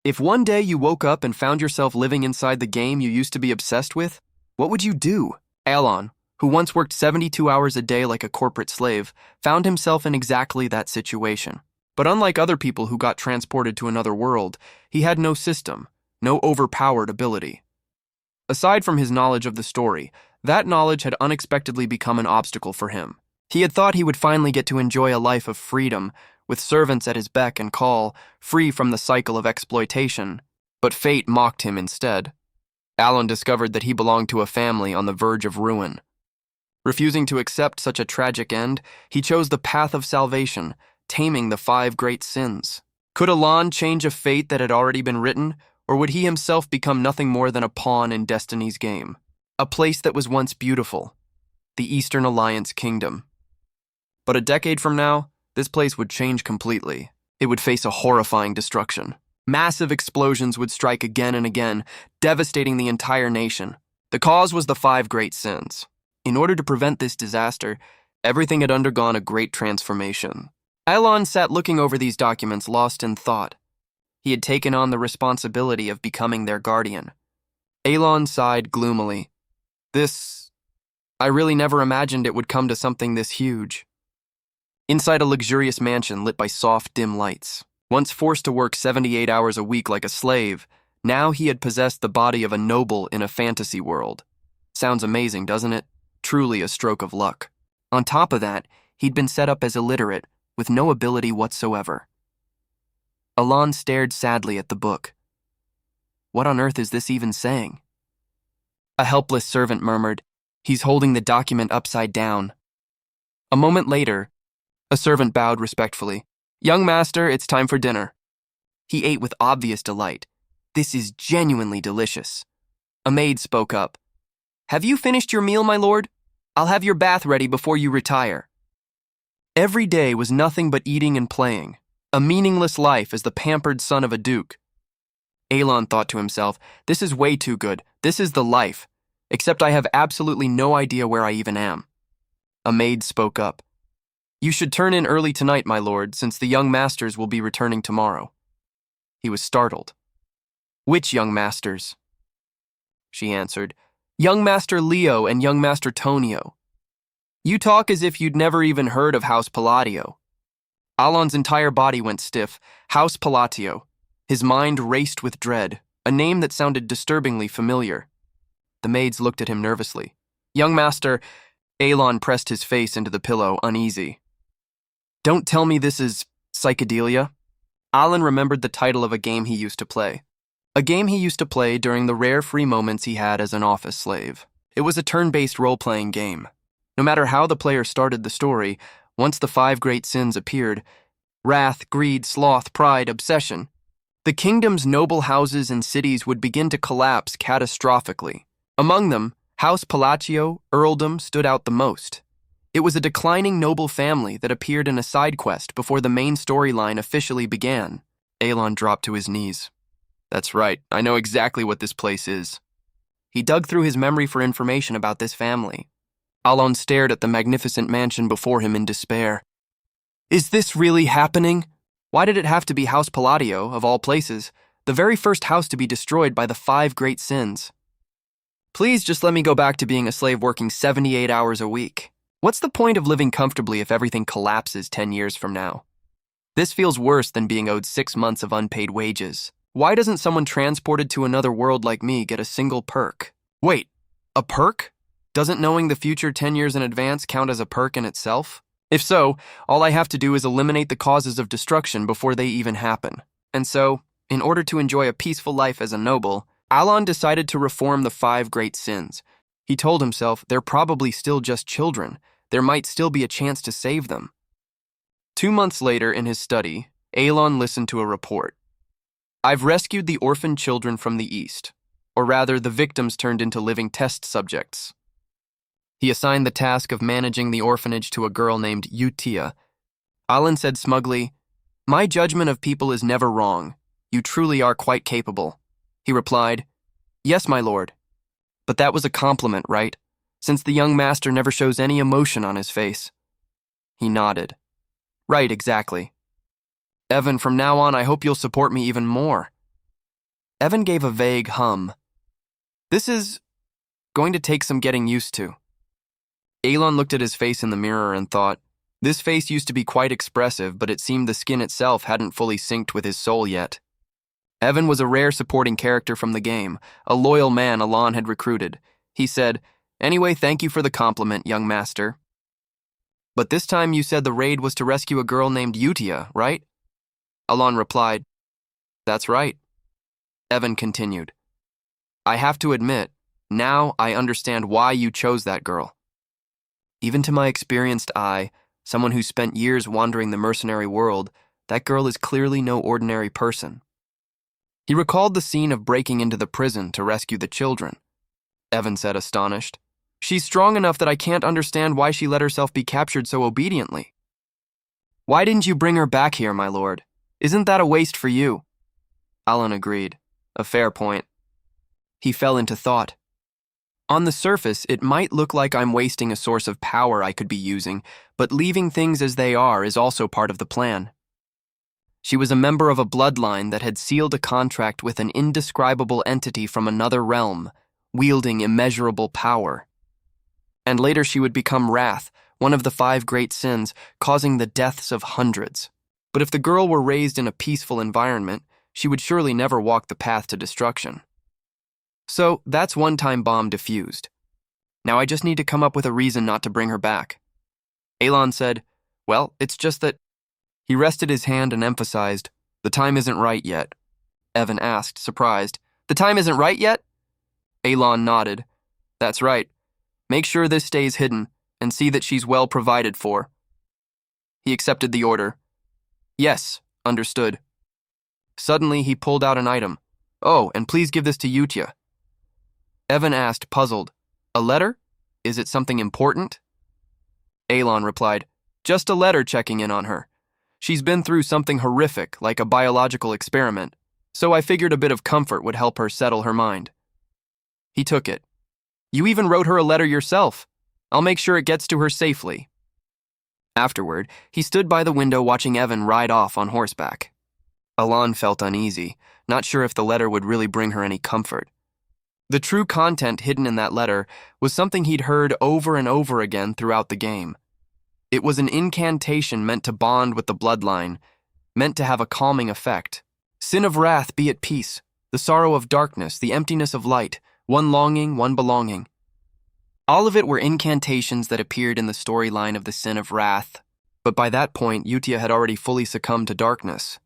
If one day you woke up and found yourself living inside the game you used to be obsessed with, what would you do? Alon, who once worked 72 hours a day like a corporate slave, found himself in exactly that situation. But unlike other people who got transported to another world, he had no system, no overpowered ability. Aside from his knowledge of the story, that knowledge had unexpectedly become an obstacle for him. He had thought he would finally get to enjoy a life of freedom, with servants at his beck and call, free from the cycle of exploitation. But fate mocked him instead. Alon discovered that he belonged to a family on the verge of ruin. Refusing to accept such a tragic end, he chose the path of salvation, taming the 5 great sins. Could Alon change a fate that had already been written, or would he himself become nothing more than a pawn in destiny's game? A place that was once beautiful, the Eastern Alliance Kingdom. But a decade from now, this place would change completely. It would face a horrifying destruction. Massive explosions would strike again and again, devastating the entire nation. The cause was the 5 great sins. In order to prevent this disaster, everything had undergone a great transformation. Alon sat looking over these documents, lost in thought. He had taken on the responsibility of becoming their guardian. Alon sighed gloomily. I really never imagined it would come to something this huge. Inside a luxurious mansion lit by soft, dim lights, once forced to work 78 hours a week like a slave, now he had possessed the body of a noble in a fantasy world. Sounds amazing, doesn't it? Truly a stroke of luck. On top of that, he'd been set up as illiterate, with no ability whatsoever. Alon stared sadly at the book. What on earth is this even saying? A helpless servant murmured, "He's holding the document upside down." A moment later, a servant bowed respectfully. "Young master, it's time for dinner." He ate with obvious delight. "This is genuinely delicious." A maid spoke up. "Have you finished your meal, my lord? I'll have your bath ready before you retire." Every day was nothing but eating and playing, a meaningless life as the pampered son of a duke. Alon thought to himself, this is way too good, this is the life, except I have absolutely no idea where I even am. A maid spoke up. "You should turn in early tonight, my lord, since the young masters will be returning tomorrow." He was startled. "Which young masters?" She answered, "Young Master Leo and Young Master Tonio." "You talk as if you'd never even heard of House Palladio." Alon's entire body went stiff. House Palladio. His mind raced with dread, a name that sounded disturbingly familiar. The maids looked at him nervously. "Young Master," Alon pressed his face into the pillow, uneasy. "Don't tell me this is psychedelia?" Alon remembered the title of a game he used to play. A game he used to play during the rare free moments he had as an office slave. It was a turn-based role-playing game. No matter how the player started the story, once the 5 great sins appeared, wrath, greed, sloth, pride, obsession, the kingdom's noble houses and cities would begin to collapse catastrophically. Among them, House Palladio, earldom, stood out the most. It was a declining noble family that appeared in a side quest before the main storyline officially began. Alon dropped to his knees. "That's right, I know exactly what this place is." He dug through his memory for information about this family. Alon stared at the magnificent mansion before him in despair. "Is this really happening? Why did it have to be House Palladio, of all places, the very first house to be destroyed by the 5 great sins? Please just let me go back to being a slave working 78 hours a week. What's the point of living comfortably if everything collapses 10 years from now? This feels worse than being owed 6 months of unpaid wages. Why doesn't someone transported to another world like me get a single perk?" Wait, a perk? Doesn't knowing the future 10 years in advance count as a perk in itself? If so, all I have to do is eliminate the causes of destruction before they even happen. And so, in order to enjoy a peaceful life as a noble, Alon decided to reform the 5 great sins. He told himself they're probably still just children. There might still be a chance to save them. 2 months later in his study, Alon listened to a report. "I've rescued the orphaned children from the East, or rather the victims turned into living test subjects." He assigned the task of managing the orphanage to a girl named Utia. Alon said smugly, "My judgment of people is never wrong. You truly are quite capable." He replied, "Yes, my lord." But that was a compliment, right? Since the young master never shows any emotion on his face. He nodded. "Right, exactly. Evan, from now on, I hope you'll support me even more." Evan gave a vague hum. This is going to take some getting used to. Alon looked at his face in the mirror and thought, this face used to be quite expressive, but it seemed the skin itself hadn't fully synced with his soul yet. Evan was a rare supporting character from the game, a loyal man Alon had recruited. He said, "Anyway, thank you for the compliment, young master. But this time you said the raid was to rescue a girl named Utia, right?" Alon replied, "That's right." Evan continued, "I have to admit, now I understand why you chose that girl. Even to my experienced eye, someone who spent years wandering the mercenary world, that girl is clearly no ordinary person." He recalled the scene of breaking into the prison to rescue the children. Evan said, astonished, "She's strong enough that I can't understand why she let herself be captured so obediently." "Why didn't you bring her back here, my lord? Isn't that a waste for you?" Alan agreed. A fair point. He fell into thought. On the surface, it might look like I'm wasting a source of power I could be using, but leaving things as they are is also part of the plan. She was a member of a bloodline that had sealed a contract with an indescribable entity from another realm, wielding immeasurable power. And later she would become Wrath, one of the 5 great sins, causing the deaths of hundreds. But if the girl were raised in a peaceful environment, she would surely never walk the path to destruction. So that's one-time bomb defused. Now I just need to come up with a reason not to bring her back. Alon said, "Well, it's just that..." He rested his hand and emphasized, "The time isn't right yet." Evan asked, surprised, "The time isn't right yet?" Alon nodded. "That's right. Make sure this stays hidden, and see that she's well provided for." He accepted the order. "Yes, understood." Suddenly, he pulled out an item. "Oh, and please give this to Utia." Evan asked, puzzled, "A letter? Is it something important?" Alon replied, "Just a letter checking in on her. She's been through something horrific, like a biological experiment, so I figured a bit of comfort would help her settle her mind." He took it. "You even wrote her a letter yourself. I'll make sure it gets to her safely." Afterward, he stood by the window watching Evan ride off on horseback. Alon felt uneasy, not sure if the letter would really bring her any comfort. The true content hidden in that letter was something he'd heard over and over again throughout the game. It was an incantation meant to bond with the bloodline, meant to have a calming effect. "Sin of wrath, be at peace. The sorrow of darkness, the emptiness of light. One longing, one belonging." All of it were incantations that appeared in the storyline of the Sin of Wrath, but by that point, Utia had already fully succumbed to darkness.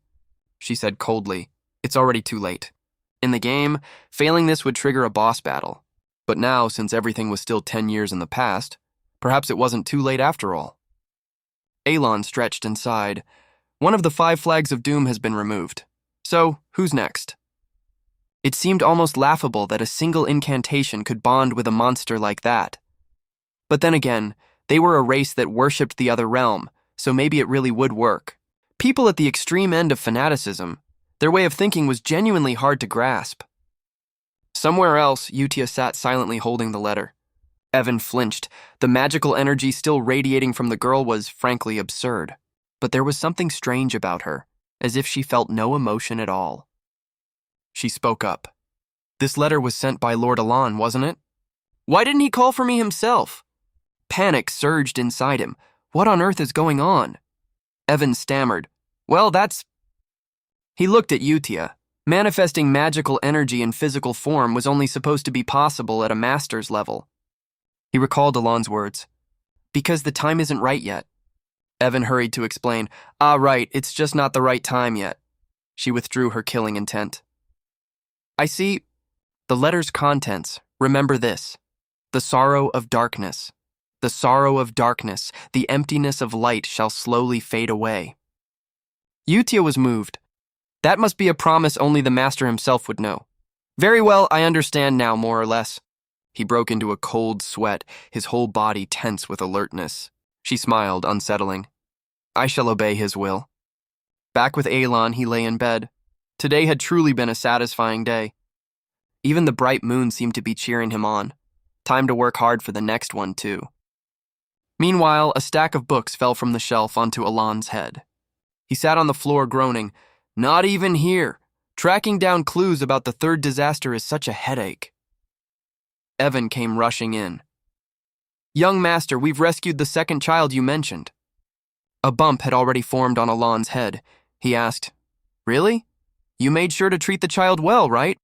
She said coldly, "It's already too late." In the game, failing this would trigger a boss battle. But now, since everything was still 10 years in the past, perhaps it wasn't too late after all. Alon stretched and sighed. One of the 5 flags of doom has been removed. So, who's next? It seemed almost laughable that a single incantation could bond with a monster like that. But then again, they were a race that worshipped the other realm, so maybe it really would work. People at the extreme end of fanaticism, their way of thinking was genuinely hard to grasp. Somewhere else, Utia sat silently holding the letter. Evan flinched. The magical energy still radiating from the girl was, frankly, absurd. But there was something strange about her, as if she felt no emotion at all. She spoke up. "This letter was sent by Lord Alon, wasn't it?" "Why didn't he call for me himself?" Panic surged inside him. What on earth is going on? Evan stammered, "Well, that's..." He looked at Utia. Manifesting magical energy in physical form was only supposed to be possible at a master's level. He recalled Alon's words. "Because the time isn't right yet." Evan hurried to explain, Right, it's just not the right time yet." She withdrew her killing intent. "I see. The letter's contents. Remember this. The sorrow of darkness. The sorrow of darkness, the emptiness of light shall slowly fade away." Utia was moved. That must be a promise only the master himself would know. "Very well, I understand now, more or less." He broke into a cold sweat, his whole body tense with alertness. She smiled, unsettling. "I shall obey his will." Back with Alon, he lay in bed. Today had truly been a satisfying day. Even the bright moon seemed to be cheering him on. Time to work hard for the next one, too. Meanwhile, a stack of books fell from the shelf onto Alon's head. He sat on the floor groaning, "Not even here. Tracking down clues about the third disaster is such a headache. Evan came rushing in. Young master, we've rescued the second child you mentioned. A bump had already formed on Alon's head. He asked, Really? You made sure to treat the child well, right?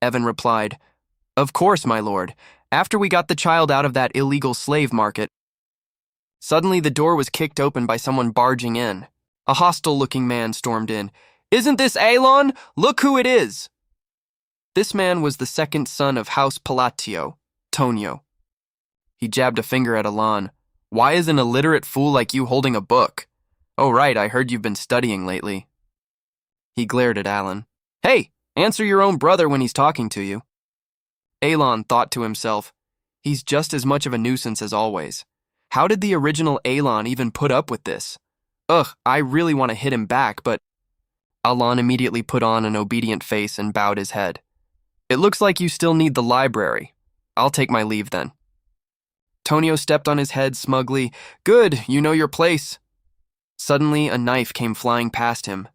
Evan replied, Of course, my lord. After we got the child out of that illegal slave market. Suddenly the door was kicked open by someone barging in. A hostile-looking man stormed in. Isn't this Alon? Look who it is! This man was the second son of House Palatio, Tonio. He jabbed a finger at Alon. Why is an illiterate fool like you holding a book? Oh right, I heard you've been studying lately. He glared at Alan. Hey, answer your own brother when he's talking to you. Alon thought to himself, he's just as much of a nuisance as always. How did the original Alon even put up with this? Ugh, I really want to hit him back, but... Alon immediately put on an obedient face and bowed his head. It looks like you still need the library. I'll take my leave then. Tonio stepped on his head smugly. Good, you know your place. Suddenly, a knife came flying past him.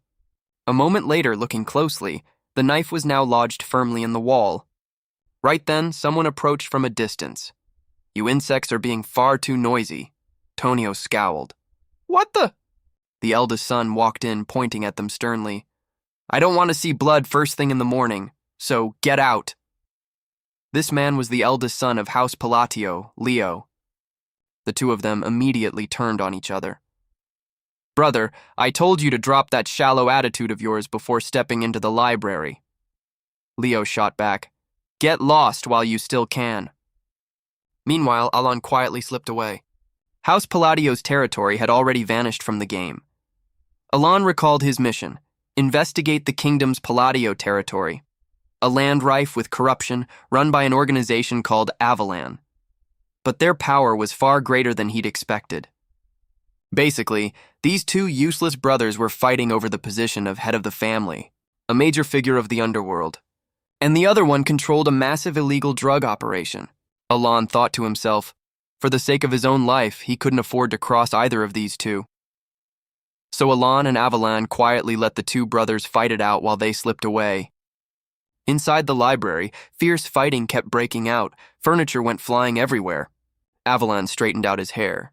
A moment later, looking closely, the knife was now lodged firmly in the wall. Right then, someone approached from a distance. You insects are being far too noisy. Tonio scowled. What the? The eldest son walked in, pointing at them sternly. I don't want to see blood first thing in the morning, so get out. This man was the eldest son of House Palatio, Leo. The two of them immediately turned on each other. Brother, I told you to drop that shallow attitude of yours before stepping into the library. Leo shot back. Get lost while you still can. Meanwhile, Alon quietly slipped away. House Palladio's territory had already vanished from the game. Alon recalled his mission, investigate the kingdom's Palladio territory, a land rife with corruption run by an organization called Avalan. But their power was far greater than he'd expected. Basically, these two useless brothers were fighting over the position of head of the family, a major figure of the underworld, and the other one controlled a massive illegal drug operation. Alon thought to himself, for the sake of his own life, he couldn't afford to cross either of these two. So Alon and Avalan quietly let the two brothers fight it out while they slipped away. Inside the library, fierce fighting kept breaking out. Furniture went flying everywhere. Avalan straightened out his hair.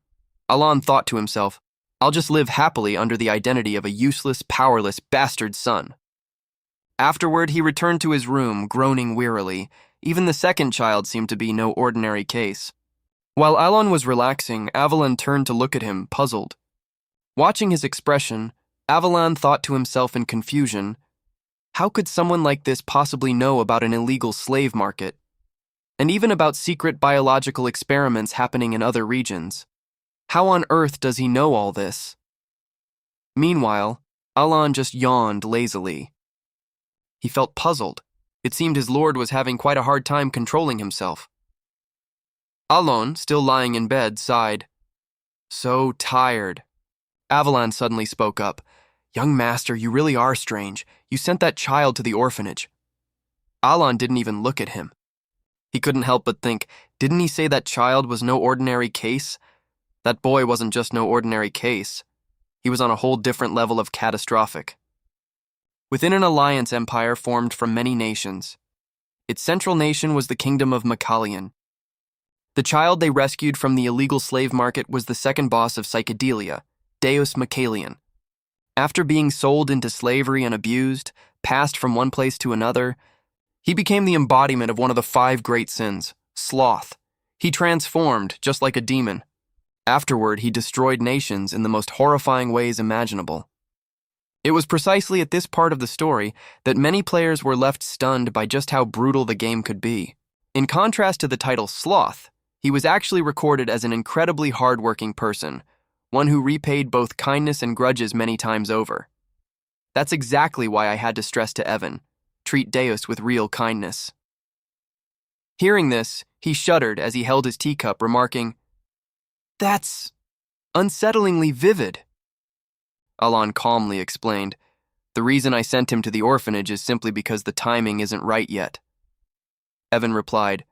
Alon thought to himself, I'll just live happily under the identity of a useless, powerless bastard son. Afterward, he returned to his room, groaning wearily. Even the second child seemed to be no ordinary case. While Alon was relaxing, Avalan turned to look at him, puzzled. Watching his expression, Avalan thought to himself in confusion, how could someone like this possibly know about an illegal slave market? And even about secret biological experiments happening in other regions? How on earth does he know all this? Meanwhile, Alon just yawned lazily. He felt puzzled. It seemed his lord was having quite a hard time controlling himself. Alon, still lying in bed, sighed. So tired. Avalan suddenly spoke up. Young master, you really are strange. You sent that child to the orphanage. Alon didn't even look at him. He couldn't help but think, didn't he say that child was no ordinary case? That boy wasn't just no ordinary case. He was on a whole different level of catastrophic. Within an alliance empire formed from many nations, its central nation was the kingdom of Macallion. The child they rescued from the illegal slave market was the second boss of Psychedelia, Deus Macallion. After being sold into slavery and abused, passed from one place to another, he became the embodiment of one of the 5 great sins, sloth. He transformed, just like a demon. Afterward, he destroyed nations in the most horrifying ways imaginable. It was precisely at this part of the story that many players were left stunned by just how brutal the game could be. In contrast to the title Sloth, he was actually recorded as an incredibly hard-working person, one who repaid both kindness and grudges many times over. That's exactly why I had to stress to Evan, treat Deus with real kindness. Hearing this, he shuddered as he held his teacup, remarking, That's unsettlingly vivid. Alon calmly explained, The reason I sent him to the orphanage is simply because the timing isn't right yet. Evan replied,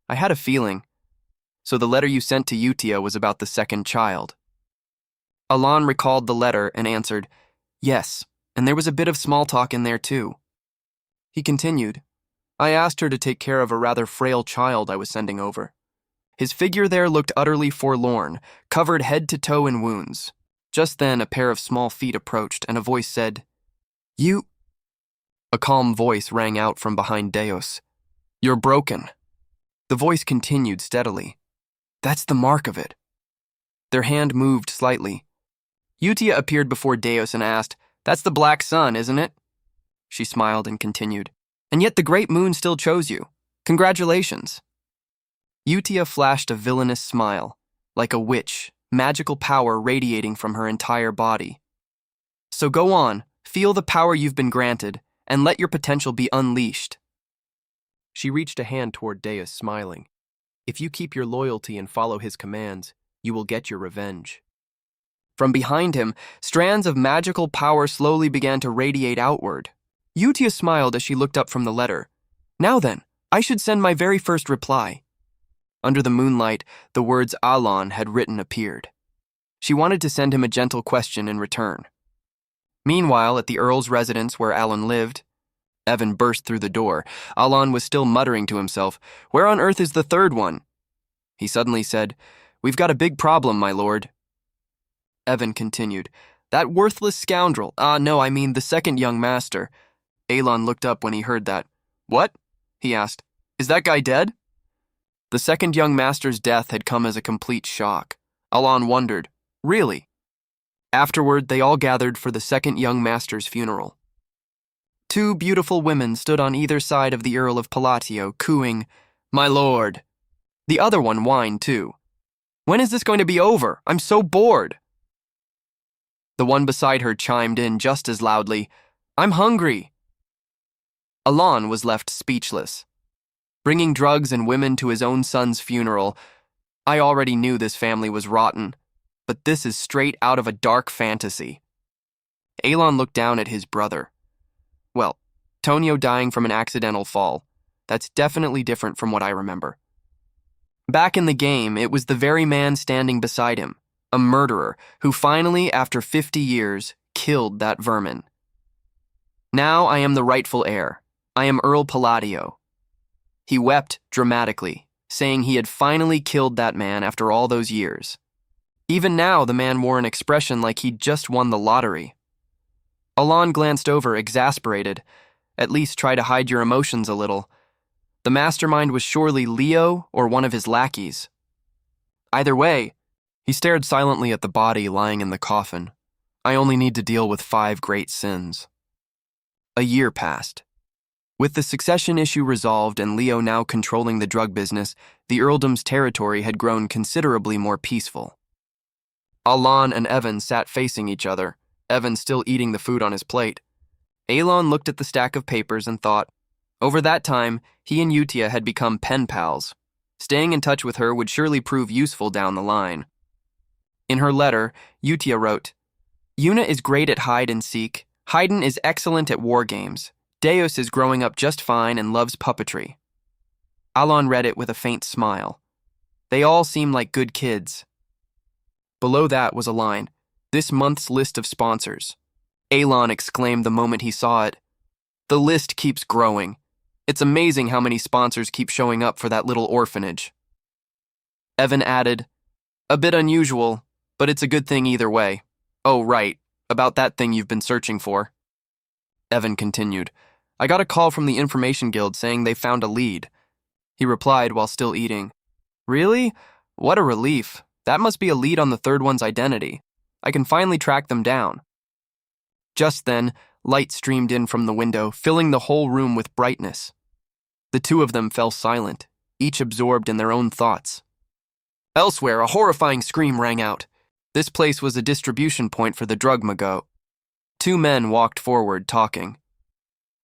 I had a feeling. So the letter you sent to Utia was about the second child. Alon recalled the letter and answered, Yes, And there was a bit of small talk in there, too. He continued, I asked her to take care of a rather frail child I was sending over. His figure there looked utterly forlorn, covered head to toe in wounds. Just then, a pair of small feet approached, and a voice said, You... A calm voice rang out from behind Deus. You're broken. The voice continued steadily. That's the mark of it. Their hand moved slightly. Utia appeared before Deus and asked, That's the black sun, isn't it? She smiled and continued, And yet the great moon still chose you. Congratulations. Utia flashed a villainous smile, like a witch, magical power radiating from her entire body. So go on, feel the power you've been granted, and let your potential be unleashed. She reached a hand toward Deus, smiling. If you keep your loyalty and follow his commands, you will get your revenge. From behind him, strands of magical power slowly began to radiate outward. Utia smiled as she looked up from the letter. Now then, I should send my very first reply. Under the moonlight, the words Alon had written appeared. She wanted to send him a gentle question in return. Meanwhile, at the Earl's residence where Alon lived, Evan burst through the door. Alon was still muttering to himself, Where on earth is the third one? He suddenly said, We've got a big problem, my lord. Evan continued, That worthless scoundrel, no, I mean the second young master. Alon looked up when he heard that. What? He asked. Is that guy dead? The second young master's death had come as a complete shock. Alon wondered, Really? Afterward, they all gathered for the second young master's funeral. Two beautiful women stood on either side of the Earl of Palatio, cooing, My lord. The other one whined, too. When is this going to be over? I'm so bored. The one beside her chimed in just as loudly, I'm hungry. Alon was left speechless. Bringing drugs and women to his own son's funeral, I already knew this family was rotten, but this is straight out of a dark fantasy. Alon looked down at his brother. Well, Tonio dying from an accidental fall. That's definitely different from what I remember. Back in the game, it was the very man standing beside him, a murderer, who finally, after 50 years, killed that vermin. Now I am the rightful heir. I am Earl Palladio. He wept dramatically, saying he had finally killed that man after all those years. Even now, the man wore an expression like he'd just won the lottery. Alon glanced over, exasperated. At least try to hide your emotions a little. The mastermind was surely Leo or one of his lackeys. Either way, he stared silently at the body lying in the coffin. I only need to deal with 5 great sins. A year passed. With the succession issue resolved and Leo now controlling the drug business, the earldom's territory had grown considerably more peaceful. Alon and Evan sat facing each other, Evan still eating the food on his plate. Alon looked at the stack of papers and thought, over that time, he and Utia had become pen pals. Staying in touch with her would surely prove useful down the line. In her letter, Utia wrote, Yuna is great at hide and seek. Haydn is excellent at war games. Deus is growing up just fine and loves puppetry. Alon read it with a faint smile. They all seem like good kids. Below that was a line, this month's list of sponsors. Alon exclaimed the moment he saw it. The list keeps growing. It's amazing how many sponsors keep showing up for that little orphanage. Evan added, a bit unusual, but it's a good thing either way. Oh, right, about that thing you've been searching for. Evan continued, I got a call from the Information Guild saying they found a lead. He replied while still eating, Really? What a relief. That must be a lead on the third one's identity. I can finally track them down. Just then, light streamed in from the window, filling the whole room with brightness. The two of them fell silent, each absorbed in their own thoughts. Elsewhere, a horrifying scream rang out. This place was a distribution point for the drug magot. 2 men walked forward, talking.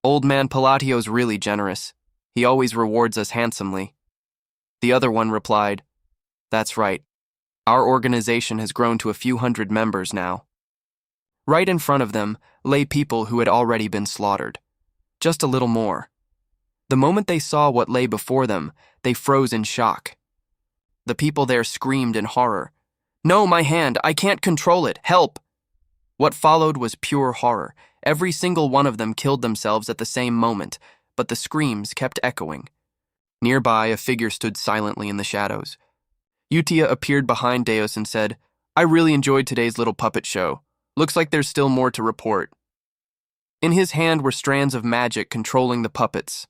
Old man Palatio's really generous. He always rewards us handsomely. The other one replied, That's right. Our organization has grown to a few hundred members now. Right in front of them lay people who had already been slaughtered. Just a little more. The moment they saw what lay before them, they froze in shock. The people there screamed in horror. No, my hand, I can't control it, help! What followed was pure horror. Every single one of them killed themselves at the same moment, but the screams kept echoing. Nearby, a figure stood silently in the shadows. Utia appeared behind Deus and said, "I really enjoyed today's little puppet show. Looks like there's still more to report." In his hand were strands of magic controlling the puppets.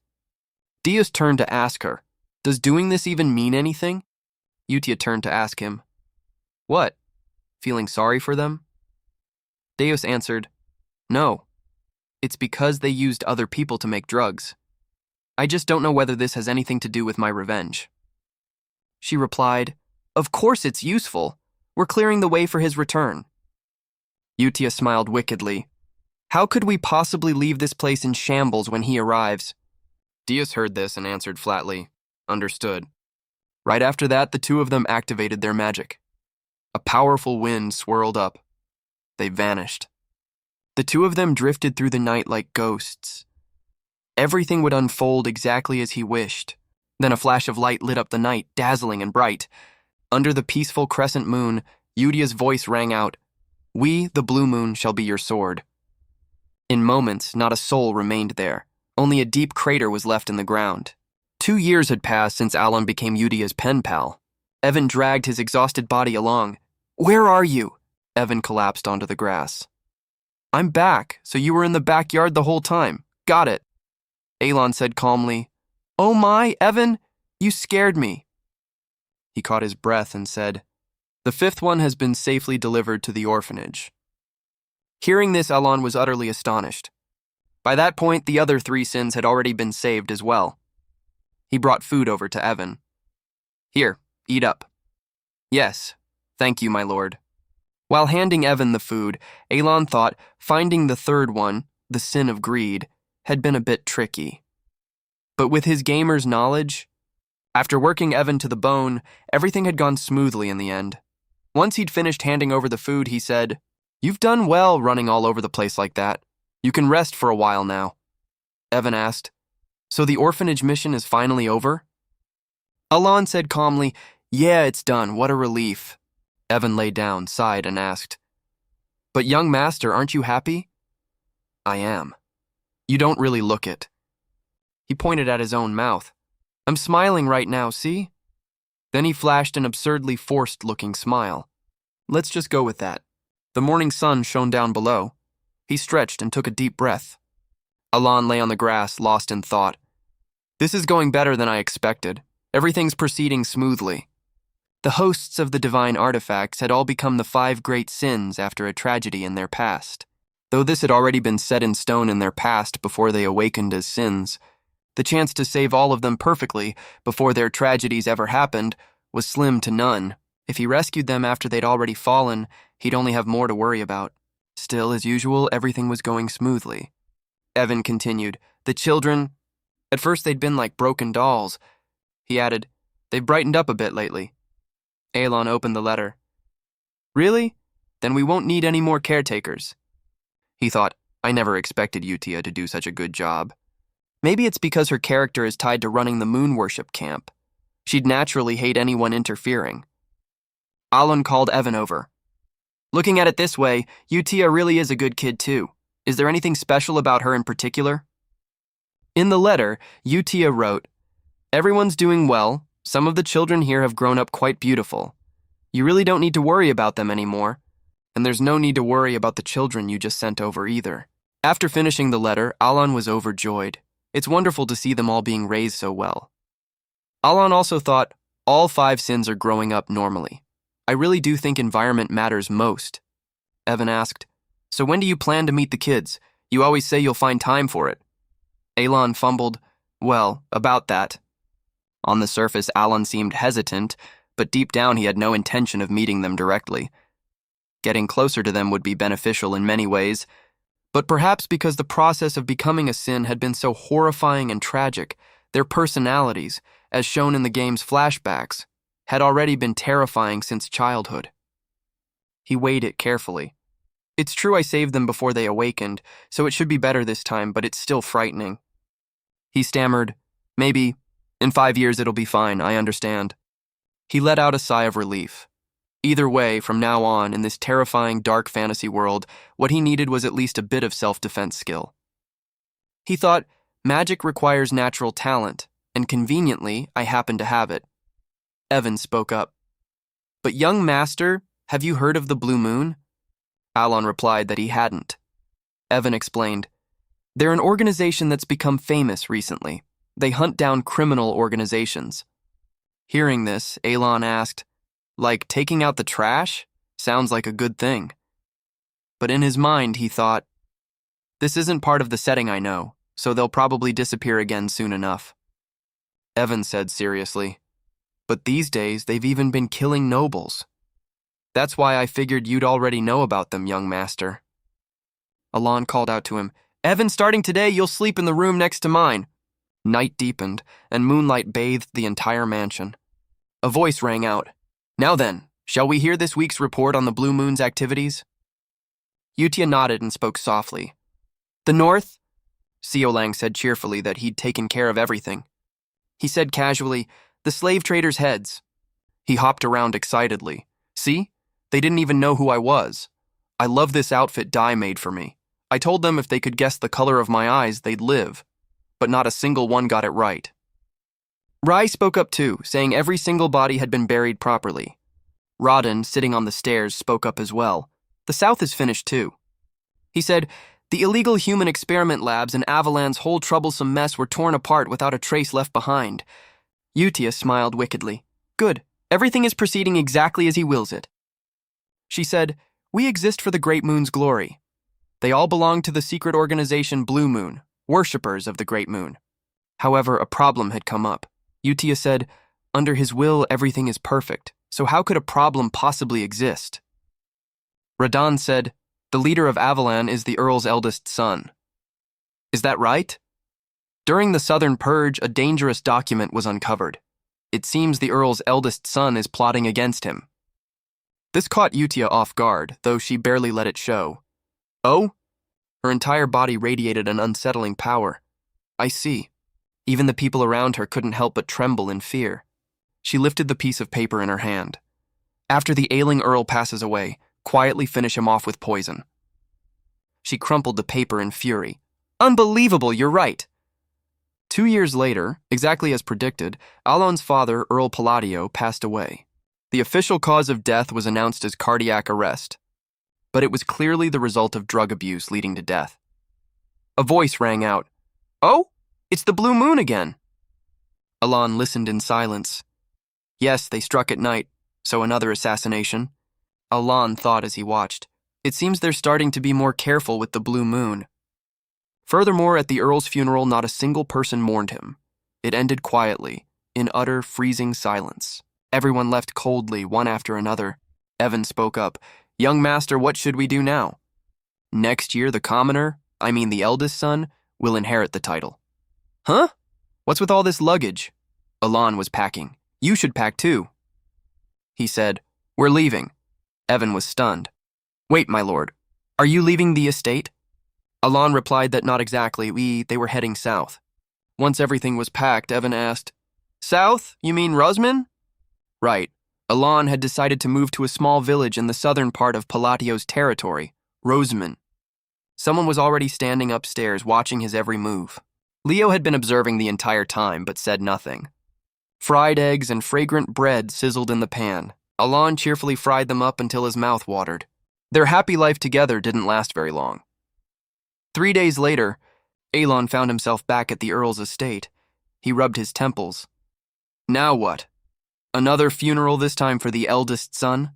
Deus turned to ask her, "Does doing this even mean anything?" Utia turned to ask him, "What? Feeling sorry for them?" Deus answered, "No. It's because they used other people to make drugs. I just don't know whether this has anything to do with my revenge." She replied, "Of course it's useful. We're clearing the way for his return." Utia smiled wickedly. "How could we possibly leave this place in shambles when he arrives?" Deus heard this and answered flatly, "Understood." Right after that, the two of them activated their magic. A powerful wind swirled up. They vanished. The two of them drifted through the night like ghosts. Everything would unfold exactly as he wished. Then a flash of light lit up the night, dazzling and bright. Under the peaceful crescent moon, Utia's voice rang out, "We, the blue moon, shall be your sword." In moments, not a soul remained there. Only a deep crater was left in the ground. 2 years had passed since Alan became Utia's pen pal. Evan dragged his exhausted body along. "Where are you?" Evan collapsed onto the grass. "I'm back, so you were in the backyard the whole time. Got it." Alon said calmly, "Oh my, Evan, you scared me." He caught his breath and said, "The fifth one has been safely delivered to the orphanage." Hearing this, Alon was utterly astonished. By that point, the other 3 sins had already been saved as well. He brought food over to Evan. "Here, eat up." "Yes, thank you, my lord." While handing Evan the food, Alon thought finding the third one, the sin of greed, had been a bit tricky. But with his gamer's knowledge, after working Evan to the bone, everything had gone smoothly in the end. Once he'd finished handing over the food, he said, "You've done well running all over the place like that. You can rest for a while now." Evan asked, "So the orphanage mission is finally over?" Alon said calmly, "Yeah, it's done. What a relief." Evan lay down, sighed, and asked, "But young master, aren't you happy?" "I am. You don't really look it." He pointed at his own mouth. "I'm smiling right now, see?" Then he flashed an absurdly forced-looking smile. "Let's just go with that." The morning sun shone down below. He stretched and took a deep breath. Alon lay on the grass, lost in thought. "This is going better than I expected. Everything's proceeding smoothly." The hosts of the divine artifacts had all become the 5 great sins after a tragedy in their past. Though this had already been set in stone in their past before they awakened as sins, the chance to save all of them perfectly before their tragedies ever happened was slim to none. If he rescued them after they'd already fallen, he'd only have more to worry about. Still, as usual, everything was going smoothly. Evan continued, "The children, at first they'd been like broken dolls." He added, "They've brightened up a bit lately." Alon opened the letter. "Really? Then we won't need any more caretakers." He thought, "I never expected Utia to do such a good job. Maybe it's because her character is tied to running the moon worship camp. She'd naturally hate anyone interfering." Alon called Evan over. "Looking at it this way, Utia really is a good kid too. Is there anything special about her in particular?" In the letter, Utia wrote, "Everyone's doing well. Some of the children here have grown up quite beautiful. You really don't need to worry about them anymore. And there's no need to worry about the children you just sent over either." After finishing the letter, Alon was overjoyed. It's wonderful to see them all being raised so well. Alon also thought, all 5 sins are growing up normally. I really do think environment matters most. Evan asked, "So when do you plan to meet the kids? You always say you'll find time for it." Alon fumbled, "Well, about that." On the surface, Alon seemed hesitant, but deep down he had no intention of meeting them directly. Getting closer to them would be beneficial in many ways, but perhaps because the process of becoming a sin had been so horrifying and tragic, their personalities, as shown in the game's flashbacks, had already been terrifying since childhood. He weighed it carefully. "It's true I saved them before they awakened, so it should be better this time, but it's still frightening." He stammered, "Maybe, in 5 years it'll be fine, I understand." He let out a sigh of relief. Either way, from now on, in this terrifying dark fantasy world, what he needed was at least a bit of self-defense skill. He thought, magic requires natural talent, and conveniently, I happen to have it. Evan spoke up. But young master, have you heard of the Blue Moon? Alon replied that he hadn't. Evan explained, they're an organization that's become famous recently. They hunt down criminal organizations. Hearing this, Alon asked, like taking out the trash? Sounds like a good thing. But in his mind, he thought, this isn't part of the setting I know, so they'll probably disappear again soon enough. Evan said seriously, but these days they've even been killing nobles. That's why I figured you'd already know about them, young master. Alon called out to him, Evan, starting today, you'll sleep in the room next to mine. Night deepened, and moonlight bathed the entire mansion. A voice rang out. Now then, shall we hear this week's report on the Blue Moon's activities? Yutia nodded and spoke softly. The North? Siolang said cheerfully that he'd taken care of everything. He said casually, the slave traders' heads. He hopped around excitedly. See? They didn't even know who I was. I love this outfit Dai made for me. I told them if they could guess the color of my eyes, they'd live. But not a single one got it right. Rai spoke up too, saying every single body had been buried properly. Rodden, sitting on the stairs, spoke up as well. The South is finished too. He said, the illegal human experiment labs and Avalan's whole troublesome mess were torn apart without a trace left behind. Yutia smiled wickedly. Good, everything is proceeding exactly as he wills it. She said, we exist for the Great Moon's glory. They all belong to the secret organization Blue Moon, worshippers of the Great Moon. However, a problem had come up. Yutia said, under his will, everything is perfect, so how could a problem possibly exist? Radan said, the leader of Avalan is the Earl's eldest son. Is that right? During the Southern Purge, a dangerous document was uncovered. It seems the Earl's eldest son is plotting against him. This caught Yutia off guard, though she barely let it show. Oh? Her entire body radiated an unsettling power. I see. Even the people around her couldn't help but tremble in fear. She lifted the piece of paper in her hand. After the ailing Earl passes away, quietly finish him off with poison. She crumpled the paper in fury. Unbelievable, you're right. 2 years later, exactly as predicted, Alon's father, Earl Palladio, passed away. The official cause of death was announced as cardiac arrest, but it was clearly the result of drug abuse leading to death. A voice rang out. Oh, it's the Blue Moon again. Alon listened in silence. Yes, they struck at night, so another assassination. Alon thought as he watched. It seems they're starting to be more careful with the Blue Moon. Furthermore, at the Earl's funeral, not a single person mourned him. It ended quietly, in utter freezing silence. Everyone left coldly, one after another. Evan spoke up. Young master, what should we do now? Next year, the commoner, the eldest son, will inherit the title. Huh? What's with all this luggage? Alon was packing. You should pack too. He said, we're leaving. Evan was stunned. Wait, my lord, are you leaving the estate? Alon replied that not exactly, they were heading south. Once everything was packed, Evan asked, South? You mean Rosman? Right. Alon had decided to move to a small village in the southern part of Palatio's territory, Rosman. Someone was already standing upstairs watching his every move. Leo had been observing the entire time, but said nothing. Fried eggs and fragrant bread sizzled in the pan. Alon cheerfully fried them up until his mouth watered. Their happy life together didn't last very long. 3 days later, Alon found himself back at the Earl's estate. He rubbed his temples. Now what? Another funeral, this time for the eldest son?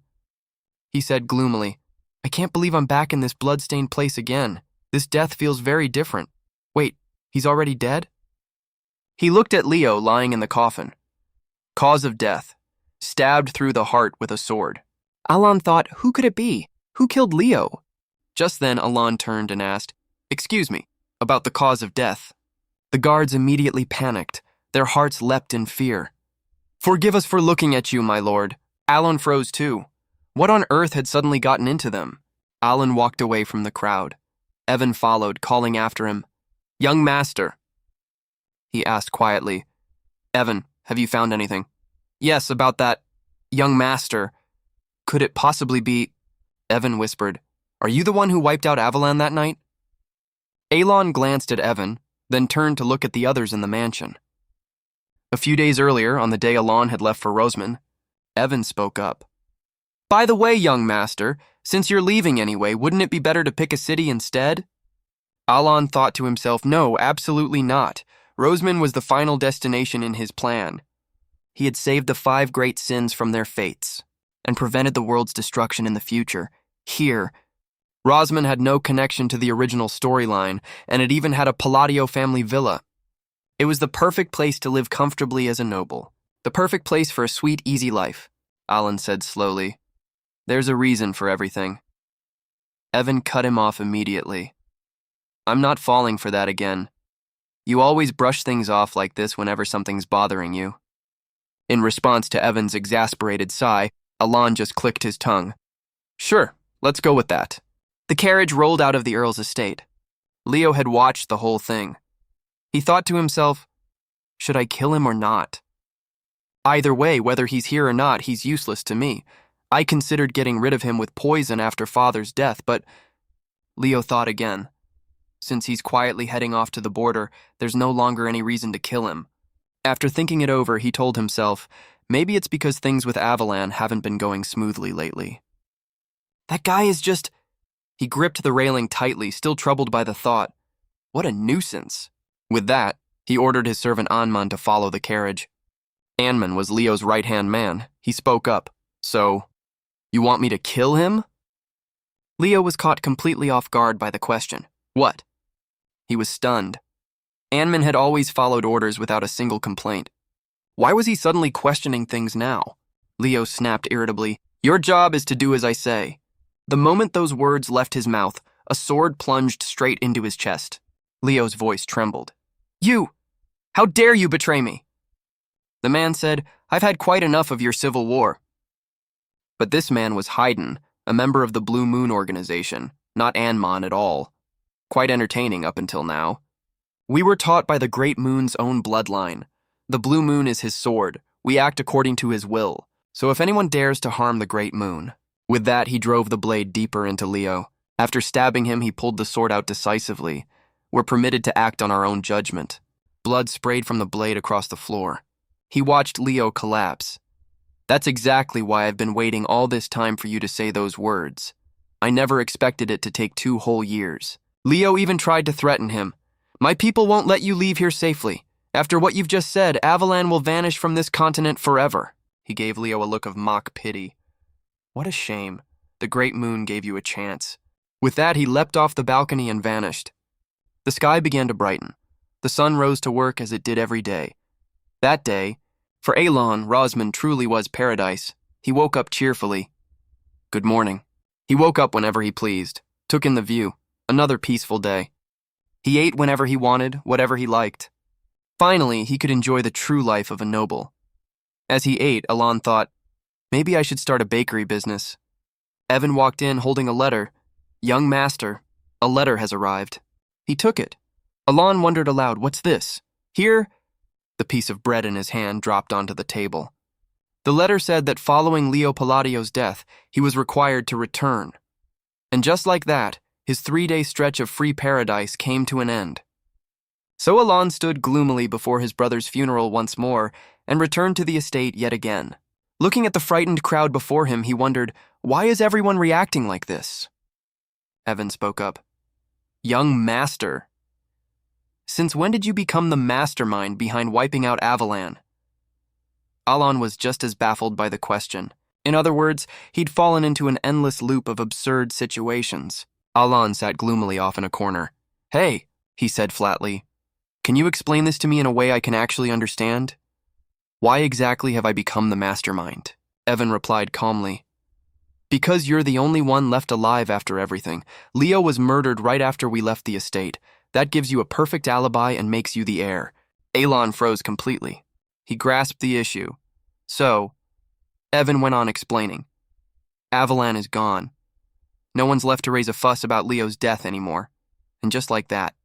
He said gloomily, I can't believe I'm back in this blood-stained place again. This death feels very different. Wait, he's already dead? He looked at Leo lying in the coffin. Cause of death. Stabbed through the heart with a sword. Alon thought, who could it be? Who killed Leo? Just then, Alon turned and asked, Excuse me, about the cause of death. The guards immediately panicked. Their hearts leapt in fear. Forgive us for looking at you, my lord. Alon froze too. What on earth had suddenly gotten into them? Alon walked away from the crowd. Evan followed, calling after him. Young master. He asked quietly. Evan, have you found anything? Yes, about that young master. Could it possibly be? Evan whispered. Are you the one who wiped out Avalan that night? Alon glanced at Evan, then turned to look at the others in the mansion. A few days earlier, on the day Alon had left for Roseman, Evan spoke up. By the way, young master, since you're leaving anyway, wouldn't it be better to pick a city instead? Alon thought to himself, no, absolutely not. Roseman was the final destination in his plan. He had saved the 5 great sins from their fates and prevented the world's destruction in the future. Here, Rosman had no connection to the original storyline, and it even had a Palladio family villa. It was the perfect place to live comfortably as a noble. The perfect place for a sweet, easy life, Alan said slowly. There's a reason for everything. Evan cut him off immediately. I'm not falling for that again. You always brush things off like this whenever something's bothering you. In response to Evan's exasperated sigh, Alan just clicked his tongue. Sure, let's go with that. The carriage rolled out of the Earl's estate. Leo had watched the whole thing. He thought to himself, should I kill him or not? Either way, whether he's here or not, he's useless to me. I considered getting rid of him with poison after Father's death, but Leo thought again. Since he's quietly heading off to the border, there's no longer any reason to kill him. After thinking it over, he told himself, maybe it's because things with Avalan haven't been going smoothly lately. That guy is just... He gripped the railing tightly, still troubled by the thought. What a nuisance. With that, he ordered his servant Anman to follow the carriage. Anman was Leo's right-hand man. He spoke up. So, you want me to kill him? Leo was caught completely off guard by the question. What? He was stunned. Anman had always followed orders without a single complaint. Why was he suddenly questioning things now? Leo snapped irritably. Your job is to do as I say. The moment those words left his mouth, a sword plunged straight into his chest. Leo's voice trembled. You! How dare you betray me? The man said, I've had quite enough of your civil war. But this man was Haydn, a member of the Blue Moon organization, not Anman at all. Quite entertaining up until now. We were taught by the Great Moon's own bloodline. The Blue Moon is his sword. We act according to his will. So if anyone dares to harm the Great Moon... With that, he drove the blade deeper into Leo. After stabbing him, he pulled the sword out decisively. We're permitted to act on our own judgment. Blood sprayed from the blade across the floor. He watched Leo collapse. That's exactly why I've been waiting all this time for you to say those words. I never expected it to take 2 whole years. Leo even tried to threaten him. My people won't let you leave here safely. After what you've just said, Avalan will vanish from this continent forever. He gave Leo a look of mock pity. What a shame. The Great Moon gave you a chance. With that, he leapt off the balcony and vanished. The sky began to brighten. The sun rose to work as it did every day. That day, for Alon, Rosman truly was paradise. He woke up cheerfully. Good morning. He woke up whenever he pleased, took in the view. Another peaceful day. He ate whenever he wanted, whatever he liked. Finally, he could enjoy the true life of a noble. As he ate, Alon thought, maybe I should start a bakery business. Evan walked in holding a letter. Young master, a letter has arrived. He took it. Alon wondered aloud, what's this? Here, the piece of bread in his hand dropped onto the table. The letter said that following Leo Palladio's death, he was required to return. And just like that, his 3-day stretch of free paradise came to an end. So Alon stood gloomily before his brother's funeral once more and returned to the estate yet again. Looking at the frightened crowd before him, he wondered, why is everyone reacting like this? Evan spoke up. Young master. Since when did you become the mastermind behind wiping out Avalan? Alon was just as baffled by the question. In other words, he'd fallen into an endless loop of absurd situations. Alon sat gloomily off in a corner. Hey, he said flatly, can you explain this to me in a way I can actually understand? Why exactly have I become the mastermind? Evan replied calmly. Because you're the only one left alive after everything. Leo was murdered right after we left the estate. That gives you a perfect alibi and makes you the heir. Alon froze completely. He grasped the issue. So, Evan went on explaining. Avalan is gone. No one's left to raise a fuss about Leo's death anymore. And just like that,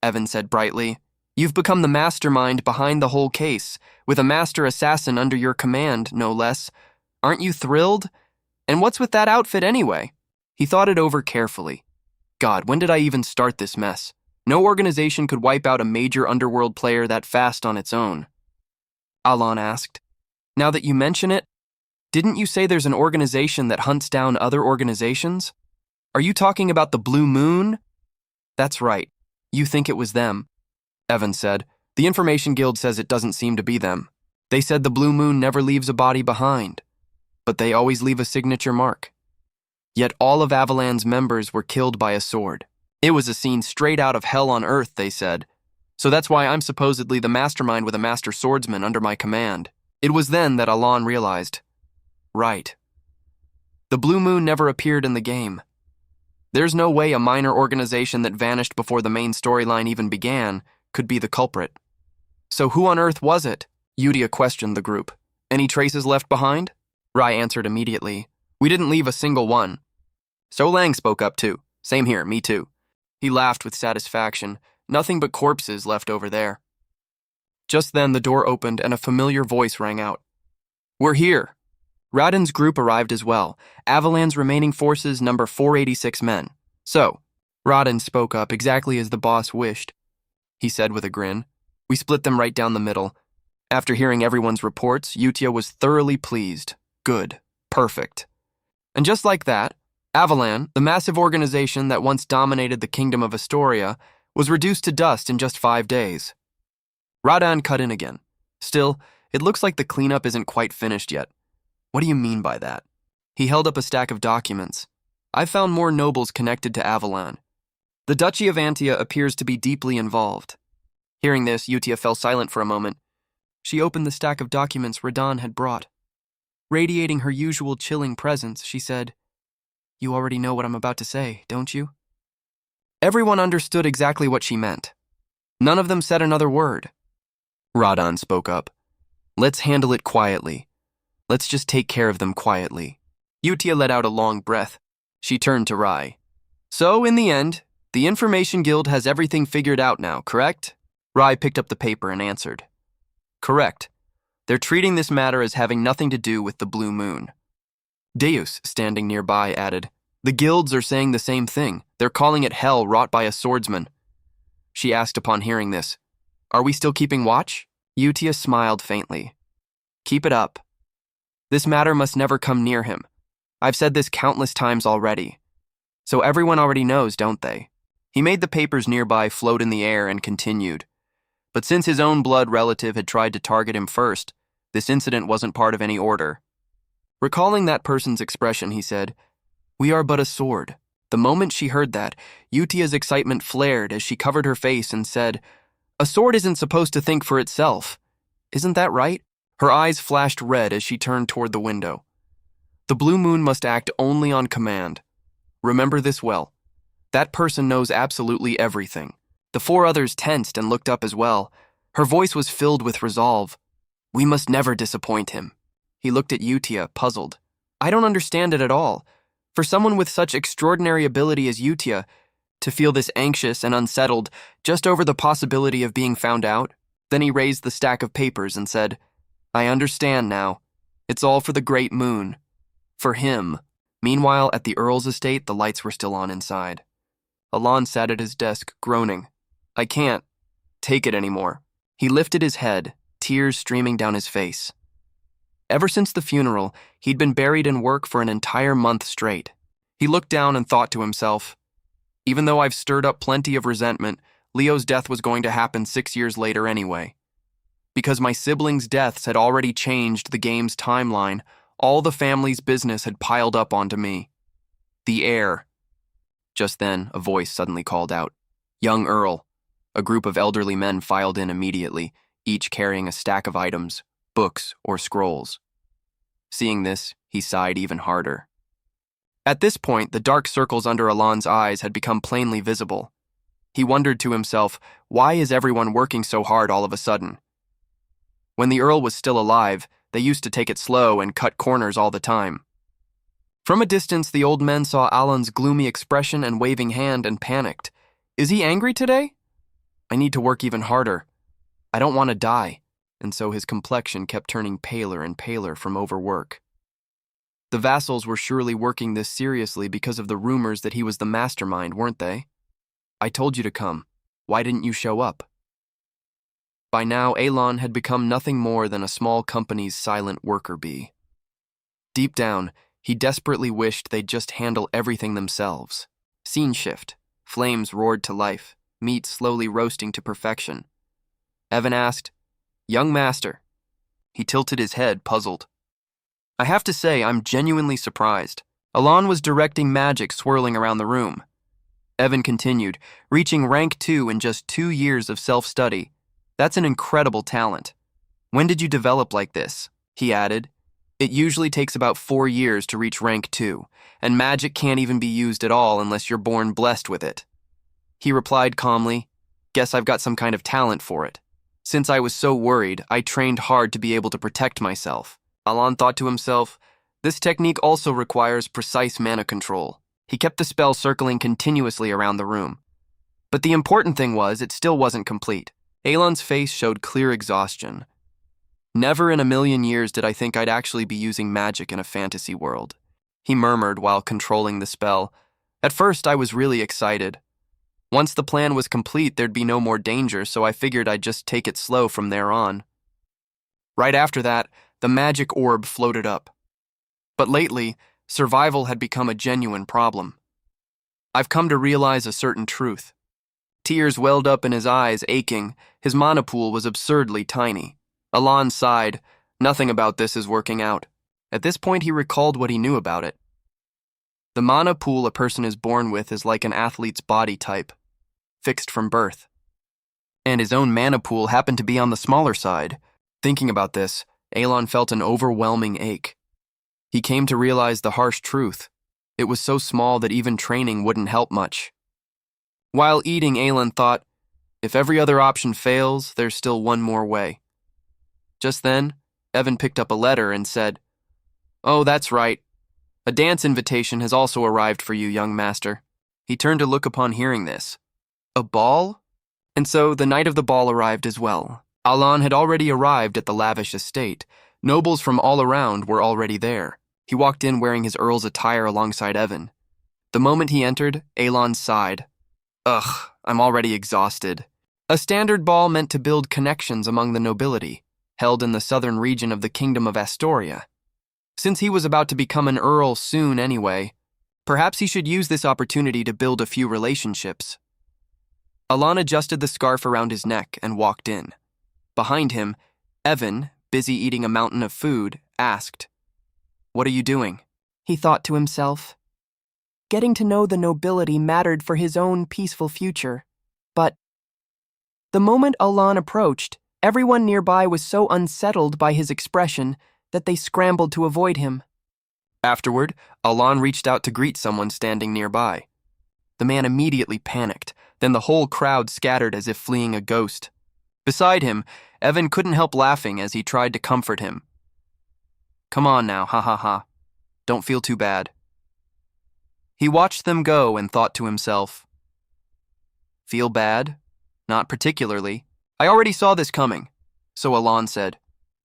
Evan said brightly, you've become the mastermind behind the whole case, with a master assassin under your command, no less. Aren't you thrilled? And what's with that outfit anyway? He thought it over carefully. God, when did I even start this mess? No organization could wipe out a major underworld player that fast on its own. Alon asked. Now that you mention it, didn't you say there's an organization that hunts down other organizations? Are you talking about the Blue Moon? That's right. You think it was them, Evan said. The Information Guild says it doesn't seem to be them. They said the Blue Moon never leaves a body behind, but they always leave a signature mark. Yet all of Avalan's members were killed by a sword. It was a scene straight out of hell on earth, they said. So that's why I'm supposedly the mastermind with a master swordsman under my command. It was then that Alon realized. Right. The Blue Moon never appeared in the game. There's no way a minor organization that vanished before the main storyline even began could be the culprit. So who on earth was it? Yudia questioned the group. Any traces left behind? Rai answered immediately. We didn't leave a single one. So Lang spoke up too. Same here, me too. He laughed with satisfaction. Nothing but corpses left over there. Just then the door opened and a familiar voice rang out. We're here. Raden's group arrived as well. Avalan's remaining forces number 486 men. So, Raden spoke up exactly as the boss wished. He said with a grin. We split them right down the middle. After hearing everyone's reports, Yutia was thoroughly pleased. Good. Perfect. And just like that, Avalan, the massive organization that once dominated the kingdom of Astoria, was reduced to dust in just 5 days. Radan cut in again. Still, it looks like the cleanup isn't quite finished yet. What do you mean by that? He held up a stack of documents. I've found more nobles connected to Avalan. The Duchy of Antia appears to be deeply involved. Hearing this, Yutia fell silent for a moment. She opened the stack of documents Radan had brought. Radiating her usual chilling presence, she said, You already know what I'm about to say, don't you? Everyone understood exactly what she meant. None of them said another word. Radan spoke up. Let's handle it quietly. Let's just take care of them quietly. Yutia let out a long breath. She turned to Rai. So, in the end, the Information Guild has everything figured out now, correct? Rai picked up the paper and answered. Correct. They're treating this matter as having nothing to do with the Blue Moon. Deus, standing nearby, added, The guilds are saying the same thing. They're calling it hell wrought by a swordsman. She asked upon hearing this, Are we still keeping watch? Yutia smiled faintly. Keep it up. This matter must never come near him. I've said this countless times already. So everyone already knows, don't they? He made the papers nearby float in the air and continued. But since his own blood relative had tried to target him first, this incident wasn't part of any order. Recalling that person's expression, he said, We are but a sword. The moment she heard that, Yutia's excitement flared as she covered her face and said, A sword isn't supposed to think for itself. Isn't that right? Her eyes flashed red as she turned toward the window. The Blue Moon must act only on command. Remember this well. That person knows absolutely everything. The 4 others tensed and looked up as well. Her voice was filled with resolve. We must never disappoint him. He looked at Yutia, puzzled. I don't understand it at all. For someone with such extraordinary ability as Yutia, to feel this anxious and unsettled just over the possibility of being found out. Then he raised the stack of papers and said, I understand now. It's all for the Great Moon. For him. Meanwhile, at the Earl's estate, the lights were still on inside. Alon sat at his desk, groaning. I can't take it anymore. He lifted his head, tears streaming down his face. Ever since the funeral, he'd been buried in work for an entire month straight. He looked down and thought to himself, even though I've stirred up plenty of resentment, Leo's death was going to happen 6 years later anyway. Because my siblings' deaths had already changed the game's timeline, all the family's business had piled up onto me. The heir. Just then, a voice suddenly called out, Young Earl. A group of elderly men filed in immediately, each carrying a stack of items, books, or scrolls. Seeing this, he sighed even harder. At this point, the dark circles under Alon's eyes had become plainly visible. He wondered to himself, why is everyone working so hard all of a sudden? When the Earl was still alive, they used to take it slow and cut corners all the time. From a distance, the old men saw Alan's gloomy expression and waving hand and panicked. Is he angry today? I need to work even harder. I don't want to die. And so his complexion kept turning paler and paler from overwork. The vassals were surely working this seriously because of the rumors that he was the mastermind, weren't they? I told you to come. Why didn't you show up? By now, Alon had become nothing more than a small company's silent worker bee. Deep down, he desperately wished they'd just handle everything themselves. Scene shift. Flames roared to life, meat slowly roasting to perfection. Evan asked, "Young master." He tilted his head, puzzled. I have to say, I'm genuinely surprised. Alon was directing magic swirling around the room. Evan continued, reaching rank 2 in just 2 years of self-study. That's an incredible talent. When did you develop like this? He added. It usually takes about 4 years to reach rank 2, and magic can't even be used at all unless you're born blessed with it. He replied calmly, Guess I've got some kind of talent for it. Since I was so worried, I trained hard to be able to protect myself. Alon thought to himself, this technique also requires precise mana control. He kept the spell circling continuously around the room. But the important thing was, it still wasn't complete. Alon's face showed clear exhaustion. Never in a million years did I think I'd actually be using magic in a fantasy world, he murmured while controlling the spell. At first, I was really excited. Once the plan was complete, there'd be no more danger, so I figured I'd just take it slow from there on. Right after that, the magic orb floated up. But lately, survival had become a genuine problem. I've come to realize a certain truth. Tears welled up in his eyes, aching. His mana pool was absurdly tiny. Alon sighed. Nothing about this is working out. At this point, he recalled what he knew about it. The mana pool a person is born with is like an athlete's body type, fixed from birth. And his own mana pool happened to be on the smaller side. Thinking about this, Alon felt an overwhelming ache. He came to realize the harsh truth. It was so small that even training wouldn't help much. While eating, Alon thought, if every other option fails, there's still one more way. Just then, Evan picked up a letter and said, Oh, that's right. A dance invitation has also arrived for you, young master. He turned to look upon hearing this. A ball? And so the night of the ball arrived as well. Alon had already arrived at the lavish estate. Nobles from all around were already there. He walked in wearing his earl's attire alongside Evan. The moment he entered, Alon sighed. Ugh, I'm already exhausted. A standard ball meant to build connections among the nobility, held in the southern region of the Kingdom of Astoria. Since he was about to become an earl soon anyway, perhaps he should use this opportunity to build a few relationships. Alon adjusted the scarf around his neck and walked in. Behind him, Evan, busy eating a mountain of food, asked, What are you doing? He thought to himself. Getting to know the nobility mattered for his own peaceful future. But the moment Alon approached, everyone nearby was so unsettled by his expression that they scrambled to avoid him. Afterward, Alon reached out to greet someone standing nearby. The man immediately panicked, then the whole crowd scattered as if fleeing a ghost. Beside him, Evan couldn't help laughing as he tried to comfort him. Come on now, ha ha ha. Don't feel too bad. He watched them go and thought to himself, Feel bad? Not particularly. I already saw this coming. So Alon said,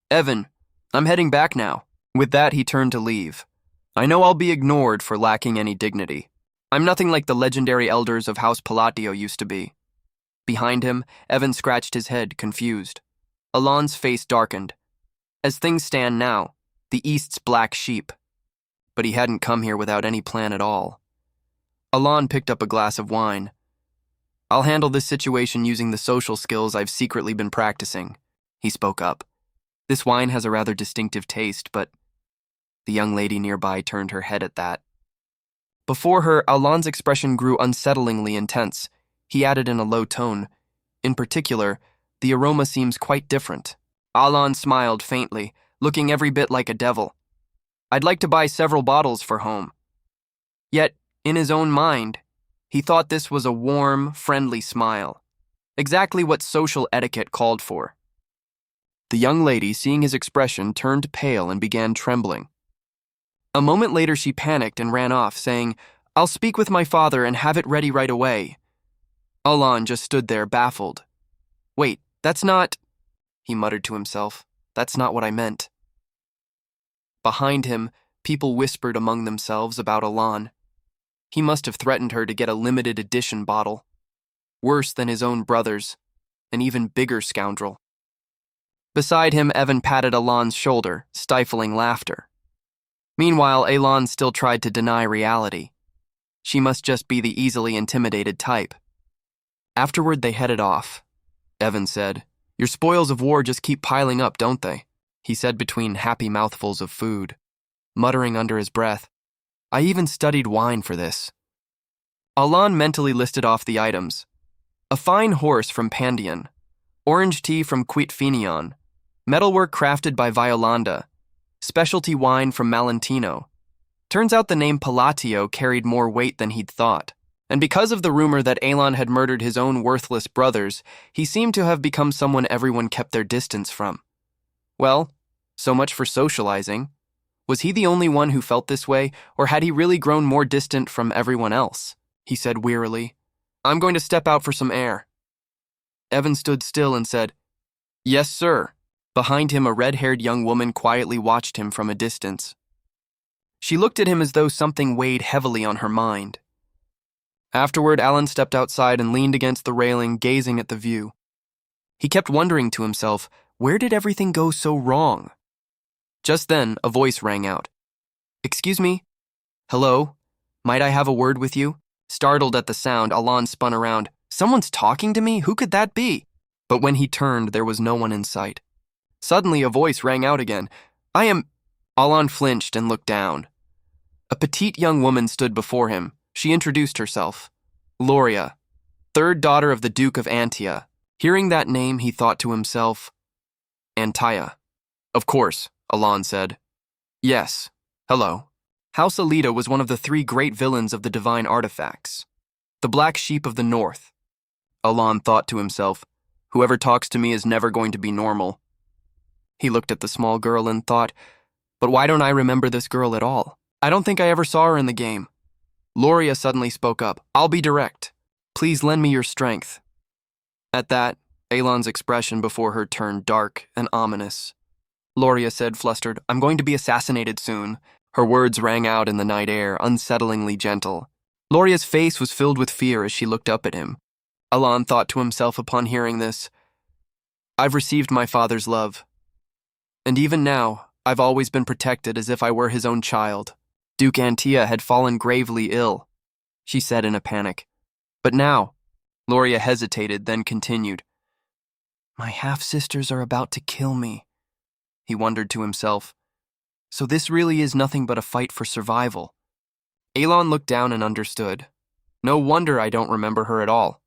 Evan, I'm heading back now. With that, he turned to leave. I know I'll be ignored for lacking any dignity. I'm nothing like the legendary elders of House Palatio used to be. Behind him, Evan scratched his head, confused. Alon's face darkened. As things stand now, the East's black sheep. But he hadn't come here without any plan at all. Alon picked up a glass of wine. I'll handle this situation using the social skills I've secretly been practicing, he spoke up. This wine has a rather distinctive taste, but the young lady nearby turned her head at that. Before her, Alon's expression grew unsettlingly intense. He added in a low tone, In particular, the aroma seems quite different. Alon smiled faintly, looking every bit like a devil. I'd like to buy several bottles for home. Yet, in his own mind, he thought this was a warm, friendly smile. Exactly what social etiquette called for. The young lady, seeing his expression, turned pale and began trembling. A moment later, she panicked and ran off, saying, I'll speak with my father and have it ready right away. Alon just stood there, baffled. Wait, that's not... He muttered to himself. That's not what I meant. Behind him, People whispered among themselves about Alon. He must have threatened her to get a limited edition bottle. Worse than his own brothers, an even bigger scoundrel. Beside him, Evan patted Alon's shoulder, stifling laughter. Meanwhile, Alon still tried to deny reality. She must just be the easily intimidated type. Afterward, they headed off. Evan said, "Your spoils of war just keep piling up, don't they?" He said between happy mouthfuls of food, muttering under his breath, "I even studied wine for this." Alon mentally listed off the items. A fine horse from Pandion, orange tea from Quitfinion, metalwork crafted by Violanda, specialty wine from Malentino. Turns out the name Palatio carried more weight than he'd thought. And because of the rumor that Alon had murdered his own worthless brothers, he seemed to have become someone everyone kept their distance from. Well, so much for socializing. Was he the only one who felt this way, or had he really grown more distant from everyone else? He said wearily, "I'm going to step out for some air." Evan stood still and said, "Yes, sir." Behind him, a red-haired young woman quietly watched him from a distance. She looked at him as though something weighed heavily on her mind. Afterward, Alan stepped outside and leaned against the railing, gazing at the view. He kept wondering to himself, where did everything go so wrong? Just then, a voice rang out. "Excuse me? Hello? Might I have a word with you?" Startled at the sound, Alan spun around. "Someone's talking to me? Who could that be?" But when he turned, there was no one in sight. Suddenly, a voice rang out again. "I am—" Alan flinched and looked down. A petite young woman stood before him. She introduced herself. Loria, third daughter of the Duke of Antia. Hearing that name, he thought to himself, Antaya. "Of course," Alan said. "Yes. Hello." House Alita was one of the three great villains of the divine artifacts. The black sheep of the north. Alan thought to himself, whoever talks to me is never going to be normal. He looked at the small girl and thought, but why don't I remember this girl at all? I don't think I ever saw her in the game. Loria suddenly spoke up. "I'll be direct. Please lend me your strength." At that, Alon's expression before her turned dark and ominous. Loria said, flustered, "I'm going to be assassinated soon." Her words rang out in the night air, unsettlingly gentle. Loria's face was filled with fear as she looked up at him. Alan thought to himself upon hearing this, "I've received my father's love. And even now, I've always been protected as if I were his own child." Duke Antia had fallen gravely ill, she said in a panic. "But now," Loria hesitated, then continued, "My half-sisters are about to kill me." He wondered to himself, so this really is nothing but a fight for survival. Alon looked down and understood. No wonder I don't remember her at all.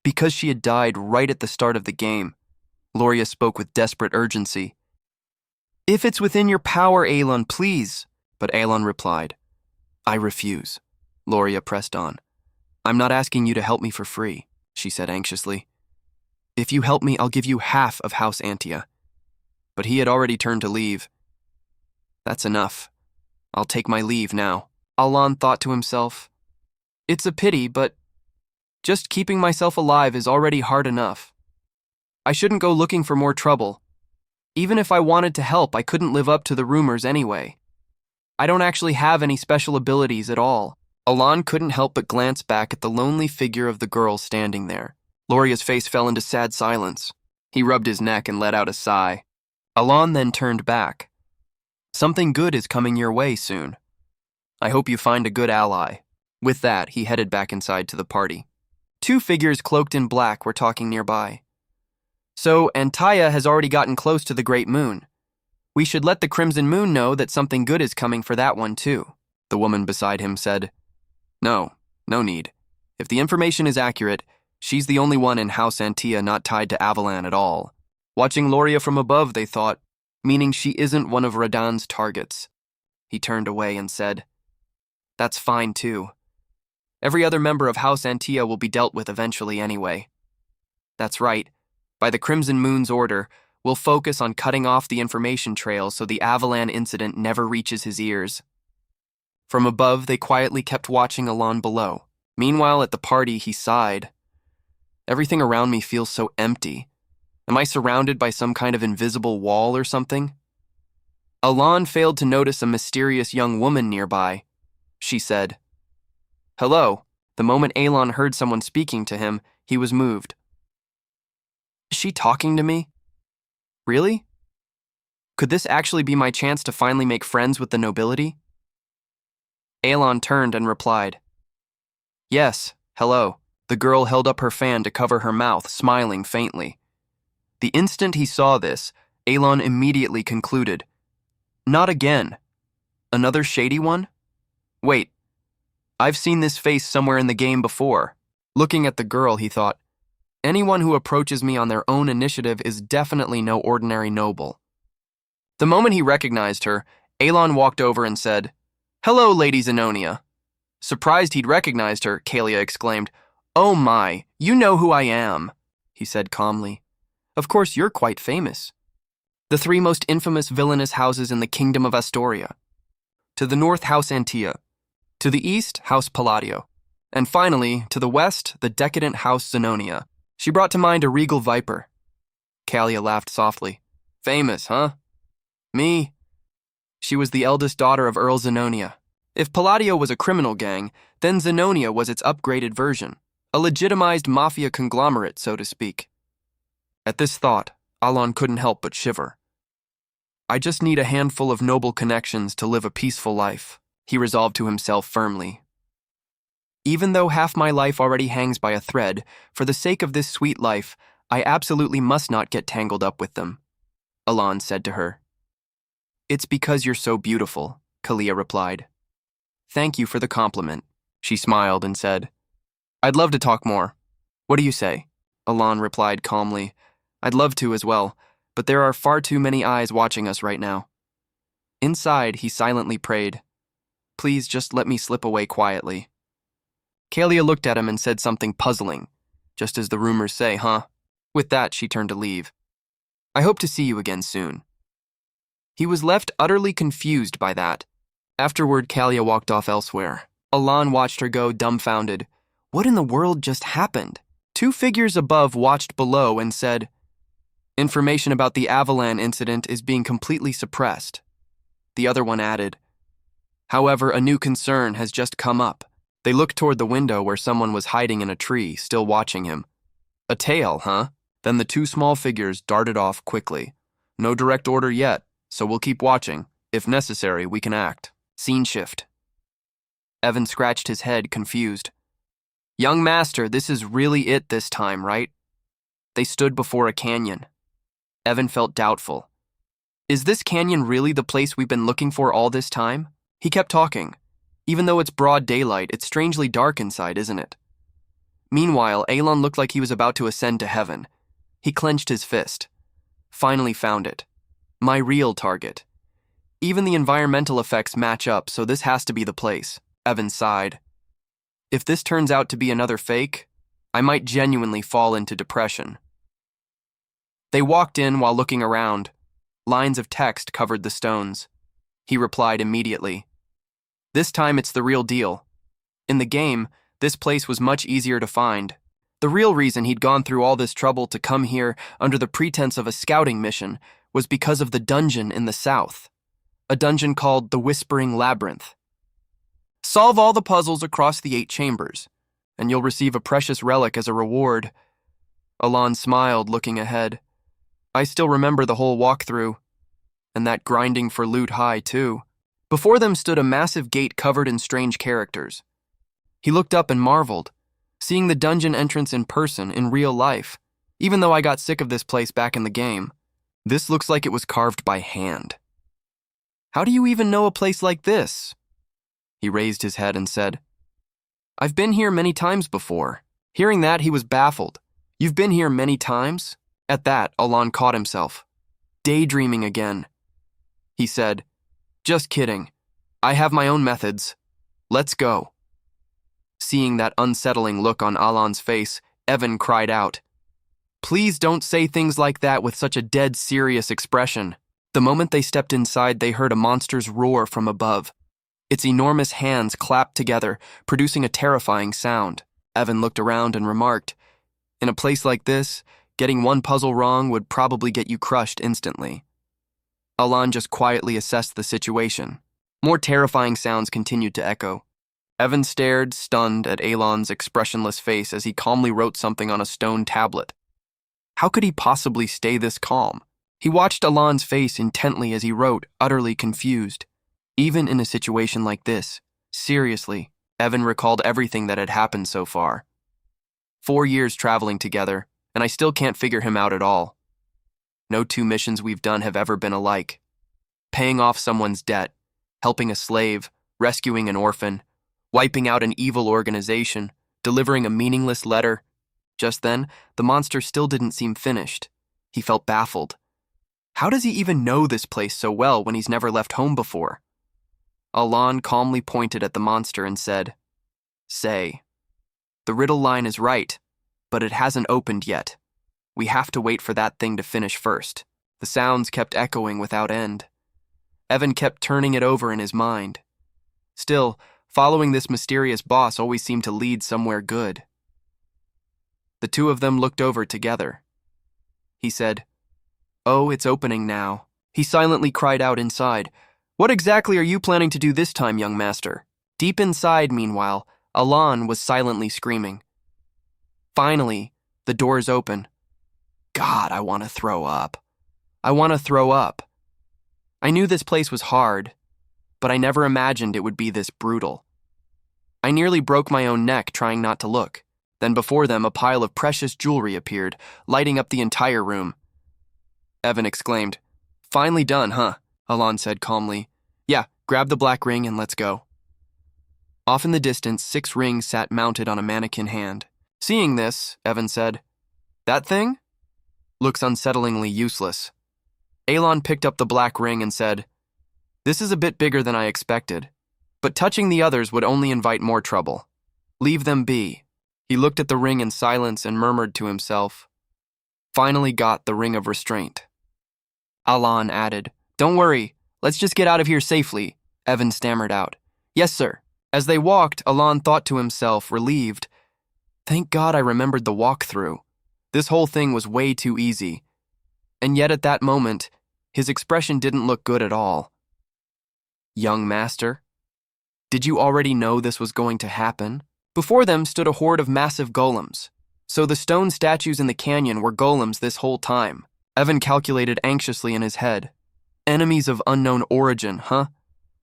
Because she had died right at the start of the game, Loria spoke with desperate urgency. "If it's within your power, Alon, please." But Alon replied, "I refuse." Loria pressed on. "I'm not asking you to help me for free," she said anxiously. "If you help me, I'll give you half of House Antia." But he had already turned to leave. "That's enough. I'll take my leave now." Alon thought to himself, "It's a pity, but just keeping myself alive is already hard enough. I shouldn't go looking for more trouble. Even if I wanted to help, I couldn't live up to the rumors anyway. I don't actually have any special abilities at all." Alon couldn't help but glance back at the lonely figure of the girl standing there. Loria's face fell into sad silence. He rubbed his neck and let out a sigh. Alon then turned back. "Something good is coming your way soon. I hope you find a good ally." With that, he headed back inside to the party. Two figures cloaked in black were talking nearby. "So, Antaya has already gotten close to the Great Moon. We should let the Crimson Moon know that something good is coming for that one too," the woman beside him said. No need. If the information is accurate, she's the only one in House Antia not tied to Avalan at all. Watching Loria from above, they thought, meaning she isn't one of Radan's targets." He turned away and said, "That's fine too. Every other member of House Antia will be dealt with eventually anyway. That's right. By the Crimson Moon's order, we'll focus on cutting off the information trail so the Avalan incident never reaches his ears." From above, they quietly kept watching Alon below. Meanwhile, at the party, he sighed. "Everything around me feels so empty. Am I surrounded by some kind of invisible wall or something?" Alon failed to notice a mysterious young woman nearby. She said, "Hello." The moment Alon heard someone speaking to him, he was moved. Is she talking to me? Really? Could this actually be my chance to finally make friends with the nobility? Alon turned and replied, "Yes, hello." The girl held up her fan to cover her mouth, smiling faintly. The instant he saw this, Alon immediately concluded, "Not again. Another shady one? Wait, I've seen this face somewhere in the game before." Looking at the girl, he thought, anyone who approaches me on their own initiative is definitely no ordinary noble. The moment he recognized her, Alon walked over and said, "Hello, Lady Zenonia." Surprised he'd recognized her, Kalia exclaimed, "Oh my, you know who I am," he said calmly. "Of course you're quite famous. The three most infamous villainous houses in the kingdom of Astoria. To the north, House Antia. To the east, House Palladio. And finally, to the west, the decadent House Zenonia." She brought to mind a regal viper. Kalia laughed softly. "Famous, huh? Me?" She was the eldest daughter of Earl Zenonia. If Palladio was a criminal gang, then Zenonia was its upgraded version, a legitimized mafia conglomerate, so to speak. At this thought, Alon couldn't help but shiver. "I just need a handful of noble connections to live a peaceful life," he resolved to himself firmly. "Even though half my life already hangs by a thread, for the sake of this sweet life, I absolutely must not get tangled up with them," Alon said to her. "It's because you're so beautiful," Kalia replied. "Thank you for the compliment," she smiled and said. "I'd love to talk more. What do you say?" Alon replied calmly. "I'd love to as well, but there are far too many eyes watching us right now." Inside, he silently prayed, "Please just let me slip away quietly." Kalia looked at him and said something puzzling, just as the rumors say, huh? With that, she turned to leave. "I hope to see you again soon." He was left utterly confused by that. Afterward, Kalia walked off elsewhere. Alon watched her go, dumbfounded. What in the world just happened? Two figures above watched below and said, "Information about the Avalan incident is being completely suppressed." The other one added, "However, a new concern has just come up." They looked toward the window where someone was hiding in a tree, still watching him. "A tail, huh?" Then the two small figures darted off quickly. "No direct order yet, so we'll keep watching. If necessary, we can act." Scene shift. Evan scratched his head, confused. "Young master, this is really it this time, right?" They stood before a canyon. Evan felt doubtful. "Is this canyon really the place we've been looking for all this time?" He kept talking. "Even though it's broad daylight, it's strangely dark inside, isn't it?" Meanwhile, Alon looked like he was about to ascend to heaven. He clenched his fist. "Finally found it. My real target. Even the environmental effects match up, so this has to be the place." Evan sighed. "If this turns out to be another fake, I might genuinely fall into depression." They walked in while looking around. Lines of text covered the stones. He replied immediately. "This time it's the real deal. In the game, this place was much easier to find. The real reason he'd gone through all this trouble to come here under the pretense of a scouting mission was because of the dungeon in the south. A dungeon called the Whispering Labyrinth. Solve all the puzzles across the 8 chambers, and you'll receive a precious relic as a reward." Alon smiled, looking ahead. "I still remember the whole walkthrough. And that grinding for loot high, too." Before them stood a massive gate covered in strange characters. He looked up and marveled, seeing the dungeon entrance in person, in real life. "Even though I got sick of this place back in the game, this looks like it was carved by hand." "How do you even know a place like this?" He raised his head and said, "I've been here many times before." Hearing that, he was baffled. "You've been here many times?" At that, Alon caught himself. "Daydreaming again." He said, "Just kidding. I have my own methods. Let's go." Seeing that unsettling look on Alon's face, Evan cried out, "Please don't say things like that with such a dead serious expression." The moment they stepped inside, they heard a monster's roar from above. Its enormous hands clapped together, producing a terrifying sound. Evan looked around and remarked, "In a place like this, getting one puzzle wrong would probably get you crushed instantly." Alan just quietly assessed the situation. More terrifying sounds continued to echo. Evan stared, stunned, at Alon's expressionless face as he calmly wrote something on a stone tablet. How could he possibly stay this calm? He watched Alan's face intently as he wrote, utterly confused. Even in a situation like this, seriously, Evan recalled everything that had happened so far. 4 years traveling together, and I still can't figure him out at all. No two missions we've done have ever been alike. Paying off someone's debt, helping a slave, rescuing an orphan, wiping out an evil organization, delivering a meaningless letter. Just then, the monster still didn't seem finished. He felt baffled. How does he even know this place so well when he's never left home before? Alan calmly pointed at the monster and said, "Say, the riddle line is right, but it hasn't opened yet. We have to wait for that thing to finish first." The sounds kept echoing without end. Evan kept turning it over in his mind. Still, following this mysterious boss always seemed to lead somewhere good. The two of them looked over together. He said, "Oh, it's opening now." He silently cried out inside, "What exactly are you planning to do this time, young master?" Deep inside, meanwhile, Alan was silently screaming. Finally, the doors open. God, I want to throw up. I want to throw up. I knew this place was hard, but I never imagined it would be this brutal. I nearly broke my own neck trying not to look. Then before them, a pile of precious jewelry appeared, lighting up the entire room. Evan exclaimed, "Finally done, huh?" Alan said calmly. "Yeah, grab the black ring and let's go." Off in the distance, 6 rings sat mounted on a mannequin hand. Seeing this, Evan said, "That thing looks unsettlingly useless." Alan picked up the black ring and said, "This is a bit bigger than I expected, but touching the others would only invite more trouble. Leave them be." He looked at the ring in silence and murmured to himself, "Finally got the ring of restraint." Alan added, "Don't worry, let's just get out of here safely," Evan stammered out. "Yes, sir." As they walked, Alan thought to himself, relieved, "Thank God I remembered the walkthrough. This whole thing was way too easy." And yet at that moment, his expression didn't look good at all. "Young master, did you already know this was going to happen?" Before them stood a horde of massive golems. So the stone statues in the canyon were golems this whole time. Evan calculated anxiously in his head. Enemies of unknown origin, huh?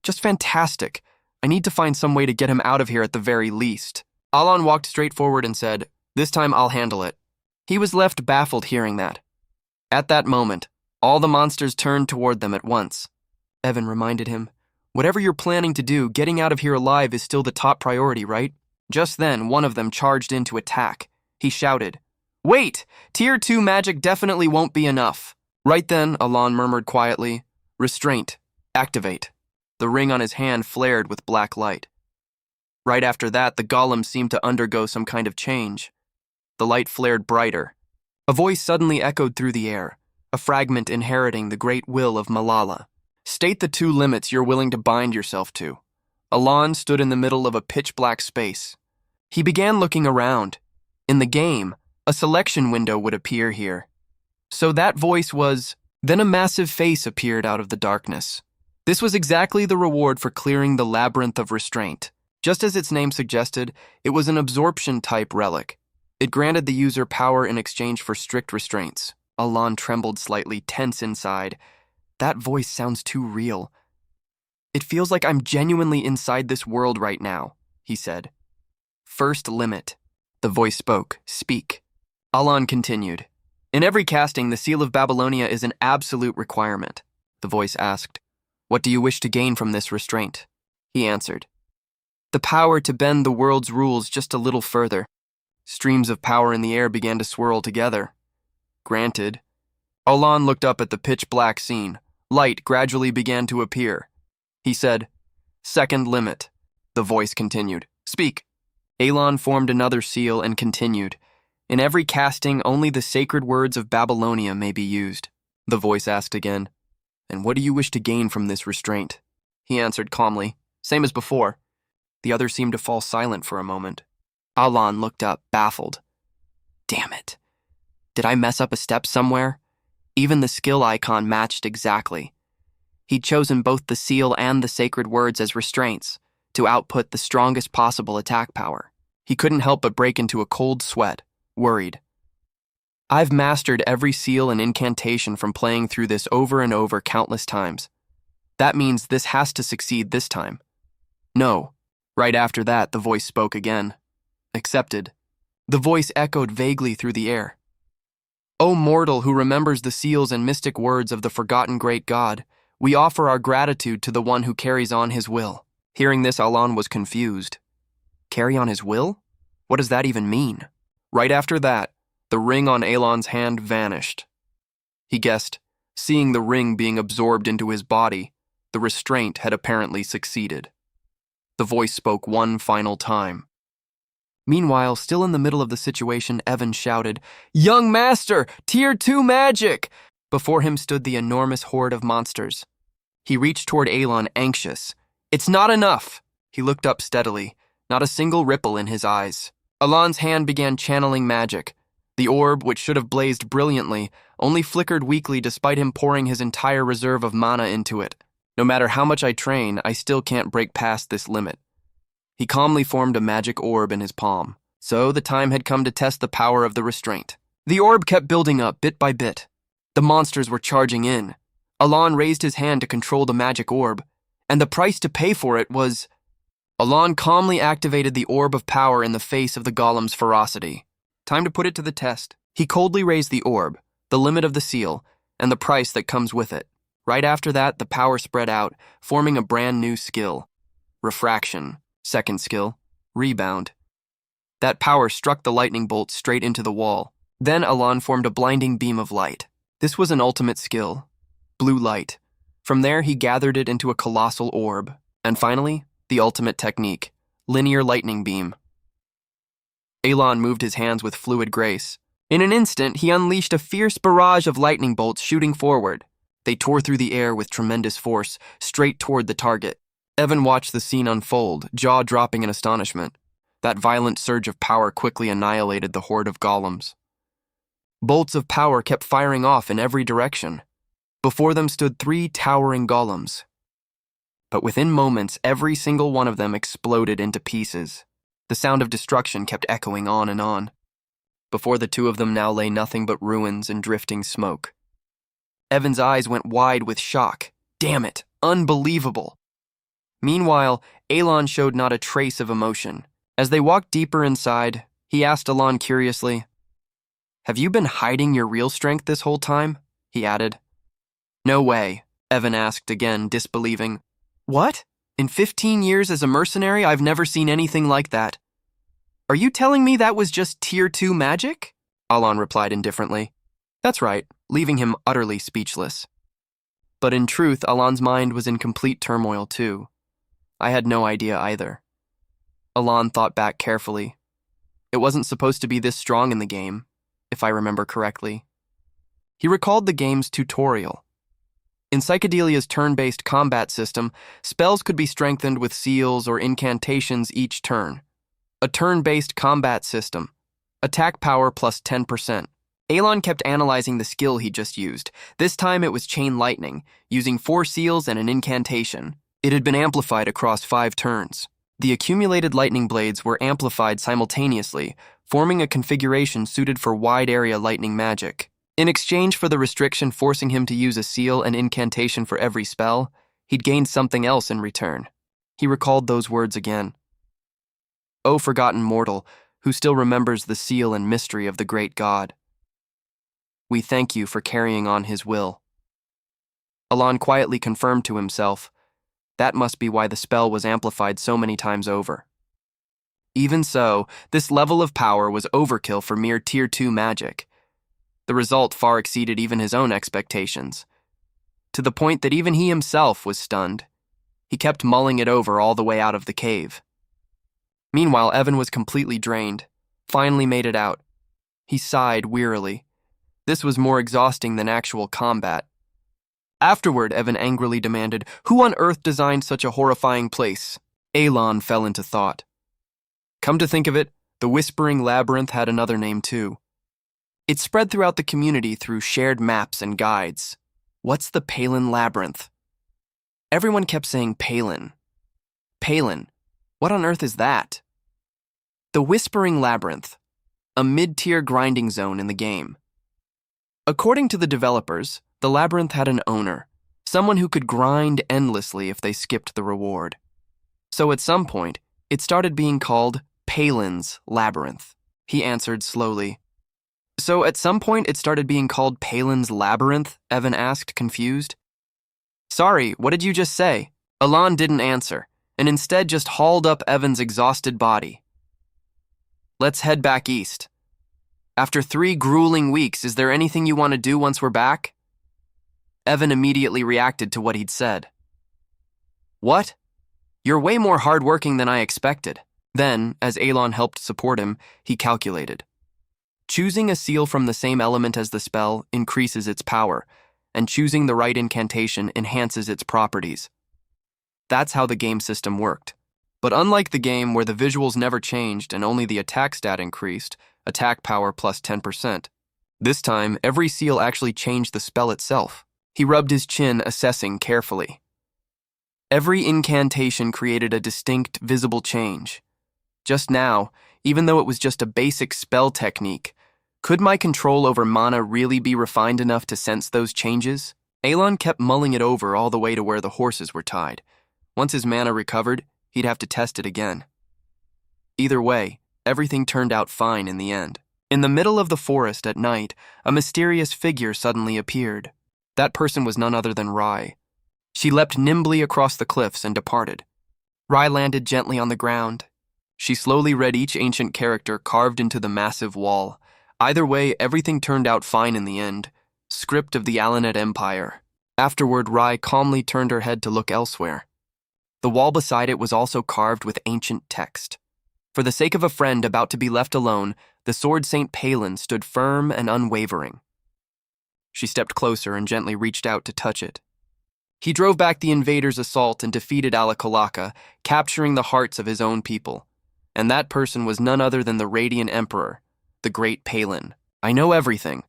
Just fantastic. I need to find some way to get him out of here at the very least. Alan walked straight forward and said, "This time I'll handle it." He was left baffled hearing that. At that moment, all the monsters turned toward them at once. Evan reminded him, "Whatever you're planning to do, getting out of here alive is still the top priority, right?" Just then, one of them charged in to attack. He shouted, "Wait! Tier 2 magic definitely won't be enough." Right then, Alan murmured quietly, "Restraint. Activate." The ring on his hand flared with black light. Right after that, the golem seemed to undergo some kind of change. The light flared brighter. A voice suddenly echoed through the air, a fragment inheriting the great will of Malala. "State the 2 limits you're willing to bind yourself to." Alan stood in the middle of a pitch-black space. He began looking around. In the game, a selection window would appear here. So that voice was... Then a massive face appeared out of the darkness. This was exactly the reward for clearing the labyrinth of restraint. Just as its name suggested, it was an absorption-type relic. It granted the user power in exchange for strict restraints. Alan trembled slightly, tense inside. That voice sounds too real. "It feels like I'm genuinely inside this world right now," he said. "First limit." The voice spoke. "Speak." Alan continued. "In every casting, the Seal of Babylonia is an absolute requirement." The voice asked, "What do you wish to gain from this restraint?" He answered, "The power to bend the world's rules just a little further." Streams of power in the air began to swirl together. "Granted." Alan looked up at the pitch-black scene. Light gradually began to appear. He said, "Second limit." The voice continued, "Speak." Alan formed another seal and continued, "In every casting, only the sacred words of Babylonia may be used." The voice asked again, "And what do you wish to gain from this restraint?" He answered calmly, "Same as before." The other seemed to fall silent for a moment. Alan looked up, baffled. Damn it. Did I mess up a step somewhere? Even the skill icon matched exactly. He'd chosen both the seal and the sacred words as restraints to output the strongest possible attack power. He couldn't help but break into a cold sweat, worried. I've mastered every seal and incantation from playing through this over and over countless times. That means this has to succeed this time. No. Right after that, the voice spoke again. Accepted. The voice echoed vaguely through the air. O mortal who remembers the seals and mystic words of the forgotten great god, we offer our gratitude to the one who carries on his will. Hearing this, Alan was confused. Carry on his will? What does that even mean? Right after that, the ring on Alon's hand vanished. He guessed, seeing the ring being absorbed into his body, the restraint had apparently succeeded. The voice spoke one final time. Meanwhile, still in the middle of the situation, Evan shouted, "Young Master! Tier 2 magic!" Before him stood the enormous horde of monsters. He reached toward Alon, anxious. "It's not enough!" He looked up steadily, not a single ripple in his eyes. Alon's hand began channeling magic. The orb, which should have blazed brilliantly, only flickered weakly despite him pouring his entire reserve of mana into it. No matter how much I train, I still can't break past this limit. He calmly formed a magic orb in his palm. So the time had come to test the power of the restraint. The orb kept building up bit by bit. The monsters were charging in. Alon raised his hand to control the magic orb, and the price to pay for it was... Alon calmly activated the orb of power in the face of the golem's ferocity. Time to put it to the test. He coldly raised the orb, the limit of the seal, and the price that comes with it. Right after that, the power spread out, forming a brand new skill. Refraction. Second skill. Rebound. That power struck the lightning bolt straight into the wall. Then Alon formed a blinding beam of light. This was an ultimate skill. Blue light. From there, he gathered it into a colossal orb. And finally, the ultimate technique. Linear lightning beam. Alon moved his hands with fluid grace. In an instant, he unleashed a fierce barrage of lightning bolts shooting forward. They tore through the air with tremendous force, straight toward the target. Evan watched the scene unfold, jaw dropping in astonishment. That violent surge of power quickly annihilated the horde of golems. Bolts of power kept firing off in every direction. Before them stood 3 towering golems. But within moments, every single one of them exploded into pieces. The sound of destruction kept echoing on and on. Before the 2 of them now lay nothing but ruins and drifting smoke. Evan's eyes went wide with shock. Damn it, unbelievable. Meanwhile, Alon showed not a trace of emotion. As they walked deeper inside, he asked Alon curiously, "Have you been hiding your real strength this whole time?" he added. "No way," Evan asked again, disbelieving. "What? In 15 years as a mercenary, I've never seen anything like that." "Are you telling me that was just Tier 2 magic?" Alon replied indifferently. That's right, leaving him utterly speechless. But in truth, Alon's mind was in complete turmoil too. I had no idea either. Alon thought back carefully. It wasn't supposed to be this strong in the game, if I remember correctly. He recalled the game's tutorial. In Psychedelia's turn-based combat system, spells could be strengthened with seals or incantations each turn. A turn-based combat system. Attack power plus 10%. Alon kept analyzing the skill he just used. This time it was Chain Lightning, using 4 seals and an incantation. It had been amplified across 5 turns. The accumulated lightning blades were amplified simultaneously, forming a configuration suited for wide-area lightning magic. In exchange for the restriction forcing him to use a seal and incantation for every spell, he'd gained something else in return. He recalled those words again. O forgotten mortal, who still remembers the seal and mystery of the great god. We thank you for carrying on his will. Alon quietly confirmed to himself, that must be why the spell was amplified so many times over. Even so, this level of power was overkill for mere Tier 2 magic. The result far exceeded even his own expectations, to the point that even he himself was stunned. He kept mulling it over all the way out of the cave. Meanwhile, Evan was completely drained, finally made it out. He sighed wearily. This was more exhausting than actual combat. Afterward, Evan angrily demanded, "Who on earth designed such a horrifying place?" Alon fell into thought. Come to think of it, the Whispering Labyrinth had another name too. It spread throughout the community through shared maps and guides. What's the Palin Labyrinth? Everyone kept saying Palin. Palin. What on earth is that? The Whispering Labyrinth, a mid-tier grinding zone in the game. According to the developers, the labyrinth had an owner, someone who could grind endlessly if they skipped the reward. So at some point, it started being called Palin's Labyrinth. He answered slowly. So at some point it started being called Palin's Labyrinth? Evan asked, confused. Sorry, what did you just say? Alon didn't answer, and instead just hauled up Evan's exhausted body. Let's head back east. After 3 grueling weeks, is there anything you want to do once we're back? Evan immediately reacted to what he'd said. What? You're way more hardworking than I expected. Then, as Alon helped support him, he calculated. Choosing a seal from the same element as the spell increases its power, and choosing the right incantation enhances its properties. That's how the game system worked. But unlike the game where the visuals never changed and only the attack stat increased, attack power plus 10%, this time every seal actually changed the spell itself. He rubbed his chin, assessing carefully. Every incantation created a distinct, visible change. Just now, even though it was just a basic spell technique, could my control over mana really be refined enough to sense those changes? Alon kept mulling it over all the way to where the horses were tied. Once his mana recovered, he'd have to test it again. Either way, everything turned out fine in the end. In the middle of the forest at night, a mysterious figure suddenly appeared. That person was none other than Rai. She leapt nimbly across the cliffs and departed. Rai landed gently on the ground. She slowly read each ancient character carved into the massive wall. Either way, everything turned out fine in the end. Script of the Alanet Empire. Afterward, Rai calmly turned her head to look elsewhere. The wall beside it was also carved with ancient text. For the sake of a friend about to be left alone, the sword Saint Palin stood firm and unwavering. She stepped closer and gently reached out to touch it. He drove back the invaders' assault and defeated Alakolaka, capturing the hearts of his own people. And that person was none other than the Radiant Emperor, the Great Palin. I know everything,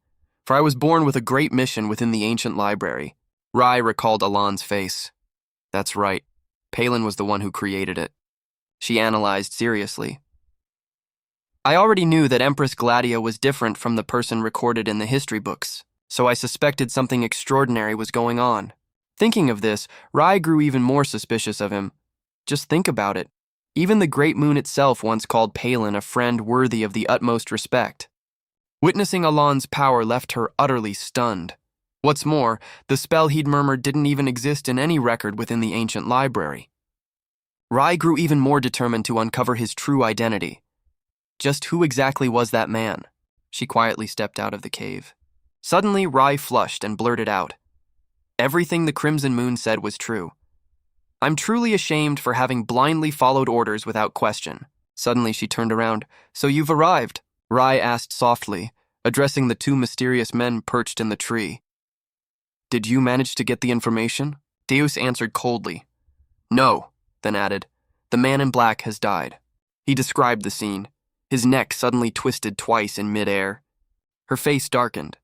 for I was born with a great mission within the ancient library. Rai recalled Alon's face. That's right. Palin was the one who created it. She analyzed seriously. I already knew that Empress Gladia was different from the person recorded in the history books, so I suspected something extraordinary was going on. Thinking of this, Rai grew even more suspicious of him. Just think about it. Even the Great Moon itself once called Palin a friend worthy of the utmost respect. Witnessing Alon's power left her utterly stunned. What's more, the spell he'd murmured didn't even exist in any record within the ancient library. Rai grew even more determined to uncover his true identity. Just who exactly was that man? She quietly stepped out of the cave. Suddenly, Rai flushed and blurted out. Everything the Crimson Moon said was true. I'm truly ashamed for having blindly followed orders without question. Suddenly she turned around. So you've arrived? Rai asked softly, addressing the 2 mysterious men perched in the tree. Did you manage to get the information? Deus answered coldly. No, then added, the man in black has died. He described the scene. His neck suddenly twisted twice in midair. Her face darkened.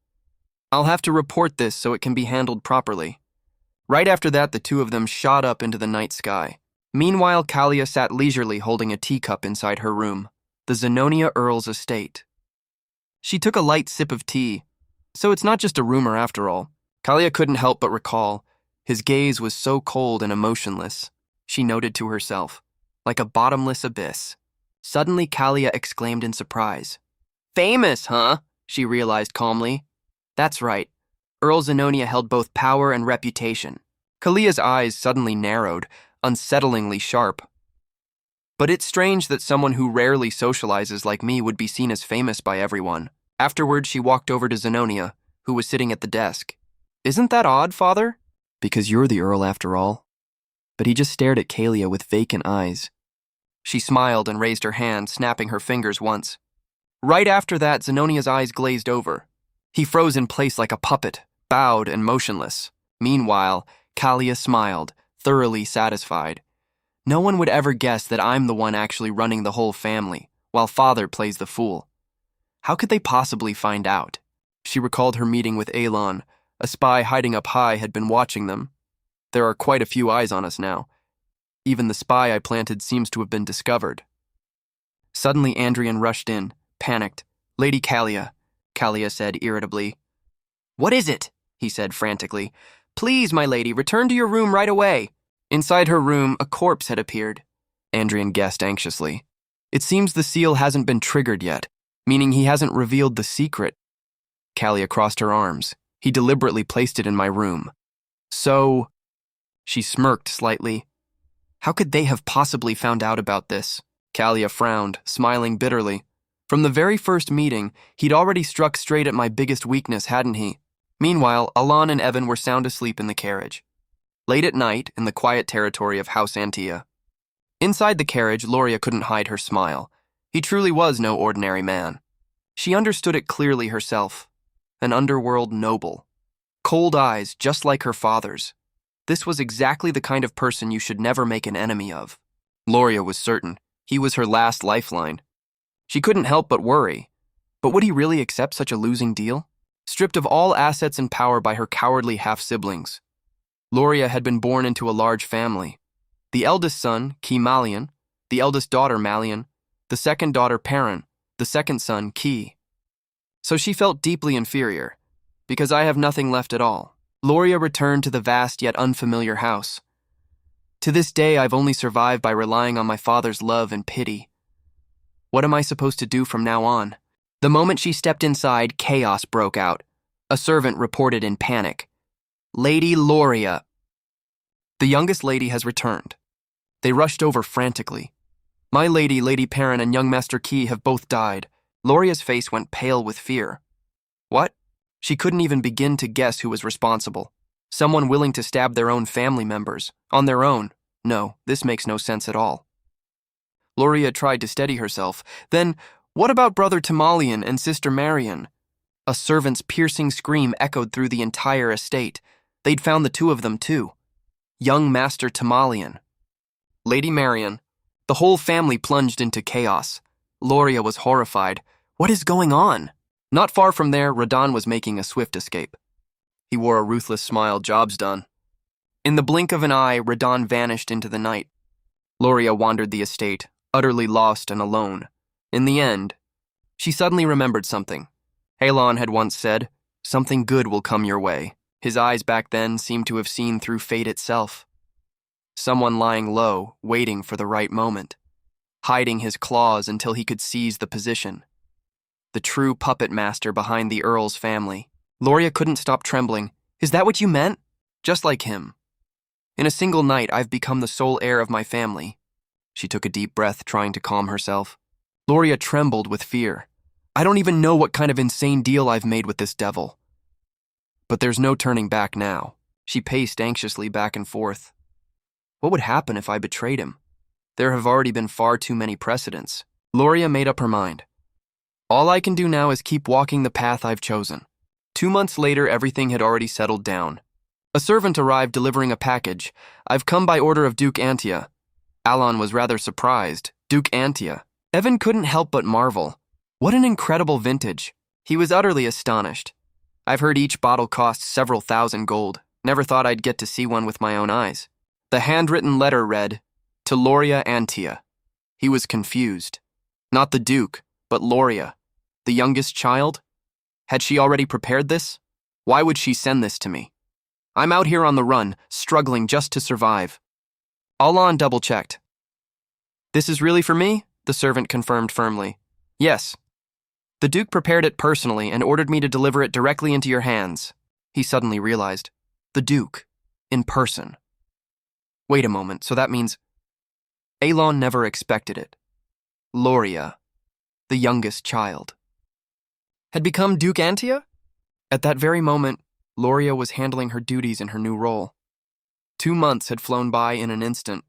I'll have to report this so it can be handled properly. Right after that, the 2 of them shot up into the night sky. Meanwhile, Kalia sat leisurely holding a teacup inside her room, the Zenonia Earl's estate. She took a light sip of tea. So it's not just a rumor after all. Kalia couldn't help but recall. His gaze was so cold and emotionless. She noted to herself, like a bottomless abyss. Suddenly, Kalia exclaimed in surprise. Famous, huh? She realized calmly. That's right. Earl Zenonia held both power and reputation. Kalia's eyes suddenly narrowed, unsettlingly sharp. But it's strange that someone who rarely socializes like me would be seen as famous by everyone. Afterward, she walked over to Zenonia, who was sitting at the desk. Isn't that odd, Father? Because you're the Earl after all. But he just stared at Kalia with vacant eyes. She smiled and raised her hand, snapping her fingers once. Right after that, Zenonia's eyes glazed over. He froze in place like a puppet, bowed and motionless. Meanwhile, Kalia smiled, thoroughly satisfied. No one would ever guess that I'm the one actually running the whole family, while Father plays the fool. How could they possibly find out? She recalled her meeting with Alon. A spy hiding up high had been watching them. There are quite a few eyes on us now. Even the spy I planted seems to have been discovered. Suddenly, Andrian rushed in, panicked. Lady Kalia said irritably. What is it? He said frantically. Please, my lady, return to your room right away. Inside her room, a corpse had appeared. Andrian guessed anxiously. It seems the seal hasn't been triggered yet, meaning he hasn't revealed the secret. Kalia crossed her arms. He deliberately placed it in my room. So, she smirked slightly. How could they have possibly found out about this? Kalia frowned, smiling bitterly. From the very first meeting, he'd already struck straight at my biggest weakness, hadn't he? Meanwhile, Alon and Evan were sound asleep in the carriage. Late at night, in the quiet territory of House Antia. Inside the carriage, Loria couldn't hide her smile. He truly was no ordinary man. She understood it clearly herself. An underworld noble. Cold eyes, just like her father's. This was exactly the kind of person you should never make an enemy of. Loria was certain. He was her last lifeline. She couldn't help but worry. But would he really accept such a losing deal? Stripped of all assets and power by her cowardly half-siblings. Loria had been born into a large family. The eldest son, Ki Malian, the eldest daughter, Malian, the second daughter, Perrin, the second son, Ki. So she felt deeply inferior, because I have nothing left at all. Loria returned to the vast yet unfamiliar house. To this day, I've only survived by relying on my father's love and pity. What am I supposed to do from now on? The moment she stepped inside, chaos broke out. A servant reported in panic. Lady Loria. The youngest lady has returned. They rushed over frantically. My lady, Lady Perrin, and young Master Ki have both died. Loria's face went pale with fear. What? She couldn't even begin to guess who was responsible. Someone willing to stab their own family members. On their own. No, this makes no sense at all. Loria tried to steady herself. Then, what about Brother Tamalian and Sister Marian? A servant's piercing scream echoed through the entire estate. They'd found the two of them, too. Young Master Tamalian. Lady Marian. The whole family plunged into chaos. Loria was horrified. What is going on? Not far from there, Radon was making a swift escape. He wore a ruthless smile. Job's done. In the blink of an eye, Radon vanished into the night. Loria wandered the estate, utterly lost and alone. In the end, she suddenly remembered something. Halon had once said, "Something good will come your way." His eyes back then seemed to have seen through fate itself. Someone lying low, waiting for the right moment, hiding his claws until he could seize the position. The true puppet master behind the Earl's family. Loria couldn't stop trembling. Is that what you meant? Just like him. In a single night, I've become the sole heir of my family. She took a deep breath, trying to calm herself. Loria trembled with fear. I don't even know what kind of insane deal I've made with this devil. But there's no turning back now. She paced anxiously back and forth. What would happen if I betrayed him? There have already been far too many precedents. Loria made up her mind. All I can do now is keep walking the path I've chosen. 2 months later, everything had already settled down. A servant arrived delivering a package. I've come by order of Duke Antia. Alon was rather surprised. Duke Antia. Evan couldn't help but marvel. What an incredible vintage. He was utterly astonished. I've heard each bottle costs several thousand gold. Never thought I'd get to see one with my own eyes. The handwritten letter read, "To Loria Antia." He was confused. Not the Duke, but Loria. The youngest child? Had she already prepared this? Why would she send this to me? I'm out here on the run, struggling just to survive. Alon double-checked. This is really for me? The servant confirmed firmly. Yes. The Duke prepared it personally and ordered me to deliver it directly into your hands. He suddenly realized. The Duke. In person. Wait a moment, so that means... Alon never expected it. Loria, the youngest child, had become Duke Antia? At that very moment, Loria was handling her duties in her new role. 2 months had flown by in an instant.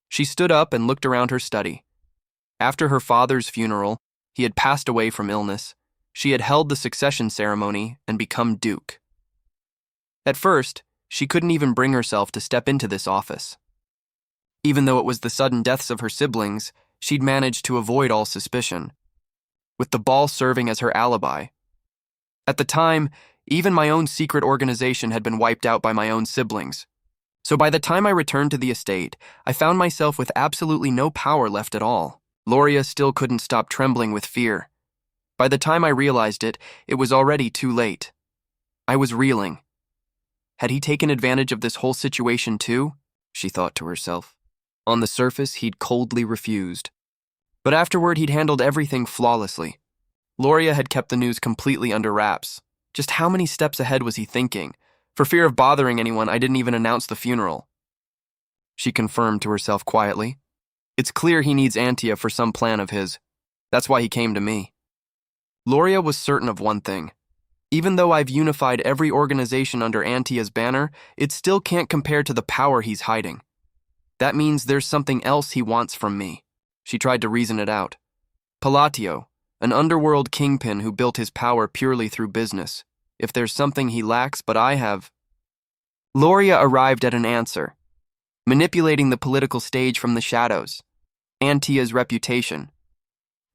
She stood up and looked around her study. After her father's funeral, he had passed away from illness. She had held the succession ceremony and become Duke. At first, she couldn't even bring herself to step into this office. Even though it was the sudden deaths of her siblings, she'd managed to avoid all suspicion, with the ball serving as her alibi. At the time, even my own secret organization had been wiped out by my own siblings. So by the time I returned to the estate, I found myself with absolutely no power left at all. Loria still couldn't stop trembling with fear. By the time I realized it, it was already too late. I was reeling. Had he taken advantage of this whole situation too? She thought to herself. On the surface, he'd coldly refused. But afterward, he'd handled everything flawlessly. Loria had kept the news completely under wraps. Just how many steps ahead was he thinking? For fear of bothering anyone, I didn't even announce the funeral. She confirmed to herself quietly. It's clear he needs Antia for some plan of his. That's why he came to me. Loria was certain of one thing. Even though I've unified every organization under Antia's banner, it still can't compare to the power he's hiding. That means there's something else he wants from me. She tried to reason it out. Palatio, an underworld kingpin who built his power purely through business. If there's something he lacks, but I have... Loria arrived at an answer. Manipulating the political stage from the shadows. Antia's reputation.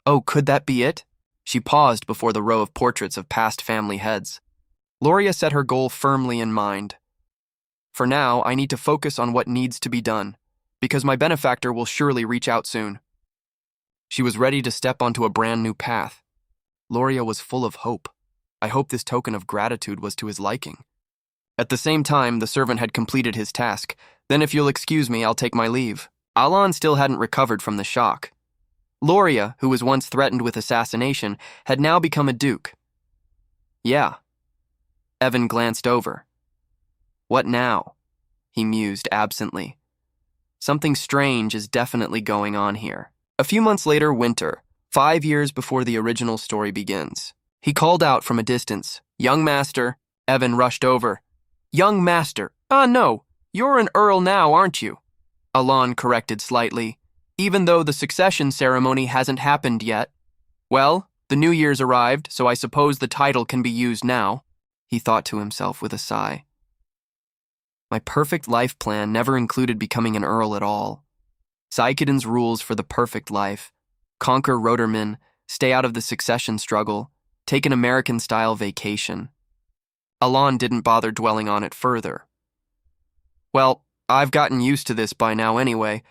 Oh, could that be it? She paused before the row of portraits of past family heads. Loria set her goal firmly in mind. For now, I need to focus on what needs to be done, because my benefactor will surely reach out soon. She was ready to step onto a brand new path. Loria was full of hope. I hope this token of gratitude was to his liking. At the same time, the servant had completed his task. Then if you'll excuse me, I'll take my leave. Alon still hadn't recovered from the shock. Loria, who was once threatened with assassination, had now become a duke. Yeah. Evan glanced over. What now? He mused absently. Something strange is definitely going on here. A few months later, winter, 5 years before the original story begins. He called out from a distance, "Young master." Evan rushed over. "Young master? Ah, no, you're an earl now, aren't you?" Alon corrected slightly. "Even though the succession ceremony hasn't happened yet." "Well, the New Year's arrived, so I suppose the title can be used now," he thought to himself with a sigh. My perfect life plan never included becoming an earl at all. Saikiden's rules for the perfect life: conquer Roderman, stay out of the succession struggle, take an American-style vacation. Alon didn't bother dwelling on it further. Well, I've gotten used to this by now anyway,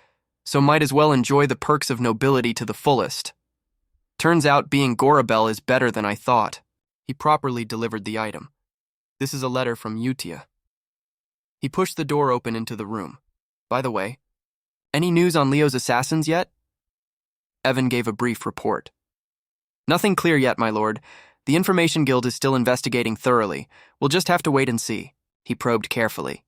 so might as well enjoy the perks of nobility to the fullest. Turns out being Gorabel is better than I thought. He properly delivered the item. This is a letter from Utia. He pushed the door open into the room. By the way, any news on Leo's assassins yet? Evan gave a brief report. Nothing clear yet, my lord. The Information Guild is still investigating thoroughly. We'll just have to wait and see. He probed carefully.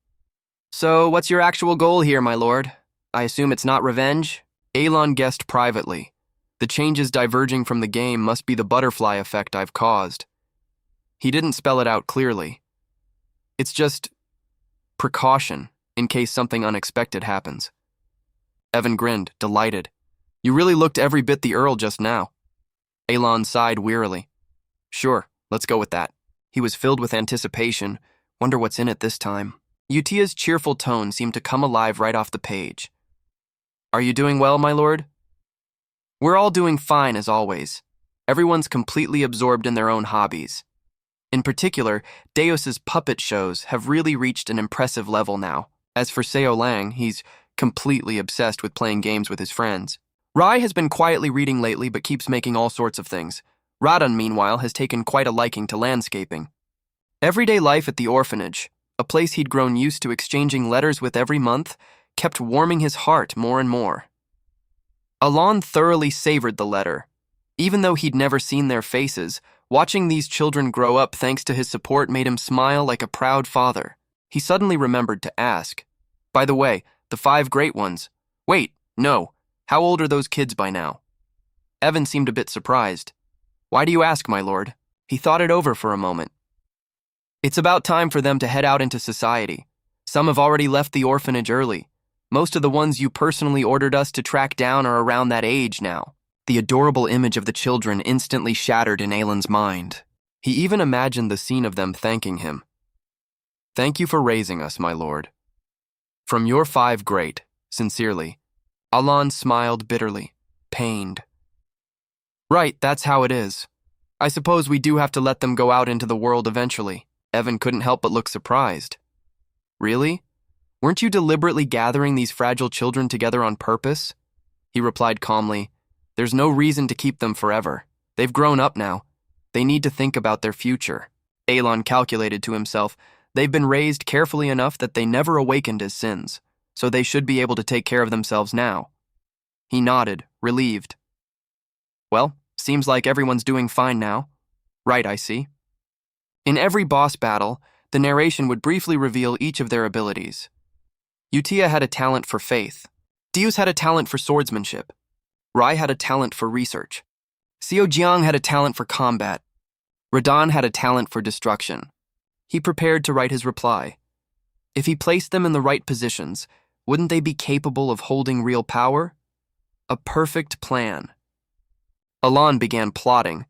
So, what's your actual goal here, my lord? I assume it's not revenge? Alon guessed privately. The changes diverging from the game must be the butterfly effect I've caused. He didn't spell it out clearly. It's just precaution, in case something unexpected happens. Evan grinned, delighted. You really looked every bit the Earl just now. Alon sighed wearily. Sure, let's go with that. He was filled with anticipation. Wonder what's in it this time. Utia's cheerful tone seemed to come alive right off the page. Are you doing well, my lord? We're all doing fine, as always. Everyone's completely absorbed in their own hobbies. In particular, Deos's puppet shows have really reached an impressive level now. As for Seo Lang, he's completely obsessed with playing games with his friends. Rai has been quietly reading lately but keeps making all sorts of things. Radan, meanwhile, has taken quite a liking to landscaping. Everyday life at the orphanage, a place he'd grown used to exchanging letters with every month, kept warming his heart more and more. Alon thoroughly savored the letter. Even though he'd never seen their faces, watching these children grow up thanks to his support made him smile like a proud father. He suddenly remembered to ask, by the way, the 5 great ones. Wait, no, how old are those kids by now? Evan seemed a bit surprised. Why do you ask, my lord? He thought it over for a moment. It's about time for them to head out into society. Some have already left the orphanage early. Most of the ones you personally ordered us to track down are around that age now. The adorable image of the children instantly shattered in Aelin's mind. He even imagined the scene of them thanking him. Thank you for raising us, my lord. From your 5 great, sincerely. Alon smiled bitterly, pained. Right, that's how it is. I suppose we do have to let them go out into the world eventually. Evan couldn't help but look surprised. Really? Weren't you deliberately gathering these fragile children together on purpose? He replied calmly, There's no reason to keep them forever. They've grown up now. They need to think about their future. Elon calculated to himself, They've been raised carefully enough that they never awakened as sins, so they should be able to take care of themselves now. He nodded, relieved. Well, seems like everyone's doing fine now. Right, I see. In every boss battle, the narration would briefly reveal each of their abilities. Utia had a talent for faith. Deus had a talent for swordsmanship. Rai had a talent for research. Xiao Jiang had a talent for combat. Radan had a talent for destruction. He prepared to write his reply. If he placed them in the right positions, wouldn't they be capable of holding real power? A perfect plan. Alon began plotting.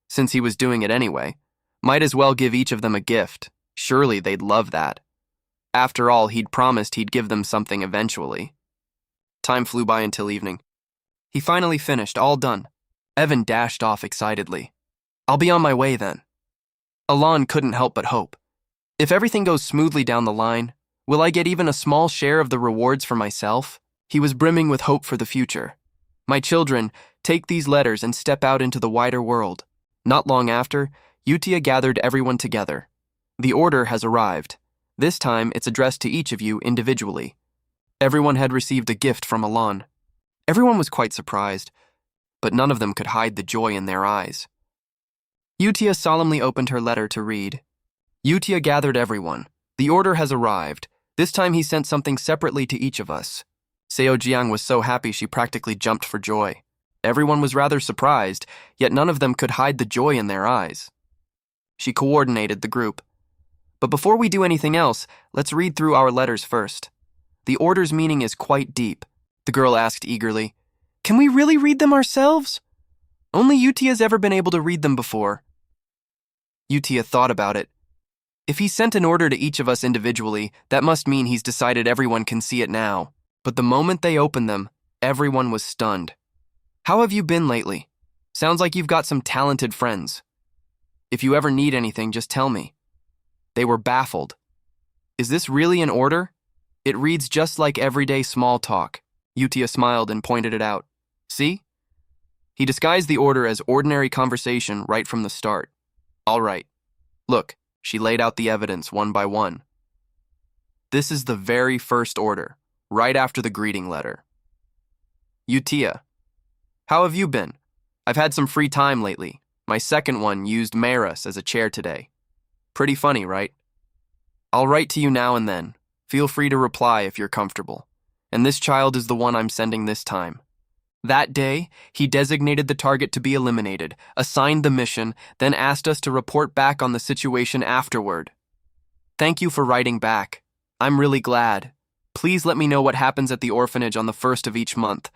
Since he was doing it anyway, might as well give each of them a gift. Surely they'd love that. After all, he'd promised he'd give them something eventually. Time flew by until evening. He finally finished, all done. Evan dashed off excitedly. I'll be on my way then. Alon couldn't help but hope. If everything goes smoothly down the line, will I get even a small share of the rewards for myself? He was brimming with hope for the future. My children, take these letters and step out into the wider world. Not long after, Utia gathered everyone together. The order has arrived. This time, it's addressed to each of you individually. Everyone had received a gift from Alon. Everyone was quite surprised, but none of them could hide the joy in their eyes. Utia solemnly opened her letter to read. Utia gathered everyone. The order has arrived. This time he sent something separately to each of us. Seo Jiang was so happy she practically jumped for joy. Everyone was rather surprised, yet none of them could hide the joy in their eyes. She coordinated the group. But before we do anything else, let's read through our letters first. The order's meaning is quite deep, the girl asked eagerly. Can we really read them ourselves? Only Utia's ever been able to read them before. Utia thought about it. If he sent an order to each of us individually, that must mean he's decided everyone can see it now. But the moment they opened them, everyone was stunned. How have you been lately? Sounds like you've got some talented friends. If you ever need anything, just tell me. They were baffled. Is this really an order? It reads just like everyday small talk. Utia smiled and pointed it out. See? He disguised the order as ordinary conversation right from the start. All right. Look, she laid out the evidence one by one. This is the very first order, right after the greeting letter. Utia, how have you been? I've had some free time lately. My second one used Maris as a chair today. Pretty funny, right? I'll write to you now and then. Feel free to reply if you're comfortable. And this child is the one I'm sending this time. That day, he designated the target to be eliminated, assigned the mission, then asked us to report back on the situation afterward. Thank you for writing back. I'm really glad. Please let me know what happens at the orphanage on the 1st of each month.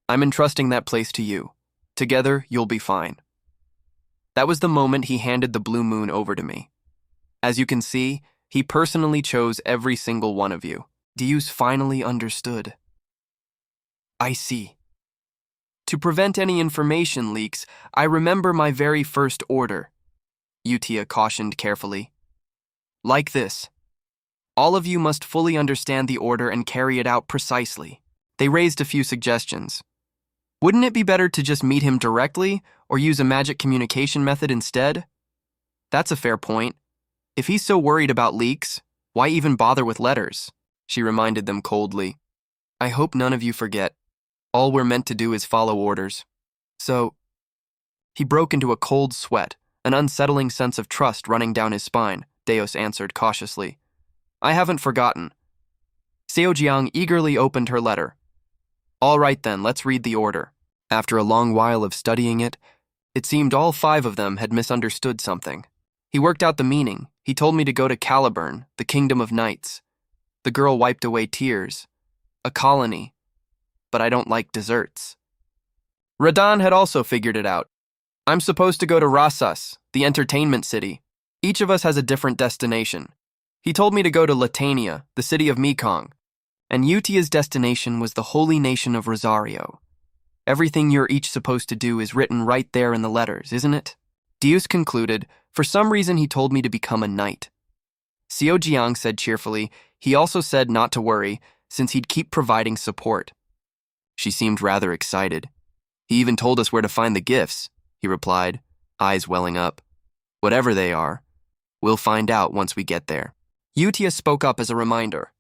I'm entrusting that place to you. Together, you'll be fine. That was the moment he handed the blue moon over to me. As you can see, he personally chose every single one of you. Deus finally understood. I see. To prevent any information leaks, I remember my very first order, Utia cautioned carefully. Like this. All of you must fully understand the order and carry it out precisely. They raised a few suggestions. Wouldn't it be better to just meet him directly or use a magic communication method instead? That's a fair point. If he's so worried about leaks, why even bother with letters? She reminded them coldly. I hope none of you forget. All we're meant to do is follow orders. So, he broke into a cold sweat, an unsettling sense of trust running down his spine. Deus answered cautiously. I haven't forgotten. Seo Jiang eagerly opened her letter. All right then, let's read the order. After a long while of studying it, it seemed all 5 of them had misunderstood something. He worked out the meaning. He told me to go to Caliburn, the kingdom of knights. The girl wiped away tears. A colony. But I don't like desserts. Radan had also figured it out. I'm supposed to go to Rasas, the entertainment city. Each of us has a different destination. He told me to go to Latania, the city of Mekong. And Utia's destination was the holy nation of Rosario. Everything you're each supposed to do is written right there in the letters, isn't it? Deus concluded, for some reason he told me to become a knight. Xiao Jiang said cheerfully. He also said not to worry, since he'd keep providing support. She seemed rather excited. He even told us where to find the gifts, he replied, eyes welling up. Whatever they are, we'll find out once we get there. Yutia spoke up as a reminder.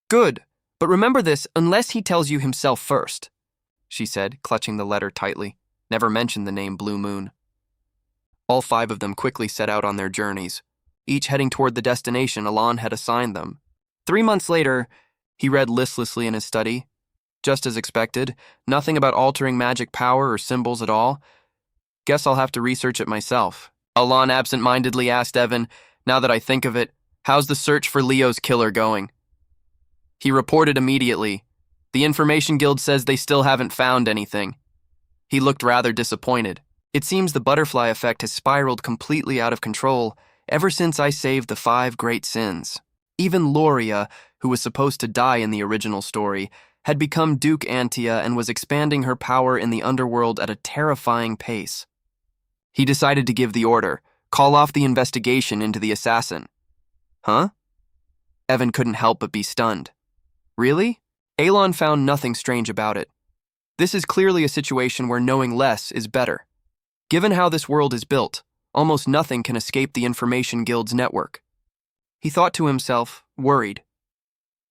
Good, but remember this unless he tells you himself first, she said, clutching the letter tightly. Never mentioned the name Blue Moon. All 5 of them quickly set out on their journeys, each heading toward the destination Alon had assigned them. 3 months later, he read listlessly in his study. Just as expected, nothing about altering magic power or symbols at all. Guess I'll have to research it myself. Alon absent-mindedly asked Evan, now that I think of it, how's the search for Leo's killer going? He reported immediately. The Information Guild says they still haven't found anything. He looked rather disappointed. It seems the butterfly effect has spiraled completely out of control ever since I saved the 5 great sins. Even Loria, who was supposed to die in the original story, had become Duke Antia and was expanding her power in the underworld at a terrifying pace. He decided to give the order, call off the investigation into the assassin. Huh? Evan couldn't help but be stunned. Really? Alon found nothing strange about it. This is clearly a situation where knowing less is better. Given how this world is built, almost nothing can escape the Information Guild's network. He thought to himself, worried.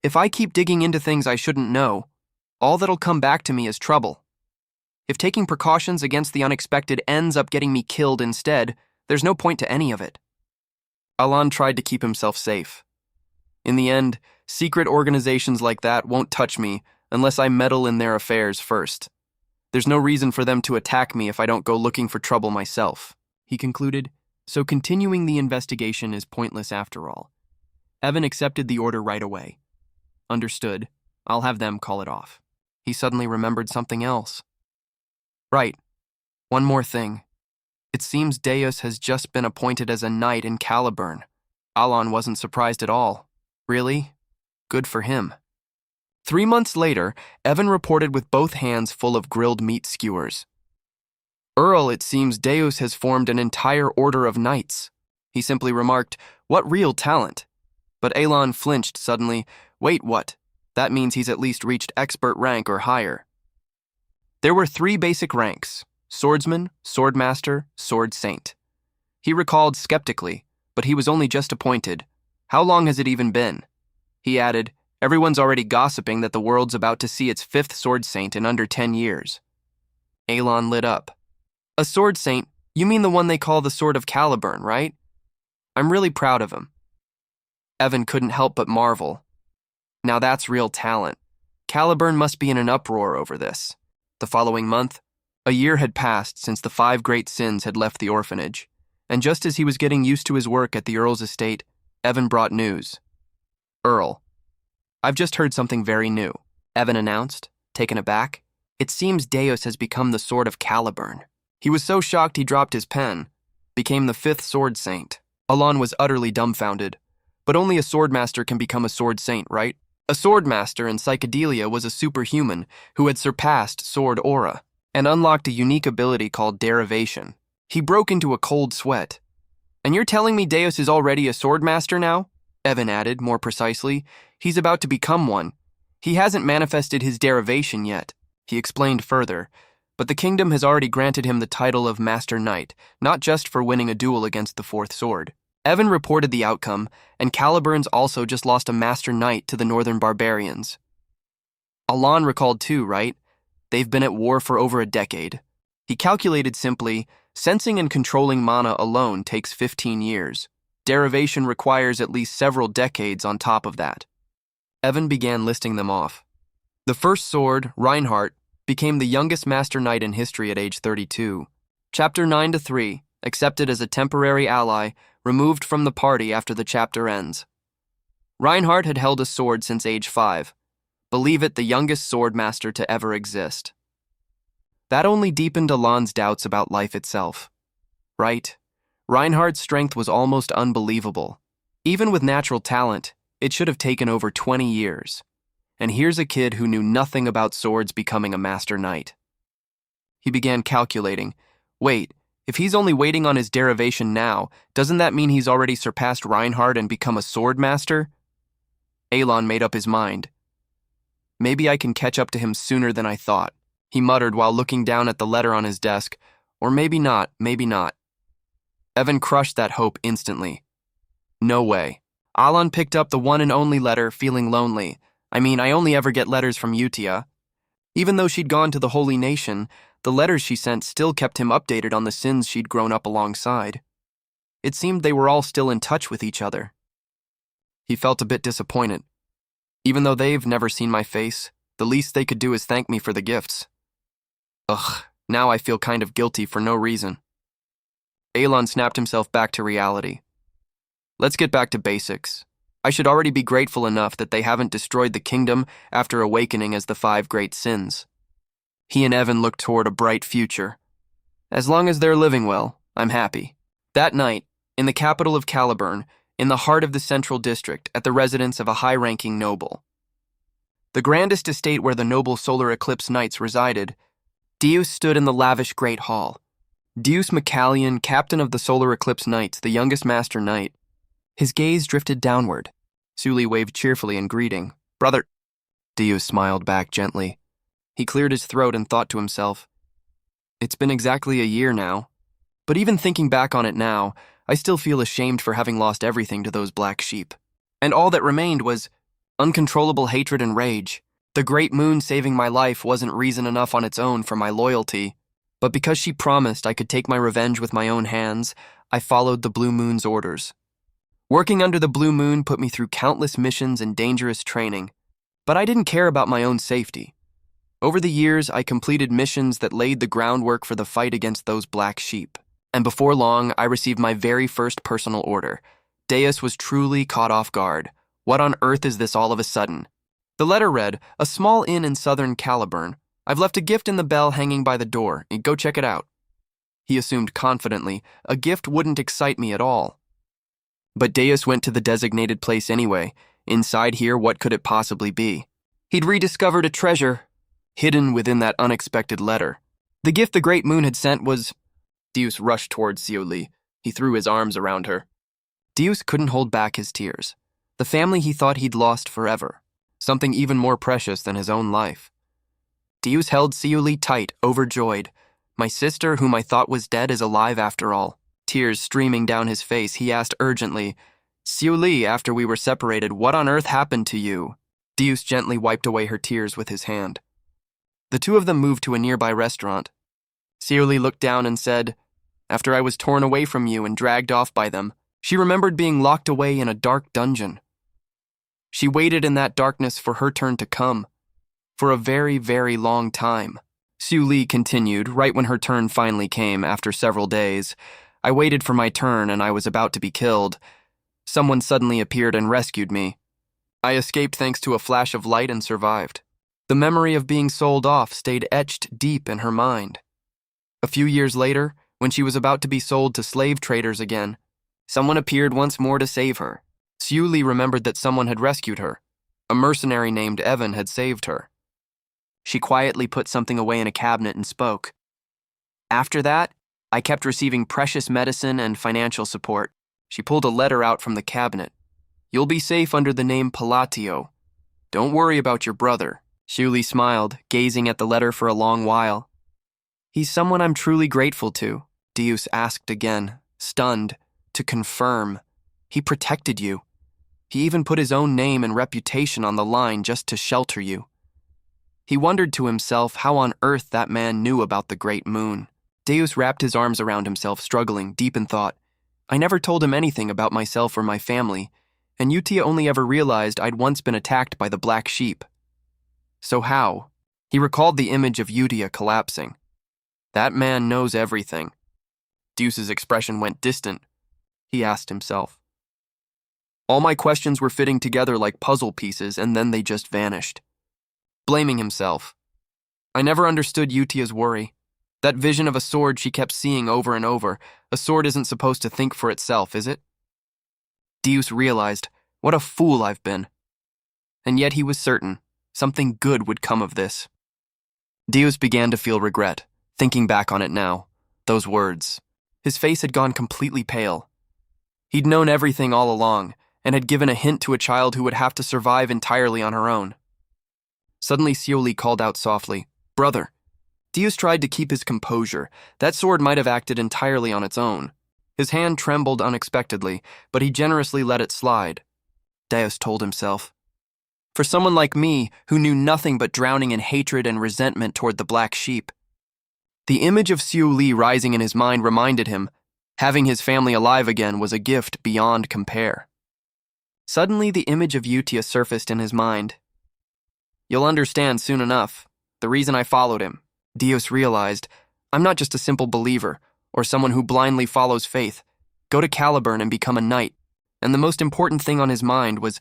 If I keep digging into things I shouldn't know, all that'll come back to me is trouble. If taking precautions against the unexpected ends up getting me killed instead, there's no point to any of it. Alon tried to keep himself safe. In the end, secret organizations like that won't touch me unless I meddle in their affairs first. There's no reason for them to attack me if I don't go looking for trouble myself, he concluded, so continuing the investigation is pointless after all. Evan accepted the order right away. Understood. I'll have them call it off. He suddenly remembered something else. Right. One more thing. It seems Deus has just been appointed as a knight in Caliburn. Alon wasn't surprised at all. Really? Good for him. 3 months later, Evan reported with both hands full of grilled meat skewers. Earl, it seems Deus has formed an entire order of knights. He simply remarked, what real talent? But Alon flinched suddenly. Wait, what? That means he's at least reached expert rank or higher. There were 3 basic ranks: swordsman, swordmaster, sword saint. He recalled skeptically, but he was only just appointed. How long has it even been? He added, everyone's already gossiping that the world's about to see its 5th sword saint in under 10 years. Alon lit up. A sword saint? You mean the one they call the Sword of Caliburn, right? I'm really proud of him. Evan couldn't help but marvel. Now that's real talent. Caliburn must be in an uproar over this. The following month, a year had passed since the 5 great sins had left the orphanage, and just as he was getting used to his work at the Earl's estate, Evan brought news. Earl, I've just heard something very new, Evan announced, taken aback. It seems Deus has become the Sword of Caliburn. He was so shocked he dropped his pen, became the 5th sword saint. Alon was utterly dumbfounded. But only a swordmaster can become a sword saint, right? A swordmaster in Psychedelia was a superhuman who had surpassed sword aura and unlocked a unique ability called derivation. He broke into a cold sweat. And you're telling me Deus is already a swordmaster now? Evan added, more precisely. He's about to become one. He hasn't manifested his derivation yet. He explained further. But the kingdom has already granted him the title of Master Knight, not just for winning a duel against the 4th sword. Evan reported the outcome, and Caliburn's also just lost a Master Knight to the Northern Barbarians. Alon recalled too, right? They've been at war for over a decade. He calculated simply, sensing and controlling mana alone takes 15 years. Derivation requires at least several decades on top of that. Evan began listing them off. The first sword, Reinhardt, became the youngest Master Knight in history at age 32. Chapter 9-3, accepted as a temporary ally, removed from the party after the chapter ends. Reinhardt had held a sword since age 5. Believe it, the youngest sword master to ever exist. That only deepened Alon's doubts about life itself. Right? Reinhardt's strength was almost unbelievable. Even with natural talent, it should have taken over 20 years. And here's a kid who knew nothing about swords becoming a Master Knight. He began calculating. Wait, If he's only waiting on his derivation now, doesn't that mean he's already surpassed Reinhardt and become a sword master? Alon made up his mind. Maybe I can catch up to him sooner than I thought, he muttered while looking down at the letter on his desk. Or maybe not, maybe not. Evan crushed that hope instantly. No way. Alon picked up the one and only letter, feeling lonely. I only ever get letters from Utia. Even though she'd gone to the Holy Nation, the letters she sent still kept him updated on the sins she'd grown up alongside. It seemed they were all still in touch with each other. He felt a bit disappointed. Even though they've never seen my face, the least they could do is thank me for the gifts. Ugh, now I feel kind of guilty for no reason. Alon snapped himself back to reality. Let's get back to basics. I should already be grateful enough that they haven't destroyed the kingdom after awakening as the 5 great sins. He and Evan looked toward a bright future. As long as they're living well, I'm happy. That night, in the capital of Caliburn, in the heart of the Central District, at the residence of a high-ranking noble. The grandest estate where the noble solar eclipse knights resided, Deus stood in the lavish great hall. Deus McCallion, captain of the solar eclipse knights, the youngest master knight. His gaze drifted downward. Sully waved cheerfully in greeting. Brother. Deus smiled back gently. He cleared his throat and thought to himself, it's been exactly a year now. But even thinking back on it now, I still feel ashamed for having lost everything to those black sheep. And all that remained was uncontrollable hatred and rage. The great moon saving my life wasn't reason enough on its own for my loyalty. But because she promised I could take my revenge with my own hands, I followed the Blue Moon's orders. Working under the Blue Moon put me through countless missions and dangerous training, but I didn't care about my own safety. Over the years, I completed missions that laid the groundwork for the fight against those black sheep, and before long, I received my very first personal order. Deus was truly caught off guard. What on earth is this all of a sudden? The letter read, a small inn in southern Caliburn. I've left a gift in the bell hanging by the door. Go check it out. He assumed confidently, a gift wouldn't excite me at all. But Deus went to the designated place anyway. Inside here, what could it possibly be? He'd rediscovered a treasure, hidden within that unexpected letter. The gift the Great Moon had sent was... Deus rushed towards Xiuli. He threw his arms around her. Deus couldn't hold back his tears. The family he thought he'd lost forever. Something even more precious than his own life. Deus held Xiuli tight, overjoyed. My sister, whom I thought was dead, is alive after all. Tears streaming down his face, he asked urgently, Xiuli, after we were separated, what on earth happened to you? Deus gently wiped away her tears with his hand. The two of them moved to a nearby restaurant. Xiuli looked down and said, after I was torn away from you and dragged off by them, she remembered being locked away in a dark dungeon. She waited in that darkness for her turn to come, for a very, very long time. Xiuli continued, right when her turn finally came, after several days. I waited for my turn and I was about to be killed. Someone suddenly appeared and rescued me. I escaped thanks to a flash of light and survived. The memory of being sold off stayed etched deep in her mind. A few years later, when she was about to be sold to slave traders again, someone appeared once more to save her. Xiuli remembered that someone had rescued her. A mercenary named Evan had saved her. She quietly put something away in a cabinet and spoke. After that, I kept receiving precious medicine and financial support. She pulled a letter out from the cabinet. You'll be safe under the name Palatio. Don't worry about your brother. Xiuli smiled, gazing at the letter for a long while. He's someone I'm truly grateful to, Deus asked again, stunned, to confirm. He protected you. He even put his own name and reputation on the line just to shelter you. He wondered to himself how on earth that man knew about the Great Moon. Deus wrapped his arms around himself, struggling, deep in thought. I never told him anything about myself or my family, and Utia only ever realized I'd once been attacked by the black sheep. So how? He recalled the image of Utia collapsing. That man knows everything. Deus's expression went distant. He asked himself. All my questions were fitting together like puzzle pieces, and then they just vanished. Blaming himself. I never understood Utia's worry. That vision of a sword she kept seeing over and over. A sword isn't supposed to think for itself, is it? Deus realized, what a fool I've been. And yet he was certain, something good would come of this. Deus began to feel regret, thinking back on it now. Those words, His face had gone completely pale. He'd known everything all along, and had given a hint to a child who would have to survive entirely on her own. Suddenly, Seoli called out softly, "Brother." Dios tried to keep his composure. That sword might have acted entirely on its own. His hand trembled unexpectedly, but he generously let it slide. Dios told himself. For someone like me, who knew nothing but drowning in hatred and resentment toward the black sheep. The image of Seoli rising in his mind reminded him, having his family alive again was a gift beyond compare. Suddenly, the image of Utia surfaced in his mind. You'll understand soon enough, the reason I followed him. Dios realized, I'm not just a simple believer, or someone who blindly follows faith. Go to Caliburn and become a knight. And the most important thing on his mind was,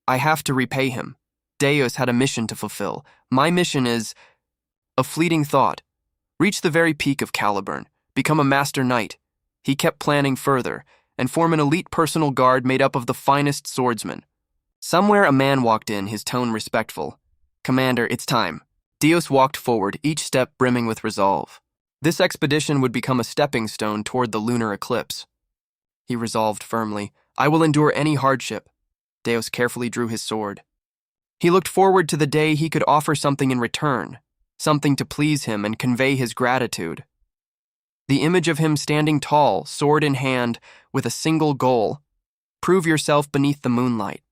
I have to repay him. Dios had a mission to fulfill. My mission is a fleeting thought. Reach the very peak of Caliburn, become a master knight. He kept planning further, and form an elite personal guard made up of the finest swordsmen. Somewhere a man walked in, his tone respectful. Commander, it's time. Dios walked forward, each step brimming with resolve. This expedition would become a stepping stone toward the lunar eclipse. He resolved firmly, I will endure any hardship. Dios carefully drew his sword. He looked forward to the day he could offer something in return, something to please him and convey his gratitude. The image of him standing tall, sword in hand, with a single goal, prove yourself beneath the moonlight.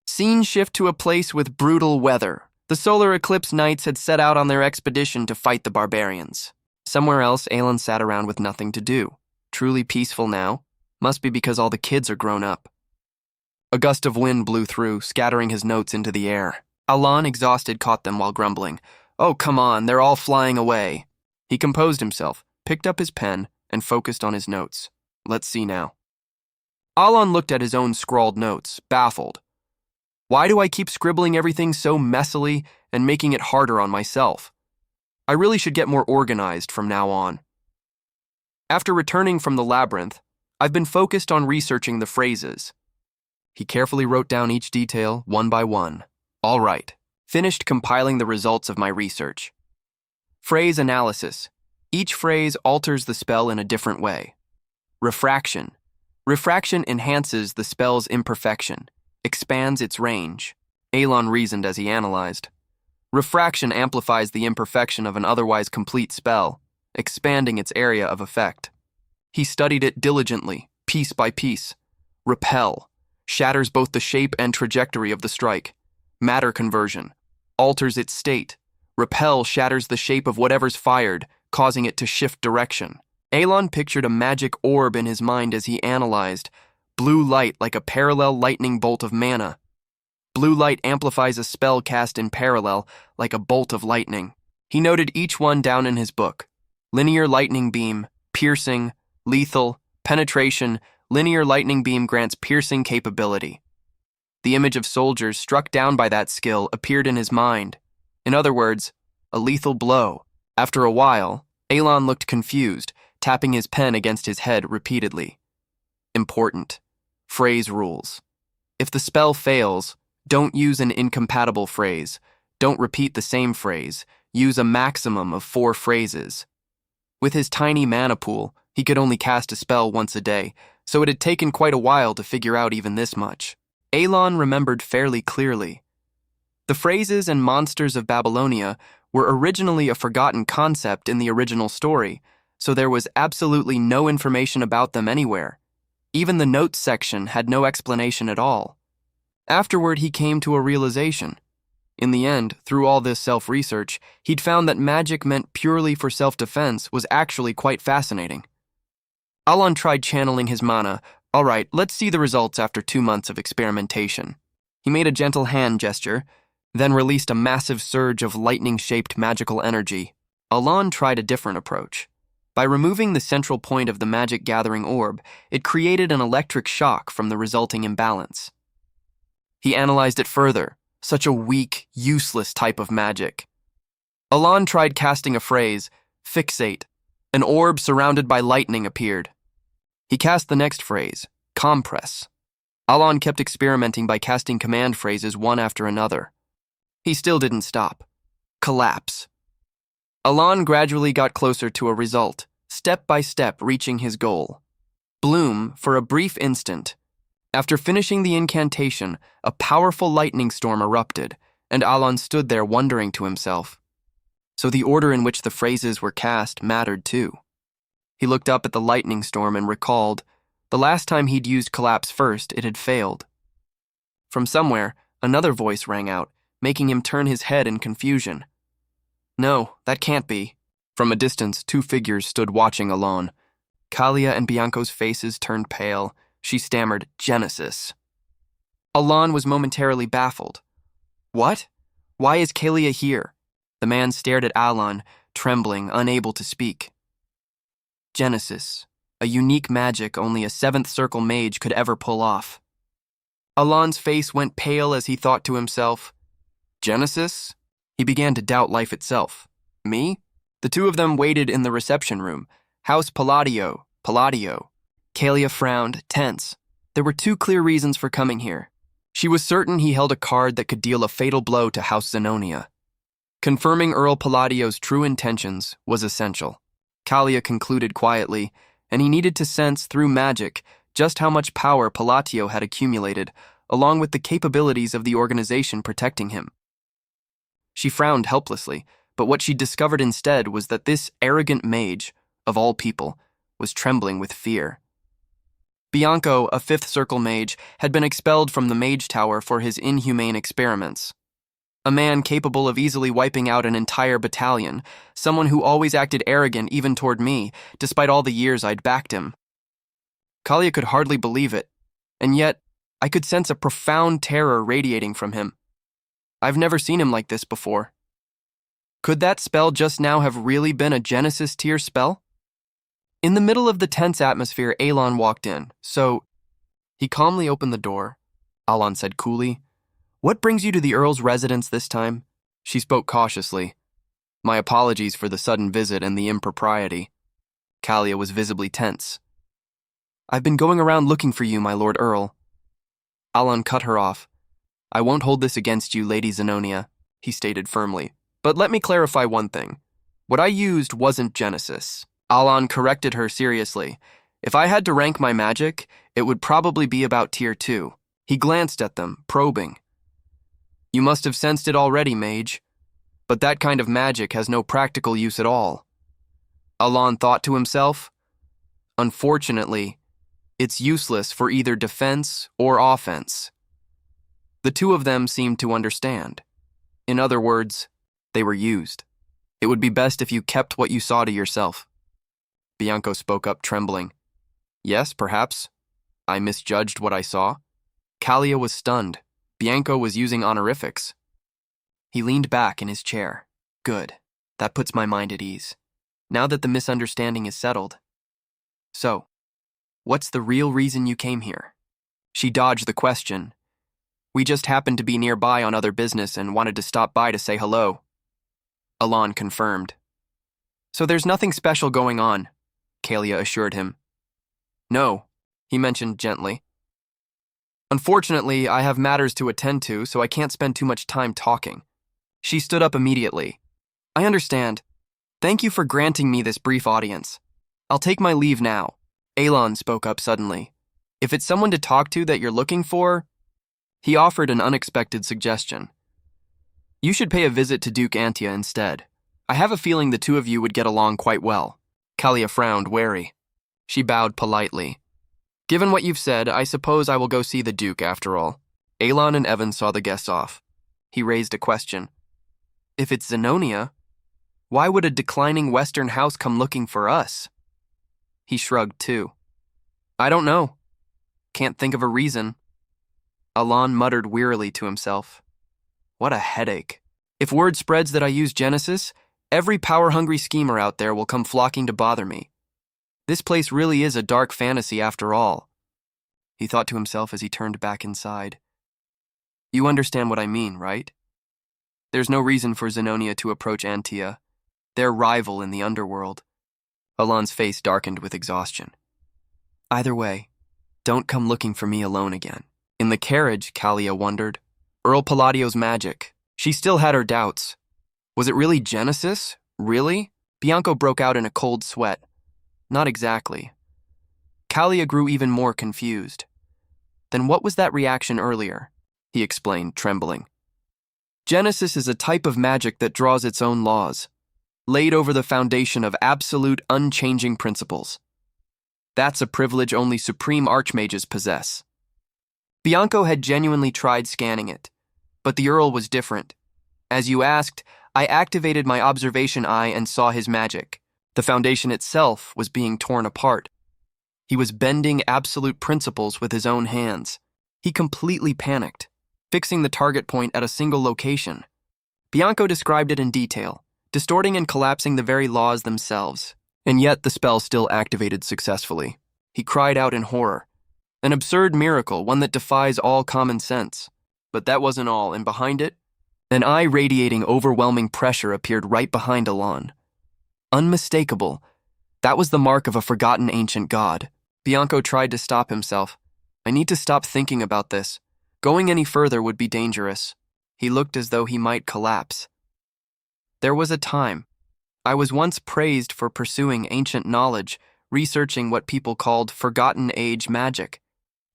Scene shift to a place with brutal weather. The solar eclipse knights had set out on their expedition to fight the barbarians. Somewhere else, Aelin sat around with nothing to do. Truly peaceful now. Must be because all the kids are grown up. A gust of wind blew through, scattering his notes into the air. Alan, exhausted, caught them while grumbling. Oh, come on, they're all flying away. He composed himself, picked up his pen, and focused on his notes. Let's see now. Alan looked at his own scrawled notes, baffled. Why do I keep scribbling everything so messily and making it harder on myself? I really should get more organized from now on. After returning from the labyrinth, I've been focused on researching the phrases. He carefully wrote down each detail, one by one. All right. Finished compiling the results of my research. Phrase analysis. Each phrase alters the spell in a different way. Refraction. Refraction enhances the spell's imperfection, expands its range. Aelin reasoned as he analyzed. Refraction amplifies the imperfection of an otherwise complete spell, expanding its area of effect. He studied it diligently, piece by piece. Repel. Shatters both the shape and trajectory of the strike. Matter conversion. Alters its state. Repel shatters the shape of whatever's fired, causing it to shift direction. Aelin pictured a magic orb in his mind as he analyzed. Blue light like a parallel lightning bolt of mana. Blue light amplifies a spell cast in parallel like a bolt of lightning. He noted each one down in his book. Linear lightning beam, piercing, lethal, penetration. Linear lightning beam grants piercing capability. The image of soldiers struck down by that skill appeared in his mind. In other words, a lethal blow. After a while, Aelin looked confused, tapping his pen against his head repeatedly. Important. Phrase rules. If the spell fails, don't use an incompatible phrase. Don't repeat the same phrase. Use a maximum of 4 phrases. With his tiny mana pool, he could only cast a spell once a day, so it had taken quite a while to figure out even this much. Aelin remembered fairly clearly. The phrases and monsters of Babylonia were originally a forgotten concept in the original story, so there was absolutely no information about them anywhere. Even the notes section had no explanation at all. Afterward, he came to a realization. In the end, through all this self-research, he'd found that magic meant purely for self-defense was actually quite fascinating. Alan tried channeling his mana. All right, let's see the results after 2 months of experimentation. He made a gentle hand gesture, then released a massive surge of lightning-shaped magical energy. Alan tried a different approach. By removing the central point of the magic-gathering orb, it created an electric shock from the resulting imbalance. He analyzed it further. Such a weak, useless type of magic. Alan tried casting a phrase, fixate. An orb surrounded by lightning appeared. He cast the next phrase, compress. Alan kept experimenting by casting command phrases one after another. He still didn't stop. Collapse. Alan gradually got closer to a result, step by step reaching his goal. Bloom, for a brief instant. After finishing the incantation, a powerful lightning storm erupted, and Alon stood there wondering to himself. So the order in which the phrases were cast mattered too. He looked up at the lightning storm and recalled, the last time he'd used Collapse first, it had failed. From somewhere, another voice rang out, making him turn his head in confusion. No, that can't be. From a distance, two figures stood watching Alon. Kalia and Bianco's faces turned pale. She stammered, Genesis. Alon was momentarily baffled. What? Why is Kalia here? The man stared at Alon, trembling, unable to speak. Genesis, a unique magic only a 7th Circle mage could ever pull off. Alon's face went pale as he thought to himself, Genesis? He began to doubt life itself. Me? The two of them waited in the reception room. House Palladio. Kalia frowned, tense. There were 2 clear reasons for coming here. She was certain he held a card that could deal a fatal blow to House Zenonia. Confirming Earl Palladio's true intentions was essential. Kalia concluded quietly, and he needed to sense through magic just how much power Palladio had accumulated, along with the capabilities of the organization protecting him. She frowned helplessly, but what she discovered instead was that this arrogant mage, of all people, was trembling with fear. Bianco, a 5th Circle mage, had been expelled from the Mage Tower for his inhumane experiments. A man capable of easily wiping out an entire battalion, someone who always acted arrogant even toward me, despite all the years I'd backed him. Kalia could hardly believe it, and yet I could sense a profound terror radiating from him. I've never seen him like this before. Could that spell just now have really been a Genesis tier spell? In the middle of the tense atmosphere, Alon walked in, so he calmly opened the door. Alon said coolly, What brings you to the Earl's residence this time? She spoke cautiously. My apologies for the sudden visit and the impropriety. Kalia was visibly tense. I've been going around looking for you, my Lord Earl. Alon cut her off. I won't hold this against you, Lady Zenonia, he stated firmly. But let me clarify one thing. What I used wasn't Genesis. Alon corrected her seriously. If I had to rank my magic, it would probably be about tier 2. He glanced at them, probing. You must have sensed it already, mage. But that kind of magic has no practical use at all. Alon thought to himself. Unfortunately, it's useless for either defense or offense. The two of them seemed to understand. In other words, they were used. It would be best if you kept what you saw to yourself. Bianco spoke up, trembling. Yes, perhaps. I misjudged what I saw. Kalia was stunned. Bianco was using honorifics. He leaned back in his chair. Good. That puts my mind at ease. Now that the misunderstanding is settled. So, what's the real reason you came here? She dodged the question. We just happened to be nearby on other business and wanted to stop by to say hello. Alon confirmed. So there's nothing special going on, Kalia assured him. No, he mentioned gently. Unfortunately, I have matters to attend to, so I can't spend too much time talking. She stood up immediately. I understand. Thank you for granting me this brief audience. I'll take my leave now. Alon spoke up suddenly. If it's someone to talk to that you're looking for... He offered an unexpected suggestion. You should pay a visit to Duke Antia instead. I have a feeling the two of you would get along quite well. Kalia frowned, wary. She bowed politely. Given what you've said, I suppose I will go see the Duke after all. Alon and Evan saw the guests off. He raised a question. If it's Zenonia, why would a declining Western house come looking for us? He shrugged too. I don't know. Can't think of a reason. Alon muttered wearily to himself. What a headache. If word spreads that I use Genesis, every power-hungry schemer out there will come flocking to bother me. This place really is a dark fantasy after all, he thought to himself as he turned back inside. You understand what I mean, right? There's no reason for Zenonia to approach Antia, their rival in the underworld. Alon's face darkened with exhaustion. Either way, don't come looking for me alone again. In the carriage, Kalia wondered. Earl Palladio's magic. She still had her doubts. Was it really Genesis? Really? Bianco broke out in a cold sweat. Not exactly. Kalia grew even more confused. Then what was that reaction earlier? He explained, trembling. Genesis is a type of magic that draws its own laws, laid over the foundation of absolute, unchanging principles. That's a privilege only supreme archmages possess. Bianco had genuinely tried scanning it, but the Earl was different. As you asked, I activated my observation eye and saw his magic. The foundation itself was being torn apart. He was bending absolute principles with his own hands. He completely panicked, fixing the target point at a single location. Bianco described it in detail, distorting and collapsing the very laws themselves. And yet the spell still activated successfully. He cried out in horror. An absurd miracle, one that defies all common sense. But that wasn't all, and behind it, an eye radiating overwhelming pressure appeared right behind Alon. Unmistakable. That was the mark of a forgotten ancient god. Bianco tried to stop himself. I need to stop thinking about this. Going any further would be dangerous. He looked as though he might collapse. There was a time. I was once praised for pursuing ancient knowledge, researching what people called forgotten age magic.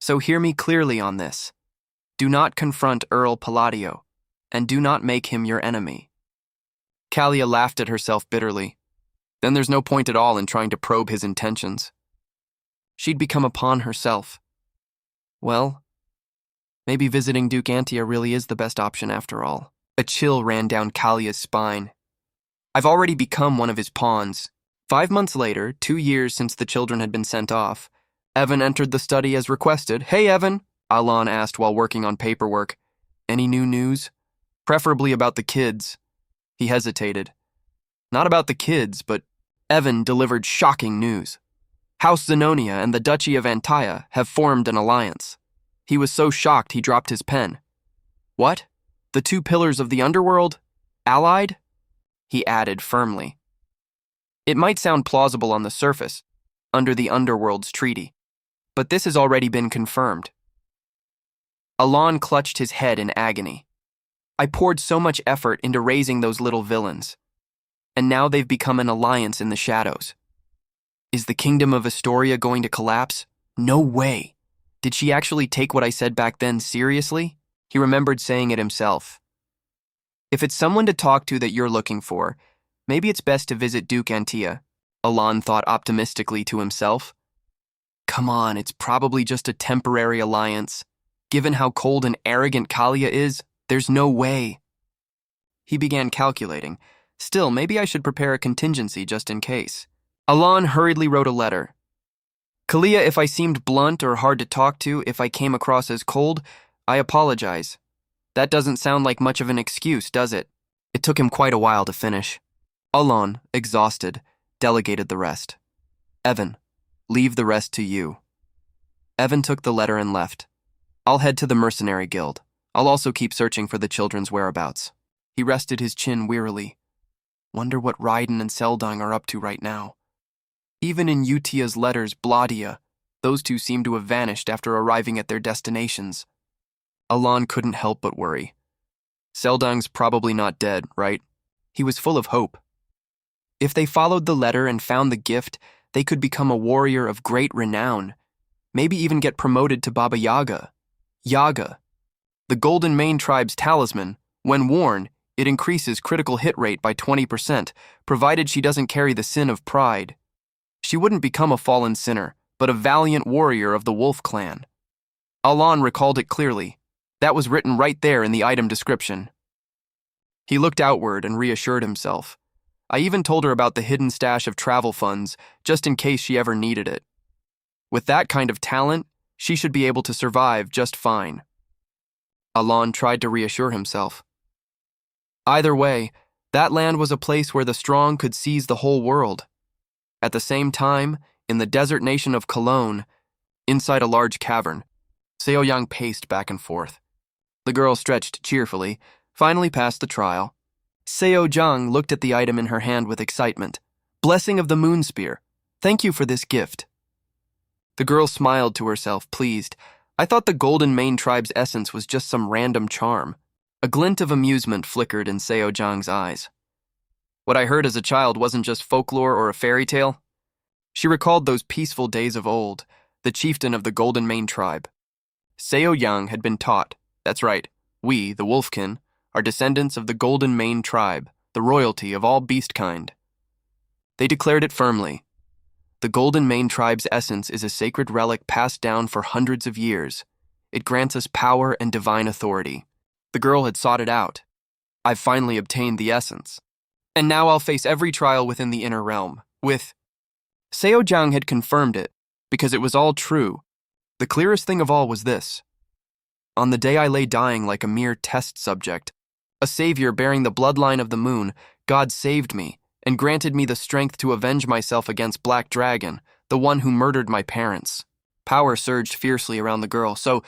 So hear me clearly on this. Do not confront Earl Palladio, and do not make him your enemy. Kalia laughed at herself bitterly. Then there's no point at all in trying to probe his intentions. She'd become a pawn herself. Well, maybe visiting Duke Antia really is the best option after all. A chill ran down Kalia's spine. I've already become one of his pawns. 5 months later, 2 years since the children had been sent off, Evan entered the study as requested. Hey, Evan, Alon asked while working on paperwork. Any new news? Preferably about the kids. He hesitated. Not about the kids, but Evan delivered shocking news. House Zenonia and the Duchy of Antaya have formed an alliance. He was so shocked he dropped his pen. What? The 2 pillars of the underworld? Allied? He added firmly. It might sound plausible on the surface, under the underworld's treaty, but this has already been confirmed. Alon clutched his head in agony. I poured so much effort into raising those little villains, and now they've become an alliance in the shadows. Is the kingdom of Astoria going to collapse? No way. Did she actually take what I said back then seriously? He remembered saying it himself. If it's someone to talk to that you're looking for, maybe it's best to visit Duke Antia, Alon thought optimistically to himself. Come on, it's probably just a temporary alliance. Given how cold and arrogant Kalia is, there's no way. He began calculating. Still, maybe I should prepare a contingency just in case. Alon hurriedly wrote a letter. Kalia, if I seemed blunt or hard to talk to, if I came across as cold, I apologize. That doesn't sound like much of an excuse, does it? It took him quite a while to finish. Alon, exhausted, delegated the rest. Evan, leave the rest to you. Evan took the letter and left. I'll head to the Mercenary Guild. I'll also keep searching for the children's whereabouts. He rested his chin wearily. Wonder what Raiden and Seldang are up to right now. Even in Utia's letters, Bladia, those two seem to have vanished after arriving at their destinations. Alon couldn't help but worry. Seldang's probably not dead, right? He was full of hope. If they followed the letter and found the gift, they could become a warrior of great renown, maybe even get promoted to Baba Yaga. Yaga, the Golden Mane tribe's talisman. When worn, it increases critical hit rate by 20%, provided she doesn't carry the sin of pride. She wouldn't become a fallen sinner, but a valiant warrior of the Wolf clan. Alon recalled it clearly. That was written right there in the item description. He looked outward and reassured himself. I even told her about the hidden stash of travel funds, just in case she ever needed it. With that kind of talent, she should be able to survive just fine. Alon tried to reassure himself. Either way, that land was a place where the strong could seize the whole world. At the same time, in the desert nation of Cologne, inside a large cavern, Seo Yang paced back and forth. The girl stretched cheerfully, finally passed the trial. Seo Zhang looked at the item in her hand with excitement. Blessing of the Moon Spear. Thank you for this gift. The girl smiled to herself, pleased. I thought the Golden Mane tribe's essence was just some random charm. A glint of amusement flickered in Seo Zhang's eyes. What I heard as a child wasn't just folklore or a fairy tale. She recalled those peaceful days of old, the chieftain of the Golden Mane tribe. Seo Yang had been taught, that's right, we, the Wolfkin, are descendants of the Golden Mane tribe, the royalty of all beast kind. They declared it firmly. The Golden Mane tribe's essence is a sacred relic passed down for hundreds of years. It grants us power and divine authority. The girl had sought it out. I've finally obtained the essence. And now I'll face every trial within the inner realm, with... Seo Jiang had confirmed it, because it was all true. The clearest thing of all was this. On the day I lay dying like a mere test subject, a savior bearing the bloodline of the moon, God saved me and granted me the strength to avenge myself against Black Dragon, the one who murdered my parents. Power surged fiercely around the girl, so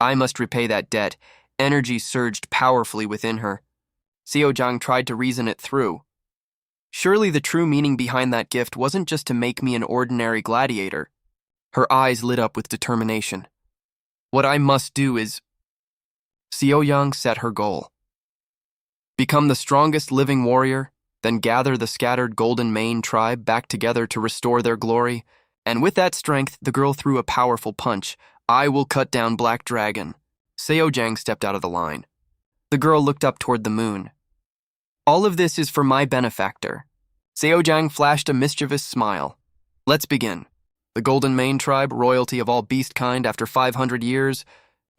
I must repay that debt. Energy surged powerfully within her. Seo Jiang tried to reason it through. Surely the true meaning behind that gift wasn't just to make me an ordinary gladiator. Her eyes lit up with determination. What I must do is... Seo Jiang set her goal. Become the strongest living warrior, then gather the scattered Golden Mane tribe back together to restore their glory, and with that strength, the girl threw a powerful punch. I will cut down Black Dragon. Seo Jiang stepped out of the line. The girl looked up toward the moon. All of this is for my benefactor. Seo Jiang flashed a mischievous smile. Let's begin. The Golden Mane tribe, royalty of all beast kind after 500 years.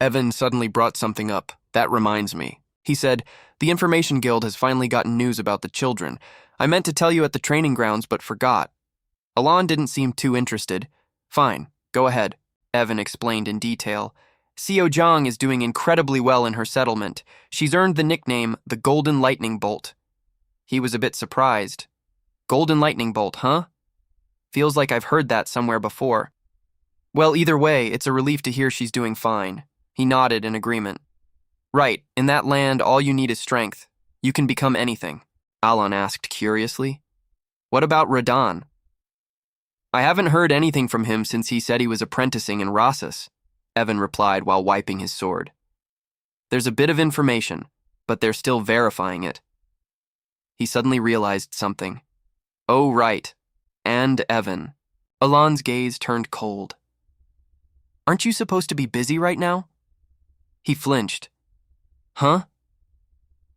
Evan suddenly brought something up. That reminds me. He said, the Information Guild has finally gotten news about the children. I meant to tell you at the training grounds, but forgot. Alon didn't seem too interested. Fine, go ahead, Evan explained in detail. Seo Jiang is doing incredibly well in her settlement. She's earned the nickname the Golden Lightning Bolt. He was a bit surprised. Golden Lightning Bolt, huh? Feels like I've heard that somewhere before. Well, either way, it's a relief to hear she's doing fine. He nodded in agreement. Right, in that land, all you need is strength. You can become anything. Alon asked curiously. What about Radan? I haven't heard anything from him since he said he was apprenticing in Rosas, Evan replied while wiping his sword. There's a bit of information, but they're still verifying it. He suddenly realized something. Oh, right. And Evan. Alon's gaze turned cold. Aren't you supposed to be busy right now? He flinched. Huh?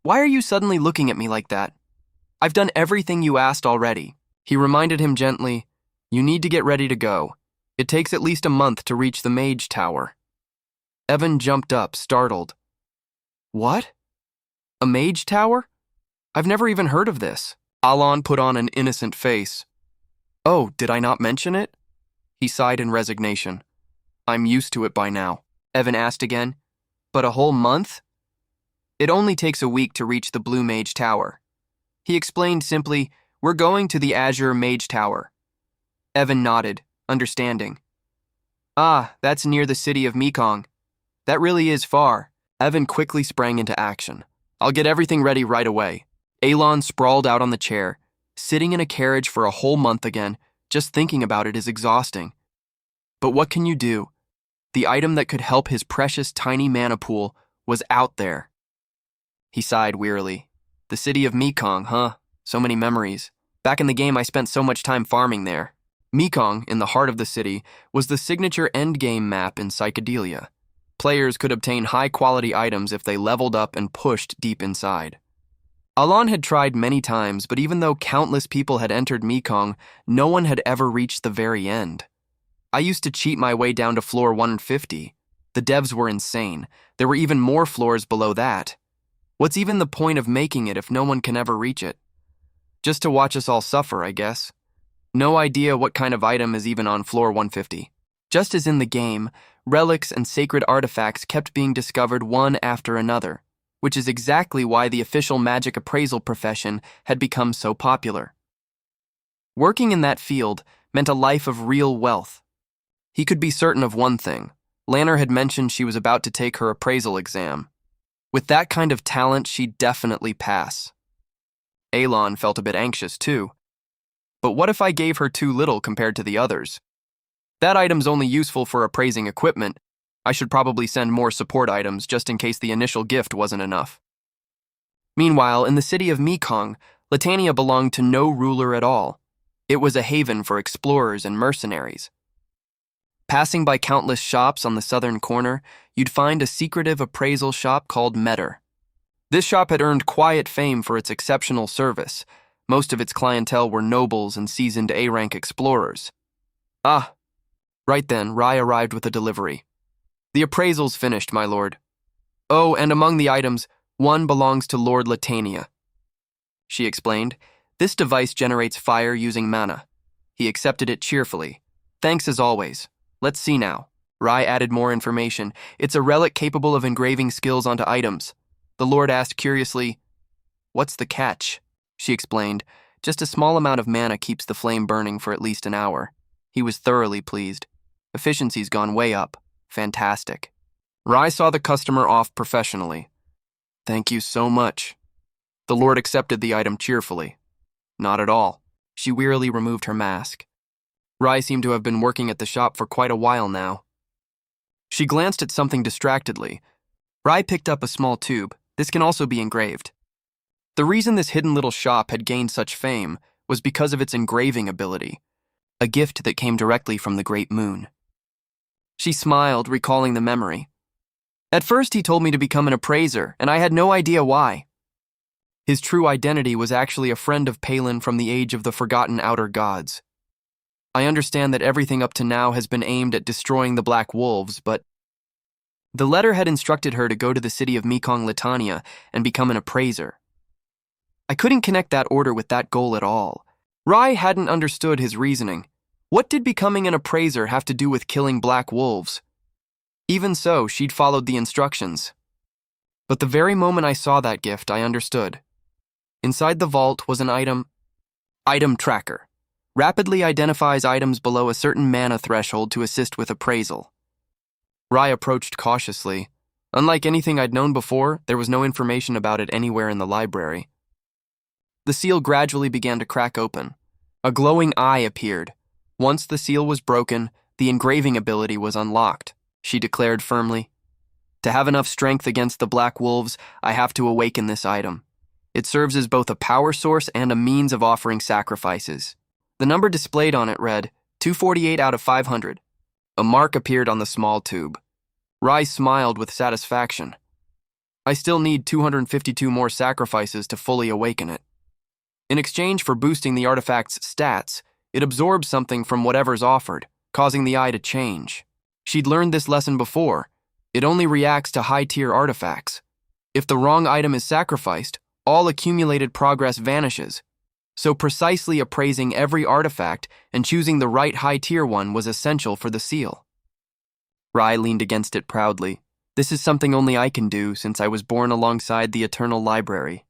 Why are you suddenly looking at me like that? I've done everything you asked already. He reminded him gently, you need to get ready to go. It takes at least a month to reach the Mage Tower. Evan jumped up, startled. What? A Mage Tower? I've never even heard of this. Alon put on an innocent face. Oh, did I not mention it? He sighed in resignation. I'm used to it by now. Evan asked again. But a whole month? It only takes a week to reach the Blue Mage Tower. He explained simply, we're going to the Azure Mage Tower. Evan nodded, understanding. Ah, that's near the city of Mekong. That really is far. Evan quickly sprang into action. I'll get everything ready right away. Alon sprawled out on the chair. Sitting in a carriage for a whole month again, just thinking about it is exhausting. But what can you do? The item that could help his precious tiny mana pool was out there. He sighed wearily. The city of Mekong, huh? So many memories. Back in the game, I spent so much time farming there. Mekong, in the heart of the city, was the signature endgame map in Psychedelia. Players could obtain high-quality items if they leveled up and pushed deep inside. Alon had tried many times, but even though countless people had entered Mekong, no one had ever reached the very end. I used to cheat my way down to floor 150. The devs were insane. There were even more floors below that. What's even the point of making it if no one can ever reach it? Just to watch us all suffer, I guess. No idea what kind of item is even on floor 150. Just as in the game, relics and sacred artifacts kept being discovered one after another, which is exactly why the official magic appraisal profession had become so popular. Working in that field meant a life of real wealth. He could be certain of one thing. Lanner had mentioned she was about to take her appraisal exam. With that kind of talent, she'd definitely pass. Alon felt a bit anxious, too. But what if I gave her too little compared to the others? That item's only useful for appraising equipment. I should probably send more support items just in case the initial gift wasn't enough. Meanwhile, in the city of Mekong, Latania belonged to no ruler at all. It was a haven for explorers and mercenaries. Passing by countless shops on the southern corner, you'd find a secretive appraisal shop called Metter. This shop had earned quiet fame for its exceptional service. Most of its clientele were nobles and seasoned A-rank explorers. Ah, right then, Rai arrived with a delivery. The appraisal's finished, my lord. Oh, and among the items, one belongs to Lord Latania. She explained, this device generates fire using mana. He accepted it cheerfully. Thanks as always. Let's see now. Rai added more information. It's a relic capable of engraving skills onto items. The lord asked curiously, what's the catch? She explained, just a small amount of mana keeps the flame burning for at least an hour. He was thoroughly pleased. Efficiency's gone way up. Fantastic. Rai saw the customer off professionally. Thank you so much. The lord accepted the item cheerfully. Not at all. She wearily removed her mask. Rai seemed to have been working at the shop for quite a while now. She glanced at something distractedly. Rai picked up a small tube. This can also be engraved. The reason this hidden little shop had gained such fame was because of its engraving ability, a gift that came directly from the great moon. She smiled, recalling the memory. At first he told me to become an appraiser, and I had no idea why. His true identity was actually a friend of Palin from the age of the forgotten outer gods. I understand that everything up to now has been aimed at destroying the Black Wolves, but the letter had instructed her to go to the city of Mekong Latania and become an appraiser. I couldn't connect that order with that goal at all. Rai hadn't understood his reasoning. What did becoming an appraiser have to do with killing Black Wolves? Even so, she'd followed the instructions. But the very moment I saw that gift, I understood. Inside the vault was an item tracker. Rapidly identifies items below a certain mana threshold to assist with appraisal. Rai approached cautiously. Unlike anything I'd known before, there was no information about it anywhere in the library. The seal gradually began to crack open. A glowing eye appeared. Once the seal was broken, the engraving ability was unlocked, she declared firmly. To have enough strength against the Black Wolves, I have to awaken this item. It serves as both a power source and a means of offering sacrifices. The number displayed on it read 248 out of 500. A mark appeared on the small tube. Rai smiled with satisfaction. I still need 252 more sacrifices to fully awaken it. In exchange for boosting the artifact's stats, it absorbs something from whatever's offered, causing the eye to change. She'd learned this lesson before. It only reacts to high-tier artifacts. If the wrong item is sacrificed, all accumulated progress vanishes. So precisely appraising every artifact and choosing the right high-tier one was essential for the seal. Rai leaned against it proudly. This is something only I can do since I was born alongside the Eternal Library.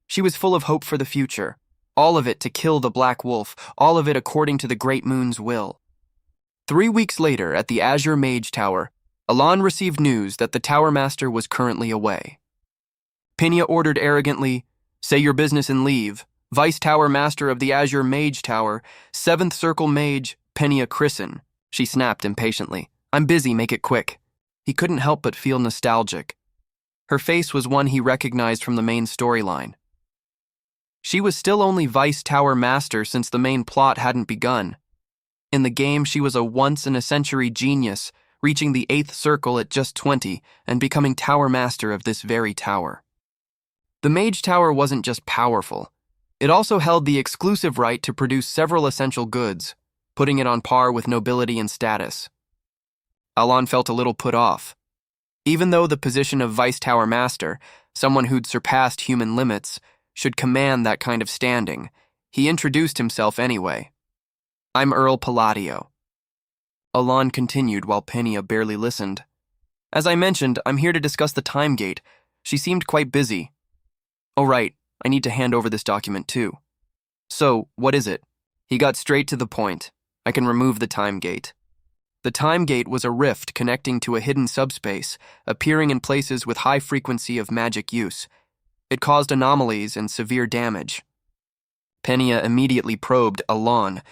She was full of hope for the future. All of it to kill the Black Wolf, all of it according to the Great Moon's will. 3 weeks later, at the Azure Mage Tower, Alon received news that the Tower Master was currently away. Pinya ordered arrogantly, "Say your business and leave. Vice Tower Master of the Azure Mage Tower, 7th Circle Mage, Pinya Chrisen." She snapped impatiently. "I'm busy, make it quick." He couldn't help but feel nostalgic. Her face was one he recognized from the main storyline. She was still only Vice Tower Master since the main plot hadn't begun. In the game, she was a once-in-a-century genius, reaching the 8th Circle at just 20 and becoming Tower Master of this very tower. The Mage Tower wasn't just powerful. It also held the exclusive right to produce several essential goods, putting it on par with nobility and status. Alon felt a little put off. Even though the position of Vice Tower Master, someone who'd surpassed human limits, should command that kind of standing, he introduced himself anyway. "I'm Earl Palladio." Alon continued while Pinya barely listened. "As I mentioned, I'm here to discuss the time gate." She seemed quite busy. "Oh right, I need to hand over this document too." "So, what is it?" He got straight to the point. "I can remove the time gate." The time gate was a rift connecting to a hidden subspace, appearing in places with high frequency of magic use. It caused anomalies and severe damage. Pinya immediately probed Alon.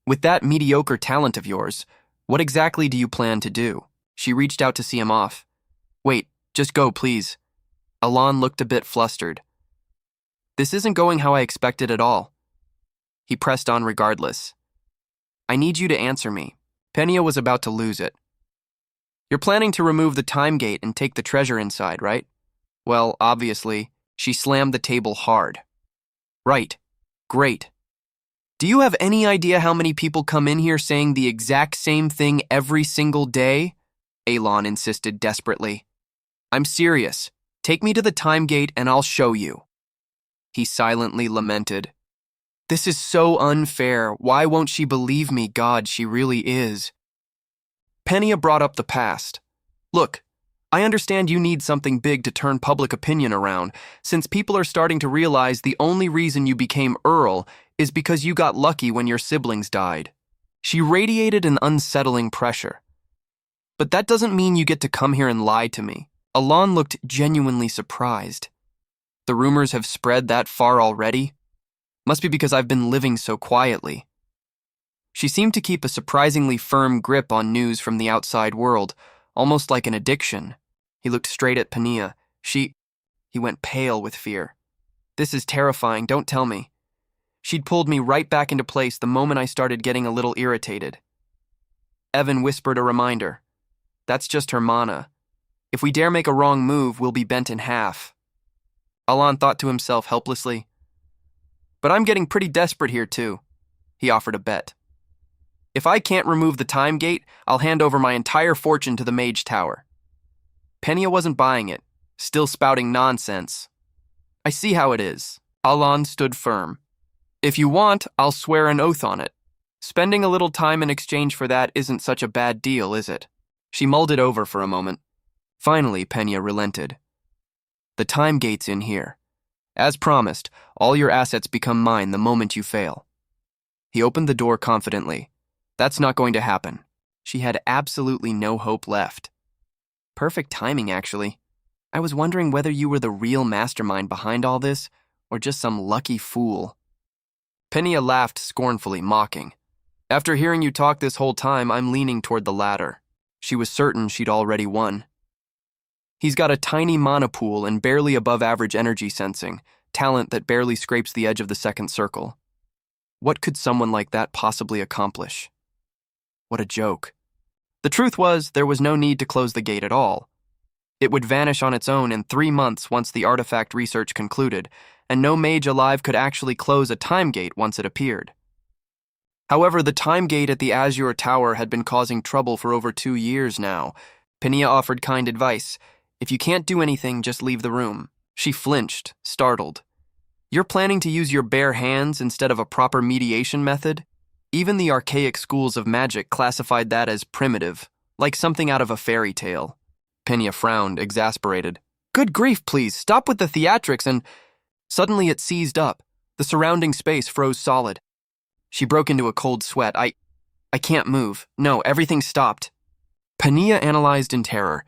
"With that mediocre talent of yours, what exactly do you plan to do?" She reached out to see him off. "Wait, just go, please." Alon looked a bit flustered. "This isn't going how I expected at all." He pressed on regardless. I need you to answer me. Penia was about to lose it. You're planning to remove the time gate and take the treasure inside, right? Well, obviously, she slammed the table hard. Right. Great. Do you have any idea how many people come in here saying the exact same thing every single day? Alon insisted desperately. I'm serious. Take me to the time gate and I'll show you. He silently lamented. This is so unfair. Why won't she believe me? God, she really is. Penia brought up the past. Look, I understand you need something big to turn public opinion around, since people are starting to realize the only reason you became Earl is because you got lucky when your siblings died. She radiated an unsettling pressure. But that doesn't mean you get to come here and lie to me. Alon looked genuinely surprised. The rumors have spread that far already? Must be because I've been living so quietly. She seemed to keep a surprisingly firm grip on news from the outside world, almost like an addiction. He looked straight at Penia. He went pale with fear. This is terrifying, don't tell me. She'd pulled me right back into place the moment I started getting a little irritated. Evan whispered a reminder. That's just her mana. If we dare make a wrong move, we'll be bent in half. Alon thought to himself helplessly. But I'm getting pretty desperate here too. He offered a bet. If I can't remove the time gate, I'll hand over my entire fortune to the Mage Tower. Penia wasn't buying it, still spouting nonsense. I see how it is. Alon stood firm. If you want, I'll swear an oath on it. Spending a little time in exchange for that isn't such a bad deal, is it? She mulled it over for a moment. Finally, Penia relented. The time gate's in here. As promised, all your assets become mine the moment you fail. He opened the door confidently. That's not going to happen. She had absolutely no hope left. Perfect timing, actually. I was wondering whether you were the real mastermind behind all this, or just some lucky fool. Penia laughed scornfully, mocking. After hearing you talk this whole time, I'm leaning toward the latter. She was certain she'd already won. He's got a tiny mana pool and barely above average energy sensing, talent that barely scrapes the edge of the second circle. What could someone like that possibly accomplish? What a joke. The truth was, there was no need to close the gate at all. It would vanish on its own in 3 months once the artifact research concluded, and no mage alive could actually close a time gate once it appeared. However, the time gate at the Azure Tower had been causing trouble for over 2 years now. Penia offered kind advice. If you can't do anything, just leave the room. She flinched, startled. You're planning to use your bare hands instead of a proper mediation method? Even the archaic schools of magic classified that as primitive, like something out of a fairy tale. Penia frowned, exasperated. Good grief, please, stop with the theatrics and... Suddenly it seized up. The surrounding space froze solid. She broke into a cold sweat. I can't move. No, everything stopped. Penia analyzed in terror.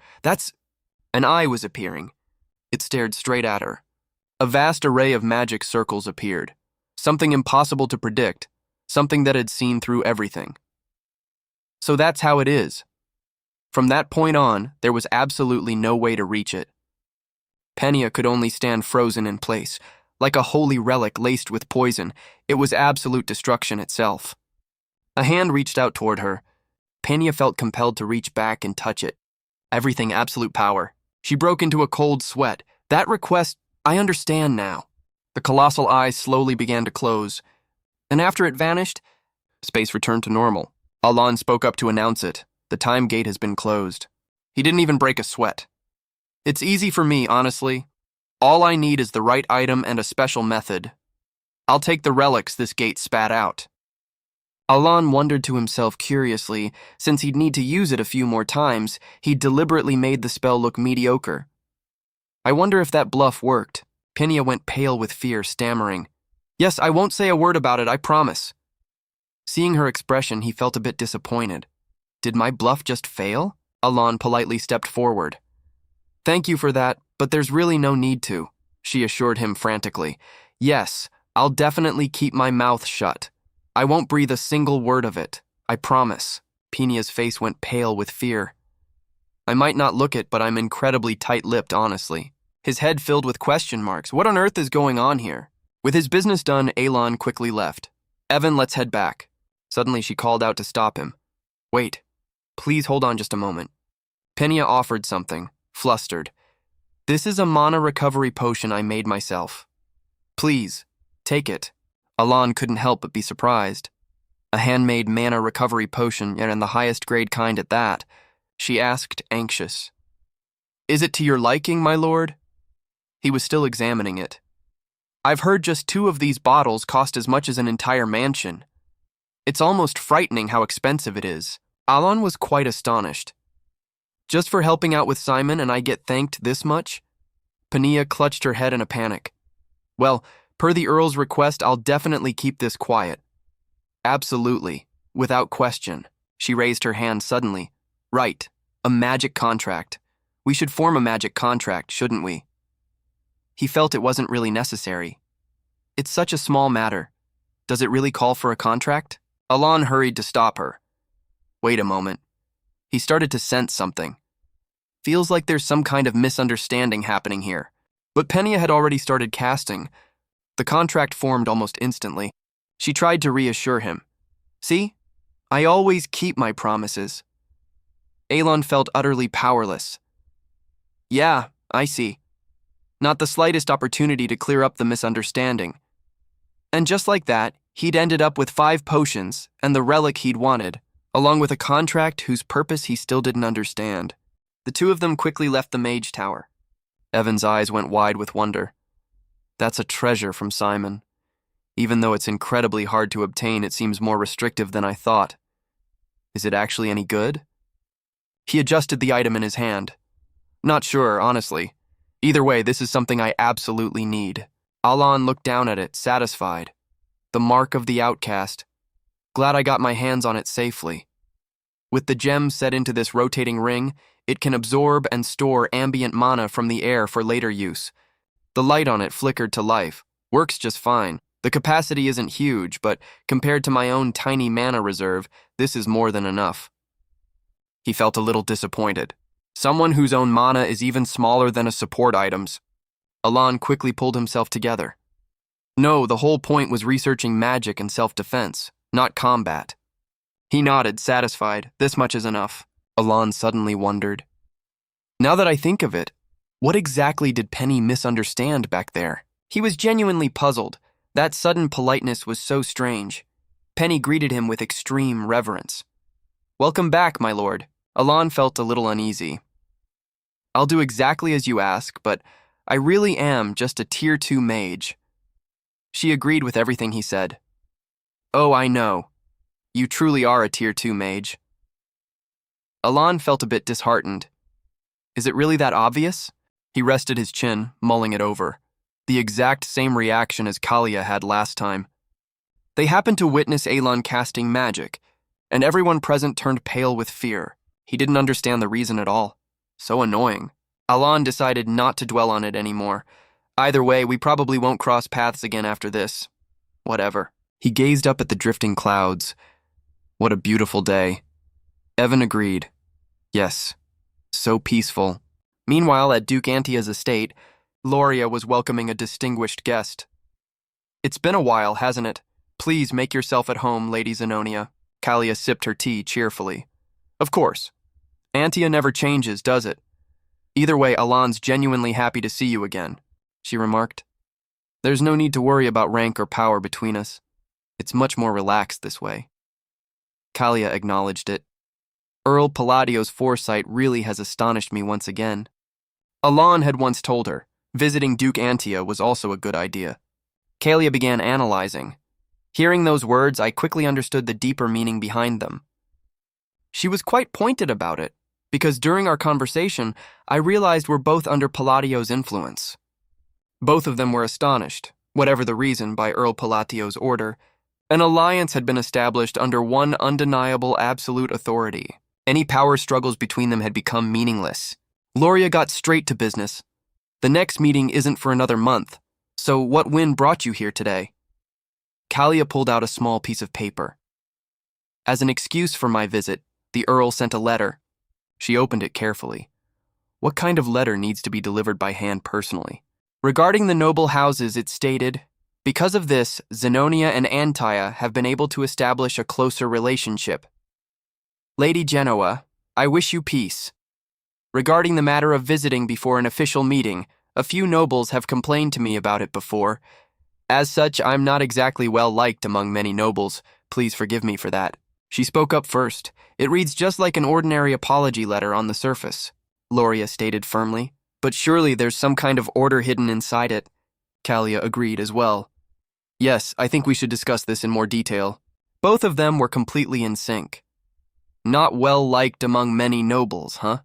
An eye was appearing. It stared straight at her. A vast array of magic circles appeared. Something impossible to predict. Something that had seen through everything. So that's how it is. From that point on, there was absolutely no way to reach it. Penia could only stand frozen in place. Like a holy relic laced with poison, it was absolute destruction itself. A hand reached out toward her. Penia felt compelled to reach back and touch it. Everything absolute power. She broke into a cold sweat. That request, I understand now. The colossal eyes slowly began to close. And after it vanished, space returned to normal. Alon spoke up to announce it. The time gate has been closed. He didn't even break a sweat. It's easy for me, honestly. All I need is the right item and a special method. I'll take the relics this gate spat out. Alon wondered to himself curiously, since he'd need to use it a few more times, he'd deliberately made the spell look mediocre. I wonder if that bluff worked. Penia went pale with fear, stammering. Yes, I won't say a word about it, I promise. Seeing her expression, he felt a bit disappointed. Did my bluff just fail? Alon politely stepped forward. Thank you for that, but there's really no need to, she assured him frantically. Yes, I'll definitely keep my mouth shut. I won't breathe a single word of it, I promise. Penia's face went pale with fear. I might not look it, but I'm incredibly tight-lipped, honestly. His head filled with question marks. What on earth is going on here? With his business done, Alon quickly left. Evan, let's head back. Suddenly she called out to stop him. Wait, please hold on just a moment. Penia offered something, flustered. This is a mana recovery potion I made myself. Please, take it. Alon couldn't help but be surprised. A handmade mana recovery potion, and the highest grade kind at that. She asked, anxious. Is it to your liking, my lord? He was still examining it. I've heard just 2 of these bottles cost as much as an entire mansion. It's almost frightening how expensive it is. Alon was quite astonished. Just for helping out with Simon and I get thanked this much? Penia clutched her head in a panic. Well, per the Earl's request, I'll definitely keep this quiet. Absolutely, without question. She raised her hand suddenly. Right, a magic contract. We should form a magic contract, shouldn't we? He felt it wasn't really necessary. It's such a small matter. Does it really call for a contract? Alon hurried to stop her. Wait a moment. He started to sense something. Feels like there's some kind of misunderstanding happening here. But Penia had already started casting. The contract formed almost instantly. She tried to reassure him. See? I always keep my promises. Alon felt utterly powerless. Yeah, I see. Not the slightest opportunity to clear up the misunderstanding. And just like that, he'd ended up with 5 potions and the relic he'd wanted, along with a contract whose purpose he still didn't understand. The 2 of them quickly left the mage tower. Evan's eyes went wide with wonder. That's a treasure from Simon. Even though it's incredibly hard to obtain, it seems more restrictive than I thought. Is it actually any good? He adjusted the item in his hand. Not sure, honestly. Either way, this is something I absolutely need. Alon looked down at it, satisfied. The mark of the outcast. Glad I got my hands on it safely. With the gem set into this rotating ring, it can absorb and store ambient mana from the air for later use. The light on it flickered to life. Works just fine. The capacity isn't huge, but compared to my own tiny mana reserve, this is more than enough. He felt a little disappointed. Someone whose own mana is even smaller than a support item's. Alon quickly pulled himself together. No, the whole point was researching magic and self-defense, not combat. He nodded, satisfied. This much is enough. Alon suddenly wondered. Now that I think of it, what exactly did Penny misunderstand back there? He was genuinely puzzled. That sudden politeness was so strange. Penny greeted him with extreme reverence. Welcome back, my lord. Alon felt a little uneasy. I'll do exactly as you ask, but I really am just a Tier 2 mage. She agreed with everything he said. Oh, I know. You truly are a Tier 2 mage. Alon felt a bit disheartened. Is it really that obvious? He rested his chin, mulling it over. The exact same reaction as Kalia had last time. They happened to witness Alon casting magic, and everyone present turned pale with fear. He didn't understand the reason at all. So annoying. Alon decided not to dwell on it anymore. Either way, we probably won't cross paths again after this. Whatever. He gazed up at the drifting clouds. What a beautiful day. Evan agreed. Yes, so peaceful. Meanwhile, at Duke Antia's estate, Loria was welcoming a distinguished guest. It's been a while, hasn't it? Please make yourself at home, Lady Zenonia. Kalia sipped her tea cheerfully. Of course. Antia never changes, does it? Either way, Alon's genuinely happy to see you again, she remarked. There's no need to worry about rank or power between us. It's much more relaxed this way. Kalia acknowledged it. Earl Palladio's foresight really has astonished me once again. Alon had once told her, visiting Duke Antia was also a good idea. Kalia began analyzing. Hearing those words, I quickly understood the deeper meaning behind them. She was quite pointed about it, because during our conversation, I realized we're both under Palladio's influence. Both of them were astonished, whatever the reason, by Earl Palladio's order. An alliance had been established under one undeniable absolute authority. Any power struggles between them had become meaningless. Loria got straight to business. The next meeting isn't for another month, so what wind brought you here today? Kalia pulled out a small piece of paper. As an excuse for my visit, the Earl sent a letter. She opened it carefully. What kind of letter needs to be delivered by hand personally? Regarding the noble houses, it stated, Because of this, Zenonia and Antaya have been able to establish a closer relationship. Lady Genoa, I wish you peace. Regarding the matter of visiting before an official meeting, a few nobles have complained to me about it before. As such, I'm not exactly well liked among many nobles. Please forgive me for that. She spoke up first. It reads just like an ordinary apology letter on the surface, Loria stated firmly. But surely there's some kind of order hidden inside it. Kalia agreed as well. Yes, I think we should discuss this in more detail. Both of them were completely in sync. Not well liked among many nobles, huh?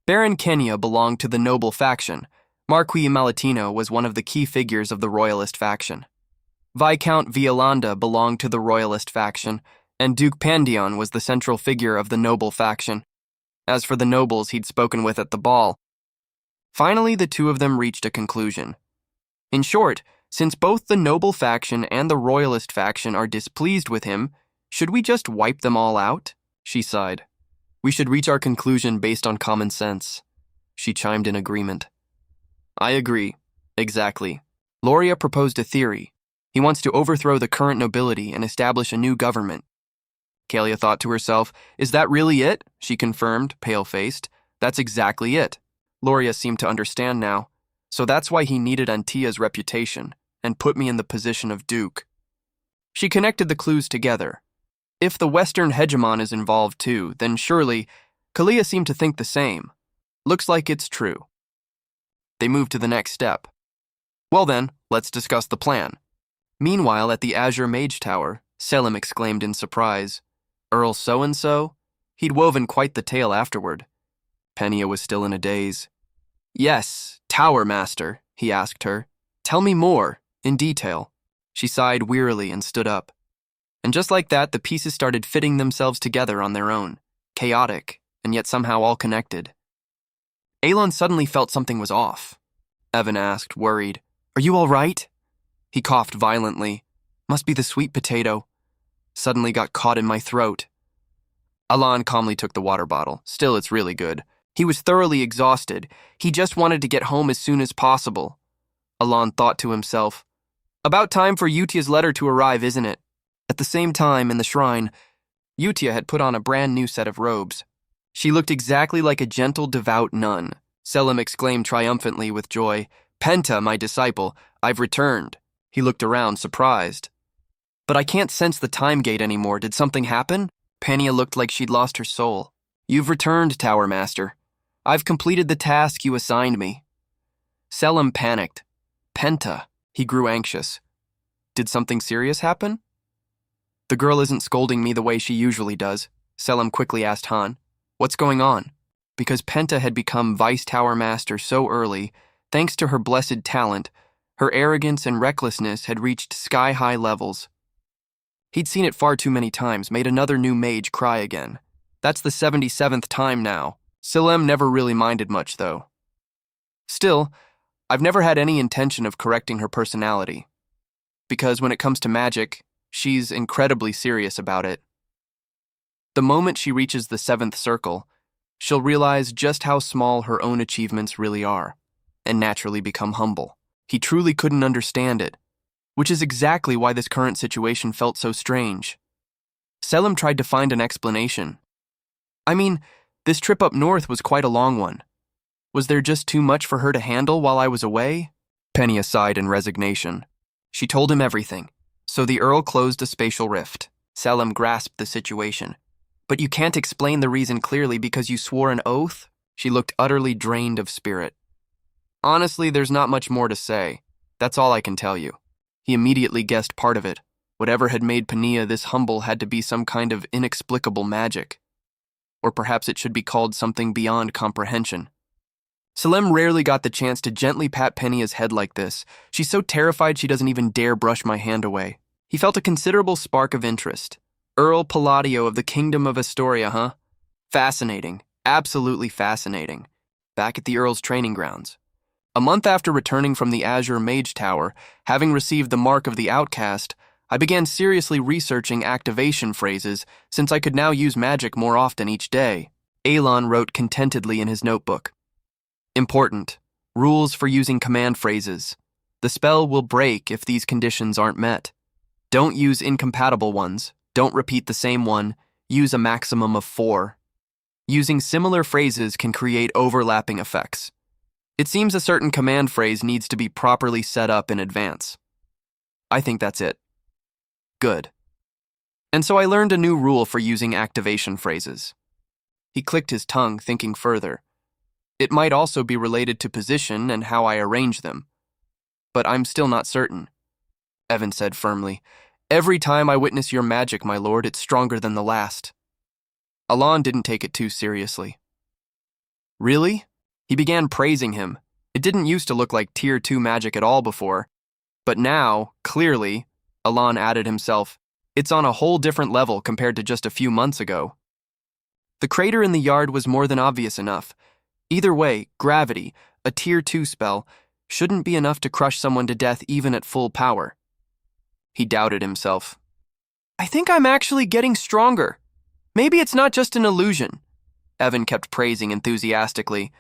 Baron Kenya belonged to the noble faction. Marquis Malatino was one of the key figures of the royalist faction. Viscount Violanda belonged to the royalist faction, and Duke Pandion was the central figure of the noble faction. As for the nobles he'd spoken with at the ball, finally the two of them reached a conclusion. In short, since both the noble faction and the royalist faction are displeased with him, should we just wipe them all out? She sighed. We should reach our conclusion based on common sense. She chimed in agreement. I agree. Exactly. Loria proposed a theory. He wants to overthrow the current nobility and establish a new government. Kalia thought to herself, is that really it? She confirmed, pale-faced. That's exactly it. Loria seemed to understand now. So that's why he needed Antia's reputation and put me in the position of Duke. She connected the clues together. If the Western hegemon is involved too, then surely, Kalia seemed to think the same. Looks like it's true. They moved to the next step. Well then, let's discuss the plan. Meanwhile, at the Azure Mage Tower, Selim exclaimed in surprise. Earl so-and-so? He'd woven quite the tale afterward. Penia was still in a daze. Yes, Tower Master, he asked her. Tell me more, in detail. She sighed wearily and stood up. And just like that, the pieces started fitting themselves together on their own, chaotic, and yet somehow all connected. Aelon suddenly felt something was off. Evan asked, worried. Are you all right? He coughed violently. Must be the sweet potato. Suddenly got caught in my throat. Alon calmly took the water bottle. Still, it's really good. He was thoroughly exhausted. He just wanted to get home as soon as possible. Alon thought to himself, about time for Utia's letter to arrive, isn't it? At the same time, in the shrine, Utia had put on a brand new set of robes. She looked exactly like a gentle, devout nun. Selim exclaimed triumphantly with joy, Penta, my disciple, I've returned. He looked around, surprised. But I can't sense the time gate anymore. Did something happen? Pania looked like she'd lost her soul. You've returned, Tower Master. I've completed the task you assigned me. Selim panicked. Penta. He grew anxious. Did something serious happen? The girl isn't scolding me the way she usually does, Selim quickly asked Han. What's going on? Because Penta had become Vice Tower Master so early, thanks to her blessed talent, her arrogance and recklessness had reached sky-high levels. He'd seen it far too many times, made another new mage cry again. That's the 77th time now. Selim never really minded much, though. Still, I've never had any intention of correcting her personality. Because when it comes to magic, she's incredibly serious about it. The moment she reaches the 7th circle, she'll realize just how small her own achievements really are, and naturally become humble. He truly couldn't understand it, which is exactly why this current situation felt so strange. Selim tried to find an explanation. I mean, this trip up north was quite a long one. Was there just too much for her to handle while I was away? Penia sighed in resignation. She told him everything. So the Earl closed a spatial rift. Selim grasped the situation. But you can't explain the reason clearly because you swore an oath? She looked utterly drained of spirit. Honestly, there's not much more to say. That's all I can tell you. He immediately guessed part of it. Whatever had made Penia this humble had to be some kind of inexplicable magic. Or perhaps it should be called something beyond comprehension. Selim rarely got the chance to gently pat Penia's head like this. She's so terrified she doesn't even dare brush my hand away. He felt a considerable spark of interest. Earl Palladio of the Kingdom of Astoria, huh? Fascinating. Absolutely fascinating. Back at the Earl's training grounds. A month after returning from the Azure Mage Tower, having received the Mark of the Outcast, I began seriously researching activation phrases since I could now use magic more often each day. Aelon wrote contentedly in his notebook. Important. Rules for using command phrases. The spell will break if these conditions aren't met. Don't use incompatible ones. Don't repeat the same one. Use a maximum of 4. Using similar phrases can create overlapping effects. It seems a certain command phrase needs to be properly set up in advance. I think that's it. Good. And so I learned a new rule for using activation phrases. He clicked his tongue, thinking further. It might also be related to position and how I arrange them. But I'm still not certain. Evan said firmly. Every time I witness your magic, my lord, it's stronger than the last. Alon didn't take it too seriously. Really? He began praising him. It didn't used to look like Tier 2 magic at all before. But now, clearly, Alon added himself, it's on a whole different level compared to just a few months ago. The crater in the yard was more than obvious enough. Either way, gravity, a Tier 2 spell, shouldn't be enough to crush someone to death even at full power. He doubted himself. I think I'm actually getting stronger. Maybe it's not just an illusion. Evan kept praising enthusiastically.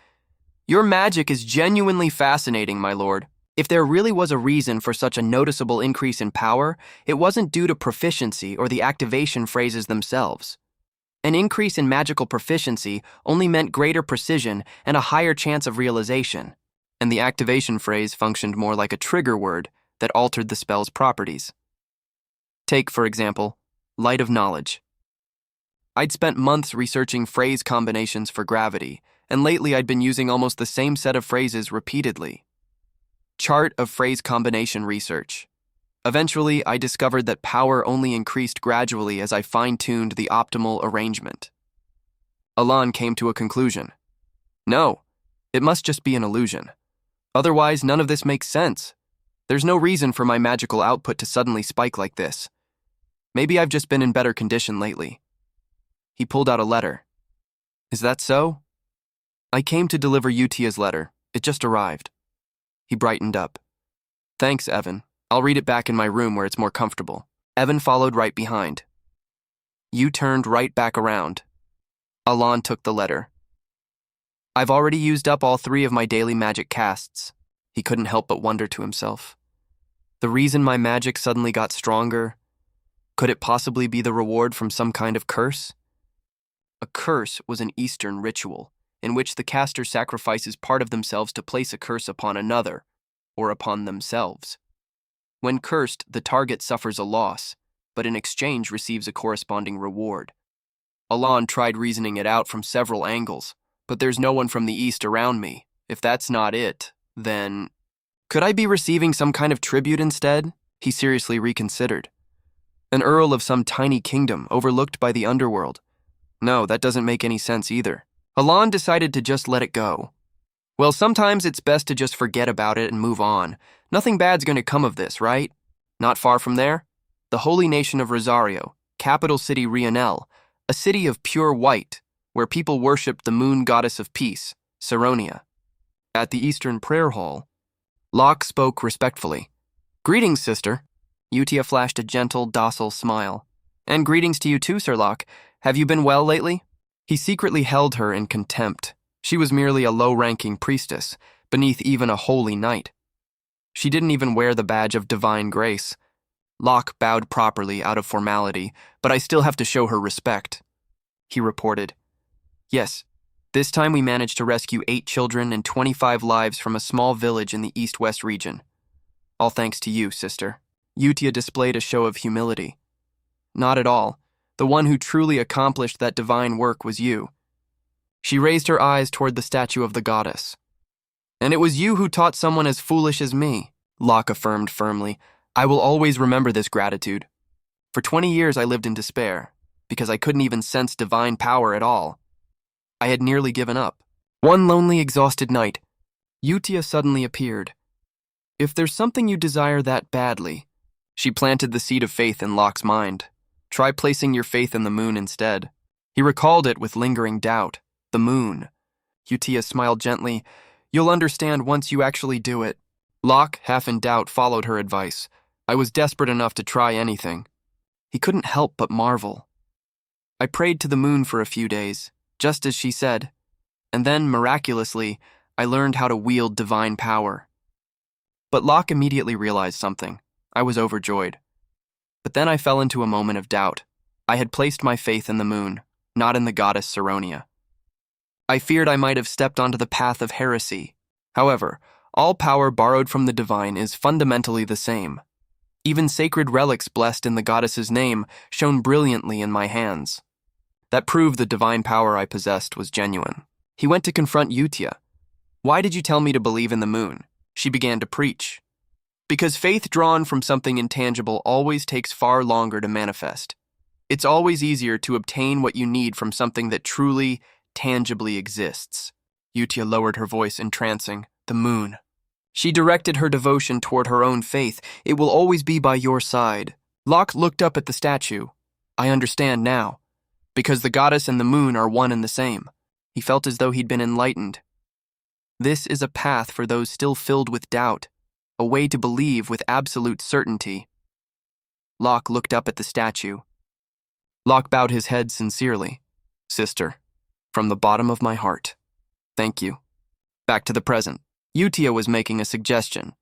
Your magic is genuinely fascinating, my lord. If there really was a reason for such a noticeable increase in power, it wasn't due to proficiency or the activation phrases themselves. An increase in magical proficiency only meant greater precision and a higher chance of realization, and the activation phrase functioned more like a trigger word that altered the spell's properties. Take, for example, Light of Knowledge. I'd spent months researching phrase combinations for gravity, and lately I'd been using almost the same set of phrases repeatedly. Chart of phrase combination research. Eventually, I discovered that power only increased gradually as I fine-tuned the optimal arrangement. Alon came to a conclusion. No, it must just be an illusion. Otherwise, none of this makes sense. There's no reason for my magical output to suddenly spike like this. Maybe I've just been in better condition lately. He pulled out a letter. Is that so? I came to deliver Utia's letter. It just arrived. He brightened up. Thanks, Evan. I'll read it back in my room where it's more comfortable. Evan followed right behind. You turned right back around. Alon took the letter. I've already used up all 3 of my daily magic casts. He couldn't help but wonder to himself. The reason my magic suddenly got stronger, could it possibly be the reward from some kind of curse? A curse was an Eastern ritual, in which the caster sacrifices part of themselves to place a curse upon another, or upon themselves. When cursed, the target suffers a loss, but in exchange receives a corresponding reward. Alon tried reasoning it out from several angles, but there's no one from the East around me. If that's not it, then... Could I be receiving some kind of tribute instead? He seriously reconsidered. An earl of some tiny kingdom overlooked by the underworld. No, that doesn't make any sense either. Alon decided to just let it go. Well, sometimes it's best to just forget about it and move on. Nothing bad's going to come of this, right? Not far from there, the holy nation of Rosario, capital city Rionel, a city of pure white, where people worshipped the moon goddess of peace, Saronia. At the Eastern Prayer Hall, Locke spoke respectfully. Greetings, sister. Utia flashed a gentle, docile smile. And greetings to you too, Sir Locke. Have you been well lately? He secretly held her in contempt. She was merely a low-ranking priestess, beneath even a holy knight. She didn't even wear the badge of divine grace. Locke bowed properly out of formality, but I still have to show her respect. He reported. Yes, this time we managed to rescue 8 children and 25 lives from a small village in the east-west region. All thanks to you, sister. Utia displayed a show of humility. Not at all. The one who truly accomplished that divine work was you. She raised her eyes toward the statue of the goddess. And it was you who taught someone as foolish as me, Locke affirmed firmly. I will always remember this gratitude. For 20 years I lived in despair, because I couldn't even sense divine power at all. I had nearly given up. One lonely, exhausted night, Utia suddenly appeared. If there's something you desire that badly, she planted the seed of faith in Locke's mind. Try placing your faith in the moon instead. He recalled it with lingering doubt. The moon. Utia smiled gently. You'll understand once you actually do it. Locke, half in doubt, followed her advice. I was desperate enough to try anything. He couldn't help but marvel. I prayed to the moon for a few days, just as she said, and then, miraculously, I learned how to wield divine power. But Locke immediately realized something. I was overjoyed. But then I fell into a moment of doubt. I had placed my faith in the moon, not in the goddess Saronia. I feared I might have stepped onto the path of heresy. However, all power borrowed from the divine is fundamentally the same. Even sacred relics blessed in the goddess's name shone brilliantly in my hands. That proved the divine power I possessed was genuine. He went to confront Utia. "Why did you tell me to believe in the moon?" She began to preach. "Because faith drawn from something intangible always takes far longer to manifest. It's always easier to obtain what you need from something that truly, tangibly exists." Utia lowered her voice, entrancing. "The moon." She directed her devotion toward her own faith. "It will always be by your side." Locke looked up at the statue. "I understand now. Because the goddess and the moon are one and the same." He felt as though he'd been enlightened. This is a path for those still filled with doubt, a way to believe with absolute certainty. Locke looked up at the statue. Locke bowed his head sincerely. "Sister, from the bottom of my heart, thank you." Back to the present. Utia was making a suggestion.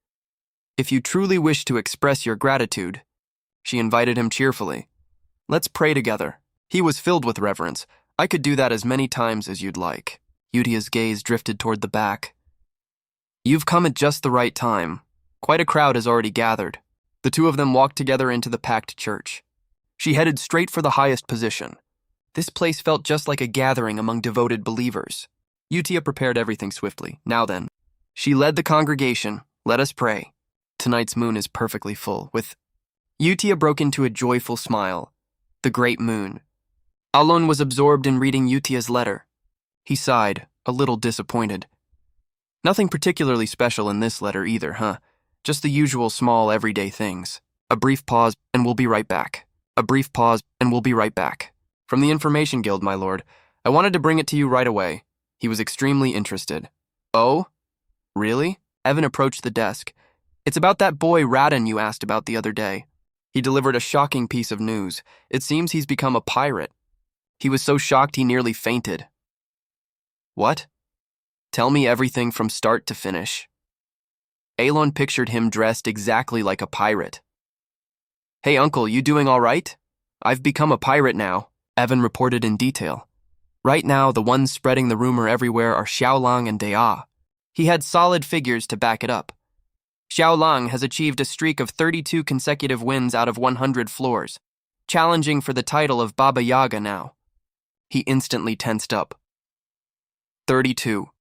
"If you truly wish to express your gratitude," she invited him cheerfully, "let's pray together." He was filled with reverence. "I could do that as many times as you'd like." Utia's gaze drifted toward the back. "You've come at just the right time. Quite a crowd has already gathered." The two of them walked together into the packed church. She headed straight for the highest position. This place felt just like a gathering among devoted believers. Utia prepared everything swiftly. "Now then." She led the congregation. "Let us pray. Tonight's moon is perfectly full with..." Utia broke into a joyful smile. The great moon. Alon was absorbed in reading Utia's letter. He sighed, a little disappointed. Nothing particularly special in this letter either, huh? Just the usual small everyday things. A brief pause, and we'll be right back. A brief pause, and we'll be right back. "From the Information Guild, my lord. I wanted to bring it to you right away." He was extremely interested. "Oh? Really?" Evan approached the desk. "It's about that boy Radin you asked about the other day." He delivered a shocking piece of news. "It seems he's become a pirate." He was so shocked he nearly fainted. "What? Tell me everything from start to finish." Alon pictured him dressed exactly like a pirate. "Hey uncle, you doing all right? I've become a pirate now," Evan reported in detail. Right now, the ones spreading the rumor everywhere are Xiaolang and Dea. He had solid figures to back it up. Xiaolang has achieved a streak of 32 consecutive wins out of 100 floors, challenging for the title of Baba Yaga now. He instantly tensed up. 32.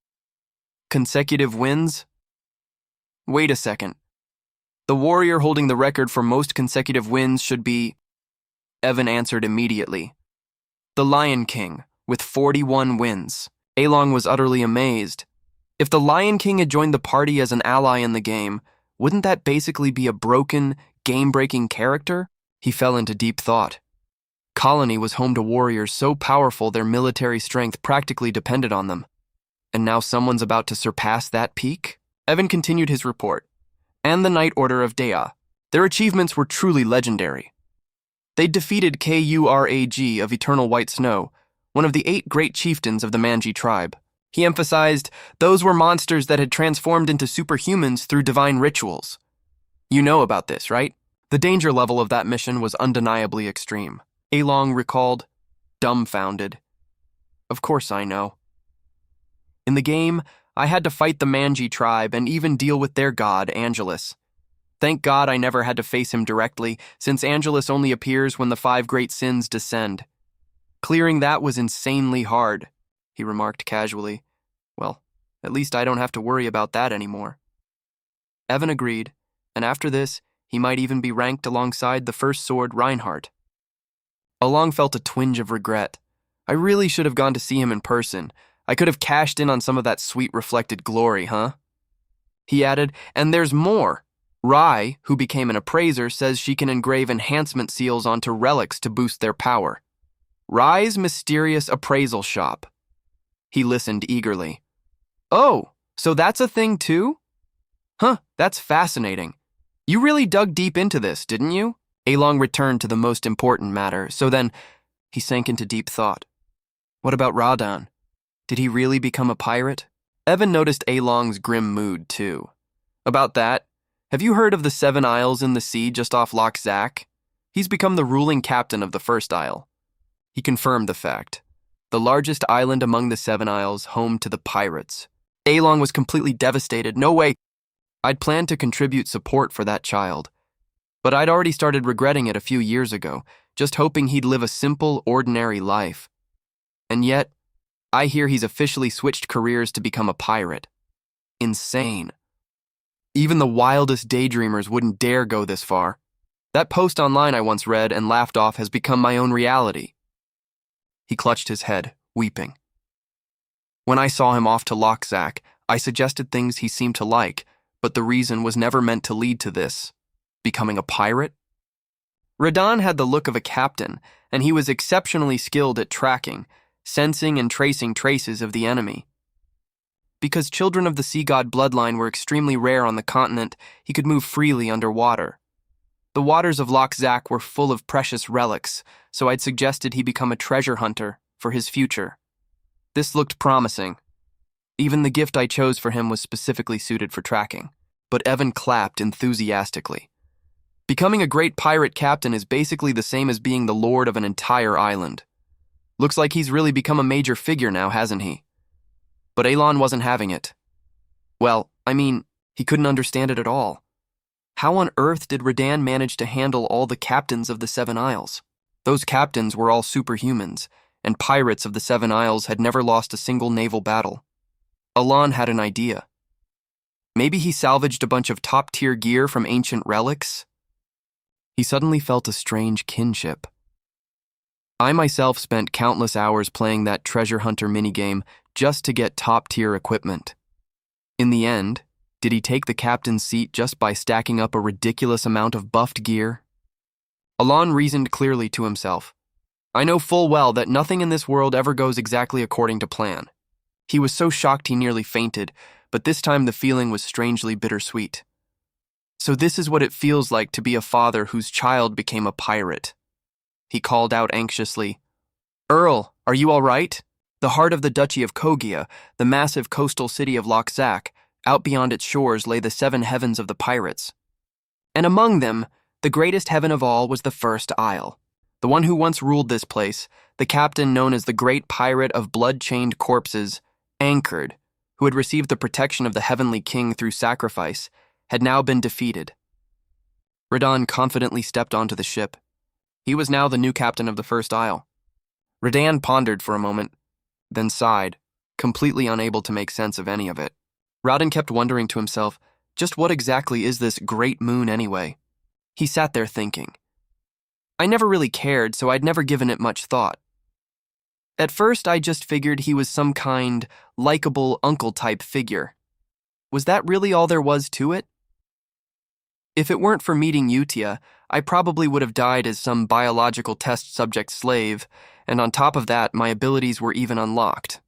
Consecutive wins? Wait a second. The warrior holding the record for most consecutive wins should be... Evan answered immediately. The Lion King, with 41 wins. Along was utterly amazed. If the Lion King had joined the party as an ally in the game, wouldn't that basically be a broken, game-breaking character? He fell into deep thought. Colony was home to warriors so powerful their military strength practically depended on them. And now someone's about to surpass that peak? Evan continued his report. And the Knight Order of Dea. Their achievements were truly legendary. They defeated Kurag of Eternal White Snow, one of the 8 great chieftains of the Manji tribe. He emphasized those were monsters that had transformed into superhumans through divine rituals. You know about this, right? The danger level of that mission was undeniably extreme. Along recalled, dumbfounded. Of course I know. In the game, I had to fight the Manji tribe and even deal with their god, Angelus. Thank God I never had to face him directly, since Angelus only appears when the 5 great sins descend. Clearing that was insanely hard, he remarked casually. Well, at least I don't have to worry about that anymore. Evan agreed, and after this, he might even be ranked alongside the first sword Reinhardt. Along felt a twinge of regret. I really should have gone to see him in person. I could have cashed in on some of that sweet reflected glory, huh? He added, and there's more. Rai, who became an appraiser, says she can engrave enhancement seals onto relics to boost their power. Rai's mysterious appraisal shop. He listened eagerly. Oh, so that's a thing too? Huh, that's fascinating. You really dug deep into this, didn't you? Along returned to the most important matter, so then he sank into deep thought. What about Radan? Did he really become a pirate? Evan noticed Along's grim mood, too. About that, Have you heard of the 7 Isles in the sea just off Loch Zak? He's become the ruling captain of the first isle. He confirmed the fact. The largest island among the 7 Isles, home to the pirates. Along was completely devastated. No way. I'd planned to contribute support for that child. But I'd already started regretting it a few years ago, just hoping he'd live a simple, ordinary life. And yet, I hear he's officially switched careers to become a pirate. Insane. Even the wildest daydreamers wouldn't dare go this far. That post online I once read and laughed off has become my own reality. He clutched his head, weeping. When I saw him off to Loch Zak, I suggested things he seemed to like, but the reason was never meant to lead to this. Becoming a pirate? Radon had the look of a captain, and he was exceptionally skilled at tracking, sensing and tracing traces of the enemy. Because children of the sea god bloodline were extremely rare on the continent, he could move freely underwater. The waters of Loch Zak were full of precious relics, so I'd suggested he become a treasure hunter for his future. This looked promising. Even the gift I chose for him was specifically suited for tracking, but Evan clapped enthusiastically. Becoming a great pirate captain is basically the same as being the lord of an entire island. Looks like he's really become a major figure now, hasn't he? But Elon wasn't having it. Well, he couldn't understand it at all. How on earth did Radan manage to handle all the captains of the 7 Isles? Those captains were all superhumans, and pirates of the 7 Isles had never lost a single naval battle. Elon had an idea. Maybe he salvaged a bunch of top-tier gear from ancient relics? He suddenly felt a strange kinship. I myself spent countless hours playing that treasure hunter minigame just to get top-tier equipment. In the end, did he take the captain's seat just by stacking up a ridiculous amount of buffed gear? Alon reasoned clearly to himself. I know full well that nothing in this world ever goes exactly according to plan. He was so shocked he nearly fainted, but this time the feeling was strangely bittersweet. So this is what it feels like to be a father whose child became a pirate. He called out anxiously, Earl, are you all right? The heart of the Duchy of Kogia, the massive coastal city of Loch Zak, out beyond its shores lay the 7 heavens of the pirates. And among them, the greatest heaven of all was the first isle. The one who once ruled this place, the captain known as the Great Pirate of Blood-Chained Corpses, Anchored, who had received the protection of the Heavenly King through sacrifice, had now been defeated. Radon confidently stepped onto the ship. He was now the new captain of the first isle. Radan pondered for a moment, then sighed, completely unable to make sense of any of it. Radon kept wondering to himself, just what exactly is this great moon anyway? He sat there thinking. I never really cared, so I'd never given it much thought. At first, I just figured he was some kind, likable uncle-type figure. Was that really all there was to it? If it weren't for meeting Utia, I probably would have died as some biological test subject slave, and on top of that, my abilities were even unlocked.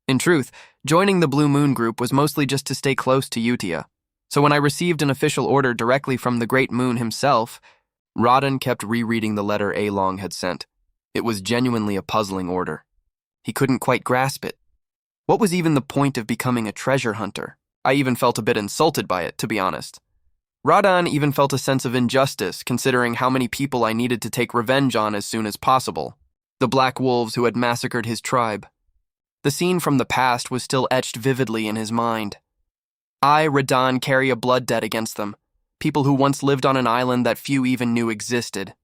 In truth, joining the Blue Moon group was mostly just to stay close to Utia, so when I received an official order directly from the Great Moon himself, Radon kept rereading the letter Along had sent. It was genuinely a puzzling order. He couldn't quite grasp it. What was even the point of becoming a treasure hunter? I even felt a bit insulted by it, to be honest. Radon even felt a sense of injustice, considering how many people I needed to take revenge on as soon as possible. The Black Wolves who had massacred his tribe. The scene from the past was still etched vividly in his mind. I, Radon, carry a blood debt against them, people who once lived on an island that few even knew existed.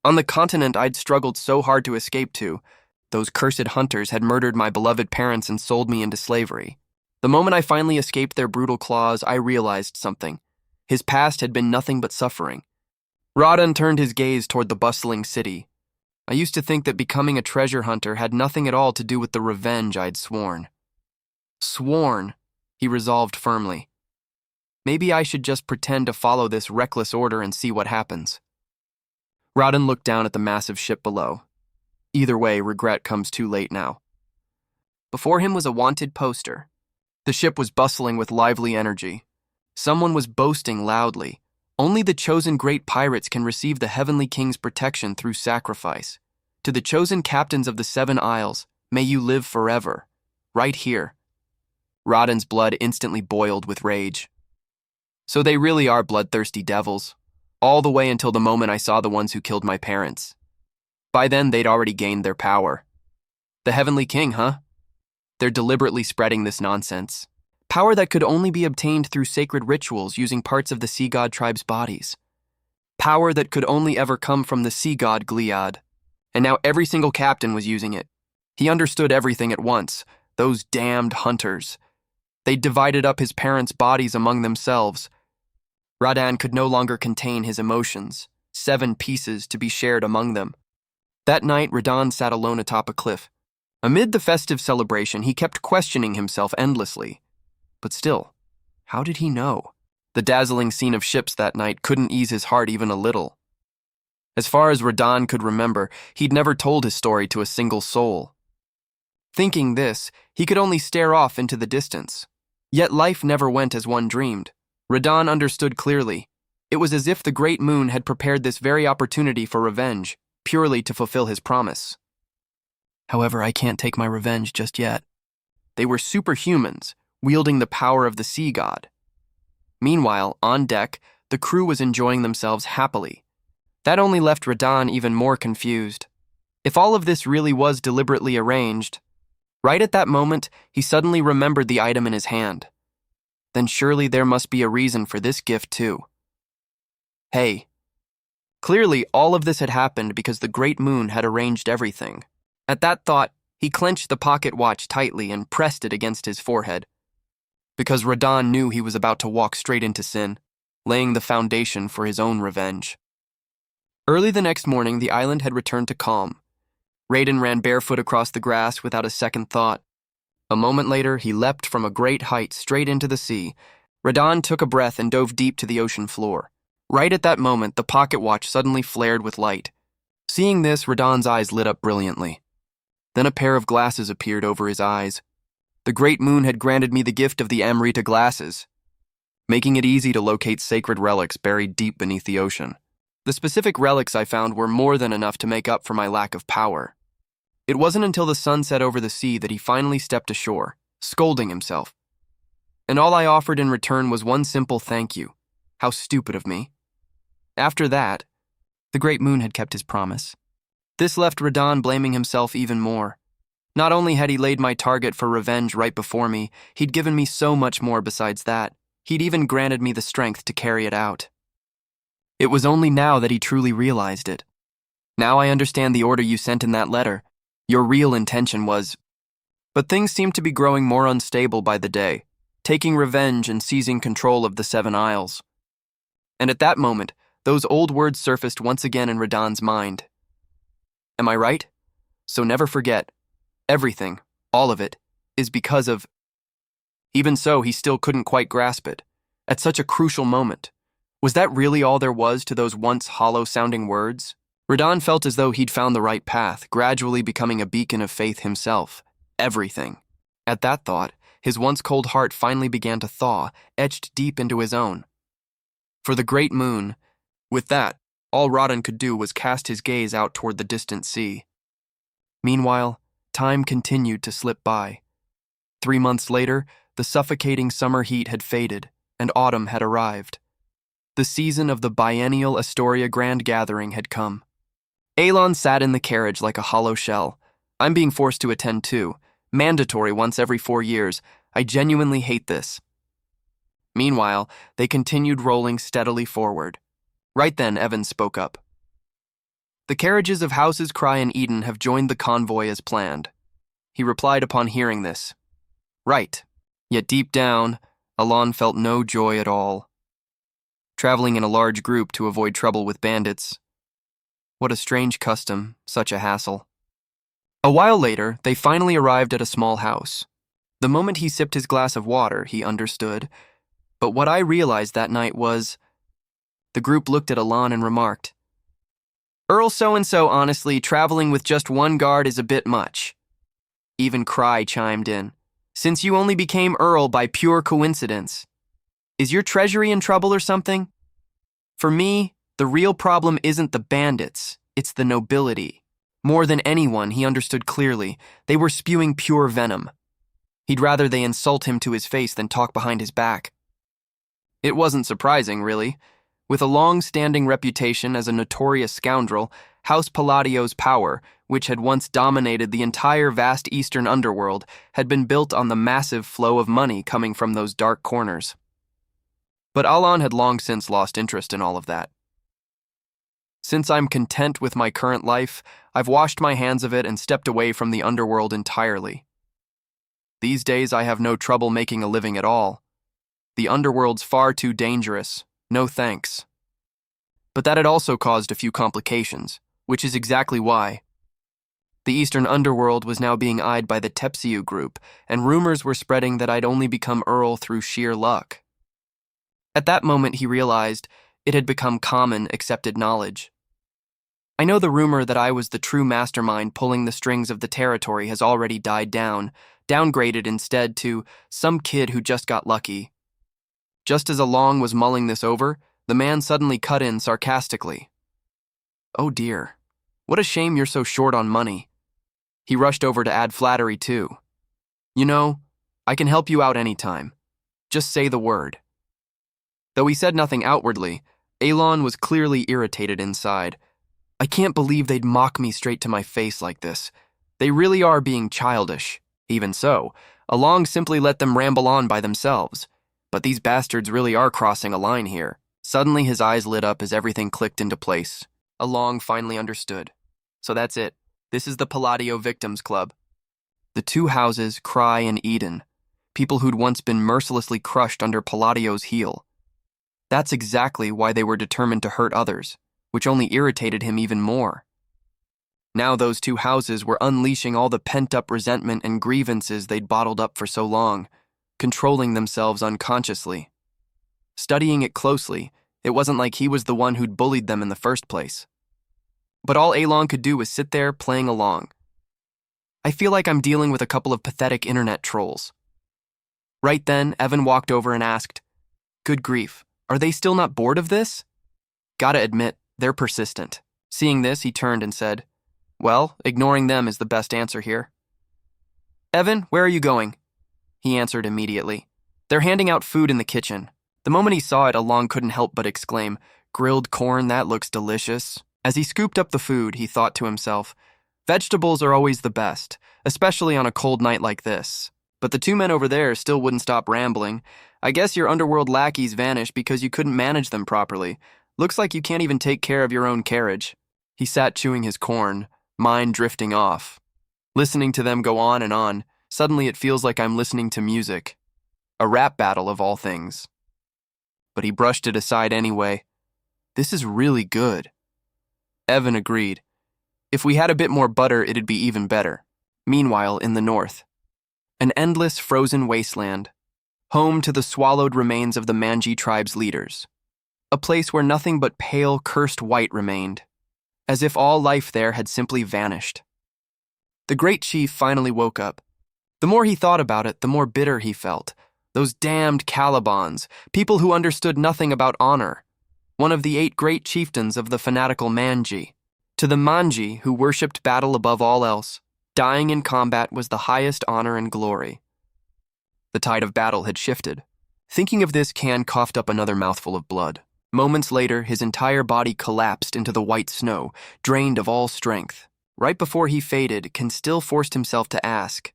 On the continent I'd struggled so hard to escape to, those cursed hunters had murdered my beloved parents and sold me into slavery. The moment I finally escaped their brutal claws, I realized something. His past had been nothing but suffering. Radon turned his gaze toward the bustling city. I used to think that becoming a treasure hunter had nothing at all to do with the revenge I'd sworn. Sworn, he resolved firmly. Maybe I should just pretend to follow this reckless order and see what happens. Radon looked down at the massive ship below. Either way, regret comes too late now. Before him was a wanted poster. The ship was bustling with lively energy. Someone was boasting loudly. Only the chosen great pirates can receive the Heavenly King's protection through sacrifice. To the chosen captains of the 7 Isles, may you live forever. Right here. Radon's blood instantly boiled with rage. So they really are bloodthirsty devils. All the way until the moment I saw the ones who killed my parents. By then, they'd already gained their power. The Heavenly King, huh? They're deliberately spreading this nonsense. Power that could only be obtained through sacred rituals using parts of the sea god tribe's bodies. Power that could only ever come from the sea god Gliad. And now every single captain was using it. He understood everything at once. Those damned hunters. They'd divided up his parents' bodies among themselves. Radan could no longer contain his emotions. 7 pieces to be shared among them. That night, Radan sat alone atop a cliff. Amid the festive celebration, he kept questioning himself endlessly. But still, how did he know? The dazzling scene of ships that night couldn't ease his heart even a little. As far as Radan could remember, he'd never told his story to a single soul. Thinking this, he could only stare off into the distance. Yet life never went as one dreamed. Radan understood clearly. It was as if the great moon had prepared this very opportunity for revenge, purely to fulfill his promise. However, I can't take my revenge just yet. They were superhumans, wielding the power of the sea god. Meanwhile, on deck, the crew was enjoying themselves happily. That only left Radan even more confused. If all of this really was deliberately arranged, right at that moment, he suddenly remembered the item in his hand. Then surely there must be a reason for this gift too. Hey. Clearly, all of this had happened because the great moon had arranged everything. At that thought, he clenched the pocket watch tightly and pressed it against his forehead. Because Radan knew he was about to walk straight into sin, laying the foundation for his own revenge. Early the next morning, the island had returned to calm. Raiden ran barefoot across the grass without a second thought. A moment later, he leapt from a great height straight into the sea. Radan took a breath and dove deep to the ocean floor. Right at that moment, the pocket watch suddenly flared with light. Seeing this, Radan's eyes lit up brilliantly. Then a pair of glasses appeared over his eyes. The great moon had granted me the gift of the Amrita glasses, making it easy to locate sacred relics buried deep beneath the ocean. The specific relics I found were more than enough to make up for my lack of power. It wasn't until the sun set over the sea that he finally stepped ashore, scolding himself. And all I offered in return was one simple thank you. How stupid of me. After that, the great moon had kept his promise. This left Radan blaming himself even more. Not only had he laid my target for revenge right before me, he'd given me so much more besides that. He'd even granted me the strength to carry it out. It was only now that he truly realized it. Now I understand the order you sent in that letter. Your real intention was... But things seemed to be growing more unstable by the day, taking revenge and seizing control of the 7 Isles. And at that moment, those old words surfaced once again in Radan's mind. Am I right? So never forget. Everything, all of it, is because of... Even so, he still couldn't quite grasp it. At such a crucial moment. Was that really all there was to those once hollow-sounding words? Radan felt as though he'd found the right path, gradually becoming a beacon of faith himself. Everything. At that thought, his once cold heart finally began to thaw, etched deep into his own. For the great moon, with that, all Radan could do was cast his gaze out toward the distant sea. Meanwhile, time continued to slip by. 3 months later, the suffocating summer heat had faded, and autumn had arrived. The season of the biennial Astoria Grand Gathering had come. Alon sat in the carriage like a hollow shell. I'm being forced to attend too. Mandatory once every 4 years. I genuinely hate this. Meanwhile, they continued rolling steadily forward. Right then, Evan spoke up. The carriages of Houses Cry and Eden have joined the convoy as planned. He replied upon hearing this. Right. Yet deep down, Alon felt no joy at all. Traveling in a large group to avoid trouble with bandits. What a strange custom, such a hassle. A while later, they finally arrived at a small house. The moment he sipped his glass of water, he understood. But what I realized that night was... The group looked at Alon and remarked, Earl so-and-so, honestly, traveling with just one guard is a bit much. Even Cry chimed in. Since you only became Earl by pure coincidence. Is your treasury in trouble or something? For me, the real problem isn't the bandits, it's the nobility. More than anyone, he understood clearly, they were spewing pure venom. He'd rather they insult him to his face than talk behind his back. It wasn't surprising, really. With a long-standing reputation as a notorious scoundrel, House Palladio's power, which had once dominated the entire vast eastern underworld, had been built on the massive flow of money coming from those dark corners. But Alon had long since lost interest in all of that. Since I'm content with my current life, I've washed my hands of it and stepped away from the underworld entirely. These days I have no trouble making a living at all. The underworld's far too dangerous. No thanks. But that had also caused a few complications, which is exactly why. The Eastern Underworld was now being eyed by the Tepsiu group, and rumors were spreading that I'd only become Earl through sheer luck. At that moment, he realized it had become common, accepted knowledge. I know the rumor that I was the true mastermind pulling the strings of the territory has already died down, downgraded instead to some kid who just got lucky. Just as Along was mulling this over, the man suddenly cut in sarcastically. "Oh dear, what a shame you're so short on money." He rushed over to add flattery too. "You know, I can help you out anytime. Just say the word." Though he said nothing outwardly, Alon was clearly irritated inside. I can't believe they'd mock me straight to my face like this. They really are being childish. Even so, Along simply let them ramble on by themselves. But these bastards really are crossing a line here. Suddenly his eyes lit up as everything clicked into place. Along finally understood. So that's it. This is the Palladio Victims Club. The two houses, Cry and Eden. People who'd once been mercilessly crushed under Palladio's heel. That's exactly why they were determined to hurt others, which only irritated him even more. Now those two houses were unleashing all the pent-up resentment and grievances they'd bottled up for so long, controlling themselves unconsciously. Studying it closely, it wasn't like he was the one who'd bullied them in the first place. But all Alon could do was sit there playing along. I feel like I'm dealing with a couple of pathetic internet trolls. Right then, Evan walked over and asked, "Good grief, are they still not bored of this?" Gotta admit, they're persistent. Seeing this, he turned and said, "Well, ignoring them is the best answer here." "Evan, where are you going?" He answered immediately. "They're handing out food in the kitchen." The moment he saw it, Along couldn't help but exclaim, "Grilled corn, that looks delicious." As he scooped up the food, he thought to himself, vegetables are always the best, especially on a cold night like this. But the two men over there still wouldn't stop rambling. "I guess your underworld lackeys vanished because you couldn't manage them properly. Looks like you can't even take care of your own carriage." He sat chewing his corn, mind drifting off. Listening to them go on and on, suddenly it feels like I'm listening to music. A rap battle of all things. But he brushed it aside anyway. This is really good. Evan agreed. If we had a bit more butter, it'd be even better. Meanwhile, in the north, an endless frozen wasteland, home to the swallowed remains of the Manji tribe's leaders. A place where nothing but pale, cursed white remained, as if all life there had simply vanished. The great chief finally woke up. The more he thought about it, the more bitter he felt. Those damned Calibans, people who understood nothing about honor. One of the 8 great chieftains of the fanatical Manji. To the Manji, who worshipped battle above all else, dying in combat was the highest honor and glory. The tide of battle had shifted. Thinking of this, Can coughed up another mouthful of blood. Moments later, his entire body collapsed into the white snow, drained of all strength. Right before he faded, Can still forced himself to ask,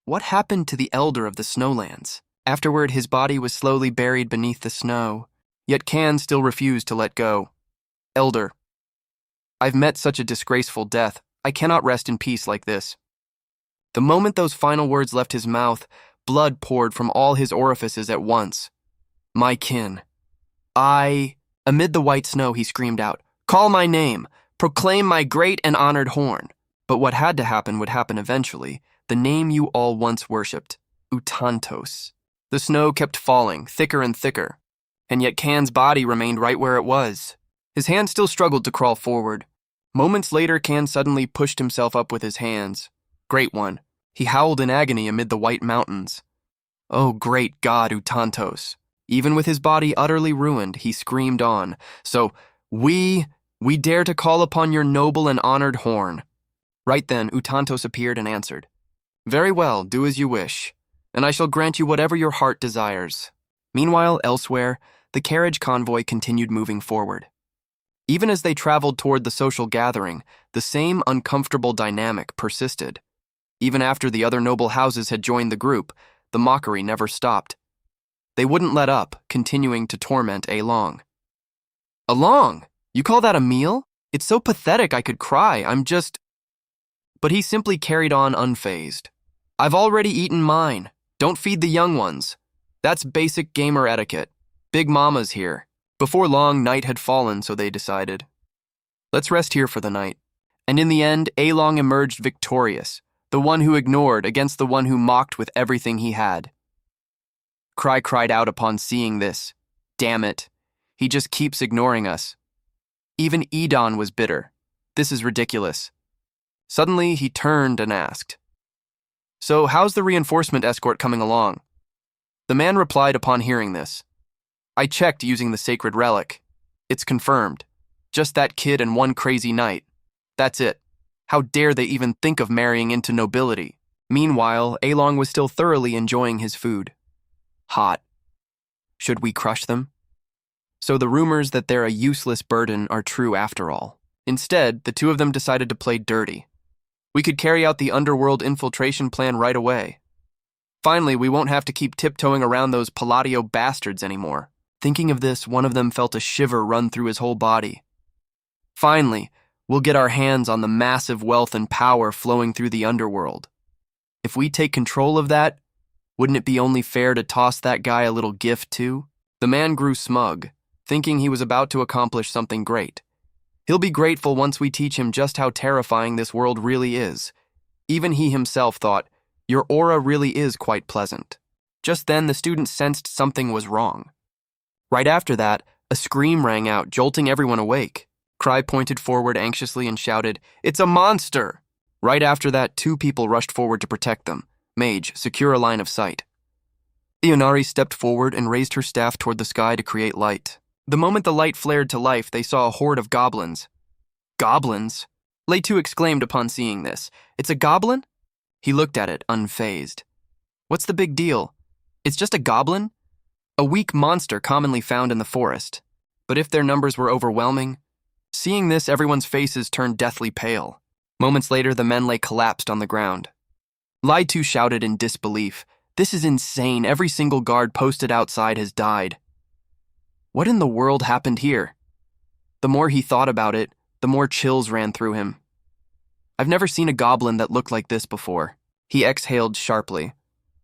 what happened to the elder of the snowlands? Afterward, his body was slowly buried beneath the snow, yet Can still refused to let go. Elder, I've met such a disgraceful death. I cannot rest in peace like this. The moment those final words left his mouth, blood poured from all his orifices at once. My kin. Amid the white snow, he screamed out, call my name, proclaim my great and honored horn. But what had to happen would happen eventually, the name you all once worshipped, Utantos. The snow kept falling, thicker and thicker, and yet Can's body remained right where it was. His hand still struggled to crawl forward. Moments later, Can suddenly pushed himself up with his hands. Great One. He howled in agony amid the white mountains. Oh, great God, Utantos. Even with his body utterly ruined, he screamed on. So, we dare to call upon your noble and honored horn. Right then, Utantos appeared and answered. Very well, do as you wish, and I shall grant you whatever your heart desires. Meanwhile, elsewhere, the carriage convoy continued moving forward. Even as they traveled toward the social gathering, the same uncomfortable dynamic persisted. Even after the other noble houses had joined the group, the mockery never stopped. They wouldn't let up, continuing to torment Along. Along? You call that a meal? It's so pathetic I could cry, But he simply carried on unfazed. I've already eaten mine. Don't feed the young ones. That's basic gamer etiquette. Big Mama's here. Before long, night had fallen, so they decided. Let's rest here for the night. And in the end, Along emerged victorious, the one who ignored against the one who mocked with everything he had. Cry cried out upon seeing this. Damn it. He just keeps ignoring us. Even Edon was bitter. This is ridiculous. Suddenly, he turned and asked, So, how's the reinforcement escort coming along? The man replied upon hearing this. I checked using the sacred relic. It's confirmed. Just that kid and one crazy night. That's it. How dare they even think of marrying into nobility? Meanwhile, Along was still thoroughly enjoying his food. Hot. Should we crush them? So the rumors that they're a useless burden are true after all. Instead, the two of them decided to play dirty. We could carry out the underworld infiltration plan right away. Finally, we won't have to keep tiptoeing around those Palladio bastards anymore. Thinking of this, one of them felt a shiver run through his whole body. Finally, we'll get our hands on the massive wealth and power flowing through the underworld. If we take control of that, wouldn't it be only fair to toss that guy a little gift too? The man grew smug, thinking he was about to accomplish something great. He'll be grateful once we teach him just how terrifying this world really is. Even he himself thought, your aura really is quite pleasant. Just then, the student sensed something was wrong. Right after that, a scream rang out, jolting everyone awake. Cry pointed forward anxiously and shouted, It's a monster! Right after that, two people rushed forward to protect them. Mage, secure a line of sight. Ionari stepped forward and raised her staff toward the sky to create light. The moment the light flared to life, they saw a horde of goblins. Goblins? Leitu exclaimed upon seeing this. It's a goblin? He looked at it, unfazed. What's the big deal? It's just a goblin? A weak monster commonly found in the forest. But if their numbers were overwhelming... Seeing this, everyone's faces turned deathly pale. Moments later, the men lay collapsed on the ground. Leitu shouted in disbelief. This is insane. Every single guard posted outside has died. What in the world happened here? The more he thought about it, the more chills ran through him. I've never seen a goblin that looked like this before. He exhaled sharply.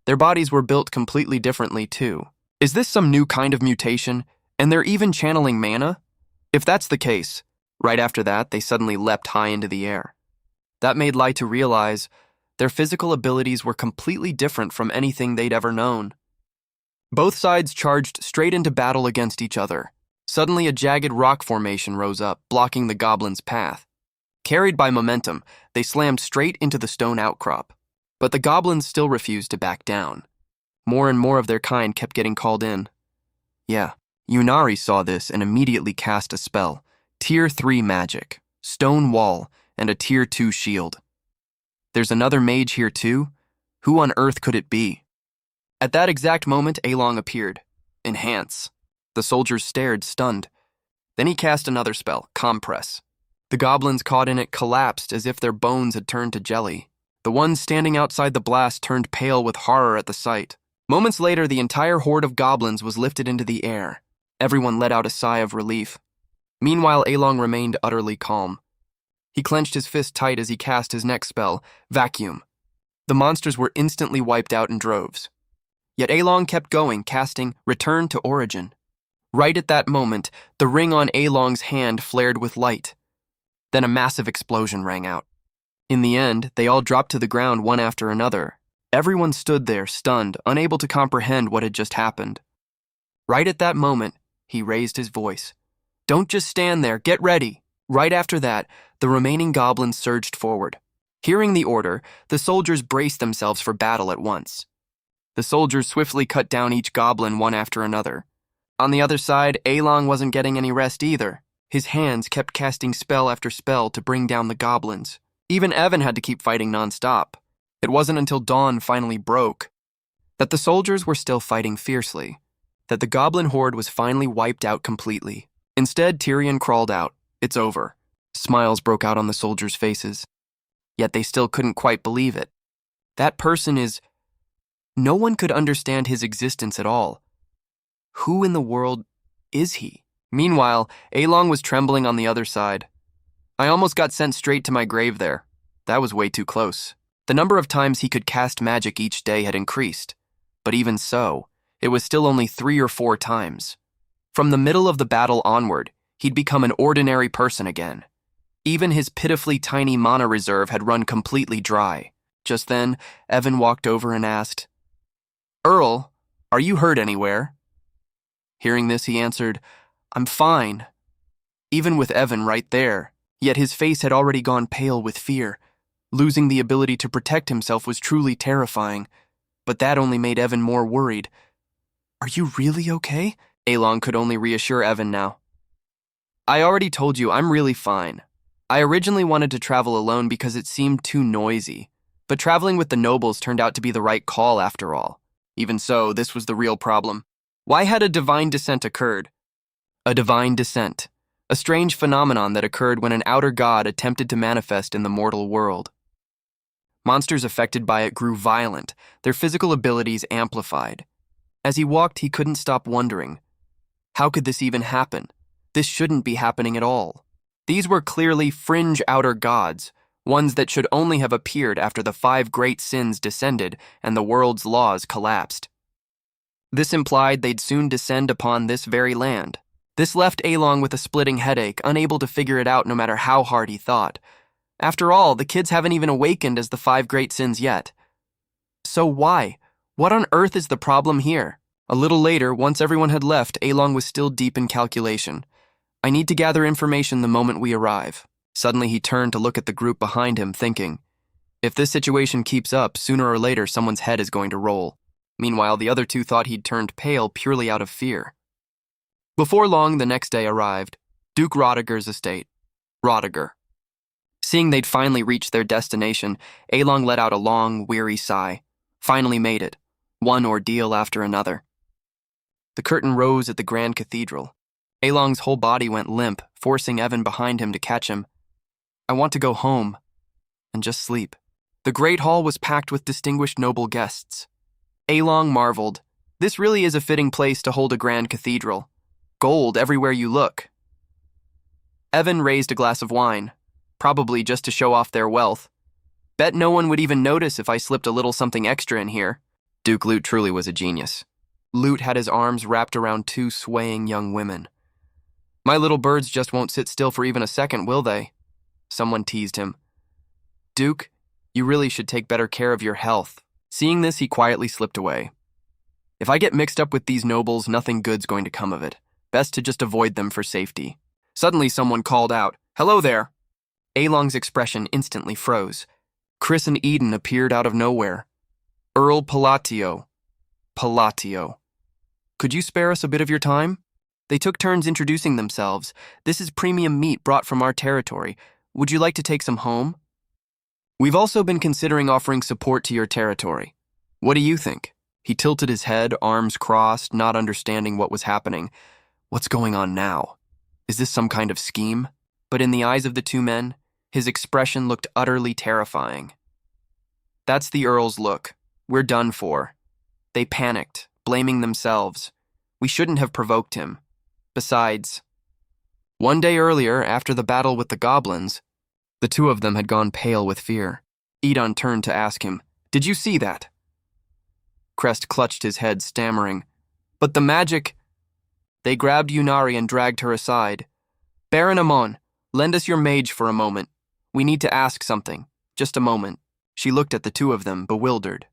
Their bodies were built completely differently, too. Is this some new kind of mutation? And they're even channeling mana? If that's the case, right after that, they suddenly leapt high into the air. That made Leitu realize their physical abilities were completely different from anything they'd ever known. Both sides charged straight into battle against each other. Suddenly, a jagged rock formation rose up, blocking the goblins' path. Carried by momentum, they slammed straight into the stone outcrop. But the goblins still refused to back down. More and more of their kind kept getting called in. Yeah, Yunari saw this and immediately cast a spell. Tier 3 magic, stone wall, and a Tier 2 shield. There's another mage here too? Who on earth could it be? At that exact moment, Along appeared. Enhance. The soldiers stared, stunned. Then he cast another spell, Compress. The goblins caught in it collapsed as if their bones had turned to jelly. The ones standing outside the blast turned pale with horror at the sight. Moments later, the entire horde of goblins was lifted into the air. Everyone let out a sigh of relief. Meanwhile, Along remained utterly calm. He clenched his fist tight as he cast his next spell, Vacuum. The monsters were instantly wiped out in droves. Yet Along kept going, casting Return to Origin. Right at that moment, the ring on Along's hand flared with light. Then a massive explosion rang out. In the end, they all dropped to the ground one after another. Everyone stood there, stunned, unable to comprehend what had just happened. Right at that moment, he raised his voice. Don't just stand there, get ready. Right after that, the remaining goblins surged forward. Hearing the order, the soldiers braced themselves for battle at once. The soldiers swiftly cut down each goblin one after another. On the other side, Along wasn't getting any rest either. His hands kept casting spell after spell to bring down the goblins. Even Evan had to keep fighting nonstop. It wasn't until dawn finally broke that the soldiers were still fighting fiercely. that the goblin horde was finally wiped out completely. Instead, Tyrion crawled out. It's over. Smiles broke out on the soldiers' faces. Yet they still couldn't quite believe it. That person is... No one could understand his existence at all. Who in the world is he? Meanwhile, Along was trembling on the other side. I almost got sent straight to my grave there. That was way too close. The number of times he could cast magic each day had increased. But even so, it was still only 3 or 4 times. From the middle of the battle onward, he'd become an ordinary person again. Even his pitifully tiny mana reserve had run completely dry. Just then, Evan walked over and asked, "Earl, are you hurt anywhere?" Hearing this, he answered, "I'm fine." Even with Evan right there, yet his face had already gone pale with fear. Losing the ability to protect himself was truly terrifying, but that only made Evan more worried. "Are you really okay?" Along could only reassure Evan now. "I already told you I'm really fine. I originally wanted to travel alone because it seemed too noisy, but traveling with the nobles turned out to be the right call after all. Even so, this was the real problem. Why had a divine descent occurred? A divine descent, a strange phenomenon that occurred when an outer god attempted to manifest in the mortal world. Monsters affected by it grew violent, their physical abilities amplified. As he walked, he couldn't stop wondering, how could this even happen? This shouldn't be happening at all. These were clearly fringe outer gods, ones that should only have appeared after the 5 great sins descended and the world's laws collapsed. This implied they'd soon descend upon this very land. This left Along with a splitting headache, unable to figure it out no matter how hard he thought. After all, the kids haven't even awakened as the 5 great sins yet. So why? What on earth is the problem here? A little later, once everyone had left, Along was still deep in calculation. I need to gather information the moment we arrive. Suddenly he turned to look at the group behind him, thinking, if this situation keeps up, sooner or later someone's head is going to roll. Meanwhile, the other 2 thought he'd turned pale purely out of fear. Before long, the next day arrived. Duke Rodiger's estate. Rodiger. Seeing they'd finally reached their destination, Along let out a long, weary sigh. Finally made it. One ordeal after another. The curtain rose at the Grand Cathedral. Along's whole body went limp, forcing Evan behind him to catch him. I want to go home and just sleep. The Great Hall was packed with distinguished noble guests. Along marveled. This really is a fitting place to hold a grand cathedral. Gold everywhere you look. Evan raised a glass of wine, probably just to show off their wealth. Bet no one would even notice if I slipped a little something extra in here. Duke Lute truly was a genius. Lute had his arms wrapped around 2 swaying young women. My little birds just won't sit still for even a second, will they? Someone teased him. Duke, you really should take better care of your health. Seeing this, he quietly slipped away. If I get mixed up with these nobles, nothing good's going to come of it. Best to just avoid them for safety. Suddenly someone called out, "Hello there!" Along's expression instantly froze. Chris and Eden appeared out of nowhere. Earl Palatio. Palatio. Could you spare us a bit of your time? They took turns introducing themselves. This is premium meat brought from our territory. Would you like to take some home? We've also been considering offering support to your territory. What do you think? He tilted his head, arms crossed, not understanding what was happening. What's going on now? Is this some kind of scheme? But in the eyes of the 2 men, his expression looked utterly terrifying. That's the Earl's look. We're done for. They panicked, blaming themselves. We shouldn't have provoked him. Besides, one day earlier, after the battle with the goblins, the 2 of them had gone pale with fear. Edon turned to ask him, "Did you see that?" Crest clutched his head, stammering, "But the magic—" They grabbed Yunari and dragged her aside. "Baron Amon, lend us your mage for a moment. We need to ask something. Just a moment." She looked at the 2 of them, bewildered.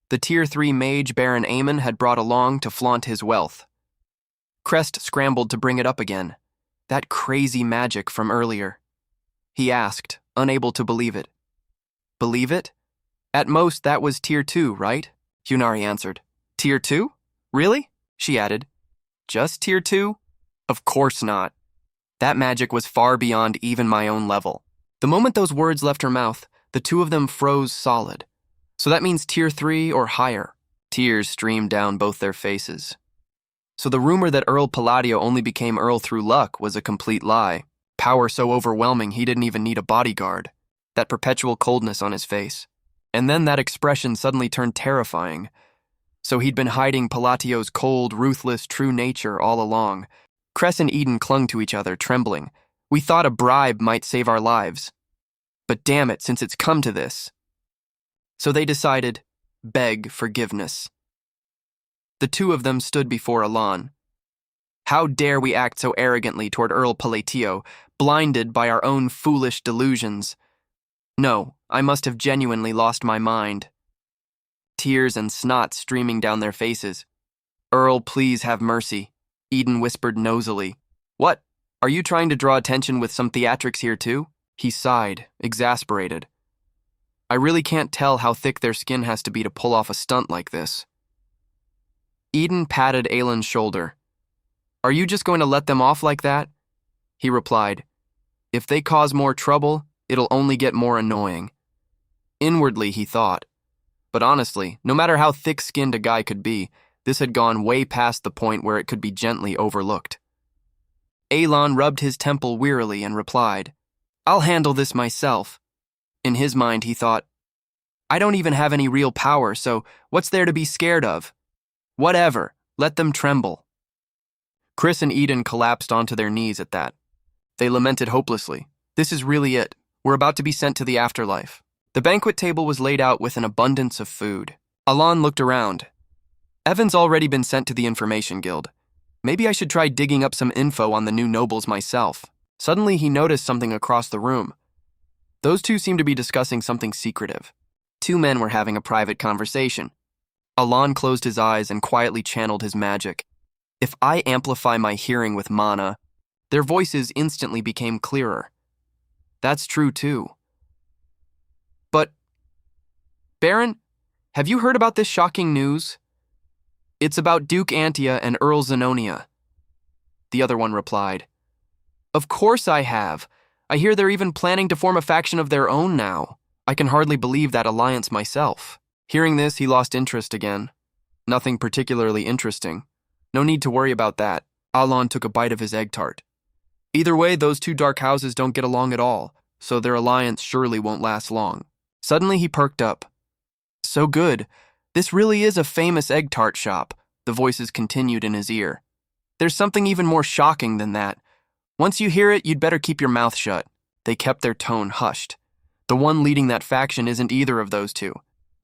The Tier 3 mage Baron Amon had brought along to flaunt his wealth. Crest scrambled to bring it up again. That crazy magic from earlier. He asked, unable to believe it. Believe it? At most, that was Tier 2, right? Yunari answered. Tier 2? Really? She added. Just Tier 2? Of course not. That magic was far beyond even my own level. The moment those words left her mouth, the 2 of them froze solid. So that means Tier 3 or higher. Tears streamed down both their faces. So the rumor that Earl Palladio only became Earl through luck was a complete lie. Power so overwhelming he didn't even need a bodyguard. That perpetual coldness on his face. And then that expression suddenly turned terrifying. So he'd been hiding Palladio's cold, ruthless, true nature all along. Cress and Eden clung to each other, trembling. We thought a bribe might save our lives. But damn it, since it's come to this. So they decided, beg forgiveness. The two of them stood before Alon. How dare we act so arrogantly toward Earl Palatio, blinded by our own foolish delusions? No, I must have genuinely lost my mind. Tears and snot streaming down their faces. Earl, please have mercy, Eden whispered nosily. What? Are you trying to draw attention with some theatrics here too? He sighed, exasperated. I really can't tell how thick their skin has to be to pull off a stunt like this. Eden patted Aelin's shoulder. Are you just going to let them off like that? He replied. If they cause more trouble, it'll only get more annoying. Inwardly, he thought. But honestly, no matter how thick-skinned a guy could be, this had gone way past the point where it could be gently overlooked. Aelon rubbed his temple wearily and replied, I'll handle this myself. In his mind, he thought, I don't even have any real power, so what's there to be scared of? Whatever, let them tremble. Chris and Eden collapsed onto their knees at that. They lamented hopelessly. This is really it. We're about to be sent to the afterlife. The banquet table was laid out with an abundance of food. Alon looked around. Evan's already been sent to the Information Guild. Maybe I should try digging up some info on the new nobles myself. Suddenly he noticed something across the room. Those two seemed to be discussing something secretive. Two men were having a private conversation. Alon closed his eyes and quietly channeled his magic. If I amplify my hearing with mana, their voices instantly became clearer. That's true too. But, Baron, have you heard about this shocking news? It's about Duke Antia and Earl Zenonia. The other one replied. Of course I have. I hear they're even planning to form a faction of their own now. I can hardly believe that alliance myself. Hearing this, he lost interest again. Nothing particularly interesting. No need to worry about that. Alon took a bite of his egg tart. Either way, those two dark houses don't get along at all, so their alliance surely won't last long. Suddenly he perked up. So good. This really is a famous egg tart shop, the voices continued in his ear. There's something even more shocking than that. Once you hear it, you'd better keep your mouth shut. They kept their tone hushed. The one leading that faction isn't either of those two.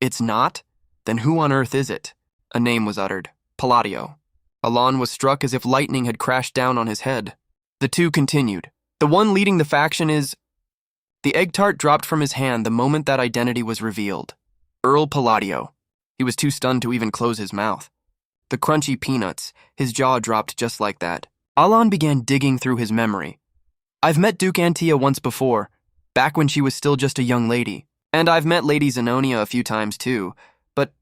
It's not? Then who on earth is it? A name was uttered. Palladio. Alon was struck as if lightning had crashed down on his head. The two continued. The one leading the faction is... The egg tart dropped from his hand the moment that identity was revealed. Earl Palladio. He was too stunned to even close his mouth. The crunchy peanuts, his jaw dropped just like that. Alon began digging through his memory. I've met Duke Antia once before, back when she was still just a young lady. And I've met Lady Zenonia a few times too. But,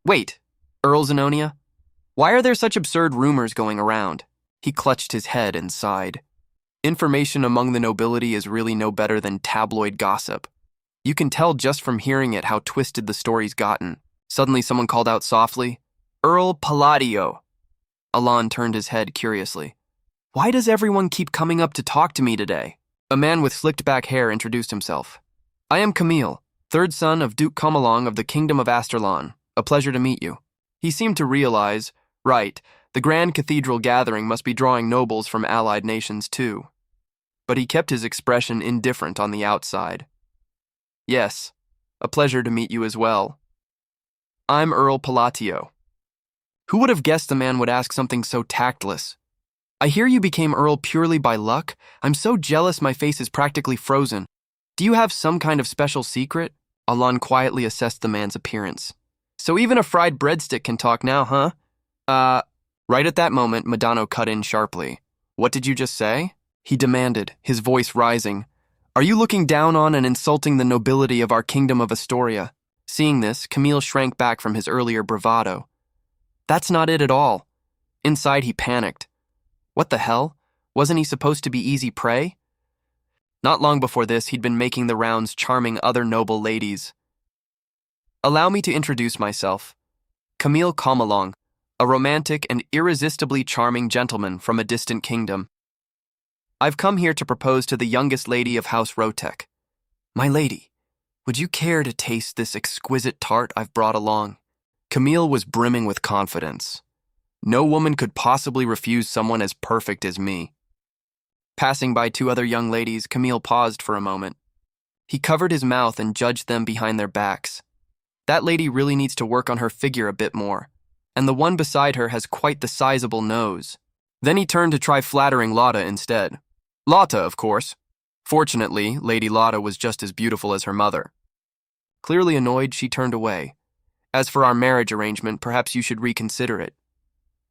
wait, Earl Zenonia? Why are there such absurd rumors going around? He clutched his head and sighed. Information among the nobility is really no better than tabloid gossip. You can tell just from hearing it how twisted the story's gotten. Suddenly someone called out softly, Earl Palladio. Alon turned his head curiously. Why does everyone keep coming up to talk to me today? A man with slicked back hair introduced himself. I am Camille, third son of Duke Comalong of the Kingdom of Asterlon. A pleasure to meet you. He seemed to realize, right, the Grand Cathedral gathering must be drawing nobles from allied nations too. But he kept his expression indifferent on the outside. Yes, a pleasure to meet you as well. I'm Earl Palatio. Who would have guessed the man would ask something so tactless? I hear you became Earl purely by luck. I'm so jealous my face is practically frozen. Do you have some kind of special secret? Alon quietly assessed the man's appearance. So even a fried breadstick can talk now, huh? Right at that moment, Madano cut in sharply. What did you just say? He demanded, his voice rising. Are you looking down on and insulting the nobility of our kingdom of Astoria? Seeing this, Camille shrank back from his earlier bravado. That's not it at all. Inside, he panicked. What the hell? Wasn't he supposed to be easy prey? Not long before this, he'd been making the rounds charming other noble ladies. Allow me to introduce myself. Camille Comalong, a romantic and irresistibly charming gentleman from a distant kingdom. I've come here to propose to the youngest lady of House Rotek. My lady, would you care to taste this exquisite tart I've brought along? Camille was brimming with confidence. No woman could possibly refuse someone as perfect as me. Passing by two other young ladies, Camille paused for a moment. He covered his mouth and judged them behind their backs. That lady really needs to work on her figure a bit more, and the one beside her has quite the sizable nose. Then he turned to try flattering Lotta instead. Lotta, of course. Fortunately, Lady Lotta was just as beautiful as her mother. Clearly annoyed, she turned away. As for our marriage arrangement, perhaps you should reconsider it.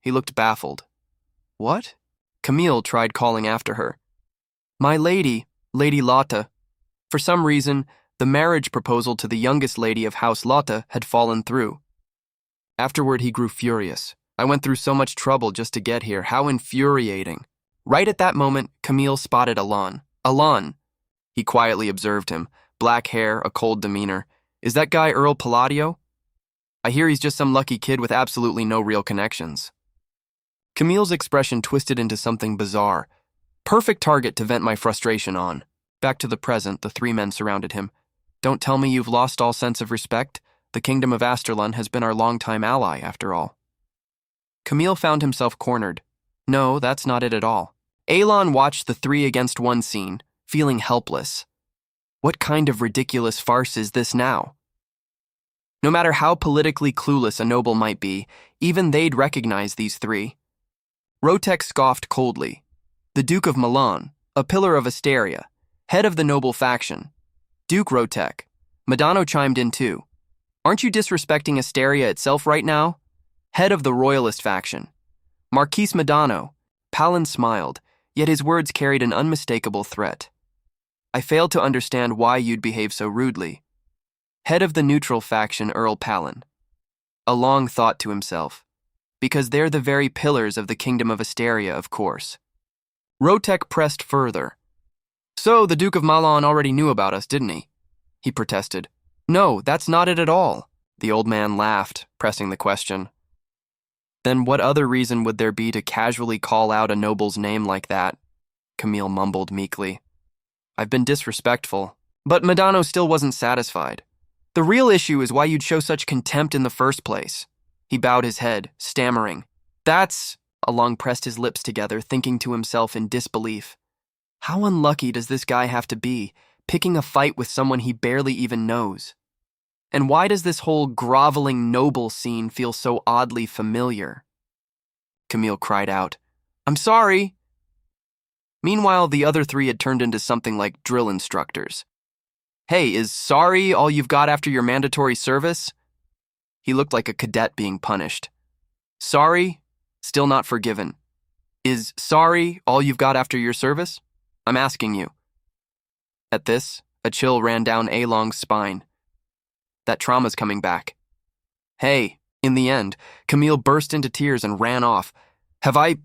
He looked baffled. What? Camille tried calling after her. My lady, Lady Lotta. For some reason, the marriage proposal to the youngest lady of House Lotta had fallen through. Afterward, he grew furious. I went through so much trouble just to get here. How infuriating. Right at that moment, Camille spotted Alon. Alon. He quietly observed him. Black hair, a cold demeanor. Is that guy Earl Palladio? I hear he's just some lucky kid with absolutely no real connections. Camille's expression twisted into something bizarre. Perfect target to vent my frustration on. Back to the present, the three men surrounded him. Don't tell me you've lost all sense of respect. The kingdom of Asterlun has been our longtime ally, after all. Camille found himself cornered. No, that's not it at all. Alon watched the 3-against-1 scene, feeling helpless. What kind of ridiculous farce is this now? No matter how politically clueless a noble might be, even they'd recognize these three. Rotek scoffed coldly. The Duke of Milan, a pillar of Asteria, head of the noble faction. Duke Rotek. Madano chimed in too. Aren't you disrespecting Asteria itself right now? Head of the royalist faction. Marquis Madano. Palin smiled, yet his words carried an unmistakable threat. I failed to understand why you'd behave so rudely. Head of the neutral faction, Earl Palin. Along thought to himself. Because they're the very pillars of the kingdom of Asteria, of course. Rotek pressed further. So, the Duke of Milan already knew about us, didn't he? He protested. No, that's not it at all. The old man laughed, pressing the question. Then what other reason would there be to casually call out a noble's name like that? Camille mumbled meekly. I've been disrespectful. But Madano still wasn't satisfied. The real issue is why you'd show such contempt in the first place. He bowed his head, stammering. That's... Along pressed his lips together, thinking to himself in disbelief. How unlucky does this guy have to be, picking a fight with someone he barely even knows? And why does this whole groveling noble scene feel so oddly familiar? Camille cried out, I'm sorry. Meanwhile, the other three had turned into something like drill instructors. Hey, is sorry all you've got after your mandatory service? He looked like a cadet being punished. Sorry? Still not forgiven. Is sorry all you've got after your service? I'm asking you. At this, a chill ran down Along's spine. That trauma's coming back. Hey, in the end, Camille burst into tears and ran off. Have I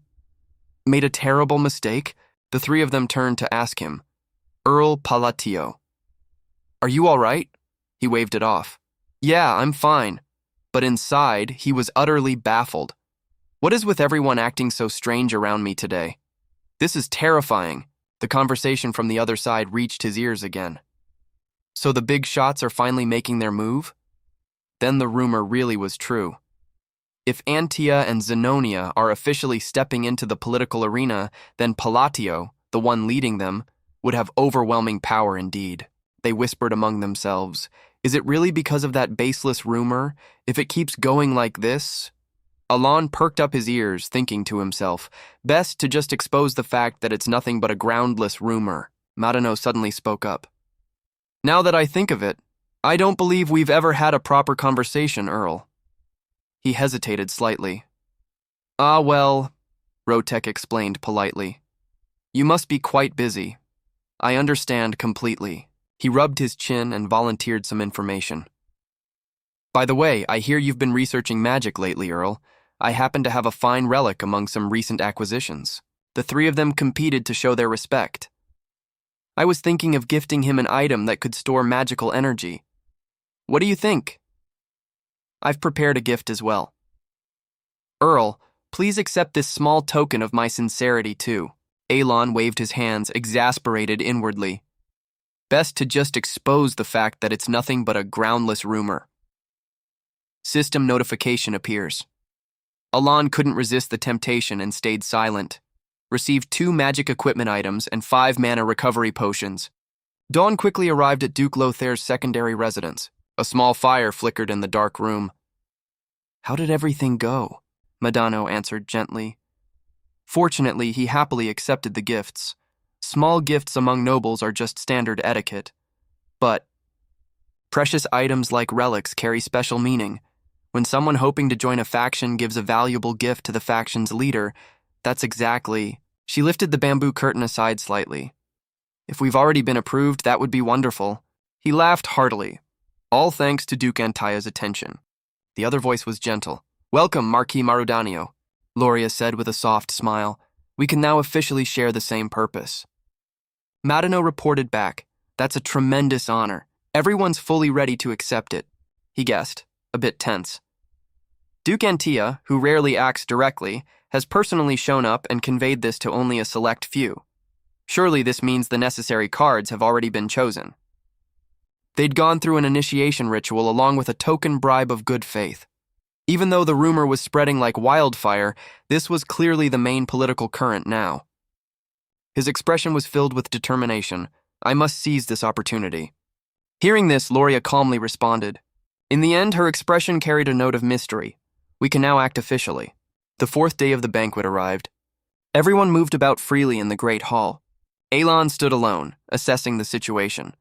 made a terrible mistake? The three of them turned to ask him. Earl Palatio. Are you all right? He waved it off. Yeah, I'm fine. But inside, he was utterly baffled. What is with everyone acting so strange around me today? This is terrifying. The conversation from the other side reached his ears again. So the big shots are finally making their move? Then the rumor really was true. If Antia and Zenonia are officially stepping into the political arena, then Palatio, the one leading them, would have overwhelming power indeed. They whispered among themselves, is it really because of that baseless rumor? If it keeps going like this? Alon perked up his ears, thinking to himself, best to just expose the fact that it's nothing but a groundless rumor. Madano suddenly spoke up. Now that I think of it, I don't believe we've ever had a proper conversation, Earl. He hesitated slightly. Ah, well, Rotek explained politely. You must be quite busy. I understand completely. He rubbed his chin and volunteered some information. By the way, I hear you've been researching magic lately, Earl. I happen to have a fine relic among some recent acquisitions. The three of them competed to show their respect. I was thinking of gifting him an item that could store magical energy. What do you think? I've prepared a gift as well. Earl, please accept this small token of my sincerity too. Alon waved his hands, exasperated inwardly. Best to just expose the fact that it's nothing but a groundless rumor. System notification appears. Alon couldn't resist the temptation and stayed silent. Received 2 magic equipment items and 5 mana recovery potions. Dawn quickly arrived at Duke Lothair's secondary residence. A small fire flickered in the dark room. How did everything go? Madano answered gently. Fortunately, he happily accepted the gifts. Small gifts among nobles are just standard etiquette. But precious items like relics carry special meaning. When someone hoping to join a faction gives a valuable gift to the faction's leader, that's exactly... She lifted the bamboo curtain aside slightly. If we've already been approved, that would be wonderful. He laughed heartily, all thanks to Duke Antaya's attention. The other voice was gentle. Welcome, Marquis Marudanio, Loria said with a soft smile. We can now officially share the same purpose. Madano reported back. That's a tremendous honor. Everyone's fully ready to accept it. He guessed, a bit tense. Duke Antaya, who rarely acts directly, has personally shown up and conveyed this to only a select few. Surely this means the necessary cards have already been chosen. They'd gone through an initiation ritual along with a token bribe of good faith. Even though the rumor was spreading like wildfire, this was clearly the main political current now. His expression was filled with determination. I must seize this opportunity. Hearing this, Loria calmly responded. In the end, her expression carried a note of mystery. We can now act officially. The 4th day of the banquet arrived. Everyone moved about freely in the great hall. Alon stood alone, assessing the situation.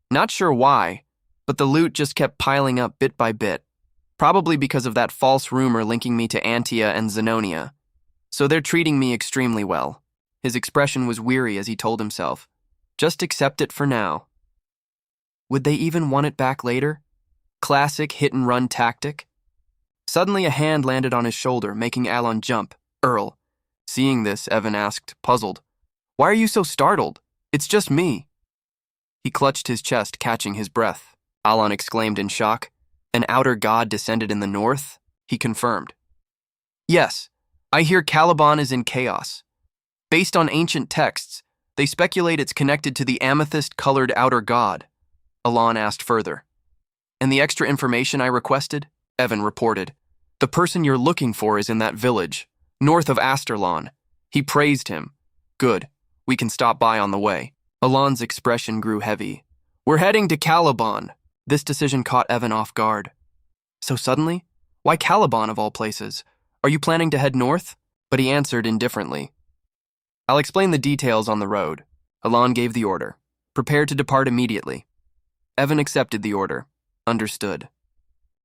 Not sure why, but the loot just kept piling up bit by bit, probably because of that false rumor linking me to Antaya and Zenonia. So they're treating me extremely well. His expression was weary as he told himself, just accept it for now. Would they even want it back later? Classic hit-and-run tactic? Suddenly a hand landed on his shoulder, making Alon jump. Earl. Seeing this, Evan asked, puzzled. Why are you so startled? It's just me. He clutched his chest, catching his breath. Alon exclaimed in shock. An outer god descended in the north? He confirmed. Yes, I hear Caliban is in chaos. Based on ancient texts, they speculate it's connected to the amethyst-colored outer god. Alon asked further. And the extra information I requested? Evan reported. The person you're looking for is in that village, north of Asterlon. He praised him. Good. We can stop by on the way. Alon's expression grew heavy. We're heading to Caliban. This decision caught Evan off guard. So suddenly? Why Caliban of all places? Are you planning to head north? But he answered indifferently. I'll explain the details on the road. Alon gave the order. Prepare to depart immediately. Evan accepted the order. Understood.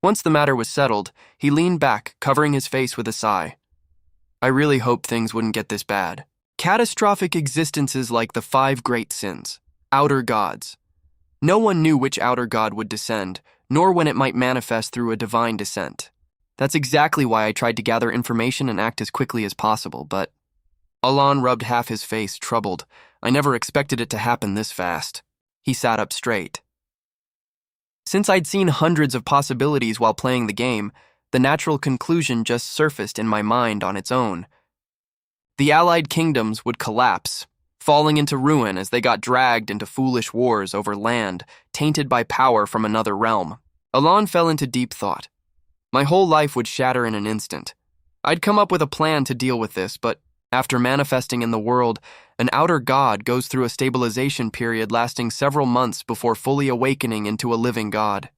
Once the matter was settled, he leaned back, covering his face with a sigh. I really hoped things wouldn't get this bad. Catastrophic existences like the 5 great sins. Outer gods. No one knew which outer god would descend, nor when it might manifest through a divine descent. That's exactly why I tried to gather information and act as quickly as possible, but... Alon rubbed half his face, troubled. I never expected it to happen this fast. He sat up straight. Since I'd seen hundreds of possibilities while playing the game, the natural conclusion just surfaced in my mind on its own. The allied kingdoms would collapse, falling into ruin as they got dragged into foolish wars over land, tainted by power from another realm. Alon fell into deep thought. My whole life would shatter in an instant. I'd come up with a plan to deal with this, but after manifesting in the world, an outer god goes through a stabilization period lasting several months before fully awakening into a living god.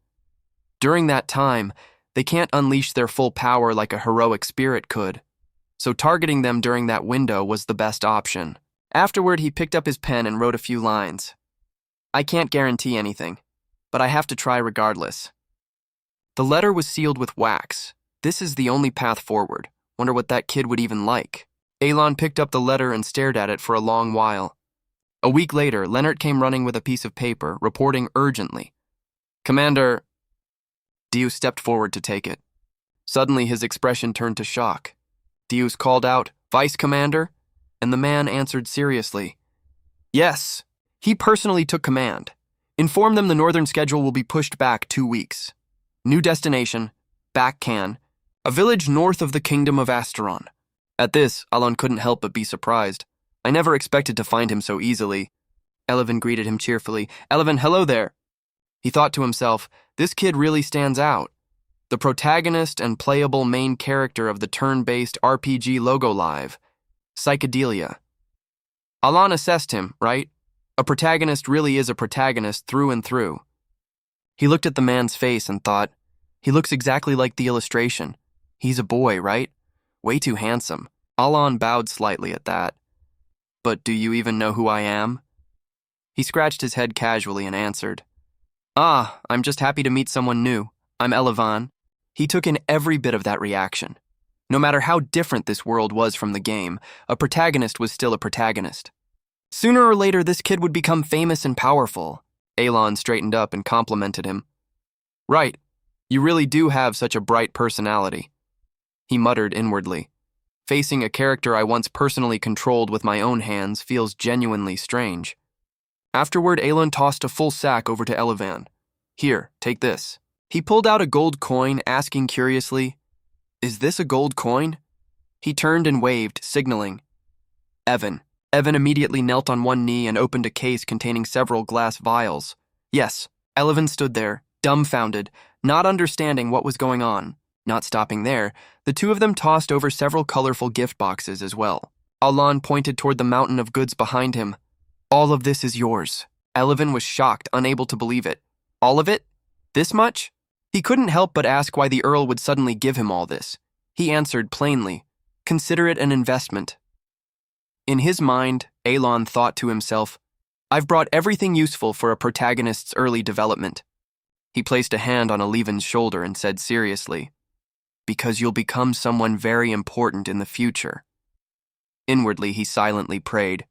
During that time, they can't unleash their full power like a heroic spirit could, so targeting them during that window was the best option. Afterward, he picked up his pen and wrote a few lines. I can't guarantee anything, but I have to try regardless. The letter was sealed with wax. This is the only path forward. Wonder what that kid would even like. Alon picked up the letter and stared at it for a long while. A week later, Leonard came running with a piece of paper, reporting urgently. Commander... Deus stepped forward to take it. Suddenly, his expression turned to shock. Deus called out, Vice Commander? And the man answered seriously. Yes. He personally took command. Inform them the northern schedule will be pushed back 2 weeks. New destination, back can, A village north of the kingdom of Asteron. At this, Alon couldn't help but be surprised. I never expected to find him so easily. Elevin greeted him cheerfully. Elevin, hello there. He thought to himself, this kid really stands out. The protagonist and playable main character of the turn-based RPG Logo Live, Psychedelia. Alon assessed him, right? A protagonist really is a protagonist through and through. He looked at the man's face and thought, he looks exactly like the illustration. He's a boy, right? Way too handsome. Alon bowed slightly at that. But do you even know who I am? He scratched his head casually and answered, Ah, I'm just happy to meet someone new. I'm Elevan. He took in every bit of that reaction. No matter how different this world was from the game, a protagonist was still a protagonist. Sooner or later, this kid would become famous and powerful. Alon straightened up and complimented him. Right, you really do have such a bright personality. He muttered inwardly. Facing a character I once personally controlled with my own hands feels genuinely strange. Afterward, Alon tossed a full sack over to Elevan. Here, take this. He pulled out a gold coin, asking curiously, Is this a gold coin? He turned and waved, signaling. Evan. Evan immediately knelt on one knee and opened a case containing several glass vials. Yes, Elevan stood there, dumbfounded, not understanding what was going on. Not stopping there, the two of them tossed over several colorful gift boxes as well. Alon pointed toward the mountain of goods behind him. All of this is yours. Elevan was shocked, unable to believe it. All of it? This much? He couldn't help but ask why the Earl would suddenly give him all this. He answered plainly, Consider it an investment. In his mind, Alon thought to himself, I've brought everything useful for a protagonist's early development. He placed a hand on Eleven's shoulder and said seriously, Because you'll become someone very important in the future. Inwardly, he silently prayed,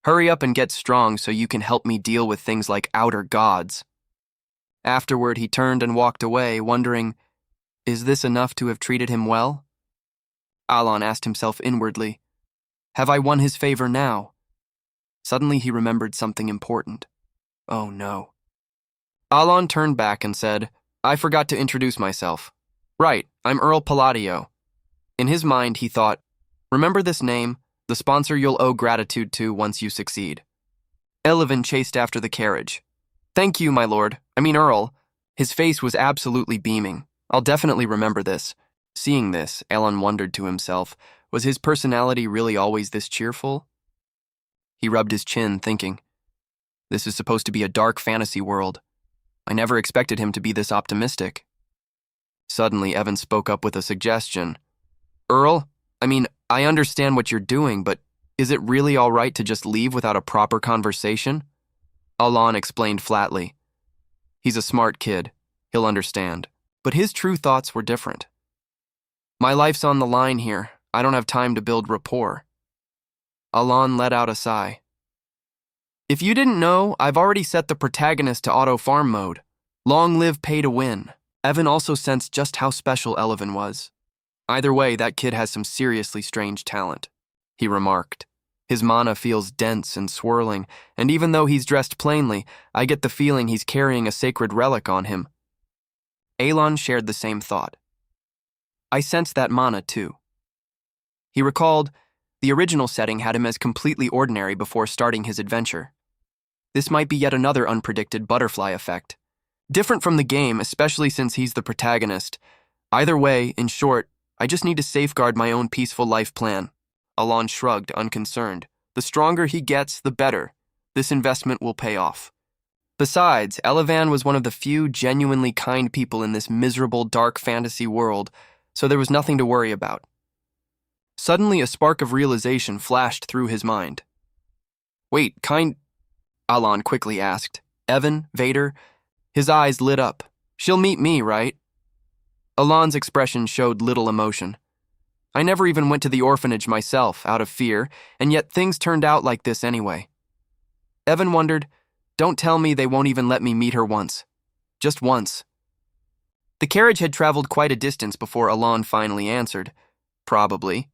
Hurry up and get strong so you can help me deal with things like outer gods. Afterward, he turned and walked away, wondering, Is this enough to have treated him well? Alon asked himself inwardly, Have I won his favor now? Suddenly he remembered something important. Oh no. Alon turned back and said, I forgot to introduce myself. Right, I'm Earl Palladio. In his mind, he thought, Remember this name, the sponsor you'll owe gratitude to once you succeed. Elevan chased after the carriage. Thank you, my lord. Earl. His face was absolutely beaming. I'll definitely remember this. Seeing this, Alon wondered to himself, was his personality really always this cheerful? He rubbed his chin, thinking, This is supposed to be a dark fantasy world. I never expected him to be this optimistic. Suddenly, Evan spoke up with a suggestion. Earl, I understand what you're doing, but is it really all right to just leave without a proper conversation? Alon explained flatly. He's a smart kid. He'll understand. But his true thoughts were different. My life's on the line here. I don't have time to build rapport. Alon let out a sigh. If you didn't know, I've already set the protagonist to auto farm mode. Long live pay to win. Evan also sensed just how special Elevan was. Either way, that kid has some seriously strange talent, he remarked. His mana feels dense and swirling, and even though he's dressed plainly, I get the feeling he's carrying a sacred relic on him. Alon shared the same thought. I sensed that mana too. He recalled, the original setting had him as completely ordinary before starting his adventure. This might be yet another unpredicted butterfly effect. Different from the game, especially since he's the protagonist. Either way, in short, I just need to safeguard my own peaceful life plan. Alon shrugged, unconcerned. The stronger he gets, the better. This investment will pay off. Besides, Elevan was one of the few genuinely kind people in this miserable dark fantasy world, so there was nothing to worry about. Suddenly, a spark of realization flashed through his mind. Wait, Alon quickly asked. Evan? Vader? His eyes lit up. She'll meet me, right? Alon's expression showed little emotion. I never even went to the orphanage myself, out of fear, and yet things turned out like this anyway. Evan wondered, don't tell me they won't even let me meet her once. Just once. The carriage had traveled quite a distance before Alon finally answered. Probably.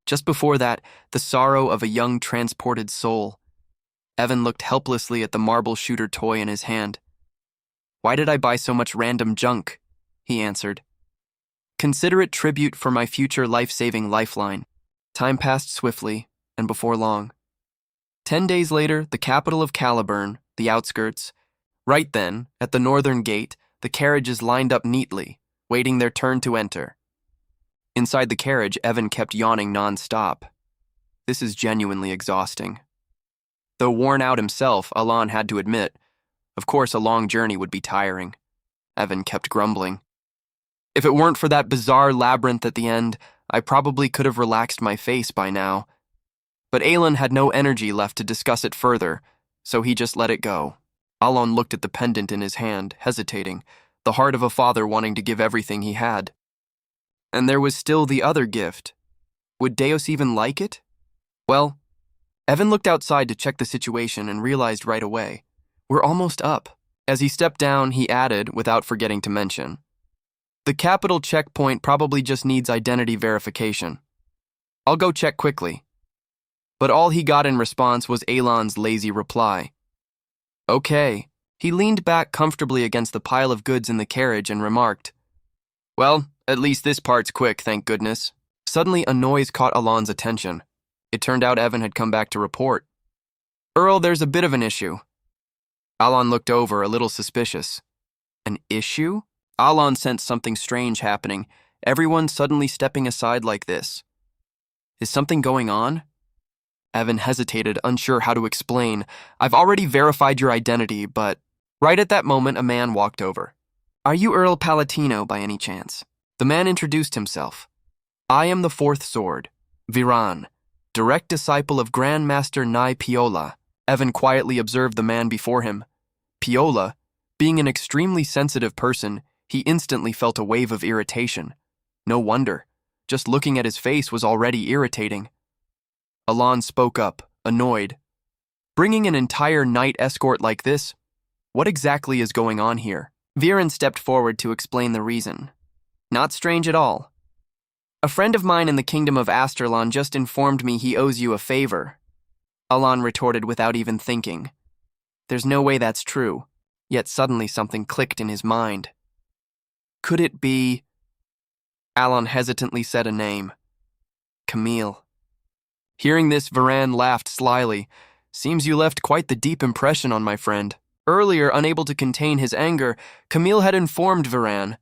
Just before that, the sorrow of a young transported soul. Evan looked helplessly at the marble shooter toy in his hand. Why did I buy so much random junk? He answered. Consider it tribute for my future life-saving lifeline. Time passed swiftly, and before long. 10 days later, the capital of Caliburn, the outskirts. Right then, at the northern gate, the carriages lined up neatly, waiting their turn to enter. Inside the carriage, Evan kept yawning non-stop. This is genuinely exhausting. Though worn out himself, Alon had to admit, of course a long journey would be tiring. Evan kept grumbling. If it weren't for that bizarre labyrinth at the end, I probably could have relaxed my face by now. But Alan had no energy left to discuss it further, so he just let it go. Alon looked at the pendant in his hand, hesitating, the heart of a father wanting to give everything he had. And there was still the other gift. Would Deus even like it? Well, Evan looked outside to check the situation and realized right away, we're almost up. As he stepped down, he added, without forgetting to mention, the capital checkpoint probably just needs identity verification. I'll go check quickly. But all he got in response was Alon's lazy reply. Okay. He leaned back comfortably against the pile of goods in the carriage and remarked, well, at least this part's quick, thank goodness. Suddenly, a noise caught Alon's attention. It turned out Evan had come back to report. Earl, there's a bit of an issue. Alon looked over, a little suspicious. An issue? Alon sensed something strange happening, everyone suddenly stepping aside like this. Is something going on? Evan hesitated, unsure how to explain. I've already verified your identity, but... Right at that moment, a man walked over. Are you Earl Palatino, by any chance? The man introduced himself. I am the Fourth Sword, Viran, direct disciple of Grand Master Nai Piola. Evan quietly observed the man before him. Piola, being an extremely sensitive person, he instantly felt a wave of irritation. No wonder. Just looking at his face was already irritating. Alon spoke up, annoyed. Bringing an entire knight escort like this? What exactly is going on here? Viren stepped forward to explain the reason. Not strange at all. A friend of mine in the kingdom of Asterlon just informed me he owes you a favor. Alon retorted without even thinking. There's no way that's true. Yet suddenly something clicked in his mind. Could it be... Alon hesitantly said a name. Camille. Hearing this, Varan laughed slyly. Seems you left quite the deep impression on my friend. Earlier, unable to contain his anger, Camille had informed Varan.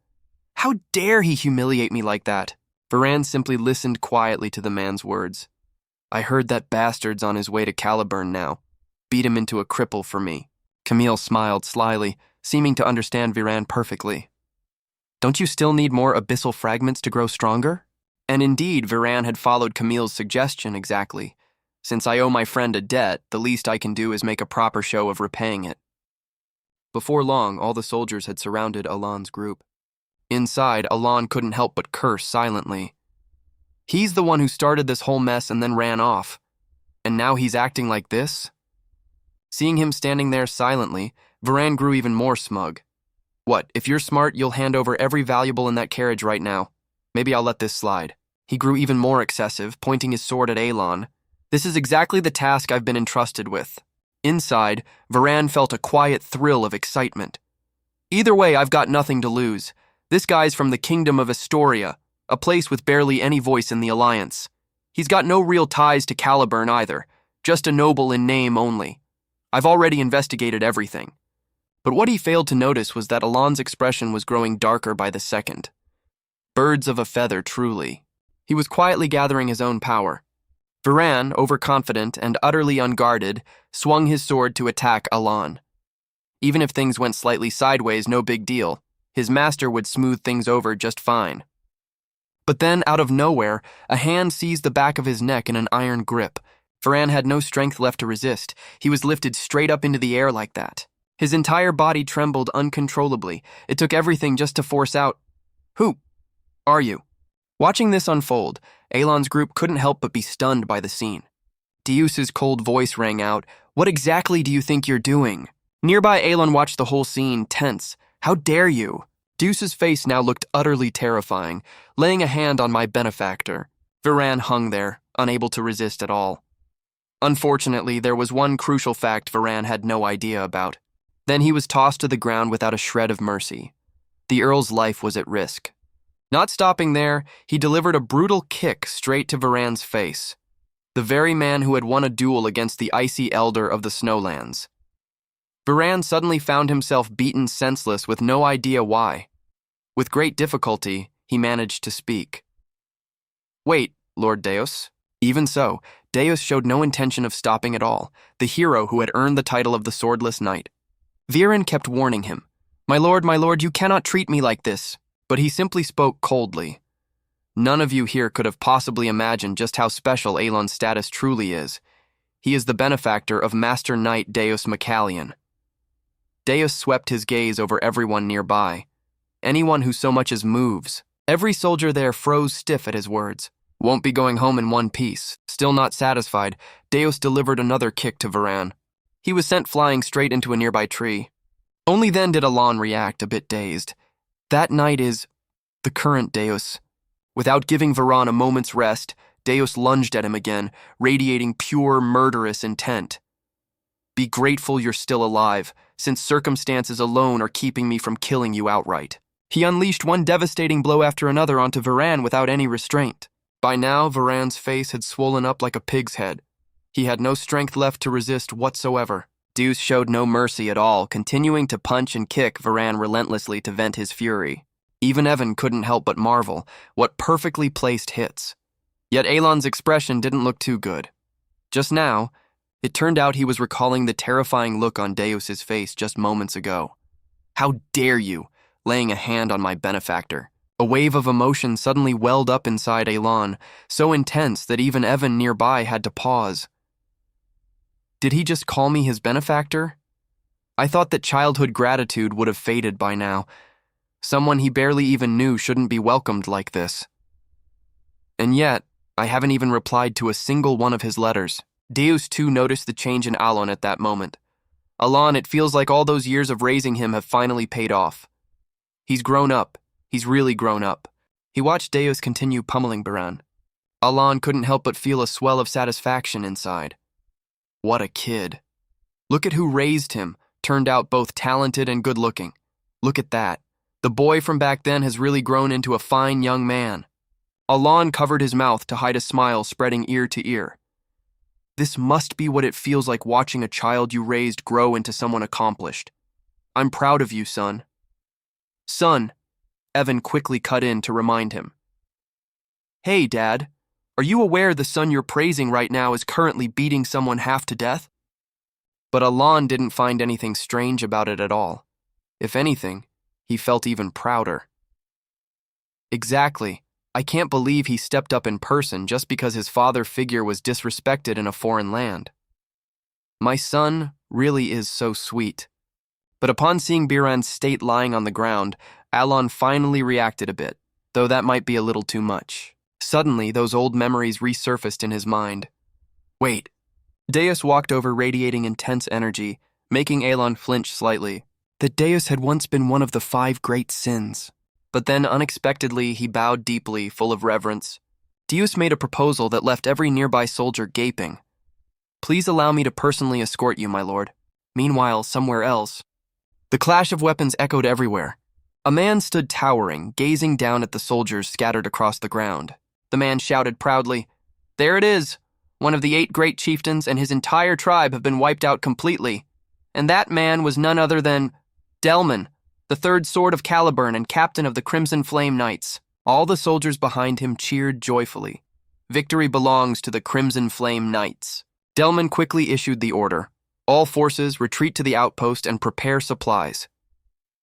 How dare he humiliate me like that? Varan simply listened quietly to the man's words. I heard that bastard's on his way to Caliburn now. Beat him into a cripple for me. Camille smiled slyly, seeming to understand Viran perfectly. Don't you still need more abyssal fragments to grow stronger? And indeed, Viran had followed Camille's suggestion exactly. Since I owe my friend a debt, the least I can do is make a proper show of repaying it. Before long, all the soldiers had surrounded Alon's group. Inside, Alon couldn't help but curse silently. He's the one who started this whole mess and then ran off. And now he's acting like this? Seeing him standing there silently, Varan grew even more smug. What, if you're smart, you'll hand over every valuable in that carriage right now. Maybe I'll let this slide. He grew even more excessive, pointing his sword at Alon. This is exactly the task I've been entrusted with. Inside, Varan felt a quiet thrill of excitement. Either way, I've got nothing to lose. This guy's from the kingdom of Astoria, a place with barely any voice in the Alliance. He's got no real ties to Caliburn either, just a noble in name only. I've already investigated everything. But what he failed to notice was that Alon's expression was growing darker by the second. Birds of a feather, truly. He was quietly gathering his own power. Varan, overconfident and utterly unguarded, swung his sword to attack Alon. Even if things went slightly sideways, no big deal. His master would smooth things over just fine. But then, out of nowhere, a hand seized the back of his neck in an iron grip. Varan had no strength left to resist. He was lifted straight up into the air like that. His entire body trembled uncontrollably. It took everything just to force out, "Who are you?" Watching this unfold, Alon's group couldn't help but be stunned by the scene. Deus's cold voice rang out, "What exactly do you think you're doing?" Nearby, Alon watched the whole scene, tense. "How dare you?" Deus's face now looked utterly terrifying, laying a hand on my benefactor. Varan hung there, unable to resist at all. Unfortunately, there was one crucial fact Varan had no idea about. Then he was tossed to the ground without a shred of mercy. The Earl's life was at risk. Not stopping there, he delivered a brutal kick straight to Varan's face, the very man who had won a duel against the icy elder of the Snowlands. Varan suddenly found himself beaten senseless with no idea why. With great difficulty, he managed to speak. "Wait, Lord Deus." Even so, Deus showed no intention of stopping at all, the hero who had earned the title of the Swordless Knight. Viren kept warning him, my lord, you cannot treat me like this." But he simply spoke coldly. "None of you here could have possibly imagined just how special Alon's status truly is. He is the benefactor of Master Knight Deus Macallion." Deus swept his gaze over everyone nearby. Anyone who so much as moves. Every soldier there froze stiff at his words. Won't be going home in one piece. Still not satisfied, Deus delivered another kick to Varan. He was sent flying straight into a nearby tree. Only then did Alon react, a bit dazed. That knight is the current Deus. Without giving Varan a moment's rest, Deus lunged at him again, radiating pure, murderous intent. "Be grateful you're still alive, since circumstances alone are keeping me from killing you outright." He unleashed one devastating blow after another onto Varan without any restraint. By now, Varan's face had swollen up like a pig's head. He had no strength left to resist whatsoever. Deus showed no mercy at all, continuing to punch and kick Varan relentlessly to vent his fury. Even Evan couldn't help but marvel, what perfectly placed hits. Yet Alon's expression didn't look too good. Just now, it turned out he was recalling the terrifying look on Deus's face just moments ago. "How dare you, laying a hand on my benefactor?" A wave of emotion suddenly welled up inside Alon, so intense that even Evan nearby had to pause. Did he just call me his benefactor? I thought that childhood gratitude would have faded by now. Someone he barely even knew shouldn't be welcomed like this. And yet, I haven't even replied to a single one of his letters. Deus too noticed the change in Alon at that moment. Alon, it feels like all those years of raising him have finally paid off. He's grown up. He's really grown up. He watched Deus continue pummeling Varan. Alon couldn't help but feel a swell of satisfaction inside. What a kid. Look at who raised him, turned out both talented and good-looking. Look at that. The boy from back then has really grown into a fine young man. Alon covered his mouth to hide a smile spreading ear to ear. This must be what it feels like watching a child you raised grow into someone accomplished. I'm proud of you, son. Son, Evan quickly cut in to remind him. Hey, Dad. Are you aware the son you're praising right now is currently beating someone half to death? But Alon didn't find anything strange about it at all. If anything, he felt even prouder. Exactly. I can't believe he stepped up in person just because his father figure was disrespected in a foreign land. My son really is so sweet. But upon seeing Biran's state lying on the ground, Alon finally reacted a bit, though that might be a little too much. Suddenly, those old memories resurfaced in his mind. Wait. Deus walked over radiating intense energy, making Alon flinch slightly. That Deus had once been one of the 5 great sins. But then, unexpectedly, he bowed deeply, full of reverence. Deus made a proposal that left every nearby soldier gaping. Please allow me to personally escort you, my lord. Meanwhile, somewhere else. The clash of weapons echoed everywhere. A man stood towering, gazing down at the soldiers scattered across the ground. The man shouted proudly, There it is! One of the 8 great chieftains and his entire tribe have been wiped out completely. And that man was none other than Delman, the 3rd Sword of Caliburn and captain of the Crimson Flame Knights. All the soldiers behind him cheered joyfully. Victory belongs to the Crimson Flame Knights. Delman quickly issued the order. All forces retreat to the outpost and prepare supplies.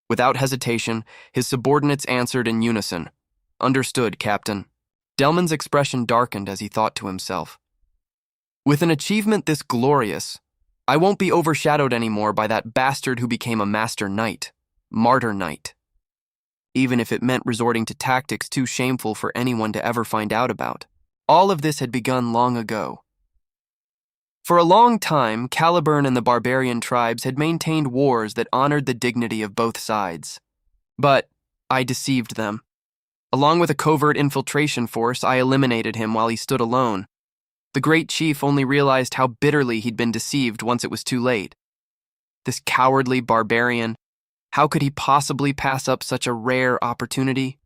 Without hesitation, his subordinates answered in unison. Understood, Captain. Delman's expression darkened as he thought to himself. With an achievement this glorious, I won't be overshadowed anymore by that bastard who became a master knight, martyr knight. Even if it meant resorting to tactics too shameful for anyone to ever find out about. All of this had begun long ago. For a long time, Caliburn and the barbarian tribes had maintained wars that honored the dignity of both sides. But I deceived them. Along with a covert infiltration force, I eliminated him while he stood alone. The great chief only realized how bitterly he'd been deceived once it was too late. This cowardly barbarian, how could he possibly pass up such a rare opportunity?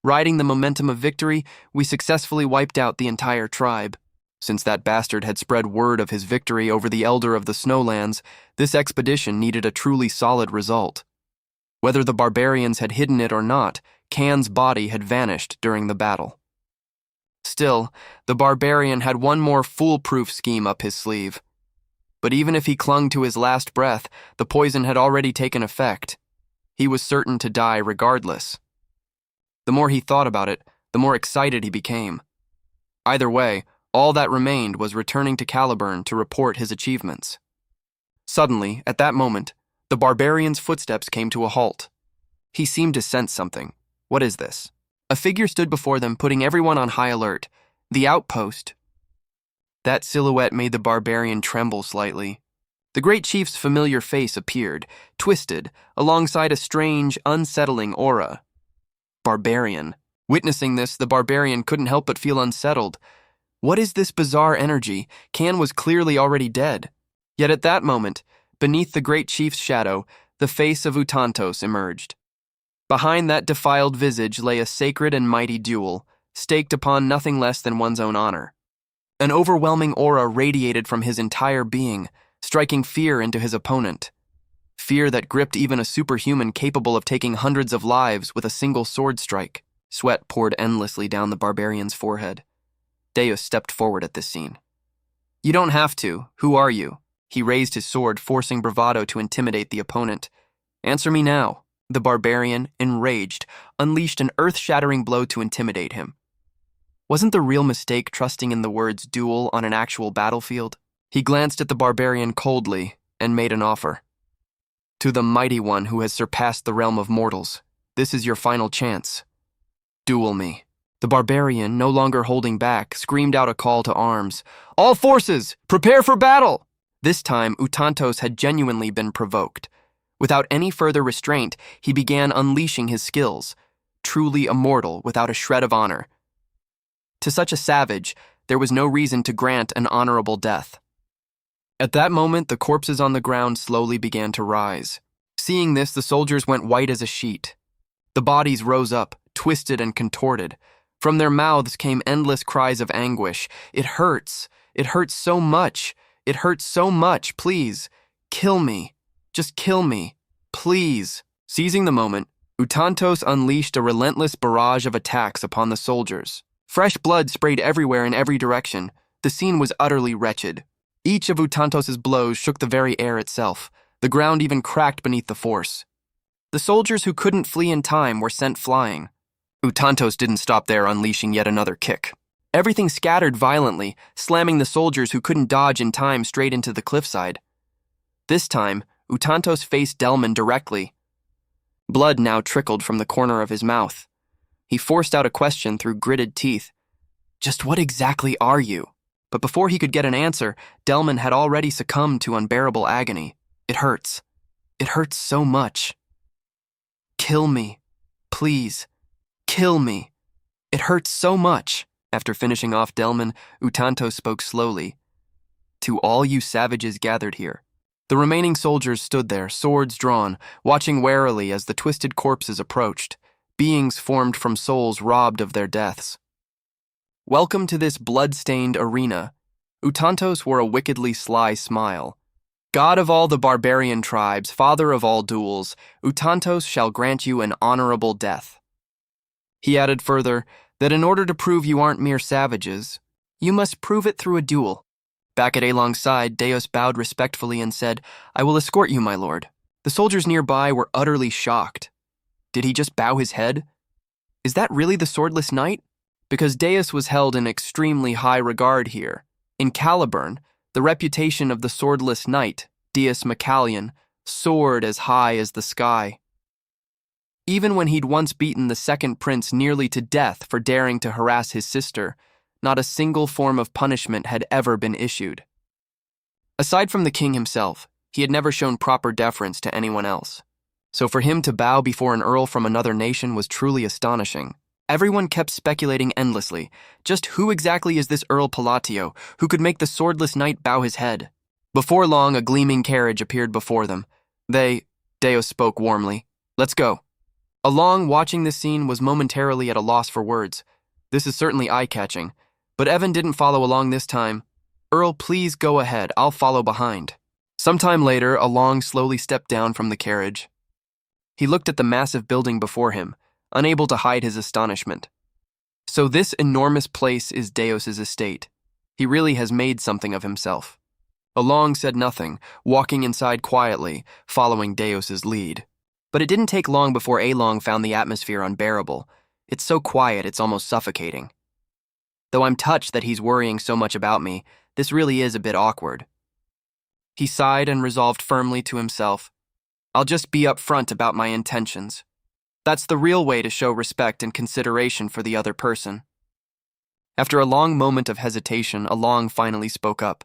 Riding the momentum of victory, we successfully wiped out the entire tribe. Since that bastard had spread word of his victory over the elder of the Snowlands, this expedition needed a truly solid result. Whether the barbarians had hidden it or not, Can's body had vanished during the battle. Still, the barbarian had one more foolproof scheme up his sleeve. But even if he clung to his last breath, the poison had already taken effect. He was certain to die regardless. The more he thought about it, the more excited he became. Either way, all that remained was returning to Caliburn to report his achievements. Suddenly, at that moment, the barbarian's footsteps came to a halt. He seemed to sense something. What is this? A figure stood before them, putting everyone on high alert. The outpost. That silhouette made the barbarian tremble slightly. The great chief's familiar face appeared, twisted, alongside a strange, unsettling aura. Barbarian. Witnessing this, the barbarian couldn't help but feel unsettled. What is this bizarre energy? Can was clearly already dead. Yet at that moment, beneath the great chief's shadow, the face of Utantos emerged. Behind that defiled visage lay a sacred and mighty jewel, staked upon nothing less than one's own honor. An overwhelming aura radiated from his entire being, striking fear into his opponent. Fear that gripped even a superhuman capable of taking hundreds of lives with a single sword strike. Sweat poured endlessly down the barbarian's forehead. Deus stepped forward at this scene. "You don't have to. Who are you?" He raised his sword, forcing bravado to intimidate the opponent. "Answer me now." The barbarian, enraged, unleashed an earth-shattering blow to intimidate him. Wasn't the real mistake trusting in the words duel on an actual battlefield? He glanced at the barbarian coldly and made an offer. "To the mighty one who has surpassed the realm of mortals, this is your final chance. Duel me." The barbarian, no longer holding back, screamed out a call to arms. "All forces, prepare for battle!" This time, Utantos had genuinely been provoked. Without any further restraint, he began unleashing his skills, truly immortal without a shred of honor. To such a savage, there was no reason to grant an honorable death. At that moment, the corpses on the ground slowly began to rise. Seeing this, the soldiers went white as a sheet. The bodies rose up, twisted and contorted. From their mouths came endless cries of anguish. "It hurts. It hurts so much. It hurts so much. Please, kill me. Just kill me. Please." Seizing the moment, Utantos unleashed a relentless barrage of attacks upon the soldiers. Fresh blood sprayed everywhere in every direction. The scene was utterly wretched. Each of Utantos's blows shook the very air itself. The ground even cracked beneath the force. The soldiers who couldn't flee in time were sent flying. Utantos didn't stop there, unleashing yet another kick. Everything scattered violently, slamming the soldiers who couldn't dodge in time straight into the cliffside. This time, Utantos faced Delman directly. Blood now trickled from the corner of his mouth. He forced out a question through gritted teeth. "Just what exactly are you?" But before he could get an answer, Delman had already succumbed to unbearable agony. "It hurts. It hurts so much. Kill me. Please. Kill me. It hurts so much." After finishing off Delman, Utantos spoke slowly. "To all you savages gathered here." The remaining soldiers stood there, swords drawn, watching warily as the twisted corpses approached, beings formed from souls robbed of their deaths. "Welcome to this blood-stained arena." Utantos wore a wickedly sly smile. "God of all the barbarian tribes, father of all duels, Utantos shall grant you an honorable death." He added further that in order to prove you aren't mere savages, you must prove it through a duel. Back at Along's side, Deus bowed respectfully and said, "I will escort you, my lord." The soldiers nearby were utterly shocked. Did he just bow his head? Is that really the swordless knight? Because Deus was held in extremely high regard here. In Caliburn, the reputation of the swordless knight, Deus Macallion, soared as high as the sky. Even when he'd once beaten the second prince nearly to death for daring to harass his sister, not a single form of punishment had ever been issued. Aside from the king himself, he had never shown proper deference to anyone else. So for him to bow before an earl from another nation was truly astonishing. Everyone kept speculating endlessly. Just who exactly is this Earl Palatio who could make the swordless knight bow his head? Before long, a gleaming carriage appeared before them. Deus spoke warmly. "Let's go." Along watching this scene was momentarily at a loss for words. This is certainly eye-catching, but Evan didn't follow along this time. Earl, please go ahead, I'll follow behind. Sometime later, Along slowly stepped down from the carriage. He looked at the massive building before him, unable to hide his astonishment. So this enormous place is Deos's estate. He really has made something of himself. Along said nothing, walking inside quietly, following Deos's lead. But it didn't take long before Along found the atmosphere unbearable. It's so quiet, it's almost suffocating. Though I'm touched that he's worrying so much about me, this really is a bit awkward. He sighed and resolved firmly to himself, I'll just be upfront about my intentions. That's the real way to show respect and consideration for the other person. After a long moment of hesitation, Along finally spoke up.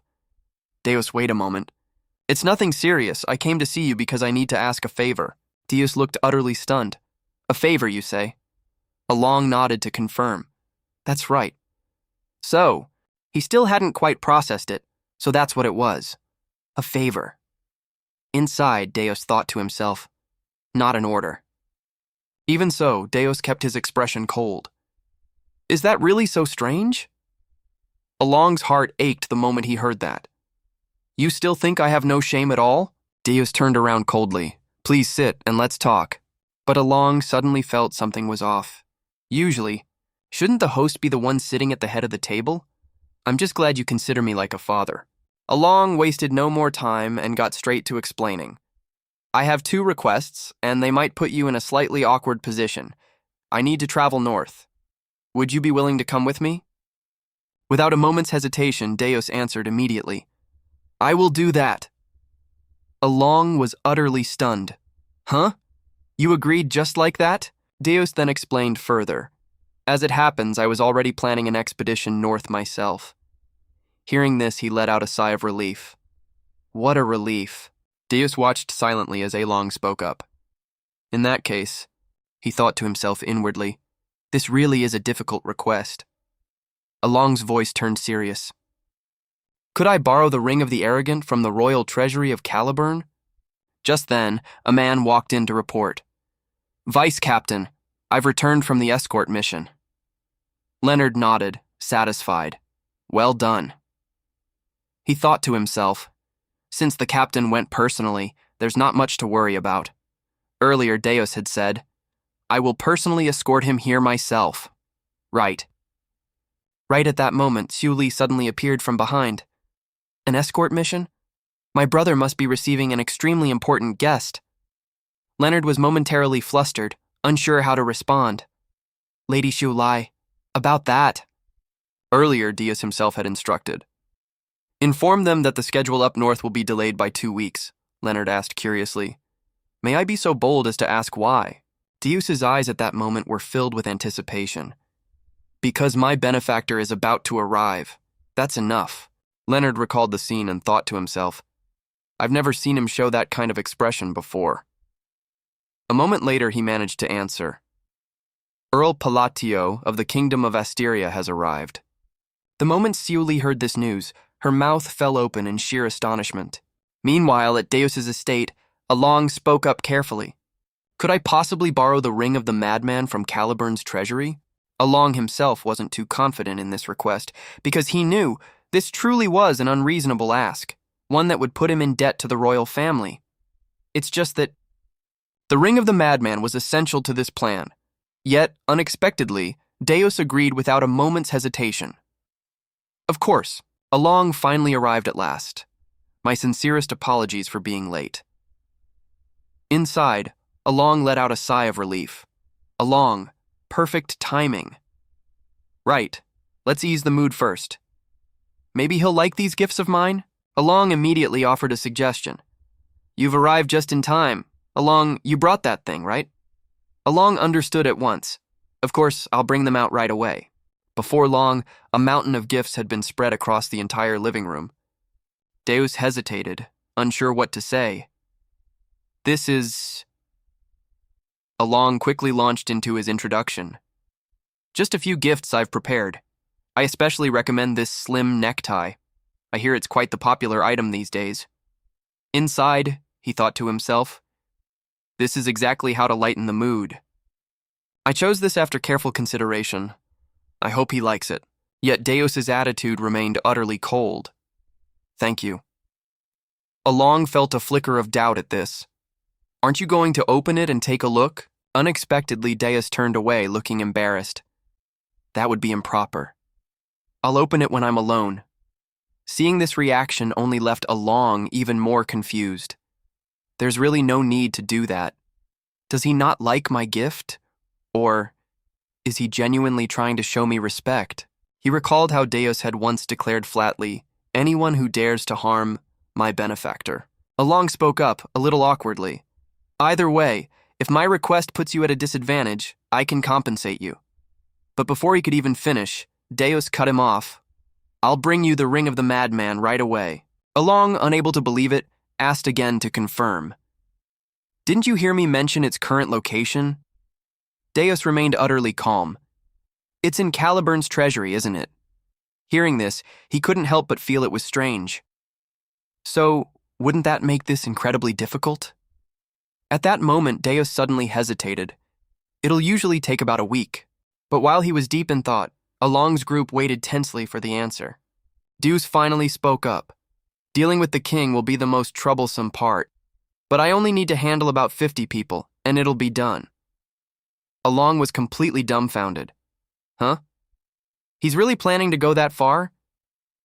Deos, wait a moment. It's nothing serious. I came to see you because I need to ask a favor. Deos looked utterly stunned. A favor, you say? Along nodded to confirm. That's right. So, he still hadn't quite processed it, so that's what it was. A favor. Inside, Deos thought to himself, not an order. Even so, Deos kept his expression cold. Is that really so strange? Along's heart ached the moment he heard that. You still think I have no shame at all? Deos turned around coldly. Please sit and let's talk. But Along suddenly felt something was off. Usually, shouldn't the host be the one sitting at the head of the table? I'm just glad you consider me like a father. Along wasted no more time and got straight to explaining. I have 2 requests, and they might put you in a slightly awkward position. I need to travel north. Would you be willing to come with me? Without a moment's hesitation, Deos answered immediately. I will do that. Along was utterly stunned. Huh? You agreed just like that? Deos then explained further. As it happens, I was already planning an expedition north myself. Hearing this, he let out a sigh of relief. What a relief. Deos watched silently as Along spoke up. In that case, he thought to himself inwardly, this really is a difficult request. Along's voice turned serious. Could I borrow the Ring of the Arrogant from the royal treasury of Caliburn? Just then, a man walked in to report. Vice Captain, I've returned from the escort mission. Leonard nodded, satisfied. Well done. He thought to himself, since the captain went personally, there's not much to worry about. Earlier, Deos had said, I will personally escort him here myself. Right. Right at that moment, Xu Li suddenly appeared from behind. An escort mission? My brother must be receiving an extremely important guest. Leonard was momentarily flustered, unsure how to respond. Lady Xu Li, about that. Earlier, Deos himself had instructed. Inform them that the schedule up north will be delayed by 2 weeks, Leonard asked curiously. May I be so bold as to ask why? Deus's eyes at that moment were filled with anticipation. Because my benefactor is about to arrive. That's enough. Leonard recalled the scene and thought to himself, I've never seen him show that kind of expression before. A moment later, he managed to answer. Earl Palatio of the Kingdom of Asteria has arrived. The moment Xu Li heard this news, her mouth fell open in sheer astonishment. Meanwhile, at Deus's estate, Along spoke up carefully. Could I possibly borrow the Ring of the Madman from Caliburn's treasury? Along himself wasn't too confident in this request, because he knew this truly was an unreasonable ask, one that would put him in debt to the royal family. It's just that the Ring of the Madman was essential to this plan. Yet, unexpectedly, Deus agreed without a moment's hesitation. Of course, Along finally arrived at last. My sincerest apologies for being late. Inside, Along let out a sigh of relief. Along, perfect timing. Right, let's ease the mood first. Maybe he'll like these gifts of mine? Along immediately offered a suggestion. You've arrived just in time. Along, you brought that thing, right? Along understood at once. Of course, I'll bring them out right away. Before long, a mountain of gifts had been spread across the entire living room. Deus hesitated, unsure what to say. This is... Along quickly launched into his introduction. Just a few gifts I've prepared. I especially recommend this slim necktie. I hear it's quite the popular item these days. Inside, he thought to himself, this is exactly how to lighten the mood. I chose this after careful consideration. I hope he likes it. Yet Deus's attitude remained utterly cold. Thank you. Along felt a flicker of doubt at this. Aren't you going to open it and take a look? Unexpectedly, Deus turned away, looking embarrassed. That would be improper. I'll open it when I'm alone. Seeing this reaction only left Along even more confused. There's really no need to do that. Does he not like my gift? Or is he genuinely trying to show me respect? He recalled how Deus had once declared flatly, anyone who dares to harm my benefactor. Along spoke up, a little awkwardly. Either way, if my request puts you at a disadvantage, I can compensate you. But before he could even finish, Deus cut him off. I'll bring you the ring of the madman right away. Along, unable to believe it, asked again to confirm. Didn't you hear me mention its current location? Deus remained utterly calm. It's in Caliburn's treasury, isn't it? Hearing this, he couldn't help but feel it was strange. So, wouldn't that make this incredibly difficult? At that moment, Deus suddenly hesitated. It'll usually take about a week. But while he was deep in thought, Along's group waited tensely for the answer. Deus finally spoke up. Dealing with the king will be the most troublesome part, but I only need to handle about 50 people, and it'll be done. Along was completely dumbfounded. Huh? He's really planning to go that far?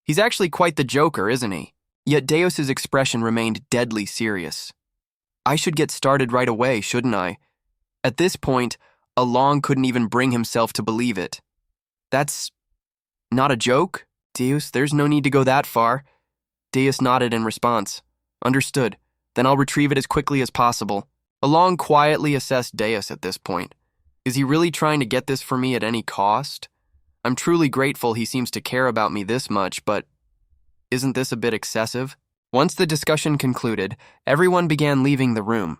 He's actually quite the joker, isn't he? Yet Deus's expression remained deadly serious. I should get started right away, shouldn't I? At this point, Along couldn't even bring himself to believe it. That's not a joke? Deus, there's no need to go that far. Deus nodded in response. Understood. Then I'll retrieve it as quickly as possible. Along quietly assessed Deus at this point. Is he really trying to get this for me at any cost? I'm truly grateful he seems to care about me this much, but isn't this a bit excessive? Once the discussion concluded, everyone began leaving the room.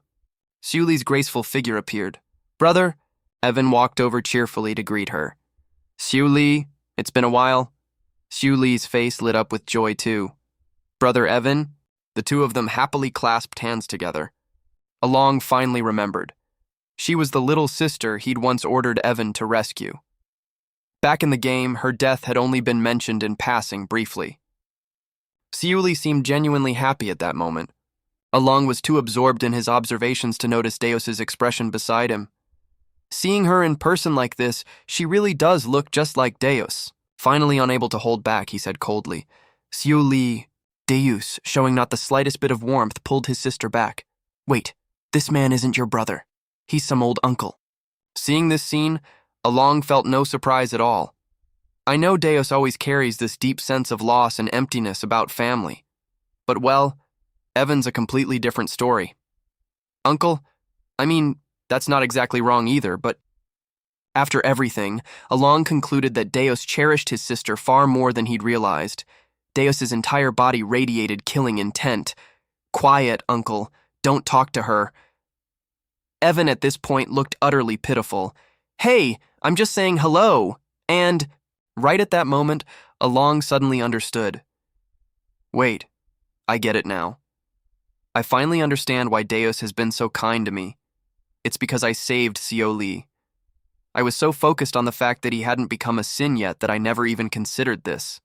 Xiu Li's graceful figure appeared. Brother, Evan walked over cheerfully to greet her. Xiu Li, it's been a while. Xiu Li's face lit up with joy too. Brother Evan, the two of them happily clasped hands together. Along finally remembered. She was the little sister he'd once ordered Evan to rescue. Back in the game, her death had only been mentioned in passing briefly. Xiu Li seemed genuinely happy at that moment. Along was too absorbed in his observations to notice Deus's expression beside him. Seeing her in person like this, she really does look just like Deus. Finally unable to hold back, he said coldly. Xiu Li, Deus, showing not the slightest bit of warmth, pulled his sister back. Wait, this man isn't your brother. He's some old uncle. Seeing this scene, Along felt no surprise at all. I know Deus always carries this deep sense of loss and emptiness about family. But well, Evan's a completely different story. Uncle, I mean, that's not exactly wrong either, but after everything, Along concluded that Deus cherished his sister far more than he'd realized. Deus's entire body radiated killing intent. Quiet, uncle. Don't talk to her. Evan at this point looked utterly pitiful. Hey, I'm just saying hello. And right at that moment, Along suddenly understood. Wait, I get it now. I finally understand why Deus has been so kind to me. It's because I saved Xiu Li. I was so focused on the fact that he hadn't become a sin yet that I never even considered this.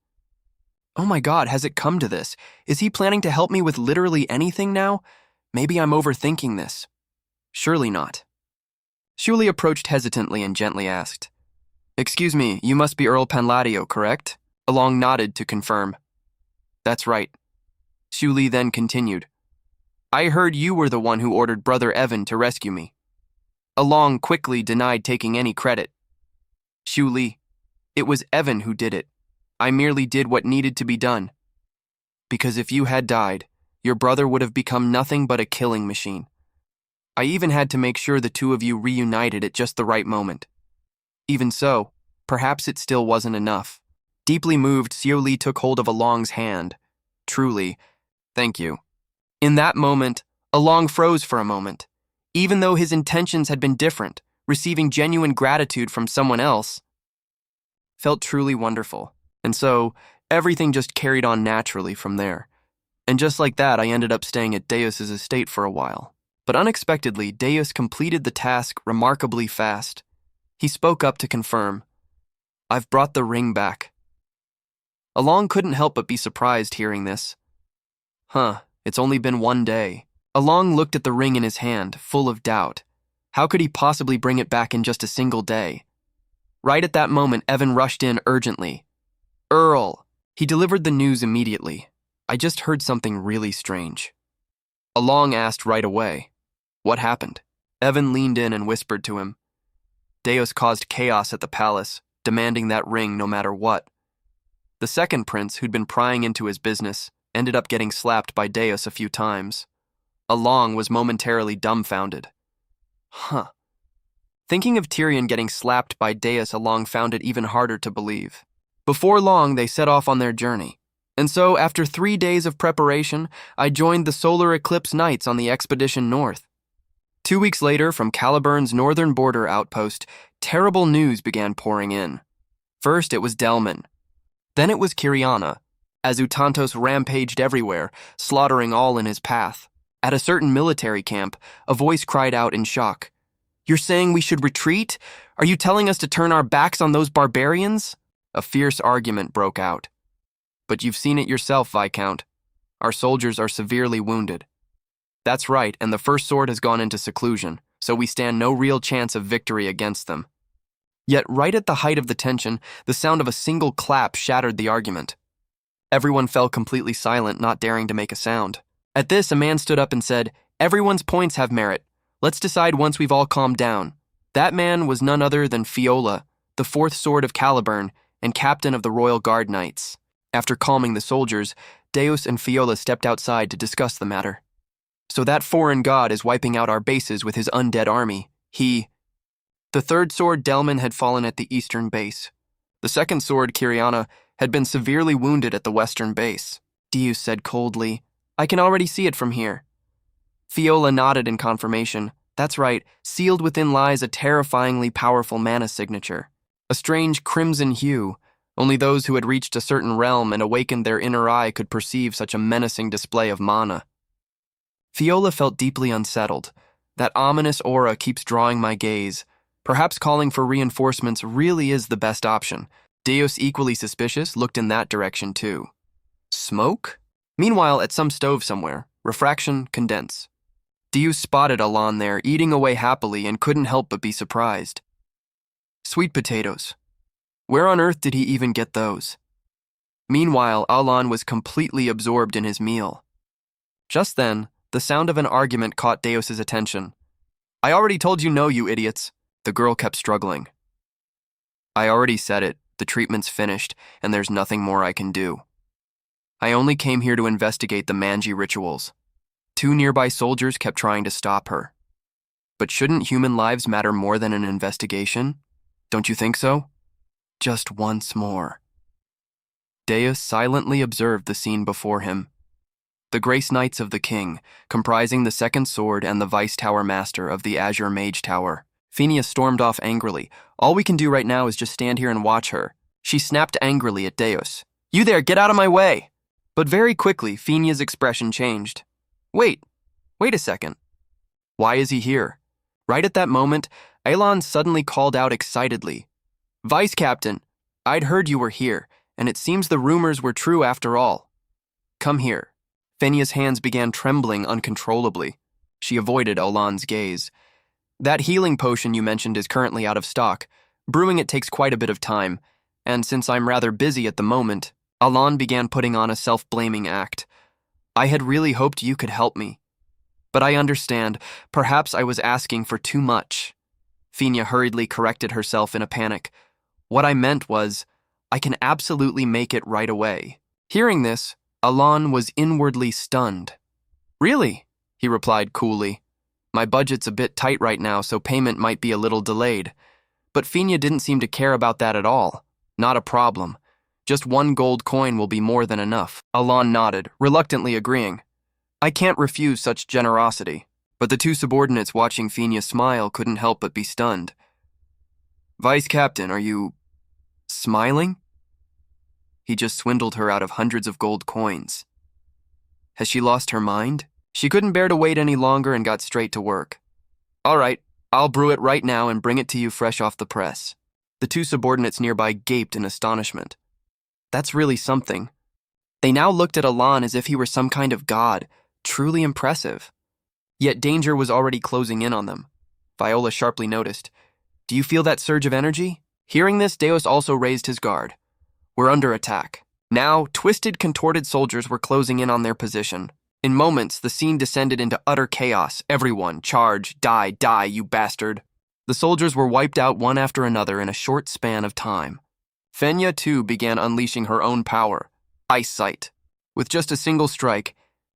Oh my God, has it come to this? Is he planning to help me with literally anything now? Maybe I'm overthinking this. Surely not. Xiu Li approached hesitantly and gently asked, Excuse me, you must be Earl Panladio, correct? Along nodded to confirm. That's right. Xiu Li then continued, I heard you were the one who ordered Brother Evan to rescue me. Along quickly denied taking any credit. Xiu Li, it was Evan who did it. I merely did what needed to be done. Because if you had died, your brother would have become nothing but a killing machine. I even had to make sure the two of you reunited at just the right moment. Even so, perhaps it still wasn't enough. Deeply moved, Xiu Li took hold of Along's hand. Truly, thank you. In that moment, Along froze for a moment. Even though his intentions had been different, receiving genuine gratitude from someone else felt truly wonderful. And so, everything just carried on naturally from there. And just like that, I ended up staying at Deus's estate for a while. But unexpectedly, Deus completed the task remarkably fast. He spoke up to confirm, "I've brought the ring back." Along couldn't help but be surprised hearing this. It's only been 1 day. Along looked at the ring in his hand, full of doubt. How could he possibly bring it back in just a single day? Right at that moment, Evan rushed in urgently. "Earl!" He delivered the news immediately. "I just heard something really strange." Along asked right away, "What happened?" Evan leaned in and whispered to him. "Deus caused chaos at the palace, demanding that ring no matter what. The second prince, who'd been prying into his business, ended up getting slapped by Deus a few times." Along was momentarily dumbfounded. Thinking of Tyrion getting slapped by Deus, Along found it even harder to believe. Before long, they set off on their journey. And so, after 3 days of preparation, I joined the Solar Eclipse Knights on the expedition north. 2 weeks later, from Caliburn's northern border outpost, terrible news began pouring in. First, it was Delman. Then it was Kiriana, as Utantos rampaged everywhere, slaughtering all in his path. At a certain military camp, a voice cried out in shock, "You're saying we should retreat? Are you telling us to turn our backs on those barbarians?" A fierce argument broke out. "But you've seen it yourself, Viscount. Our soldiers are severely wounded." "That's right, and the first sword has gone into seclusion, so we stand no real chance of victory against them." Yet right at the height of the tension, the sound of a single clap shattered the argument. Everyone fell completely silent, not daring to make a sound. At this, a man stood up and said, "Everyone's points have merit. Let's decide once we've all calmed down." That man was none other than Fiola, the fourth sword of Caliburn and captain of the Royal Guard Knights. After calming the soldiers, Deus and Fiola stepped outside to discuss the matter. "So that foreign god is wiping out our bases with his undead army. The third sword, Delman, had fallen at the eastern base. The second sword, Kiriana, had been severely wounded at the western base." Deus said coldly, "I can already see it from here." Fiola nodded in confirmation. "That's right, sealed within lies a terrifyingly powerful mana signature. A strange crimson hue. Only those who had reached a certain realm and awakened their inner eye could perceive such a menacing display of mana." Fiola felt deeply unsettled. That ominous aura keeps drawing my gaze. Perhaps calling for reinforcements really is the best option. Deus, equally suspicious, looked in that direction too. Smoke? Meanwhile, at some stove somewhere, refraction, condense. Deus spotted Alon there, eating away happily, and couldn't help but be surprised. Sweet potatoes. Where on earth did he even get those? Meanwhile, Alon was completely absorbed in his meal. Just then, the sound of an argument caught Deus's attention. "I already told you no, you idiots." The girl kept struggling. "I already said it. The treatment's finished, and there's nothing more I can do. I only came here to investigate the Manji rituals." 2 nearby soldiers kept trying to stop her. "But shouldn't human lives matter more than an investigation? Don't you think so?" "Just once more." Deus silently observed the scene before him. The Grace Knights of the King, comprising the second sword and the Vice Tower Master of the Azure Mage Tower. Phineas stormed off angrily. "All we can do right now is just stand here and watch her." She snapped angrily at Deus. "You there, get out of my way!" But very quickly, Phineas' expression changed. Wait a second. Why is he here?" Right at that moment, Alon suddenly called out excitedly, "Vice Captain, I'd heard you were here, and it seems the rumors were true after all. Come here." Phineas' hands began trembling uncontrollably. She avoided Alon's gaze. "That healing potion you mentioned is currently out of stock. Brewing it takes quite a bit of time, and since I'm rather busy at the moment," Alon began putting on a self-blaming act. "I had really hoped you could help me. But I understand, perhaps I was asking for too much." Phineas hurriedly corrected herself in a panic. "What I meant was, I can absolutely make it right away." Hearing this, Alon was inwardly stunned. "Really?" he replied coolly. "My budget's a bit tight right now, so payment might be a little delayed." But Phineas didn't seem to care about that at all. "Not a problem. Just 1 gold coin will be more than enough." Alon nodded, reluctantly agreeing. I can't refuse such generosity. But the 2 subordinates watching Phineas smile couldn't help but be stunned. "Vice Captain, are you smiling? He just swindled her out of hundreds of gold coins. Has she lost her mind?" She couldn't bear to wait any longer and got straight to work. "All right, I'll brew it right now and bring it to you fresh off the press. The two subordinates nearby gaped in astonishment. That's really something. They now looked at Alan as if he were some kind of god, truly impressive. Yet danger was already closing in on them. Viola sharply noticed. Do you feel that surge of energy? Hearing this, Deus also raised his guard. We're under attack. Now, twisted, contorted soldiers were closing in on their position. In moments, the scene descended into utter chaos. Everyone, charge, die, die, you bastard. The soldiers were wiped out one after another in a short span of time. Fenya, too, began unleashing her own power. Ice Sight. With just a single strike,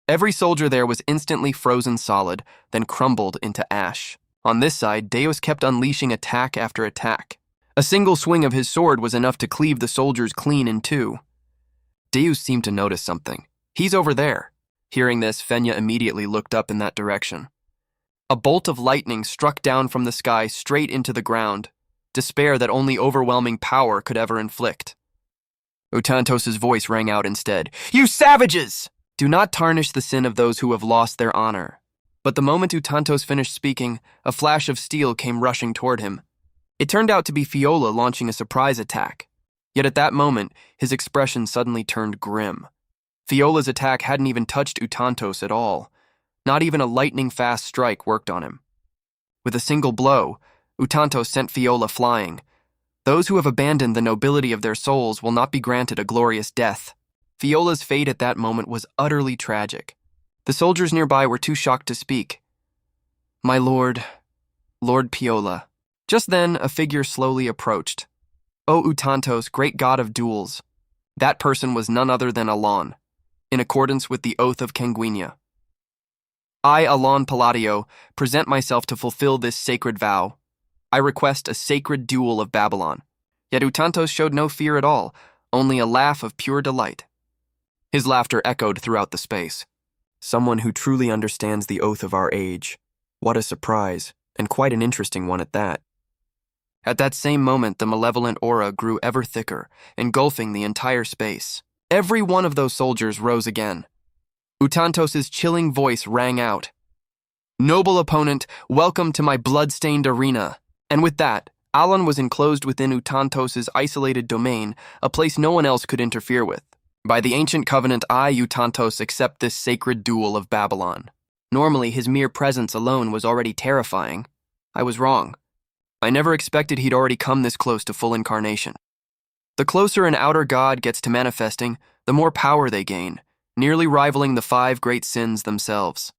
every soldier there was instantly frozen solid, then crumbled into ash. On this side, Deus kept unleashing attack after attack. A single swing of his sword was enough to cleave the soldiers clean in two. Deus seemed to notice something. He's over there. Hearing this, Fenya immediately looked up in that direction. A bolt of lightning struck down from the sky straight into the ground, despair that only overwhelming power could ever inflict. Utantos' voice rang out instead. You savages! Do not tarnish the sin of those who have lost their honor. But the moment Utantos finished speaking, a flash of steel came rushing toward him. It turned out to be Fiola launching a surprise attack. Yet at that moment, his expression suddenly turned grim. Fiola's attack hadn't even touched Utantos at all. Not even a lightning-fast strike worked on him. With a single blow, Utantos sent Fiola flying. Those who have abandoned the nobility of their souls will not be granted a glorious death. Fiola's fate at that moment was utterly tragic. The soldiers nearby were too shocked to speak. My lord, Lord Fiola. Just then, a figure slowly approached. O Utantos, great god of duels. That person was none other than Alan, in accordance with the oath of Kenguinia. I, Alan Palladio, present myself to fulfill this sacred vow. I request a sacred duel of Babylon. Yet Utantos showed no fear at all, only a laugh of pure delight. His laughter echoed throughout the space. Someone who truly understands the oath of our age. What a surprise, and quite an interesting one at that. At that same moment, the malevolent aura grew ever thicker, engulfing the entire space. Every one of those soldiers rose again. Utantos' chilling voice rang out. Noble opponent, welcome to my blood-stained arena. And with that, Alan was enclosed within Utantos' isolated domain, a place no one else could interfere with. By the ancient covenant, I, Utantos, accept this sacred duel of Babylon. Normally, his mere presence alone was already terrifying. I was wrong. I never expected he'd already come this close to full incarnation. The closer an outer god gets to manifesting, the more power they gain, nearly rivaling the 5 great sins themselves.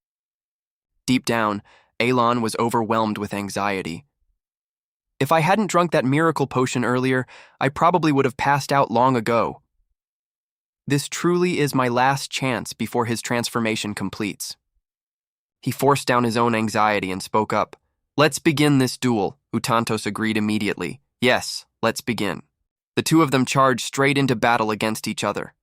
Deep down, Alan was overwhelmed with anxiety. If I hadn't drunk that miracle potion earlier, I probably would have passed out long ago. This truly is my last chance before his transformation completes. He forced down his own anxiety and spoke up. Let's begin this duel. Utantos agreed immediately. Yes, let's begin. The two of them charged straight into battle against each other.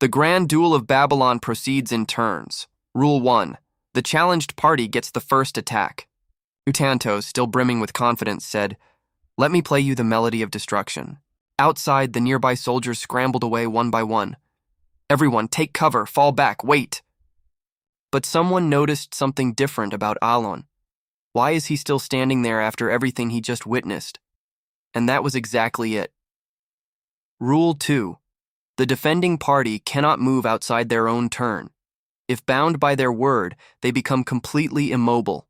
The grand duel of Babylon proceeds in turns. Rule 1. The challenged party gets the first attack. Utantos, still brimming with confidence, said, Let me play you the melody of destruction. Outside, the nearby soldiers scrambled away one by one. Everyone, take cover, fall back, wait. But someone noticed something different about Alan. Why is he still standing there after everything he just witnessed? And that was exactly it. Rule 2. The defending party cannot move outside their own turn. If bound by their word, they become completely immobile.